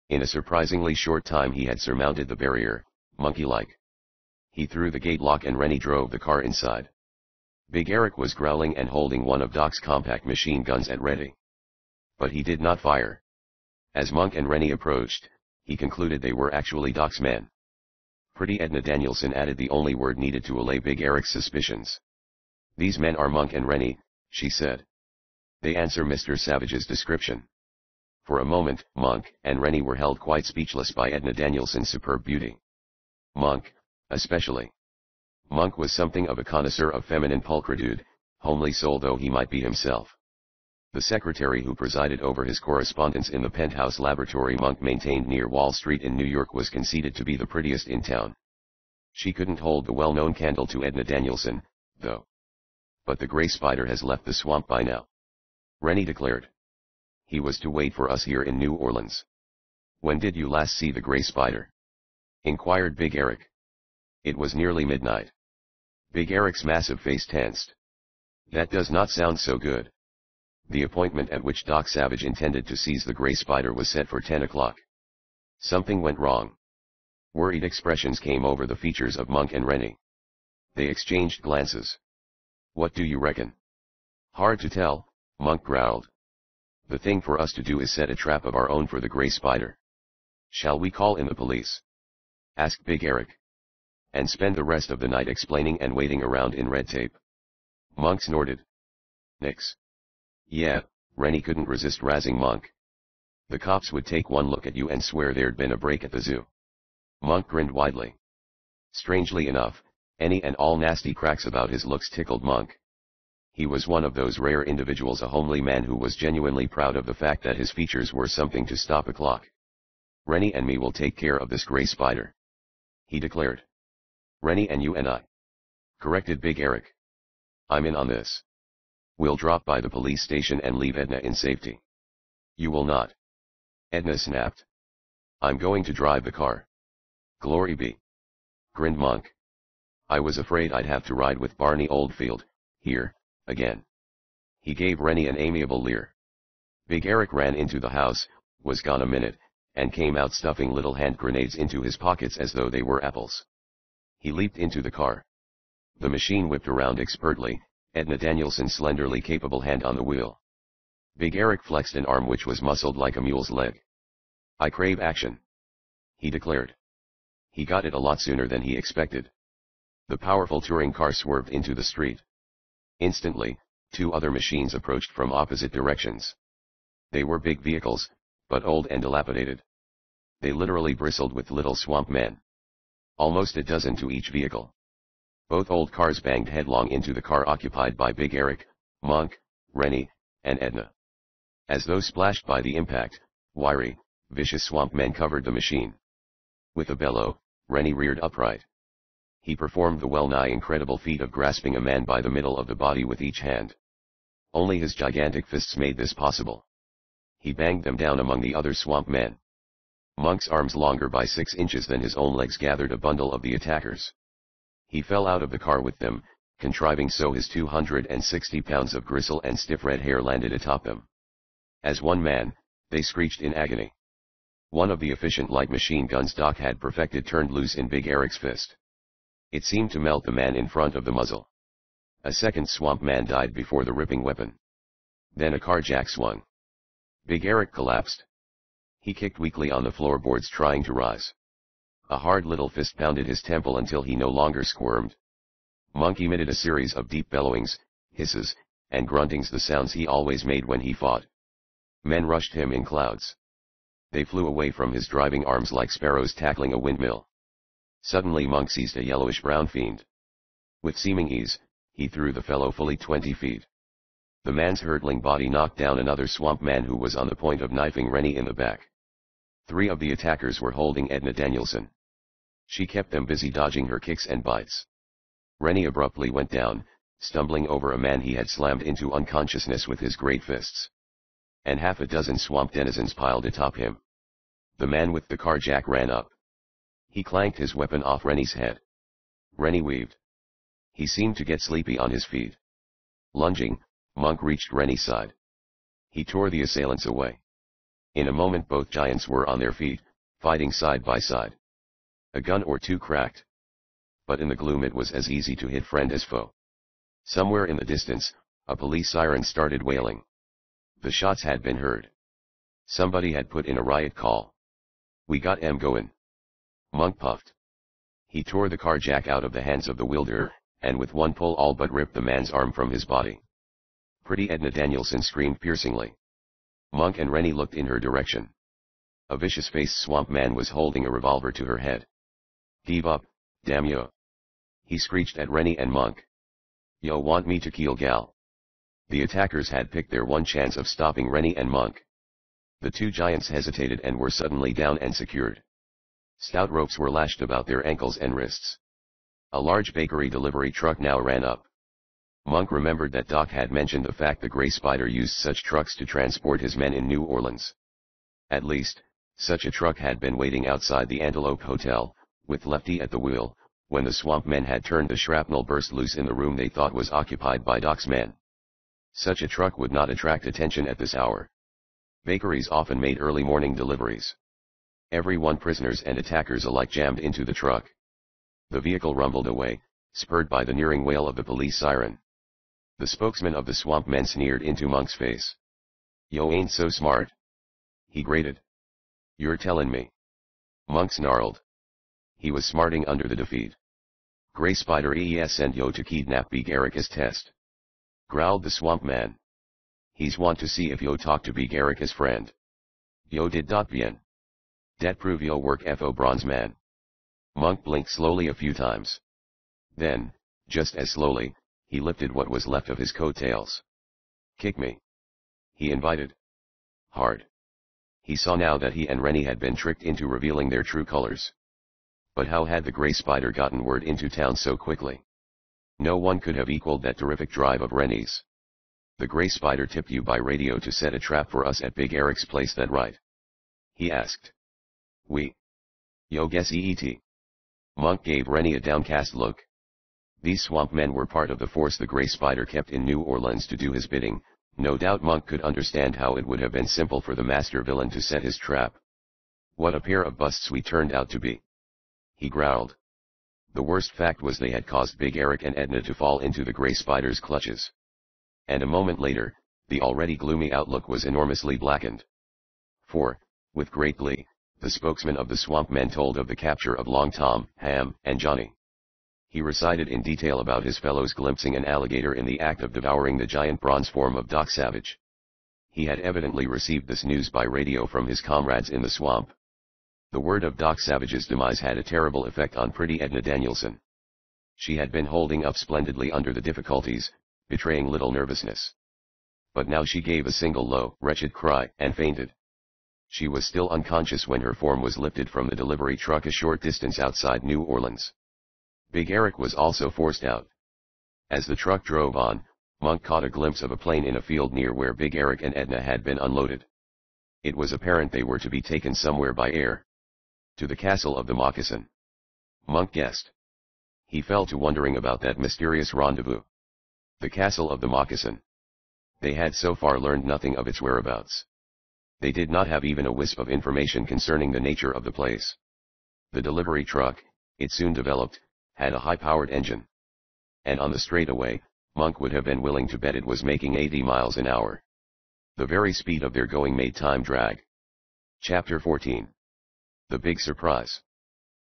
In a surprisingly short time he had surmounted the barrier, monkey-like. He threw the gate lock and Rennie drove the car inside. Big Eric was growling and holding one of Doc's compact machine guns at ready. But he did not fire. As Monk and Rennie approached, he concluded they were actually Doc's men. Pretty Edna Danielson added the only word needed to allay Big Eric's suspicions. "These men are Monk and Rennie," she said. "They answer Mr. Savage's description." For a moment, Monk and Rennie were held quite speechless by Edna Danielson's superb beauty. Monk, especially. Monk was something of a connoisseur of feminine pulchritude, homely soul though he might be himself. The secretary who presided over his correspondence in the penthouse laboratory Monk maintained near Wall Street in New York was conceded to be the prettiest in town. She couldn't hold the well-known candle to Edna Danielson, though. "But the gray spider has left the swamp by now," Rennie declared. "He was to wait for us here in New Orleans." "When did you last see the gray spider?" inquired Big Eric. "It was nearly midnight." Big Eric's massive face tensed. That does not sound so good. The appointment at which Doc Savage intended to seize the gray spider was set for 10 o'clock. Something went wrong. Worried expressions came over the features of Monk and Rennie. They exchanged glances. "What do you reckon?" "Hard to tell," Monk growled. "The thing for us to do is set a trap of our own for the gray spider." "Shall we call in the police?" asked Big Eric. "And spend the rest of the night explaining and waiting around in red tape?" Monk snorted. "Nix." "Yeah," Rennie couldn't resist razzing Monk. "The cops would take one look at you and swear there'd been a break at the zoo." Monk grinned widely. Strangely enough, any and all nasty cracks about his looks tickled Monk. He was one of those rare individuals, a homely man who was genuinely proud of the fact that his features were something to stop a clock. "Rennie and me will take care of this gray spider," he declared. "Rennie and you and I," corrected Big Eric. "I'm in on this. We'll drop by the police station and leave Edna in safety." "You will not," Edna snapped. "I'm going to drive the car." "Glory be," grinned Monk. "I was afraid I'd have to ride with Barney Oldfield, here, again." He gave Rennie an amiable leer. Big Eric ran into the house, was gone a minute, and came out stuffing little hand grenades into his pockets as though they were apples. He leaped into the car. The machine whipped around expertly, Edna Danielson's slenderly capable hand on the wheel. Big Eric flexed an arm which was muscled like a mule's leg. "I crave action," he declared. He got it a lot sooner than he expected. The powerful touring car swerved into the street. Instantly, two other machines approached from opposite directions. They were big vehicles, but old and dilapidated. They literally bristled with little swamp men. Almost a dozen to each vehicle. Both old cars banged headlong into the car occupied by Big Eric, Monk, Rennie, and Edna. As though splashed by the impact, wiry, vicious swamp men covered the machine. With a bellow, Rennie reared upright. He performed the well-nigh incredible feat of grasping a man by the middle of the body with each hand. Only his gigantic fists made this possible. He banged them down among the other swamp men. Monk's arms, longer by 6 inches than his own legs, gathered a bundle of the attackers. He fell out of the car with them, contriving so his 260 pounds of gristle and stiff red hair landed atop them. As one man, they screeched in agony. One of the efficient light machine guns Doc had perfected turned loose in Big Eric's fist. It seemed to melt the man in front of the muzzle. A second swamp man died before the ripping weapon. Then a car jack swung. Big Eric collapsed. He kicked weakly on the floorboards trying to rise. A hard little fist pounded his temple until he no longer squirmed. Monk emitted a series of deep bellowings, hisses, and gruntings, the sounds he always made when he fought. Men rushed him in clouds. They flew away from his driving arms like sparrows tackling a windmill. Suddenly Monk seized a yellowish-brown fiend. With seeming ease, he threw the fellow fully 20 feet. The man's hurtling body knocked down another swamp man who was on the point of knifing Rennie in the back. 3 of the attackers were holding Edna Danielson. She kept them busy dodging her kicks and bites. Rennie abruptly went down, stumbling over a man he had slammed into unconsciousness with his great fists. And half a dozen swamp denizens piled atop him. The man with the car jack ran up. He clanked his weapon off Rennie's head. Rennie weaved. He seemed to get sleepy on his feet. Lunging, Monk reached Rennie's side. He tore the assailants away. In a moment both giants were on their feet, fighting side by side. A gun or two cracked. But in the gloom it was as easy to hit friend as foe. Somewhere in the distance, a police siren started wailing. The shots had been heard. Somebody had put in a riot call. We got 'em goin'. Monk puffed. He tore the car jack out of the hands of the wielder, and with one pull all but ripped the man's arm from his body. Pretty Edna Danielson screamed piercingly. Monk and Rennie looked in her direction. A vicious-faced swamp man was holding a revolver to her head. Give up, damn yo! He screeched at Rennie and Monk. Yo want me to kill gal? The attackers had picked their one chance of stopping Rennie and Monk. The 2 giants hesitated and were suddenly down and secured. Stout ropes were lashed about their ankles and wrists. A large bakery delivery truck now ran up. Monk remembered that Doc had mentioned the fact the Gray Spider used such trucks to transport his men in New Orleans. At least, such a truck had been waiting outside the Antelope Hotel, with Lefty at the wheel, when the swamp men had turned the shrapnel burst loose in the room they thought was occupied by Doc's men. Such a truck would not attract attention at this hour. Bakeries often made early morning deliveries. Everyone, prisoners and attackers alike, jammed into the truck. The vehicle rumbled away, spurred by the nearing wail of the police siren. The spokesman of the swamp men sneered into Monk's face. Yo ain't so smart? He grated. You're tellin' me. Monk snarled. He was smarting under the defeat. Gray Spider sent yo to kidnap Big Eric as test. Growled the swamp man. He's want to see if yo talk to Big Eric as friend. Yo did dot bien. Dat prove yo work fo bronze man. Monk blinked slowly a few times. Then, just as slowly, he lifted what was left of his coattails. Kick me. He invited. Hard. He saw now that he and Rennie had been tricked into revealing their true colors. But how had the Gray Spider gotten word into town so quickly? No one could have equaled that terrific drive of Rennie's. The Gray Spider tipped you by radio to set a trap for us at Big Eric's place, that right? He asked. We. Yo guess EET. Monk gave Rennie a downcast look. These swamp men were part of the force the Gray Spider kept in New Orleans to do his bidding. No doubt Monk could understand how it would have been simple for the master villain to set his trap. What a pair of busts we turned out to be. He growled. The worst fact was they had caused Big Eric and Edna to fall into the Gray Spider's clutches. And a moment later, the already gloomy outlook was enormously blackened. For, with great glee, the spokesman of the swamp men told of the capture of Long Tom, Ham, and Johnny. He recited in detail about his fellows glimpsing an alligator in the act of devouring the giant bronze form of Doc Savage. He had evidently received this news by radio from his comrades in the swamp. The word of Doc Savage's demise had a terrible effect on pretty Edna Danielson. She had been holding up splendidly under the difficulties, betraying little nervousness. But now she gave a single low, wretched cry, and fainted. She was still unconscious when her form was lifted from the delivery truck a short distance outside New Orleans. Big Eric was also forced out. As the truck drove on, Monk caught a glimpse of a plane in a field near where Big Eric and Edna had been unloaded. It was apparent they were to be taken somewhere by air. To the castle of the Moccasin. Monk guessed. He fell to wondering about that mysterious rendezvous. The castle of the Moccasin. They had so far learned nothing of its whereabouts. They did not have even a wisp of information concerning the nature of the place. The delivery truck, it soon developed, had a high-powered engine. And on the straightaway, Monk would have been willing to bet it was making 80 miles an hour. The very speed of their going made time drag. Chapter 14. The Big Surprise.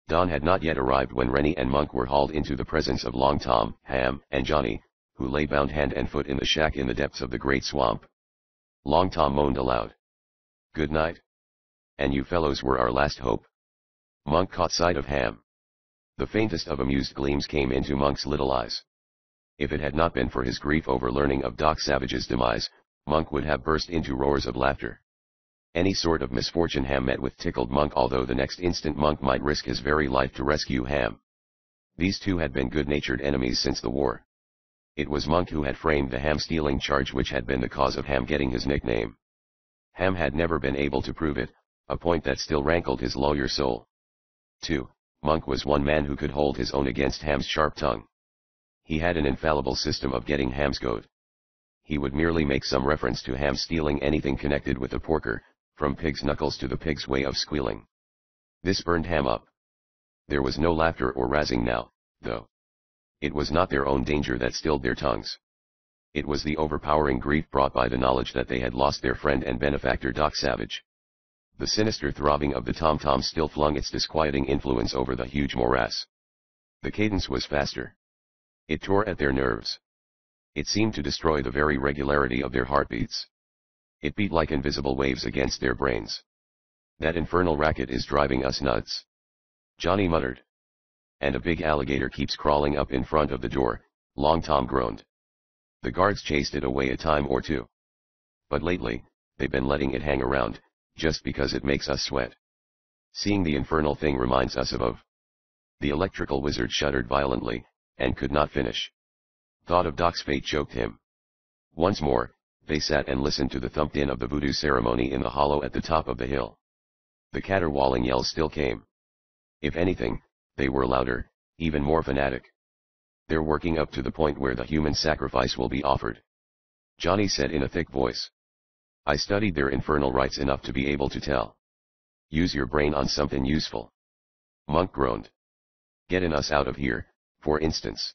Dawn had not yet arrived when Rennie and Monk were hauled into the presence of Long Tom, Ham, and Johnny, who lay bound hand and foot in the shack in the depths of the great swamp. Long Tom moaned aloud. "Good night. And you fellows were our last hope." Monk caught sight of Ham. The faintest of amused gleams came into Monk's little eyes. If it had not been for his grief over learning of Doc Savage's demise, Monk would have burst into roars of laughter. Any sort of misfortune Ham met with tickled Monk, although the next instant Monk might risk his very life to rescue Ham. These two had been good-natured enemies since the war. It was Monk who had framed the ham-stealing charge which had been the cause of Ham getting his nickname. Ham had never been able to prove it, a point that still rankled his lawyer soul. 2. Monk was one man who could hold his own against Ham's sharp tongue. He had an infallible system of getting Ham's goat. He would merely make some reference to Ham stealing anything connected with the porker, from pig's knuckles to the pig's way of squealing. This burned Ham up. There was no laughter or razzing now, though. It was not their own danger that stilled their tongues. It was the overpowering grief brought by the knowledge that they had lost their friend and benefactor Doc Savage. The sinister throbbing of the tom-tom still flung its disquieting influence over the huge morass. The cadence was faster. It tore at their nerves. It seemed to destroy the very regularity of their heartbeats. It beat like invisible waves against their brains. "That infernal racket is driving us nuts," Johnny muttered. "And a big alligator keeps crawling up in front of the door," Long Tom groaned. "The guards chased it away a time or two. But lately, they've been letting it hang around, just because it makes us sweat. Seeing the infernal thing reminds us of." The electrical wizard shuddered violently, and could not finish. Thought of Doc's fate choked him. Once more, they sat and listened to the thump-in of the voodoo ceremony in the hollow at the top of the hill. The caterwauling yells still came. If anything, they were louder, even more fanatic. "They're working up to the point where the human sacrifice will be offered," Johnny said in a thick voice. "I studied their infernal rites enough to be able to tell. Use your brain on something useful." Monk groaned. "Getting us out of here, for instance."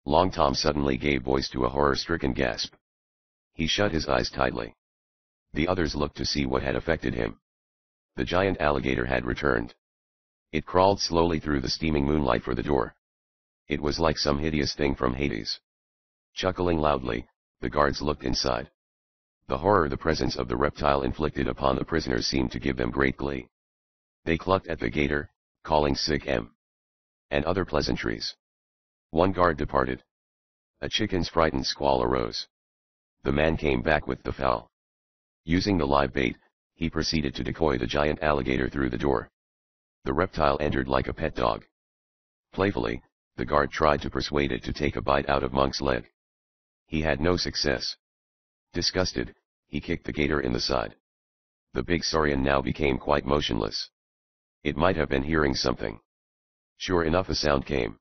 Long Tom suddenly gave voice to a horror-stricken gasp. He shut his eyes tightly. The others looked to see what had affected him. The giant alligator had returned. It crawled slowly through the steaming moonlight for the door. It was like some hideous thing from Hades. Chuckling loudly, the guards looked inside. The horror the presence of the reptile inflicted upon the prisoners seemed to give them great glee. They clucked at the gator, calling sick M. and other pleasantries. One guard departed. A chicken's frightened squall arose. The man came back with the fowl. Using the live bait, he proceeded to decoy the giant alligator through the door. The reptile entered like a pet dog. Playfully, the guard tried to persuade it to take a bite out of Monk's leg. He had no success. Disgusted, he kicked the gator in the side. The big saurian now became quite motionless. It might have been hearing something. Sure enough, a sound came.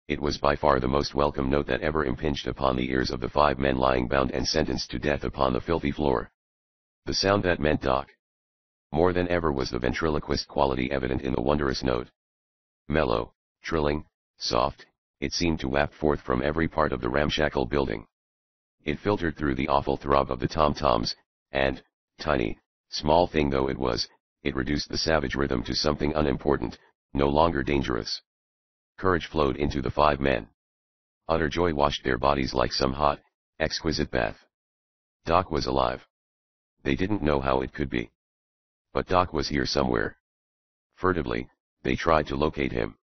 It was by far the most welcome note that ever impinged upon the ears of the 5 men lying bound and sentenced to death upon the filthy floor. The sound that meant Doc. More than ever was the ventriloquist quality evident in the wondrous note. Mellow, trilling, soft, it seemed to waft forth from every part of the ramshackle building. It filtered through the awful throb of the tom-toms, and, tiny, small thing though it was, it reduced the savage rhythm to something unimportant, no longer dangerous. Courage flowed into the 5 men. Utter joy washed their bodies like some hot, exquisite bath. Doc was alive. They didn't know how it could be. But Doc was here somewhere. Furtively, they tried to locate him.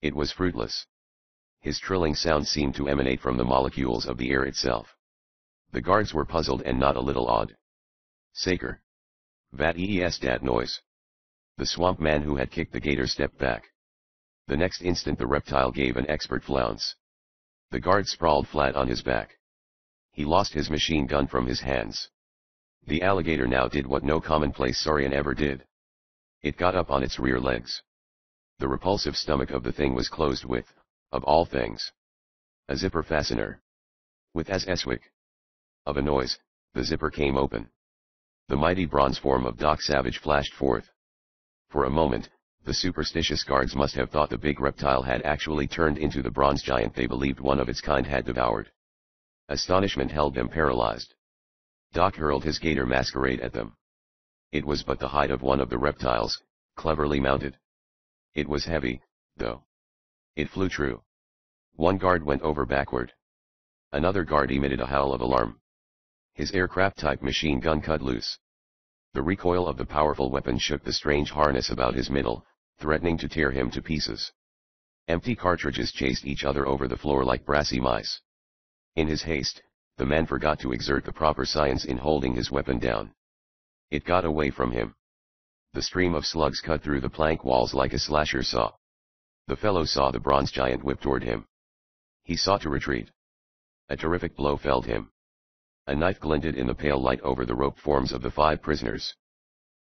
It was fruitless. His trilling sound seemed to emanate from the molecules of the air itself. The guards were puzzled and not a little awed. "Saker. Vat is dat noise?" The swamp man who had kicked the gator stepped back. The next instant the reptile gave an expert flounce. The guard sprawled flat on his back. He lost his machine gun from his hands. The alligator now did what no commonplace saurian ever did. It got up on its rear legs. The repulsive stomach of the thing was closed with, of all things, a zipper fastener. With as eswick of a noise, the zipper came open. The mighty bronze form of Doc Savage flashed forth. For a moment, the superstitious guards must have thought the big reptile had actually turned into the bronze giant they believed one of its kind had devoured. Astonishment held them paralyzed. Doc hurled his gator masquerade at them. It was but the height of one of the reptiles, cleverly mounted. It was heavy, though. It flew true. One guard went over backward. Another guard emitted a howl of alarm. His aircraft-type machine gun cut loose. The recoil of the powerful weapon shook the strange harness about his middle, threatening to tear him to pieces. Empty cartridges chased each other over the floor like brassy mice. In his haste, the man forgot to exert the proper science in holding his weapon down. It got away from him. The stream of slugs cut through the plank walls like a slasher saw. The fellow saw the bronze giant whip toward him. He sought to retreat. A terrific blow felled him. A knife glinted in the pale light over the rope forms of the 5 prisoners.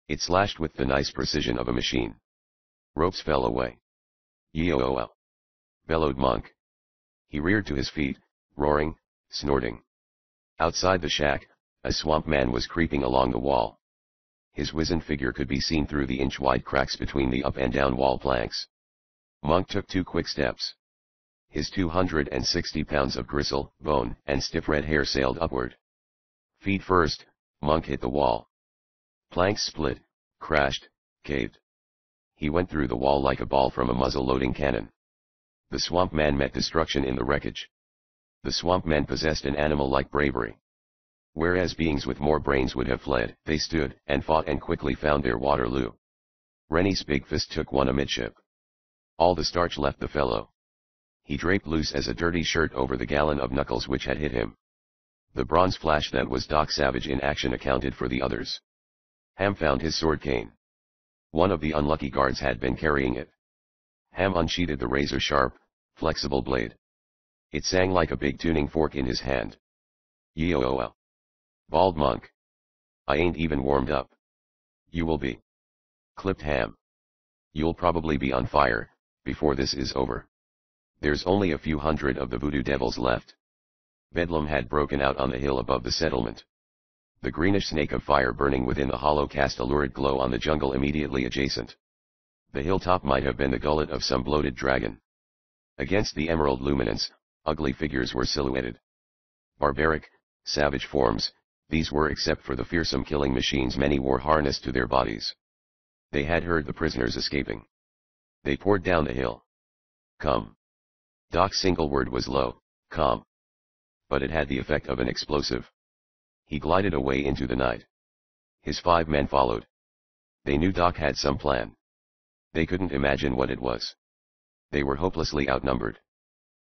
It slashed with the nice precision of a machine. Ropes fell away. Yeo! Bellowed Monk. He reared to his feet, roaring, snorting. Outside the shack, a swamp man was creeping along the wall. His wizened figure could be seen through the inch-wide cracks between the up and down wall planks. Monk took 2 quick steps. His 260 pounds of gristle, bone, and stiff red hair sailed upward. Feet first, Monk hit the wall. Planks split, crashed, caved. He went through the wall like a ball from a muzzle-loading cannon. The swamp man met destruction in the wreckage. The swamp men possessed an animal-like bravery. Whereas beings with more brains would have fled, they stood and fought and quickly found their Waterloo. Rennie's big fist took one amidship. All the starch left the fellow. He draped loose as a dirty shirt over the gallon of knuckles which had hit him. The bronze flash that was Doc Savage in action accounted for the others. Ham found his sword cane. One of the unlucky guards had been carrying it. Ham unsheathed the razor-sharp, flexible blade. It sang like a big tuning fork in his hand. Yeo! Bawled Monk. I ain't even warmed up. You will be. Clipped Ham. You'll probably be on fire, before this is over. There's only a few hundred of the voodoo devils left. Bedlam had broken out on the hill above the settlement. The greenish snake of fire burning within the hollow cast a lurid glow on the jungle immediately adjacent. The hilltop might have been the gullet of some bloated dragon. Against the emerald luminance, ugly figures were silhouetted. Barbaric, savage forms, these were except for the fearsome killing machines many wore harnessed to their bodies. They had heard the prisoners escaping. They poured down the hill. Come. Doc's single word was low, calm. But it had the effect of an explosive. He glided away into the night. His 5 men followed. They knew Doc had some plan. They couldn't imagine what it was. They were hopelessly outnumbered.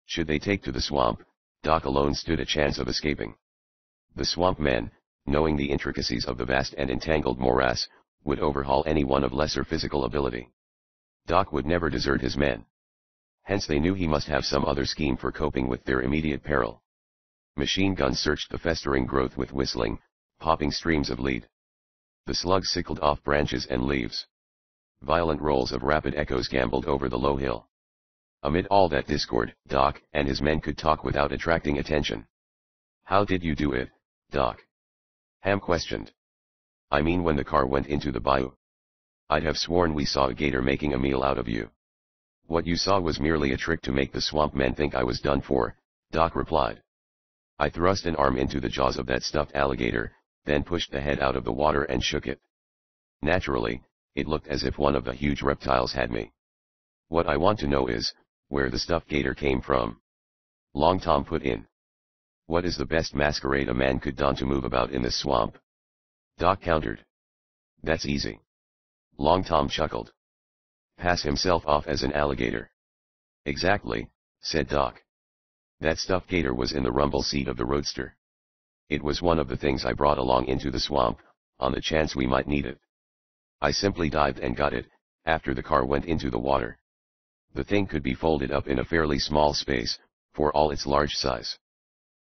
Should they take to the swamp, Doc alone stood a chance of escaping. The swamp men, knowing the intricacies of the vast and entangled morass, would overhaul anyone of lesser physical ability. Doc would never desert his men. Hence they knew he must have some other scheme for coping with their immediate peril. Machine guns searched the festering growth with whistling, popping streams of lead. The slugs sickled off branches and leaves. Violent rolls of rapid echoes gambled over the low hill. Amid all that discord, Doc and his men could talk without attracting attention. How did you do it, Doc? Ham questioned. I mean when the car went into the bayou. I'd have sworn we saw a gator making a meal out of you. What you saw was merely a trick to make the swamp men think I was done for, Doc replied. I thrust an arm into the jaws of that stuffed alligator, then pushed the head out of the water and shook it. Naturally, it looked as if one of the huge reptiles had me. What I want to know is, where the stuffed gator came from. Long Tom put in. What is the best masquerade a man could don to move about in this swamp? Doc countered. That's easy. Long Tom chuckled. Pass himself off as an alligator. Exactly, said Doc. That stuffed gator was in the rumble seat of the roadster. It was one of the things I brought along into the swamp, on the chance we might need it. I simply dived and got it, after the car went into the water. The thing could be folded up in a fairly small space, for all its large size.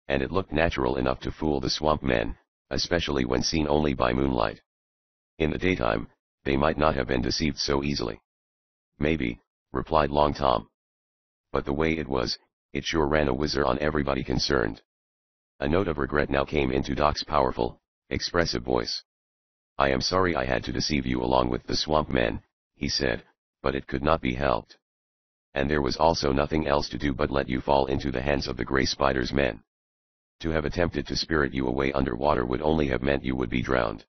And it looked natural enough to fool the swamp men, especially when seen only by moonlight. In the daytime, they might not have been deceived so easily. Maybe, replied Long Tom. But the way it was, it sure ran a whizzer on everybody concerned. A note of regret now came into Doc's powerful, expressive voice. I am sorry I had to deceive you along with the swamp men, he said, but it could not be helped. And there was also nothing else to do but let you fall into the hands of the Grey Spider's men. To have attempted to spirit you away underwater would only have meant you would be drowned.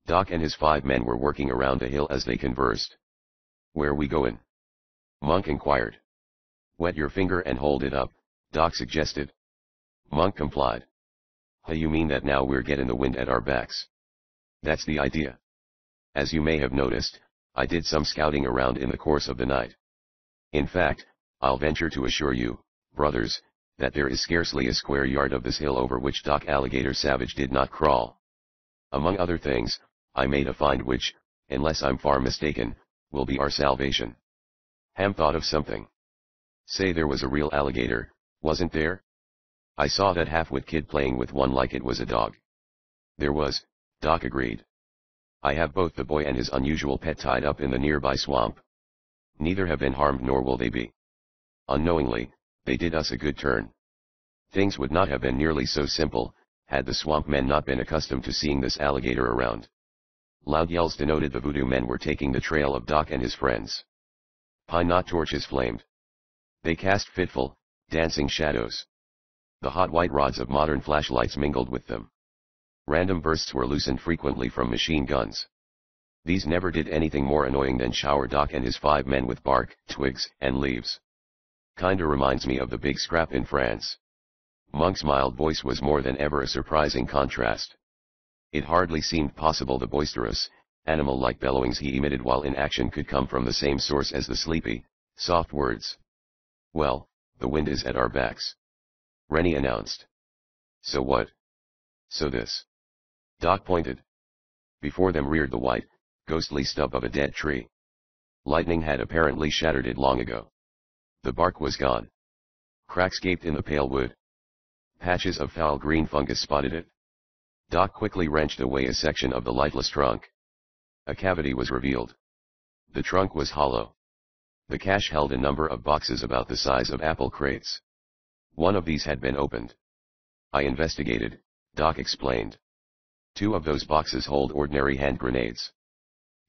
Doc and his 5 men were working around a hill as they conversed. Where we goin'? Monk inquired. Wet your finger and hold it up, Doc suggested. Monk complied. Hey, you mean that now we're getting the wind at our backs? That's the idea. As you may have noticed, I did some scouting around in the course of the night. In fact, I'll venture to assure you, brothers, that there is scarcely a square yard of this hill over which Doc Alligator Savage did not crawl. Among other things, I made a find which, unless I'm far mistaken, will be our salvation. Ham thought of something. Say, there was a real alligator, wasn't there? I saw that half-wit kid playing with one like it was a dog. There was, Doc agreed. I have both the boy and his unusual pet tied up in the nearby swamp. Neither have been harmed nor will they be. Unknowingly, they did us a good turn. Things would not have been nearly so simple, had the swamp men not been accustomed to seeing this alligator around. Loud yells denoted the voodoo men were taking the trail of Doc and his friends. Pine knot torches flamed. They cast fitful, dancing shadows. The hot white rods of modern flashlights mingled with them. Random bursts were loosened frequently from machine guns. These never did anything more annoying than shower Doc and his 5 men with bark, twigs, and leaves. Kinda reminds me of the big scrap in France. Monk's mild voice was more than ever a surprising contrast. It hardly seemed possible the boisterous, animal-like bellowings he emitted while in action could come from the same source as the sleepy, soft words. Well, the wind is at our backs, Rennie announced. So what? So this. Doc pointed. Before them reared the white, ghostly stub of a dead tree. Lightning had apparently shattered it long ago. The bark was gone. Cracks gaped in the pale wood. Patches of foul green fungus spotted it. Doc quickly wrenched away a section of the lifeless trunk. A cavity was revealed. The trunk was hollow. The cache held a number of boxes about the size of apple crates. One of these had been opened. I investigated, Doc explained. 2 of those boxes hold ordinary hand grenades.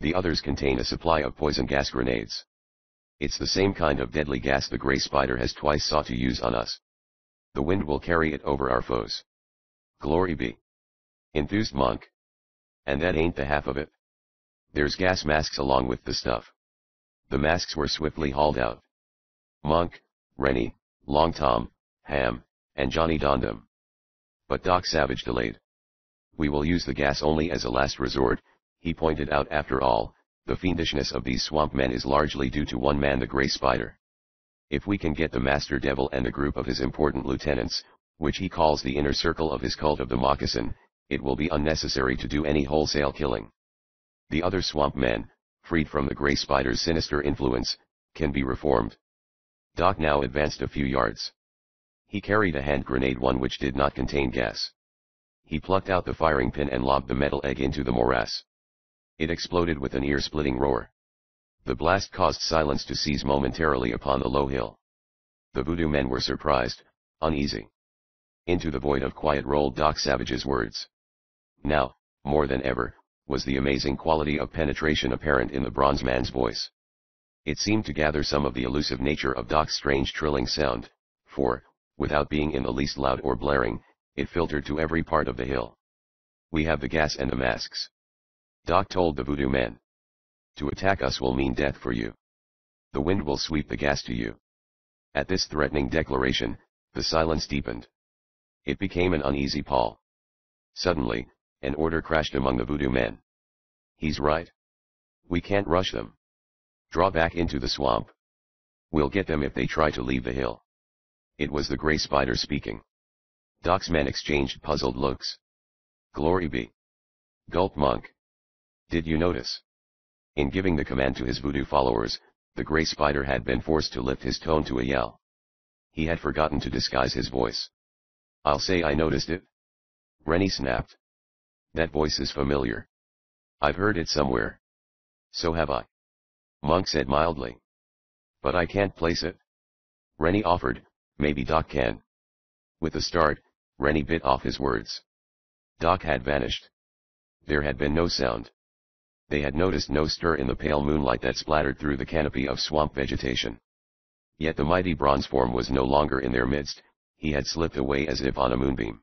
The others contain a supply of poison gas grenades. It's the same kind of deadly gas the Grey Spider has twice sought to use on us. The wind will carry it over our foes. Glory be. Enthused Monk. And that ain't the half of it. There's gas masks along with the stuff. The masks were swiftly hauled out. Monk, Rennie, Long Tom, Ham, and Johnny donned them. But Doc Savage delayed. We will use the gas only as a last resort, he pointed out. After all, the fiendishness of these swamp men is largely due to one man, the Grey Spider. If we can get the Master Devil and a group of his important lieutenants, which he calls the inner circle of his cult of the moccasin, it will be unnecessary to do any wholesale killing. The other swamp men, freed from the Grey Spider's sinister influence, can be reformed. Doc now advanced a few yards. He carried a hand grenade, one which did not contain gas. He plucked out the firing pin and lobbed the metal egg into the morass. It exploded with an ear-splitting roar. The blast caused silence to seize momentarily upon the low hill. The voodoo men were surprised, uneasy. Into the void of quiet rolled Doc Savage's words. Now, more than ever, was the amazing quality of penetration apparent in the bronze man's voice. It seemed to gather some of the elusive nature of Doc's strange trilling sound, for, without being in the least loud or blaring, it filtered to every part of the hill. We have the gas and the masks, Doc told the voodoo men. To attack us will mean death for you. The wind will sweep the gas to you. At this threatening declaration, the silence deepened. It became an uneasy pall. Suddenly, an order crashed among the voodoo men. He's right. We can't rush them. Draw back into the swamp. We'll get them if they try to leave the hill. It was the Grey Spider speaking. Doc's men exchanged puzzled looks. Glory be. Gulped Monk. Did you notice? In giving the command to his voodoo followers, the Grey Spider had been forced to lift his tone to a yell. He had forgotten to disguise his voice. I'll say I noticed it. Rennie snapped. That voice is familiar. I've heard it somewhere. So have I. Monk said mildly. But I can't place it. Rennie offered, maybe Doc can. With a start, Rennie bit off his words. Doc had vanished. There had been no sound. They had noticed no stir in the pale moonlight that splattered through the canopy of swamp vegetation. Yet the mighty bronze form was no longer in their midst, he had slipped away as if on a moonbeam.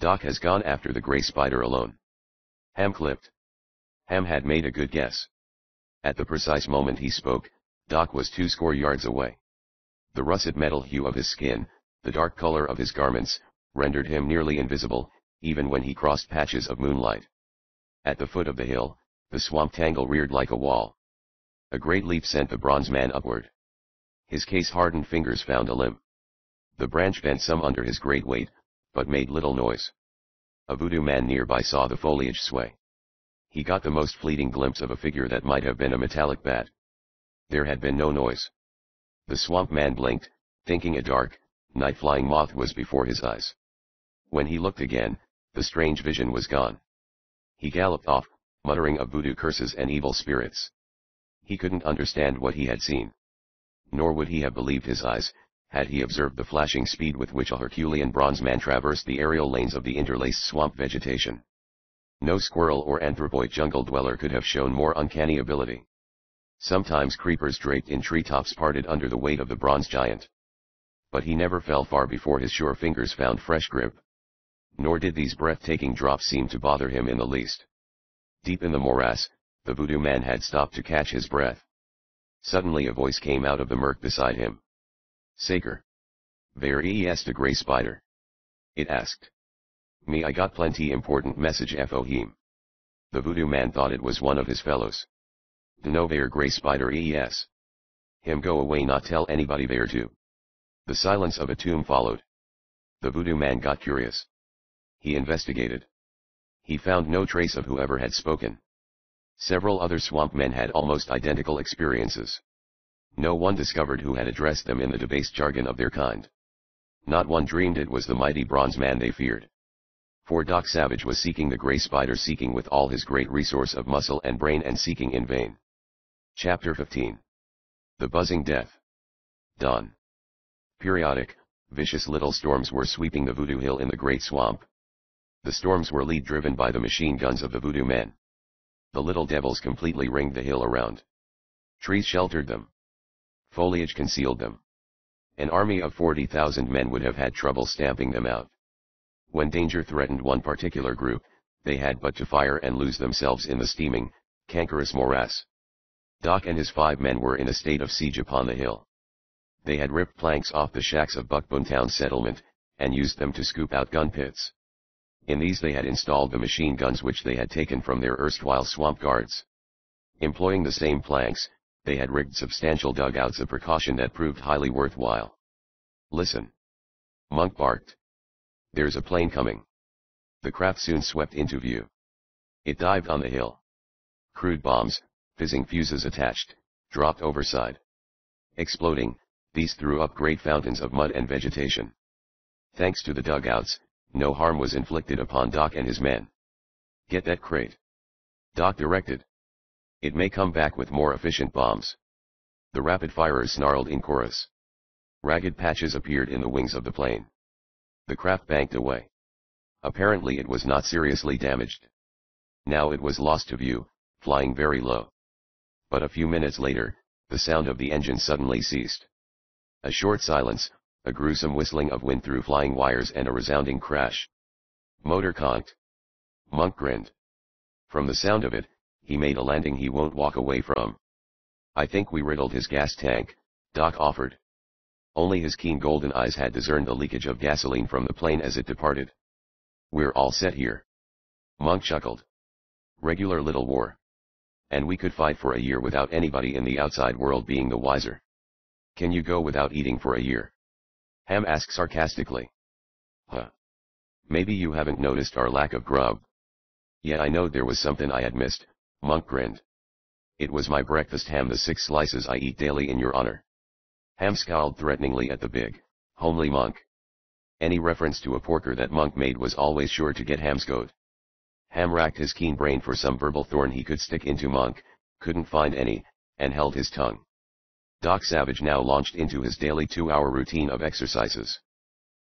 Doc has gone after the gray spider alone. Ham clipped. Ham had made a good guess. At the precise moment he spoke, Doc was 20 yards away. The russet metal hue of his skin, the dark color of his garments, rendered him nearly invisible, even when he crossed patches of moonlight. At the foot of the hill, the swamp tangle reared like a wall. A great leap sent the bronze man upward. His case-hardened fingers found a limb. The branch bent some under his great weight, but made little noise. A voodoo man nearby saw the foliage sway. He got the most fleeting glimpse of a figure that might have been a metallic bat. There had been no noise. The swamp man blinked, thinking a dark, night-flying moth was before his eyes. When he looked again, the strange vision was gone. He galloped off, muttering of voodoo curses and evil spirits. He couldn't understand what he had seen. Nor would he have believed his eyes, had he observed the flashing speed with which a Herculean bronze man traversed the aerial lanes of the interlaced swamp vegetation. No squirrel or anthropoid jungle dweller could have shown more uncanny ability. Sometimes creepers draped in treetops parted under the weight of the bronze giant. But he never fell far before his sure fingers found fresh grip. Nor did these breathtaking drops seem to bother him in the least. Deep in the morass, the voodoo man had stopped to catch his breath. Suddenly a voice came out of the murk beside him. "Saker. Where is the gray spider?" it asked. "Me, I got plenty important message for him." The voodoo man thought it was one of his fellows. "Know where gray spider is? Him go away, not tell anybody where to." The silence of a tomb followed. The voodoo man got curious. He investigated. He found no trace of whoever had spoken. Several other swamp men had almost identical experiences. No one discovered who had addressed them in the debased jargon of their kind. Not one dreamed it was the mighty bronze man they feared. For Doc Savage was seeking the gray spider, seeking with all his great resource of muscle and brain, and seeking in vain. Chapter 15. The Buzzing Death. Dawn. Periodic, vicious little storms were sweeping the Voodoo Hill in the Great Swamp. The storms were lead-driven by the machine guns of the voodoo men. The little devils completely ringed the hill around. Trees sheltered them. Foliage concealed them. An army of 40,000 men would have had trouble stamping them out. When danger threatened one particular group, they had but to fire and lose themselves in the steaming, cankerous morass. Doc and his 5 men were in a state of siege upon the hill. They had ripped planks off the shacks of Buckbone Town settlement, and used them to scoop out gun pits. In these they had installed the machine guns which they had taken from their erstwhile swamp guards. Employing the same planks, they had rigged substantial dugouts, a precaution that proved highly worthwhile. "Listen!" Monk barked. "There's a plane coming." The craft soon swept into view. It dived on the hill. Crude bombs, fizzing fuses attached, dropped overside. Exploding, these threw up great fountains of mud and vegetation. Thanks to the dugouts, no harm was inflicted upon Doc and his men. "Get that crate," Doc directed. "It may come back with more efficient bombs." The rapid firers snarled in chorus. Ragged patches appeared in the wings of the plane. The craft banked away. Apparently it was not seriously damaged. Now it was lost to view, flying very low. But a few minutes later, the sound of the engine suddenly ceased. A short silence, a gruesome whistling of wind through flying wires, and a resounding crash. Motor conked. Monk grinned. From the sound of it, he made a landing he won't walk away from. "I think we riddled his gas tank," Doc offered. Only his keen golden eyes had discerned the leakage of gasoline from the plane as it departed. "We're all set here." Monk chuckled. "Regular little war. And we could fight for a year without anybody in the outside world being the wiser." "Can you go without eating for a year?" Ham asked sarcastically. "Huh. Maybe you haven't noticed our lack of grub." "Yet I know there was something I had missed," Monk grinned. "It was my breakfast ham, the 6 slices I eat daily in your honor." Ham scowled threateningly at the big, homely Monk. Any reference to a porker that Monk made was always sure to get Ham's goat. Ham racked his keen brain for some verbal thorn he could stick into Monk, couldn't find any, and held his tongue. Doc Savage now launched into his daily 2-hour routine of exercises.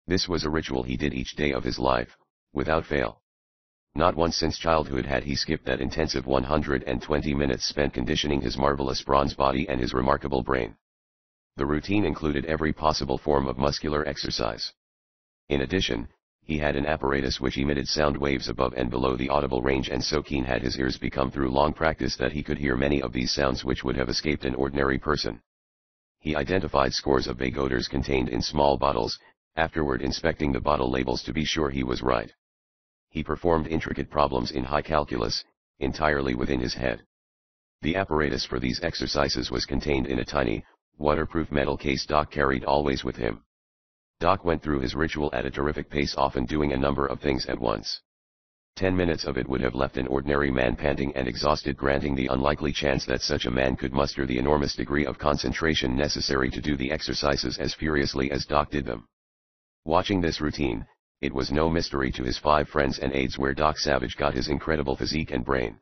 This was a ritual he did each day of his life, without fail. Not once since childhood had he skipped that intensive 120 minutes spent conditioning his marvelous bronze body and his remarkable brain. The routine included every possible form of muscular exercise. In addition, he had an apparatus which emitted sound waves above and below the audible range, and so keen had his ears become through long practice that he could hear many of these sounds which would have escaped an ordinary person. He identified scores of vague odors contained in small bottles, afterward inspecting the bottle labels to be sure he was right. He performed intricate problems in high calculus, entirely within his head. The apparatus for these exercises was contained in a tiny, waterproof metal case Doc carried always with him. Doc went through his ritual at a terrific pace, often doing a number of things at once. 10 minutes of it would have left an ordinary man panting and exhausted, granting the unlikely chance that such a man could muster the enormous degree of concentration necessary to do the exercises as furiously as Doc did them. Watching this routine, it was no mystery to his 5 friends and aides where Doc Savage got his incredible physique and brain.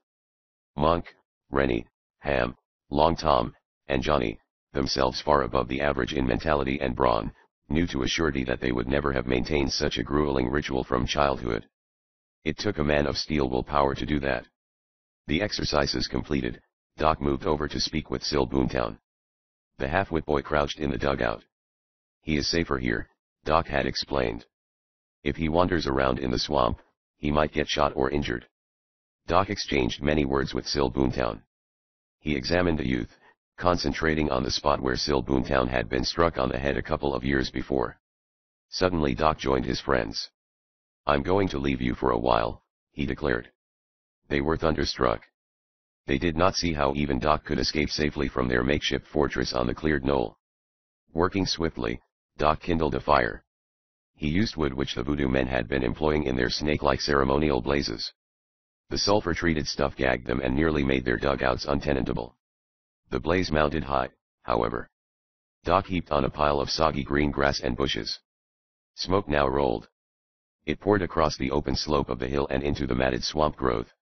Monk, Rennie, Ham, Long Tom, and Johnny, themselves far above the average in mentality and brawn, knew to a surety that they would never have maintained such a grueling ritual from childhood. It took a man of steel willpower to do that. The exercises completed, Doc moved over to speak with Sil Boomtown. The half-wit boy crouched in the dugout. He is safer here, Doc had explained. If he wanders around in the swamp, he might get shot or injured. Doc exchanged many words with Sil Boomtown. He examined the youth, concentrating on the spot where Sil Boomtown had been struck on the head a couple of years before. Suddenly Doc joined his friends. "I'm going to leave you for a while," he declared. They were thunderstruck. They did not see how even Doc could escape safely from their makeshift fortress on the cleared knoll. Working swiftly, Doc kindled a fire. He used wood which the voodoo men had been employing in their snake-like ceremonial blazes. The sulfur-treated stuff gagged them and nearly made their dugouts untenantable. The blaze mounted high, however. Doc heaped on a pile of soggy green grass and bushes. Smoke now rolled. It poured across the open slope of the hill and into the matted swamp growth.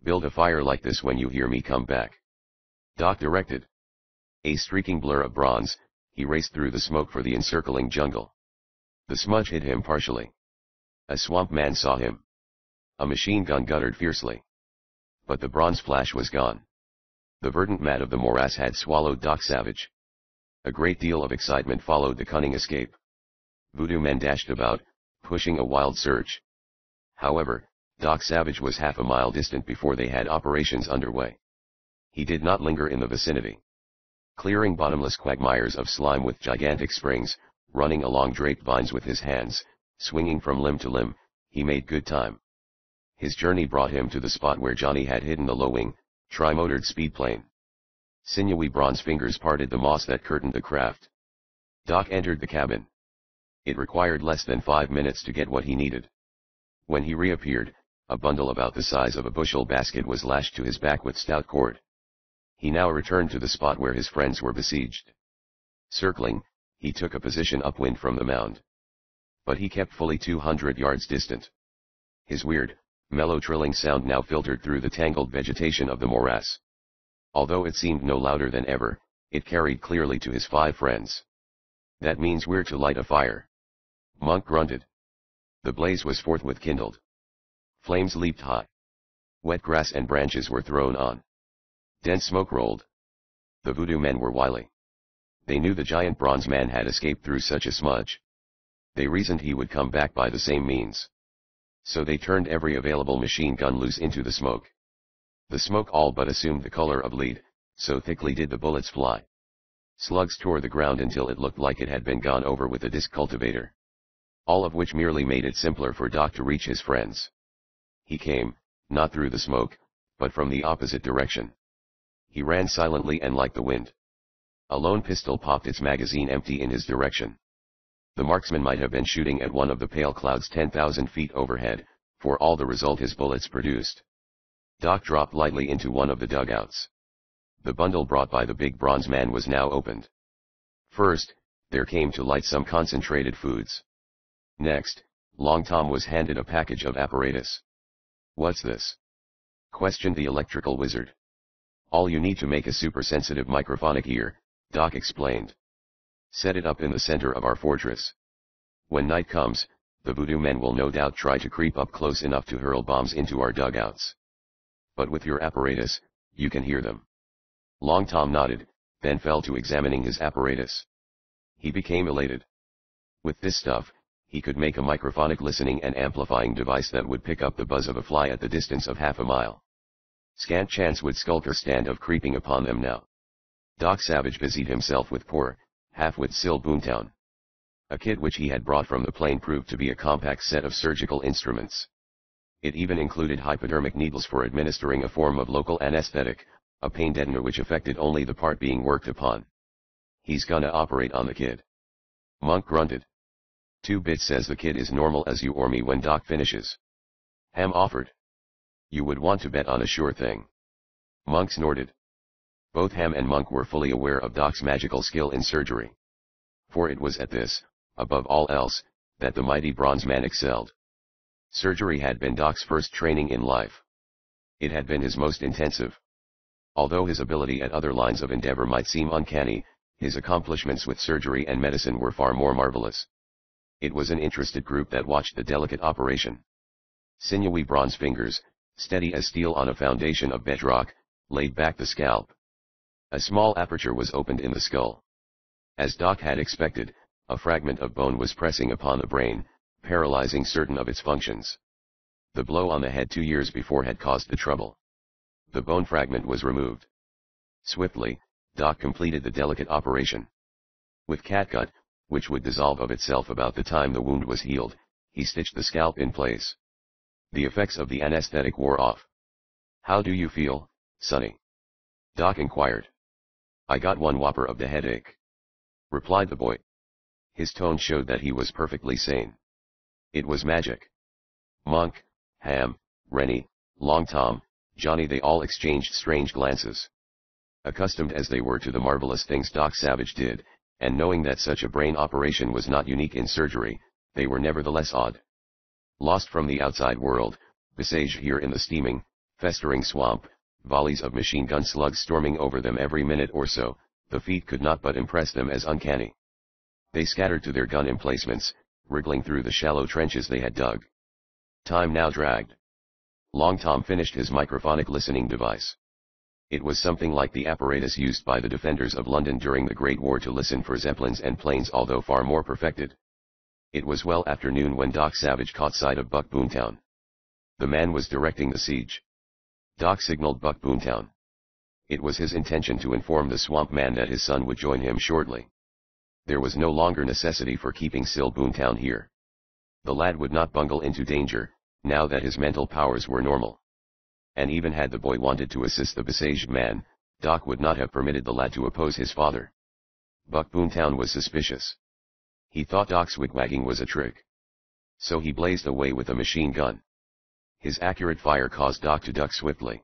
"Build a fire like this when you hear me come back," Doc directed. A streaking blur of bronze, he raced through the smoke for the encircling jungle. The smudge hid him partially. A swamp man saw him. A machine gun guttered fiercely. But the bronze flash was gone. The verdant mat of the morass had swallowed Doc Savage. A great deal of excitement followed the cunning escape. Voodoo men dashed about, pushing a wild search. However, Doc Savage was half a mile distant before they had operations underway. He did not linger in the vicinity. Clearing bottomless quagmires of slime with gigantic springs, running along draped vines with his hands, swinging from limb to limb, he made good time. His journey brought him to the spot where Johnny had hidden the low-wing, tri-motored speedplane. Sinewy bronze fingers parted the moss that curtained the craft. Doc entered the cabin. It required less than 5 minutes to get what he needed. When he reappeared, a bundle about the size of a bushel basket was lashed to his back with stout cord. He now returned to the spot where his friends were besieged. Circling, he took a position upwind from the mound. But he kept fully 200 yards distant. His weird, mellow trilling sound now filtered through the tangled vegetation of the morass. Although it seemed no louder than ever, it carried clearly to his 5 friends. "That means we're to light a fire," Monk grunted. The blaze was forthwith kindled. Flames leaped high. Wet grass and branches were thrown on. Dense smoke rolled. The voodoo men were wily. They knew the giant bronze man had escaped through such a smudge. They reasoned he would come back by the same means. So they turned every available machine gun loose into the smoke. The smoke all but assumed the color of lead, so thickly did the bullets fly. Slugs tore the ground until it looked like it had been gone over with a disc cultivator. All of which merely made it simpler for Doc to reach his friends. He came, not through the smoke, but from the opposite direction. He ran silently and like the wind. A lone pistol popped its magazine empty in his direction. The marksman might have been shooting at one of the pale clouds 10,000 feet overhead, for all the result his bullets produced. Doc dropped lightly into one of the dugouts. The bundle brought by the big bronze man was now opened. First, there came to light some concentrated foods. Next, Long Tom was handed a package of apparatus. "What's this?" questioned the electrical wizard. "All you need to make a super-sensitive microphonic ear," Doc explained. "Set it up in the center of our fortress. When night comes, The voodoo men will no doubt try to creep up close enough to hurl bombs into our dugouts. But with your apparatus, you can hear them. Long Tom nodded, then fell to examining his apparatus. He became elated. With this stuff, he could make a microphonic listening and amplifying device that would pick up the buzz of a fly at the distance of half a mile. Scant chance would Skulker stand of creeping upon them now. Doc Savage busied himself with poor, half-wit Sil Boomtown. A kit which he had brought from the plane proved to be a compact set of surgical instruments. It even included hypodermic needles for administering a form of local anesthetic, a pain deadener which affected only the part being worked upon. He's gonna operate on the kid. Monk grunted. 2 bits says the kid is normal as you or me when Doc finishes. Ham offered. You would want to bet on a sure thing. Monk snorted. Both Ham and Monk were fully aware of Doc's magical skill in surgery. For it was at this, above all else, that the mighty bronze man excelled. Surgery had been Doc's first training in life. It had been his most intensive. Although his ability at other lines of endeavor might seem uncanny, his accomplishments with surgery and medicine were far more marvelous. It was an interested group that watched the delicate operation. Sinewy bronze fingers, steady as steel on a foundation of bedrock, laid back the scalp. A small aperture was opened in the skull. As Doc had expected, a fragment of bone was pressing upon the brain, paralyzing certain of its functions. The blow on the head 2 years before had caused the trouble. The bone fragment was removed. Swiftly, Doc completed the delicate operation. With catgut, which would dissolve of itself about the time the wound was healed, he stitched the scalp in place. The effects of the anesthetic wore off. How do you feel, Sonny? Doc inquired. I got one whopper of the headache, replied the boy. His tone showed that he was perfectly sane. It was magic. Monk, Ham, Rennie, Long Tom, Johnny, they all exchanged strange glances. Accustomed as they were to the marvelous things Doc Savage did, and knowing that such a brain operation was not unique in surgery, they were nevertheless awed. Lost from the outside world, besieged here in the steaming, festering swamp, volleys of machine gun slugs storming over them every minute or so, the feat could not but impress them as uncanny. They scattered to their gun emplacements, wriggling through the shallow trenches they had dug. Time now dragged. Long Tom finished his microphonic listening device. It was something like the apparatus used by the defenders of London during the Great War to listen for zeppelins and planes, although far more perfected. It was well after noon when Doc Savage caught sight of Buck Boomtown. The man was directing the siege. Doc signaled Buck Boomtown. It was his intention to inform the swamp man that his son would join him shortly. There was no longer necessity for keeping Sil Boomtown here. The lad would not bungle into danger, now that his mental powers were normal. And even had the boy wanted to assist the besieged man, Doc would not have permitted the lad to oppose his father. Buck Boomtown was suspicious. He thought Doc's wigwagging was a trick. So he blazed away with a machine gun. His accurate fire caused Doc to duck swiftly.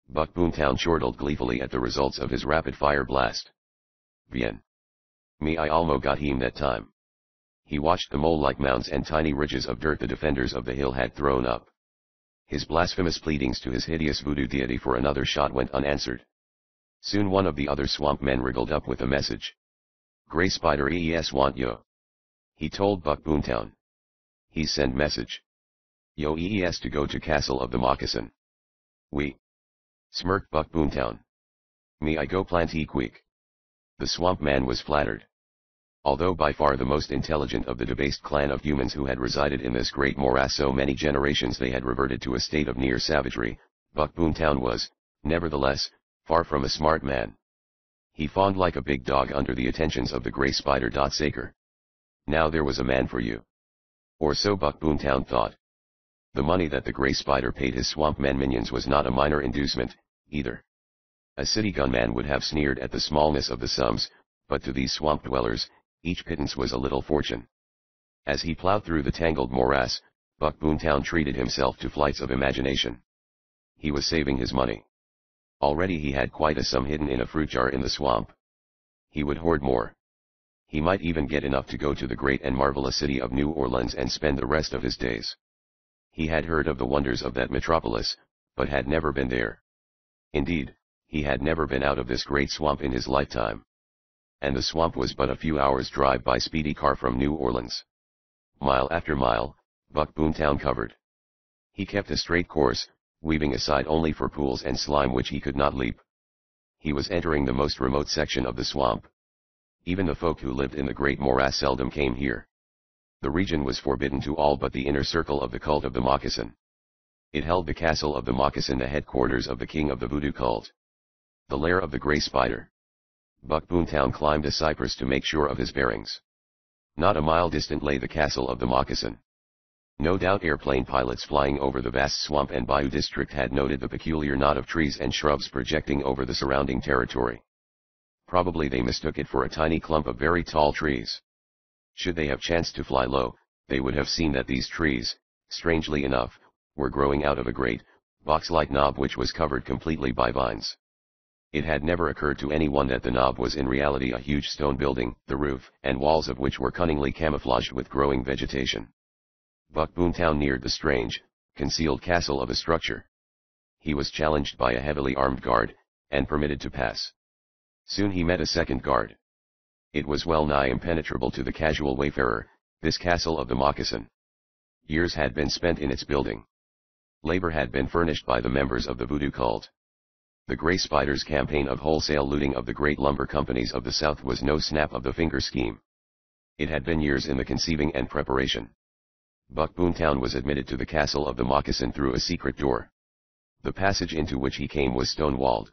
Buck Boomtown chortled gleefully at the results of his rapid-fire blast. Bien. Me, I almo got him that time. He watched the mole-like mounds and tiny ridges of dirt the defenders of the hill had thrown up. His blasphemous pleadings to his hideous voodoo deity for another shot went unanswered. Soon one of the other swamp men wriggled up with a message. Grey Spider EES want yo. He told Buck Boomtown. He send message. Yo EES to go to Castle of the Moccasin. We. Smirked Buck Boomtown. Me I go plenty quick. The swamp man was flattered. Although by far the most intelligent of the debased clan of humans who had resided in this great morass so many generations they had reverted to a state of near savagery, Buck Boomtown was, nevertheless, far from a smart man. He fawned like a big dog under the attentions of the Grey Spider. Saker. Now there was a man for you. Or so Buck Boomtown thought. The money that the Grey Spider paid his swamp men minions was not a minor inducement, either. A city gunman would have sneered at the smallness of the sums, but to these swamp dwellers, each pittance was a little fortune. As he plowed through the tangled morass, Buck Boomtown treated himself to flights of imagination. He was saving his money. Already he had quite a sum hidden in a fruit jar in the swamp. He would hoard more. He might even get enough to go to the great and marvelous city of New Orleans and spend the rest of his days. He had heard of the wonders of that metropolis, but had never been there. Indeed, he had never been out of this great swamp in his lifetime. And the swamp was but a few hours' drive by speedy car from New Orleans. Mile after mile, Buck Boomtown covered. He kept a straight course, weaving aside only for pools and slime which he could not leap. He was entering the most remote section of the swamp. Even the folk who lived in the great morass seldom came here. The region was forbidden to all but the inner circle of the cult of the moccasin. It held the castle of the moccasin, the headquarters of the king of the voodoo cult. The lair of the Grey Spider. Buck Boomtown climbed a cypress to make sure of his bearings. Not a mile distant lay the castle of the moccasin. No doubt airplane pilots flying over the vast swamp and bayou district had noted the peculiar knot of trees and shrubs projecting over the surrounding territory. Probably they mistook it for a tiny clump of very tall trees. Should they have chanced to fly low, they would have seen that these trees, strangely enough, were growing out of a great, box-like knob which was covered completely by vines. It had never occurred to anyone that the knob was in reality a huge stone building, the roof and walls of which were cunningly camouflaged with growing vegetation. Buck Boomtown neared the strange, concealed castle of a structure. He was challenged by a heavily armed guard, and permitted to pass. Soon he met a second guard. It was well nigh impenetrable to the casual wayfarer, this castle of the moccasin. Years had been spent in its building. Labor had been furnished by the members of the voodoo cult. The Grey Spider's campaign of wholesale looting of the great lumber companies of the South was no snap of the finger scheme. It had been years in the conceiving and preparation. Buck Boomtown was admitted to the castle of the moccasin through a secret door. The passage into which he came was stone-walled.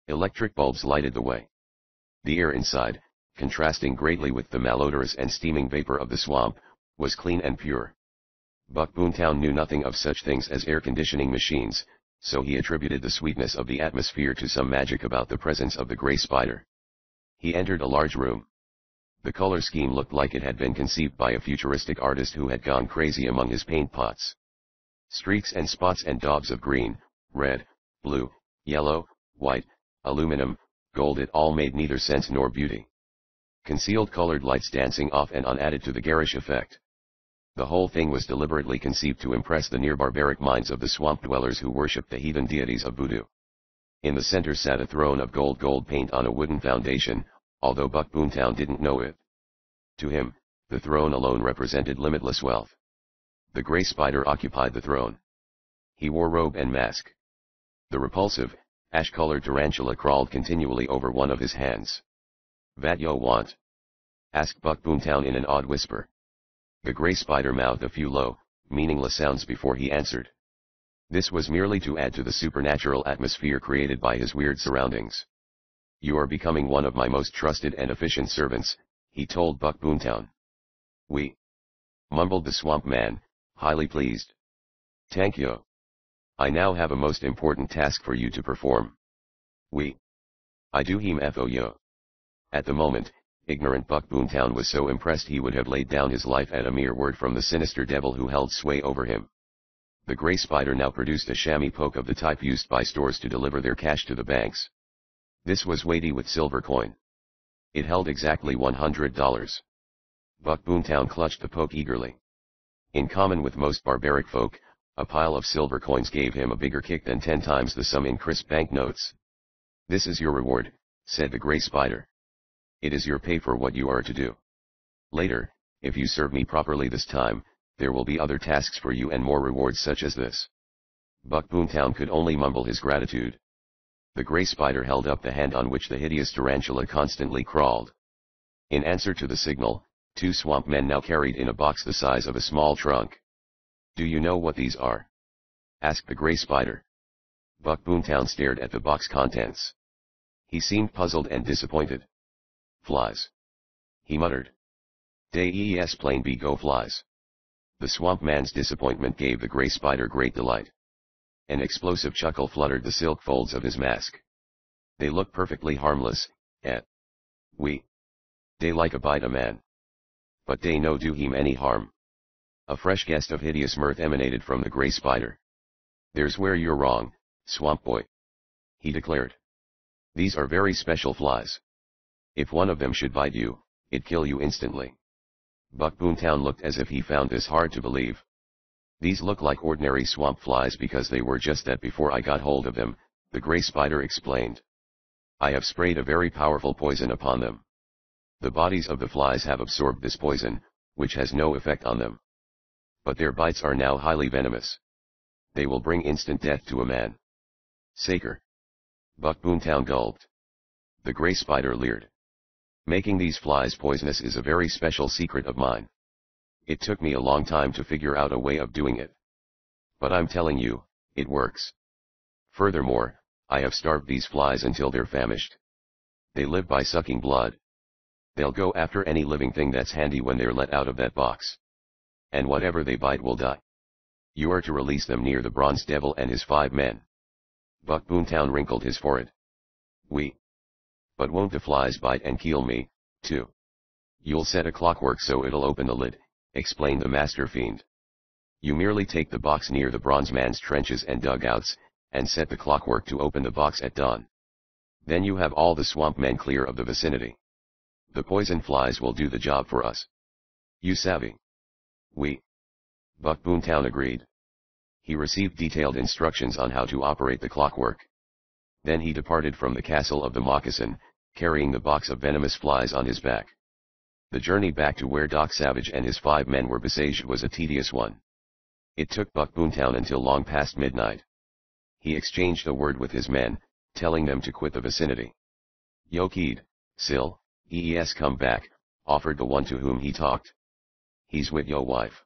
Electric bulbs lighted the way. The air inside, contrasting greatly with the malodorous and steaming vapor of the swamp, was clean and pure. Buck Boomtown knew nothing of such things as air conditioning machines, so he attributed the sweetness of the atmosphere to some magic about the presence of the Grey Spider. He entered a large room. The color scheme looked like it had been conceived by a futuristic artist who had gone crazy among his paint pots. Streaks and spots and daubs of green, red, blue, yellow, white, aluminum, gold, it all made neither sense nor beauty. Concealed colored lights dancing off and on added to the garish effect. The whole thing was deliberately conceived to impress the near barbaric minds of the swamp dwellers who worshipped the heathen deities of voodoo. In the center sat a throne of gold paint on a wooden foundation, although Buck Boomtown didn't know it. To him, the throne alone represented limitless wealth. The Grey Spider occupied the throne. He wore robe and mask. The repulsive, ash-colored tarantula crawled continually over one of his hands. "Vat yo want?" asked Buck Boomtown in an odd whisper. The Grey Spider mouthed a few low, meaningless sounds before he answered. This was merely to add to the supernatural atmosphere created by his weird surroundings. "You are becoming one of my most trusted and efficient servants," he told Buck Boomtown. "We," mumbled the swamp man, highly pleased. "Tank yo. I now have a most important task for you to perform." "We. I do him fo yo." At the moment, ignorant Buck Boomtown was so impressed he would have laid down his life at a mere word from the sinister devil who held sway over him. The Grey Spider now produced a chamois poke of the type used by stores to deliver their cash to the banks. This was weighty with silver coin. It held exactly $100. Buck Boomtown clutched the poke eagerly. In common with most barbaric folk, a pile of silver coins gave him a bigger kick than 10 times the sum in crisp banknotes. "This is your reward," said the Grey Spider. "It is your pay for what you are to do. Later, if you serve me properly this time, there will be other tasks for you and more rewards such as this." Buck Boomtown could only mumble his gratitude. The Grey Spider held up the hand on which the hideous tarantula constantly crawled. In answer to the signal, 2 swamp men now carried in a box the size of a small trunk. "Do you know what these are?" asked the Grey Spider. Buck Boomtown stared at the box contents. He seemed puzzled and disappointed. "Flies," he muttered. "Des plain B go flies." The swamp man's disappointment gave the Grey Spider great delight. An explosive chuckle fluttered the silk folds of his mask. "They look perfectly harmless, eh? We. They like a bite a man. But they no do him any harm." A fresh gust of hideous mirth emanated from the Grey Spider. "There's where you're wrong, swamp boy," he declared. "These are very special flies. If one of them should bite you, it'd kill you instantly." Buck Boomtown looked as if he found this hard to believe. "These look like ordinary swamp flies because they were just that before I got hold of them," the Grey Spider explained. "I have sprayed a very powerful poison upon them. The bodies of the flies have absorbed this poison, which has no effect on them. But their bites are now highly venomous. They will bring instant death to a man. Saker. Buck Boomtown gulped. The gray spider leered. Making these flies poisonous is a very special secret of mine. It took me a long time to figure out a way of doing it. But I'm telling you, it works. Furthermore, I have starved these flies until they're famished. They live by sucking blood. They'll go after any living thing that's handy when they're let out of that box. And whatever they bite will die. You are to release them near the Bronze Devil and his 5 men. Buck Boomtown wrinkled his forehead. We. But won't the flies bite and kill me, too? You'll set a clockwork so it'll open the lid, explained the master fiend. You merely take the box near the Bronze Man's trenches and dugouts, and set the clockwork to open the box at dawn. Then you have all the swamp men clear of the vicinity. The poison flies will do the job for us. You savvy? We. Buck Boomtown agreed. He received detailed instructions on how to operate the clockwork. Then he departed from the castle of the Moccasin, carrying the box of venomous flies on his back. The journey back to where Doc Savage and his 5 men were besieged was a tedious one. It took Buck Boomtown until long past midnight. He exchanged a word with his men, telling them to quit the vicinity. Yo kid, Sil, come back, offered the one to whom he talked. He's with yo wife.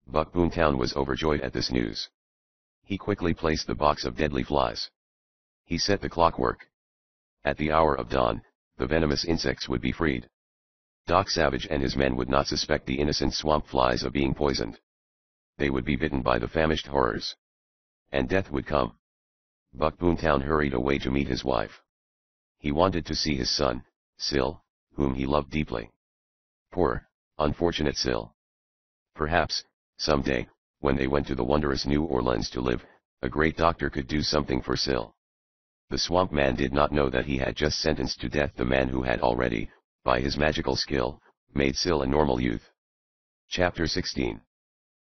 Buck Boomtown was overjoyed at this news. He quickly placed the box of deadly flies. He set the clockwork. At the hour of dawn, the venomous insects would be freed. Doc Savage and his men would not suspect the innocent swamp flies of being poisoned. They would be bitten by the famished horrors. And death would come. Buck Boomtown hurried away to meet his wife. He wanted to see his son, Sil, whom he loved deeply. Poor, unfortunate Sil. Perhaps, someday, when they went to the wondrous New Orleans to live, a great doctor could do something for Sil. The swamp man did not know that he had just sentenced to death the man who had already, by his magical skill, made Sil a normal youth. Chapter 16.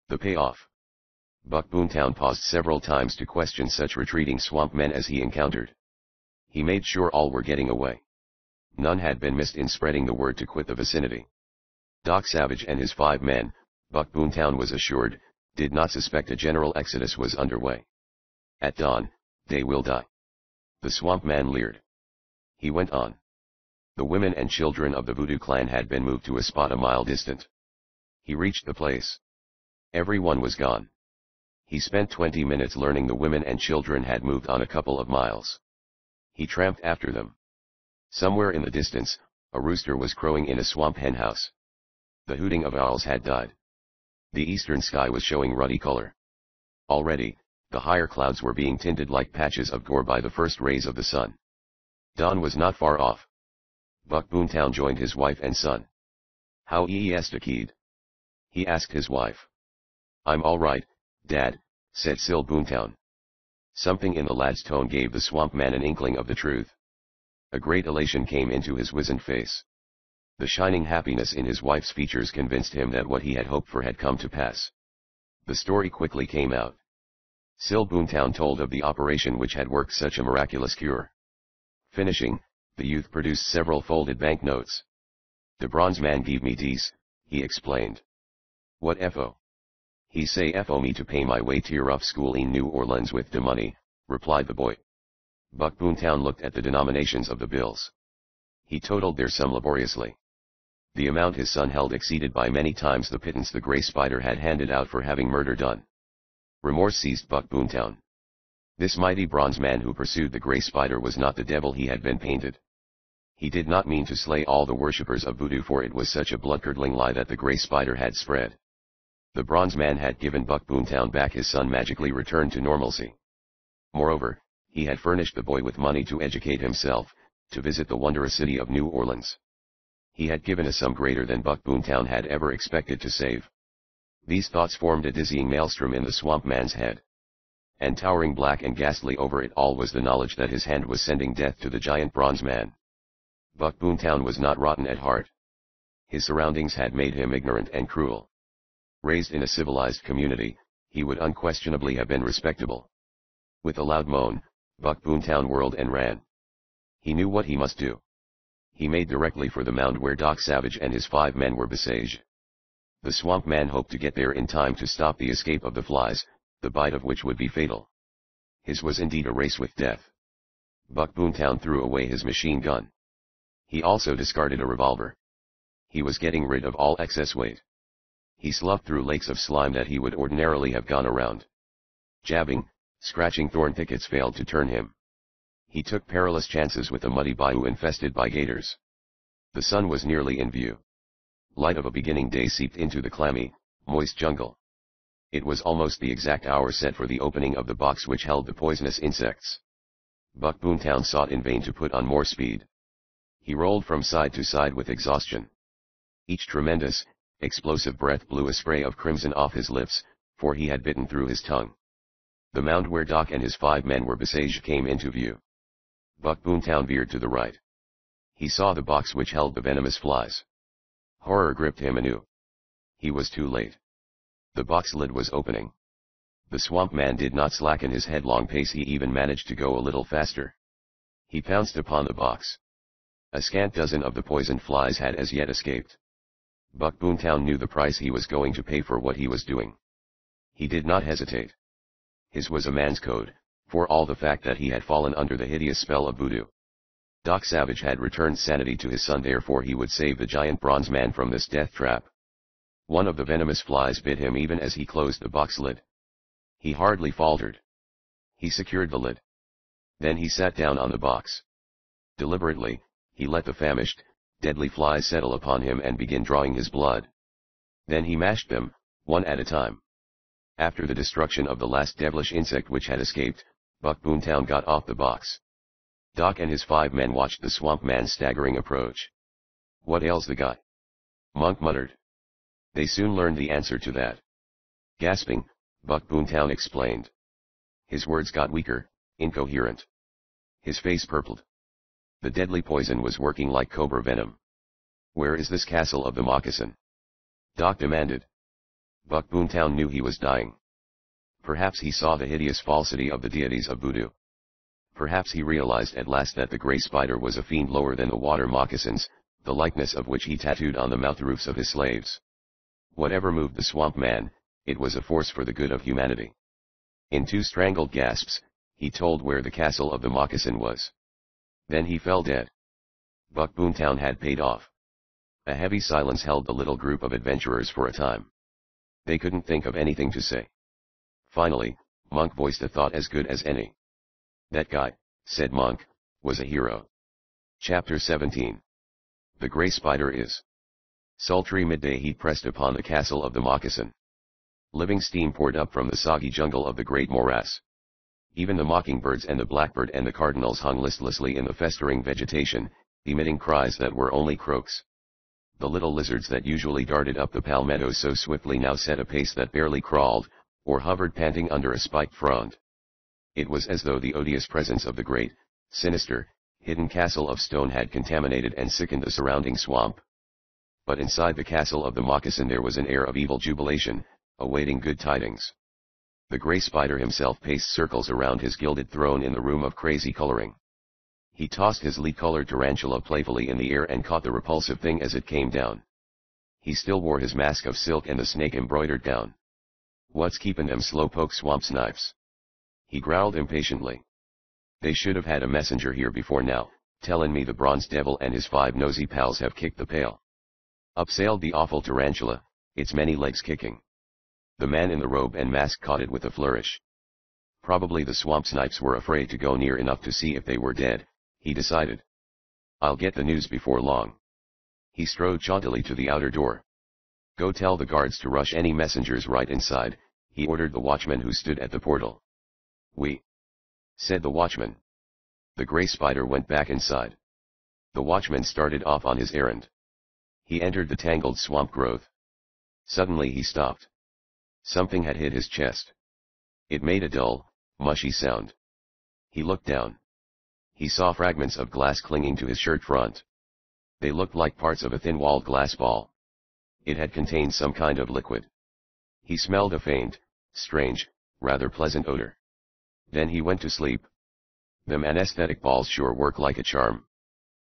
The Payoff. Buck Boomtown paused several times to question such retreating swamp men as he encountered. He made sure all were getting away. None had been missed in spreading the word to quit the vicinity. Doc Savage and his 5 men, Buck Boomtown was assured, did not suspect a general exodus was underway. At dawn, they will die. The swamp man leered. He went on. The women and children of the Voodoo clan had been moved to a spot a mile distant. He reached the place. Everyone was gone. He spent 20 minutes learning the women and children had moved on a couple of miles. He tramped after them. Somewhere in the distance, a rooster was crowing in a swamp hen house. The hooting of owls had died. The eastern sky was showing ruddy color. Already, the higher clouds were being tinted like patches of gore by the first rays of the sun. Dawn was not far off. Buck Boomtown joined his wife and son. How est kid? He asked his wife. I'm all right, Dad, said Sil Boomtown. Something in the lad's tone gave the swamp man an inkling of the truth. A great elation came into his wizened face. The shining happiness in his wife's features convinced him that what he had hoped for had come to pass. The story quickly came out. Sil Boomtown told of the operation which had worked such a miraculous cure. Finishing, the youth produced several folded banknotes. The bronze man gave me these, he explained. What fo? He say fo me to pay my way to rough school in New Orleans with the money, replied the boy. Buck Boomtown looked at the denominations of the bills. He totaled their sum laboriously. The amount his son held exceeded by many times the pittance the gray spider had handed out for having murder done. Remorse seized Buck Boomtown. This mighty bronze man who pursued the gray spider was not the devil he had been painted. He did not mean to slay all the worshippers of voodoo, for it was such a blood-curdling lie that the gray spider had spread. The bronze man had given Buck Boomtown back his son, magically returned to normalcy. Moreover, he had furnished the boy with money to educate himself, to visit the wondrous city of New Orleans. He had given a sum greater than Buck Boomtown had ever expected to save. These thoughts formed a dizzying maelstrom in the swamp man's head. And towering black and ghastly over it all was the knowledge that his hand was sending death to the giant bronze man. Buck Boomtown was not rotten at heart. His surroundings had made him ignorant and cruel. Raised in a civilized community, he would unquestionably have been respectable. With a loud moan, Buck Boomtown whirled and ran. He knew what he must do. He made directly for the mound where Doc Savage and his 5 men were besieged. The swamp man hoped to get there in time to stop the escape of the flies, the bite of which would be fatal. His was indeed a race with death. Buck Boomtown threw away his machine gun. He also discarded a revolver. He was getting rid of all excess weight. He sloughed through lakes of slime that he would ordinarily have gone around. Jabbing, scratching thorn thickets failed to turn him. He took perilous chances with a muddy bayou infested by gators. The sun was nearly in view. Light of a beginning day seeped into the clammy, moist jungle. It was almost the exact hour set for the opening of the box which held the poisonous insects. Buck Boomtown sought in vain to put on more speed. He rolled from side to side with exhaustion. Each tremendous, explosive breath blew a spray of crimson off his lips, for he had bitten through his tongue. The mound where Doc and his 5 men were besieged came into view. Buck Boomtown veered to the right. He saw the box which held the venomous flies. Horror gripped him anew. He was too late. The box lid was opening. The swamp man did not slacken his headlong pace, he even managed to go a little faster. He pounced upon the box. A scant dozen of the poisoned flies had as yet escaped. Buck Boomtown knew the price he was going to pay for what he was doing. He did not hesitate. His was a man's code, for all the fact that he had fallen under the hideous spell of voodoo. Doc Savage had returned sanity to his son, therefore he would save the giant bronze man from this death trap. One of the venomous flies bit him even as he closed the box lid. He hardly faltered. He secured the lid. Then he sat down on the box. Deliberately, he let the famished, deadly flies settle upon him and begin drawing his blood. Then he mashed them, one at a time. After the destruction of the last devilish insect which had escaped, Buck Boomtown got off the box. Doc and his 5 men watched the swamp man's staggering approach. "What ails the guy?" Monk muttered. They soon learned the answer to that. Gasping, Buck Boomtown explained. His words got weaker, incoherent. His face purpled. The deadly poison was working like cobra venom. "Where is this castle of the moccasin?" Doc demanded. Buck Boomtown knew he was dying. Perhaps he saw the hideous falsity of the deities of voodoo. Perhaps he realized at last that the gray spider was a fiend lower than the water moccasins, the likeness of which he tattooed on the mouth roofs of his slaves. Whatever moved the swamp man, it was a force for the good of humanity. In 2 strangled gasps, he told where the castle of the moccasin was. Then he fell dead. Buck Boomtown had paid off. A heavy silence held the little group of adventurers for a time. They couldn't think of anything to say. Finally, Monk voiced a thought as good as any. "That guy," said Monk, "was a hero." Chapter 17. The Gray Spider is. Sultry midday heat pressed upon the castle of the moccasin. Living steam poured up from the soggy jungle of the great morass. Even the mockingbirds and the blackbird and the cardinals hung listlessly in the festering vegetation, emitting cries that were only croaks. The little lizards that usually darted up the palmettos so swiftly now set a pace that barely crawled, or hovered panting under a spiked frond. It was as though the odious presence of the great, sinister, hidden castle of stone had contaminated and sickened the surrounding swamp. But inside the castle of the moccasin there was an air of evil jubilation, awaiting good tidings. The gray spider himself paced circles around his gilded throne in the room of crazy coloring. He tossed his lead-colored tarantula playfully in the air and caught the repulsive thing as it came down. He still wore his mask of silk and the snake-embroidered gown. "What's keepin' them slowpoke swamp snipes?" he growled impatiently. "They should have had a messenger here before now, tellin' me the bronze devil and his 5 nosy pals have kicked the pail." Up sailed the awful tarantula, its many legs kicking. The man in the robe and mask caught it with a flourish. Probably the swamp snipes were afraid to go near enough to see if they were dead, he decided. "I'll get the news before long." He strode jauntily to the outer door. "Go tell the guards to rush any messengers right inside," he ordered the watchman who stood at the portal. "We," said the watchman. The gray spider went back inside. The watchman started off on his errand. He entered the tangled swamp growth. Suddenly he stopped. Something had hit his chest. It made a dull, mushy sound. He looked down. He saw fragments of glass clinging to his shirt front. They looked like parts of a thin-walled glass ball. It had contained some kind of liquid. He smelled a faint, strange, rather pleasant odor. Then he went to sleep. "Them anesthetic balls sure work like a charm,"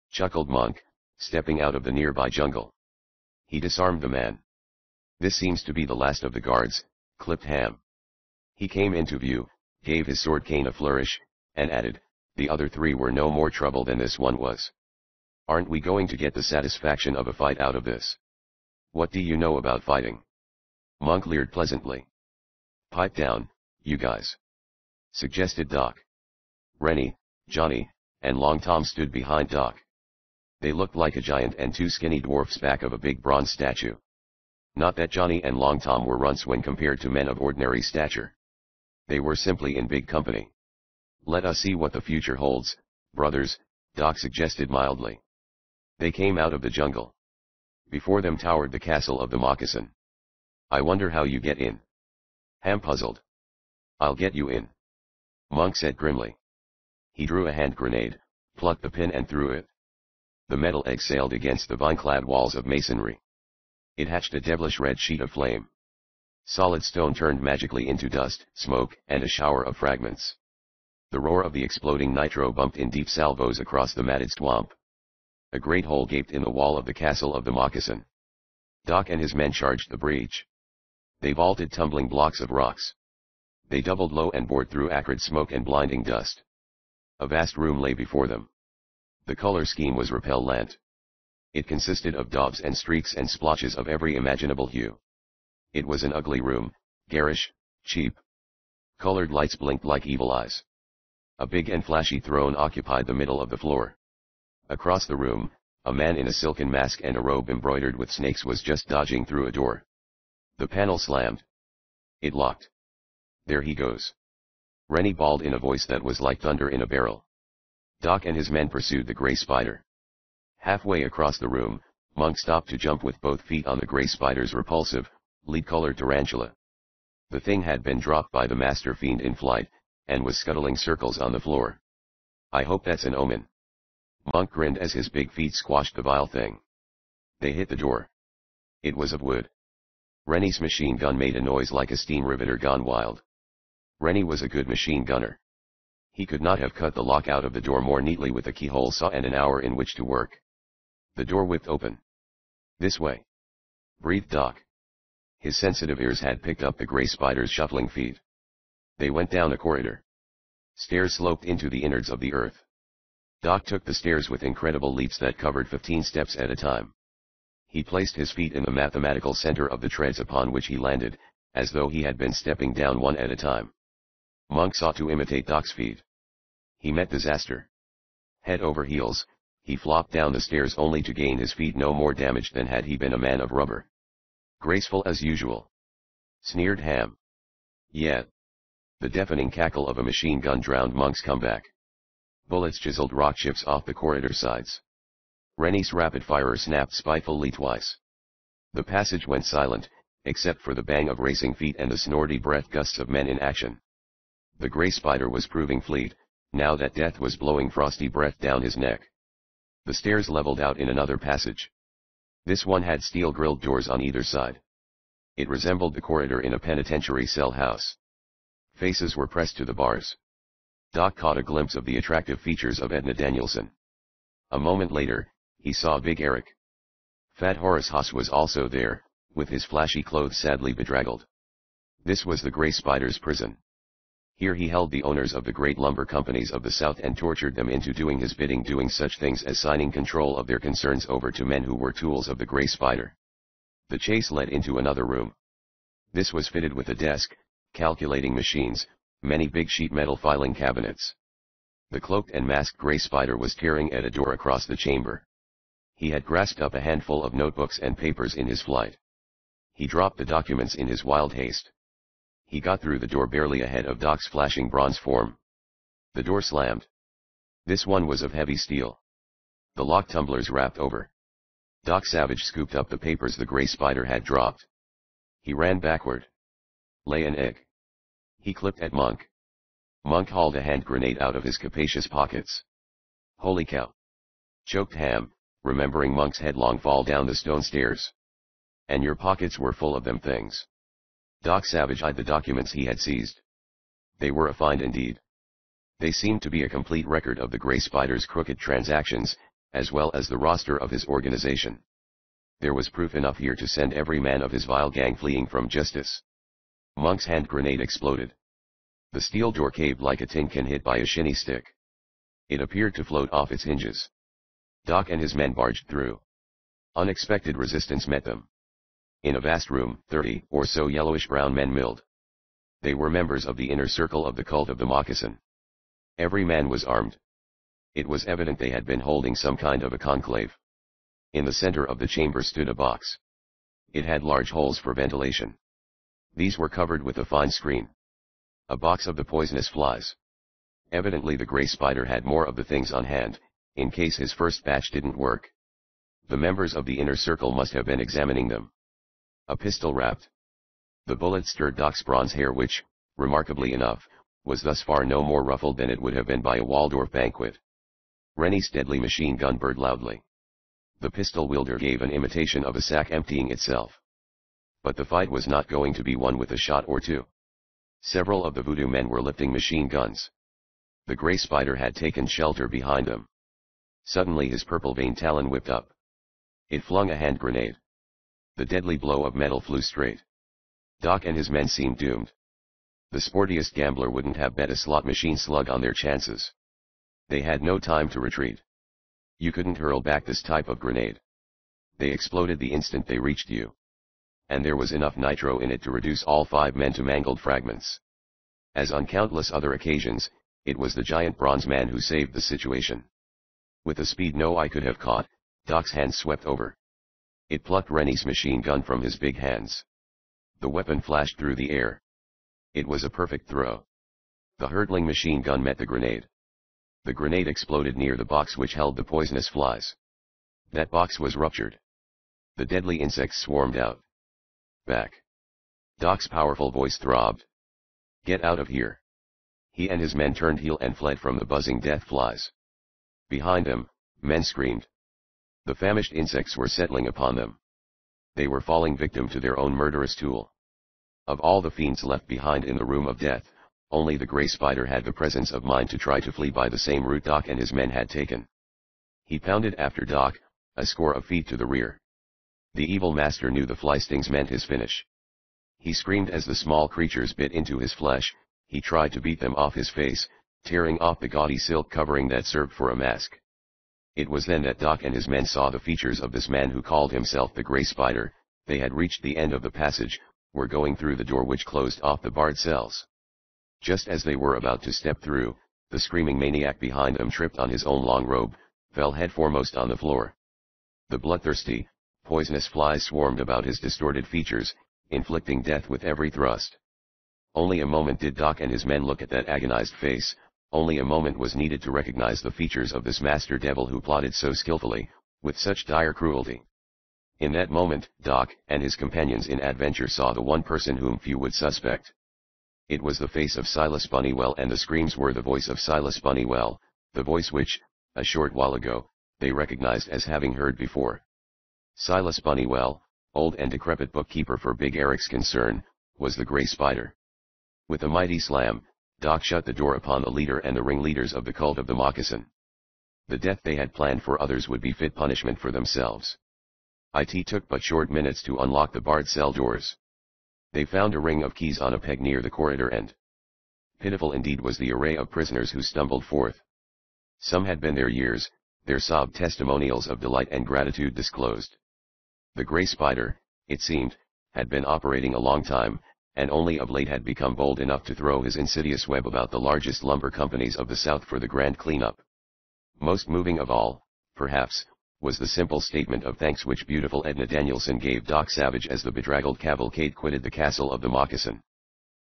chuckled Monk, stepping out of the nearby jungle. He disarmed the man. This seems to be the last of the guards, clipped Ham. He came into view, gave his sword cane a flourish, and added, the other three were no more trouble than this one was. Aren't we going to get the satisfaction of a fight out of this? What do you know about fighting? Monk leered pleasantly. Pipe down, you guys, suggested Doc. Rennie, Johnny, and Long Tom stood behind Doc. They looked like a giant and two skinny dwarfs back of a big bronze statue. Not that Johnny and Long Tom were runts when compared to men of ordinary stature. They were simply in big company. Let us see what the future holds, brothers, Doc suggested mildly. They came out of the jungle. Before them towered the castle of the Moccasin. I wonder how you get in. Ham puzzled. I'll get you in. Monk said grimly. He drew a hand grenade, plucked the pin and threw it. The metal exhaled against the vine-clad walls of masonry. It hatched a devilish red sheet of flame. Solid stone turned magically into dust, smoke, and a shower of fragments. The roar of the exploding nitro bumped in deep salvos across the matted swamp. A great hole gaped in the wall of the castle of the Moccasin. Doc and his men charged the breach. They vaulted tumbling blocks of rocks. They doubled low and bored through acrid smoke and blinding dust. A vast room lay before them. The color scheme was repellent. It consisted of daubs and streaks and splotches of every imaginable hue. It was an ugly room, garish, cheap. Colored lights blinked like evil eyes. A big and flashy throne occupied the middle of the floor. Across the room, a man in a silken mask and a robe embroidered with snakes was just dodging through a door. The panel slammed. It locked. There he goes. Rennie bawled in a voice that was like thunder in a barrel. Doc and his men pursued the gray spider. Halfway across the room, Monk stopped to jump with both feet on the gray spider's repulsive, lead-colored tarantula. The thing had been dropped by the master fiend in flight, and was scuttling circles on the floor. I hope that's an omen. Monk grinned as his big feet squashed the vile thing. They hit the door. It was of wood. Rennie's machine gun made a noise like a steam riveter gone wild. Rennie was a good machine gunner. He could not have cut the lock out of the door more neatly with a keyhole saw and an hour in which to work. The door whipped open. This way, breathed Doc. His sensitive ears had picked up the gray spider's shuffling feet. They went down a corridor. Stairs sloped into the innards of the earth. Doc took the stairs with incredible leaps that covered 15 steps at a time. He placed his feet in the mathematical center of the treads upon which he landed, as though he had been stepping down one at a time. Monk sought to imitate Doc's feet. He met disaster. Head over heels, he flopped down the stairs only to gain his feet no more damaged than had he been a man of rubber. Graceful as usual, sneered Ham. Yet. The deafening cackle of a machine gun drowned Monk's comeback. Bullets chiseled rock chips off the corridor sides. Rennie's rapid firer snapped spitefully twice. The passage went silent, except for the bang of racing feet and the snorty breath gusts of men in action. The gray spider was proving fleet, now that death was blowing frosty breath down his neck. The stairs leveled out in another passage. This one had steel-grilled doors on either side. It resembled the corridor in a penitentiary cell house. Faces were pressed to the bars. Doc caught a glimpse of the attractive features of Edna Danielson. A moment later, he saw Big Eric. Fat Horace Haas was also there, with his flashy clothes sadly bedraggled. This was the Gray Spider's prison. Here he held the owners of the great lumber companies of the South and tortured them into doing his bidding, doing such things as signing control of their concerns over to men who were tools of the Gray Spider. The chase led into another room. This was fitted with a desk, calculating machines, many big sheet metal filing cabinets. The cloaked and masked Gray Spider was tearing at a door across the chamber. He had grasped up a handful of notebooks and papers in his flight. He dropped the documents in his wild haste. He got through the door barely ahead of Doc's flashing bronze form. The door slammed. This one was of heavy steel. The lock tumblers rapped over. Doc Savage scooped up the papers the Gray Spider had dropped. He ran backward. Lay an egg. He clipped at Monk. Monk hauled a hand grenade out of his capacious pockets. Holy cow! Choked Ham, remembering Monk's headlong fall down the stone stairs. And your pockets were full of them things. Doc Savage eyed the documents he had seized. They were a find indeed. They seemed to be a complete record of the Gray Spider's crooked transactions, as well as the roster of his organization. There was proof enough here to send every man of his vile gang fleeing from justice. Monk's hand grenade exploded. The steel door caved like a tin can hit by a shinny stick. It appeared to float off its hinges. Doc and his men barged through. Unexpected resistance met them. In a vast room, 30 or so yellowish-brown men milled. They were members of the inner circle of the cult of the moccasin. Every man was armed. It was evident they had been holding some kind of a conclave. In the center of the chamber stood a box. It had large holes for ventilation. These were covered with a fine screen. A box of the poisonous flies. Evidently the gray spider had more of the things on hand, in case his first batch didn't work. The members of the inner circle must have been examining them. A pistol wrapped. The bullet stirred Doc's bronze hair which, remarkably enough, was thus far no more ruffled than it would have been by a Waldorf banquet. Rennie's deadly machine gun burred loudly. The pistol wielder gave an imitation of a sack emptying itself. But the fight was not going to be won with a shot or two. Several of the voodoo men were lifting machine guns. The gray spider had taken shelter behind them. Suddenly his purple-veined talon whipped up. It flung a hand grenade. The deadly blow of metal flew straight. Doc and his men seemed doomed. The sportiest gambler wouldn't have bet a slot machine slug on their chances. They had no time to retreat. You couldn't hurl back this type of grenade. They exploded the instant they reached you. And there was enough nitro in it to reduce all 5 men to mangled fragments. As on countless other occasions, it was the giant bronze man who saved the situation. With a speed no eye could have caught, Doc's hand swept over. It plucked Rennie's machine gun from his big hands. The weapon flashed through the air. It was a perfect throw. The hurtling machine gun met the grenade. The grenade exploded near the box which held the poisonous flies. That box was ruptured. The deadly insects swarmed out. Back. Doc's powerful voice throbbed. Get out of here. He and his men turned heel and fled from the buzzing death flies. Behind them, men screamed. The famished insects were settling upon them. They were falling victim to their own murderous tool. Of all the fiends left behind in the room of death, only the gray spider had the presence of mind to try to flee by the same route Doc and his men had taken. He pounded after Doc, a score of feet to the rear. The evil master knew the fly stings meant his finish. He screamed as the small creatures bit into his flesh. He tried to beat them off his face, tearing off the gaudy silk covering that served for a mask. It was then that Doc and his men saw the features of this man who called himself the Gray Spider. They had reached the end of the passage, were going through the door which closed off the barred cells. Just as they were about to step through, the screaming maniac behind them tripped on his own long robe, fell headforemost on the floor. The bloodthirsty, poisonous flies swarmed about his distorted features, inflicting death with every thrust. Only a moment did Doc and his men look at that agonized face. Only a moment was needed to recognize the features of this master devil who plotted so skillfully, with such dire cruelty. In that moment, Doc and his companions in adventure saw the one person whom few would suspect. It was the face of Silas Bunnywell, and the screams were the voice of Silas Bunnywell, the voice which, a short while ago, they recognized as having heard before. Silas Bunnywell, old and decrepit bookkeeper for Big Eric's concern, was the Gray Spider. With a mighty slam, Doc shut the door upon the leader and the ringleaders of the cult of the moccasin. The death they had planned for others would be fit punishment for themselves. It took but short minutes to unlock the barred cell doors. They found a ring of keys on a peg near the corridor end. Pitiful indeed was the array of prisoners who stumbled forth. Some had been there years, their sobbed testimonials of delight and gratitude disclosed. The Gray Spider, it seemed, had been operating a long time, and only of late had become bold enough to throw his insidious web about the largest lumber companies of the South for the grand cleanup. Most moving of all, perhaps, was the simple statement of thanks which beautiful Edna Danielson gave Doc Savage as the bedraggled cavalcade quitted the castle of the moccasin.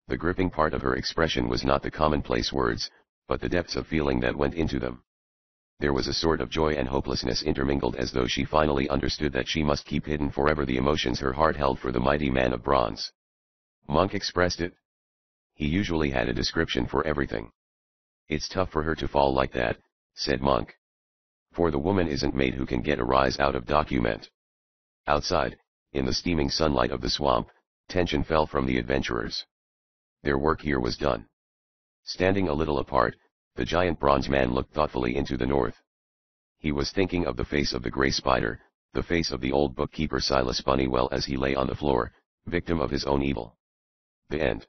The gripping part of her expression was not the commonplace words, but the depths of feeling that went into them. There was a sort of joy and hopelessness intermingled, as though she finally understood that she must keep hidden forever the emotions her heart held for the mighty man of bronze. Monk expressed it. He usually had a description for everything. It's tough for her to fall like that, said Monk. For the woman isn't made who can get a rise out of document. Outside, in the steaming sunlight of the swamp, tension fell from the adventurers. Their work here was done. Standing a little apart, the giant bronze man looked thoughtfully into the north. He was thinking of the face of the Gray Spider, The face of the old bookkeeper Silas Bunny well as he lay on the floor, victim of his own evil. The end.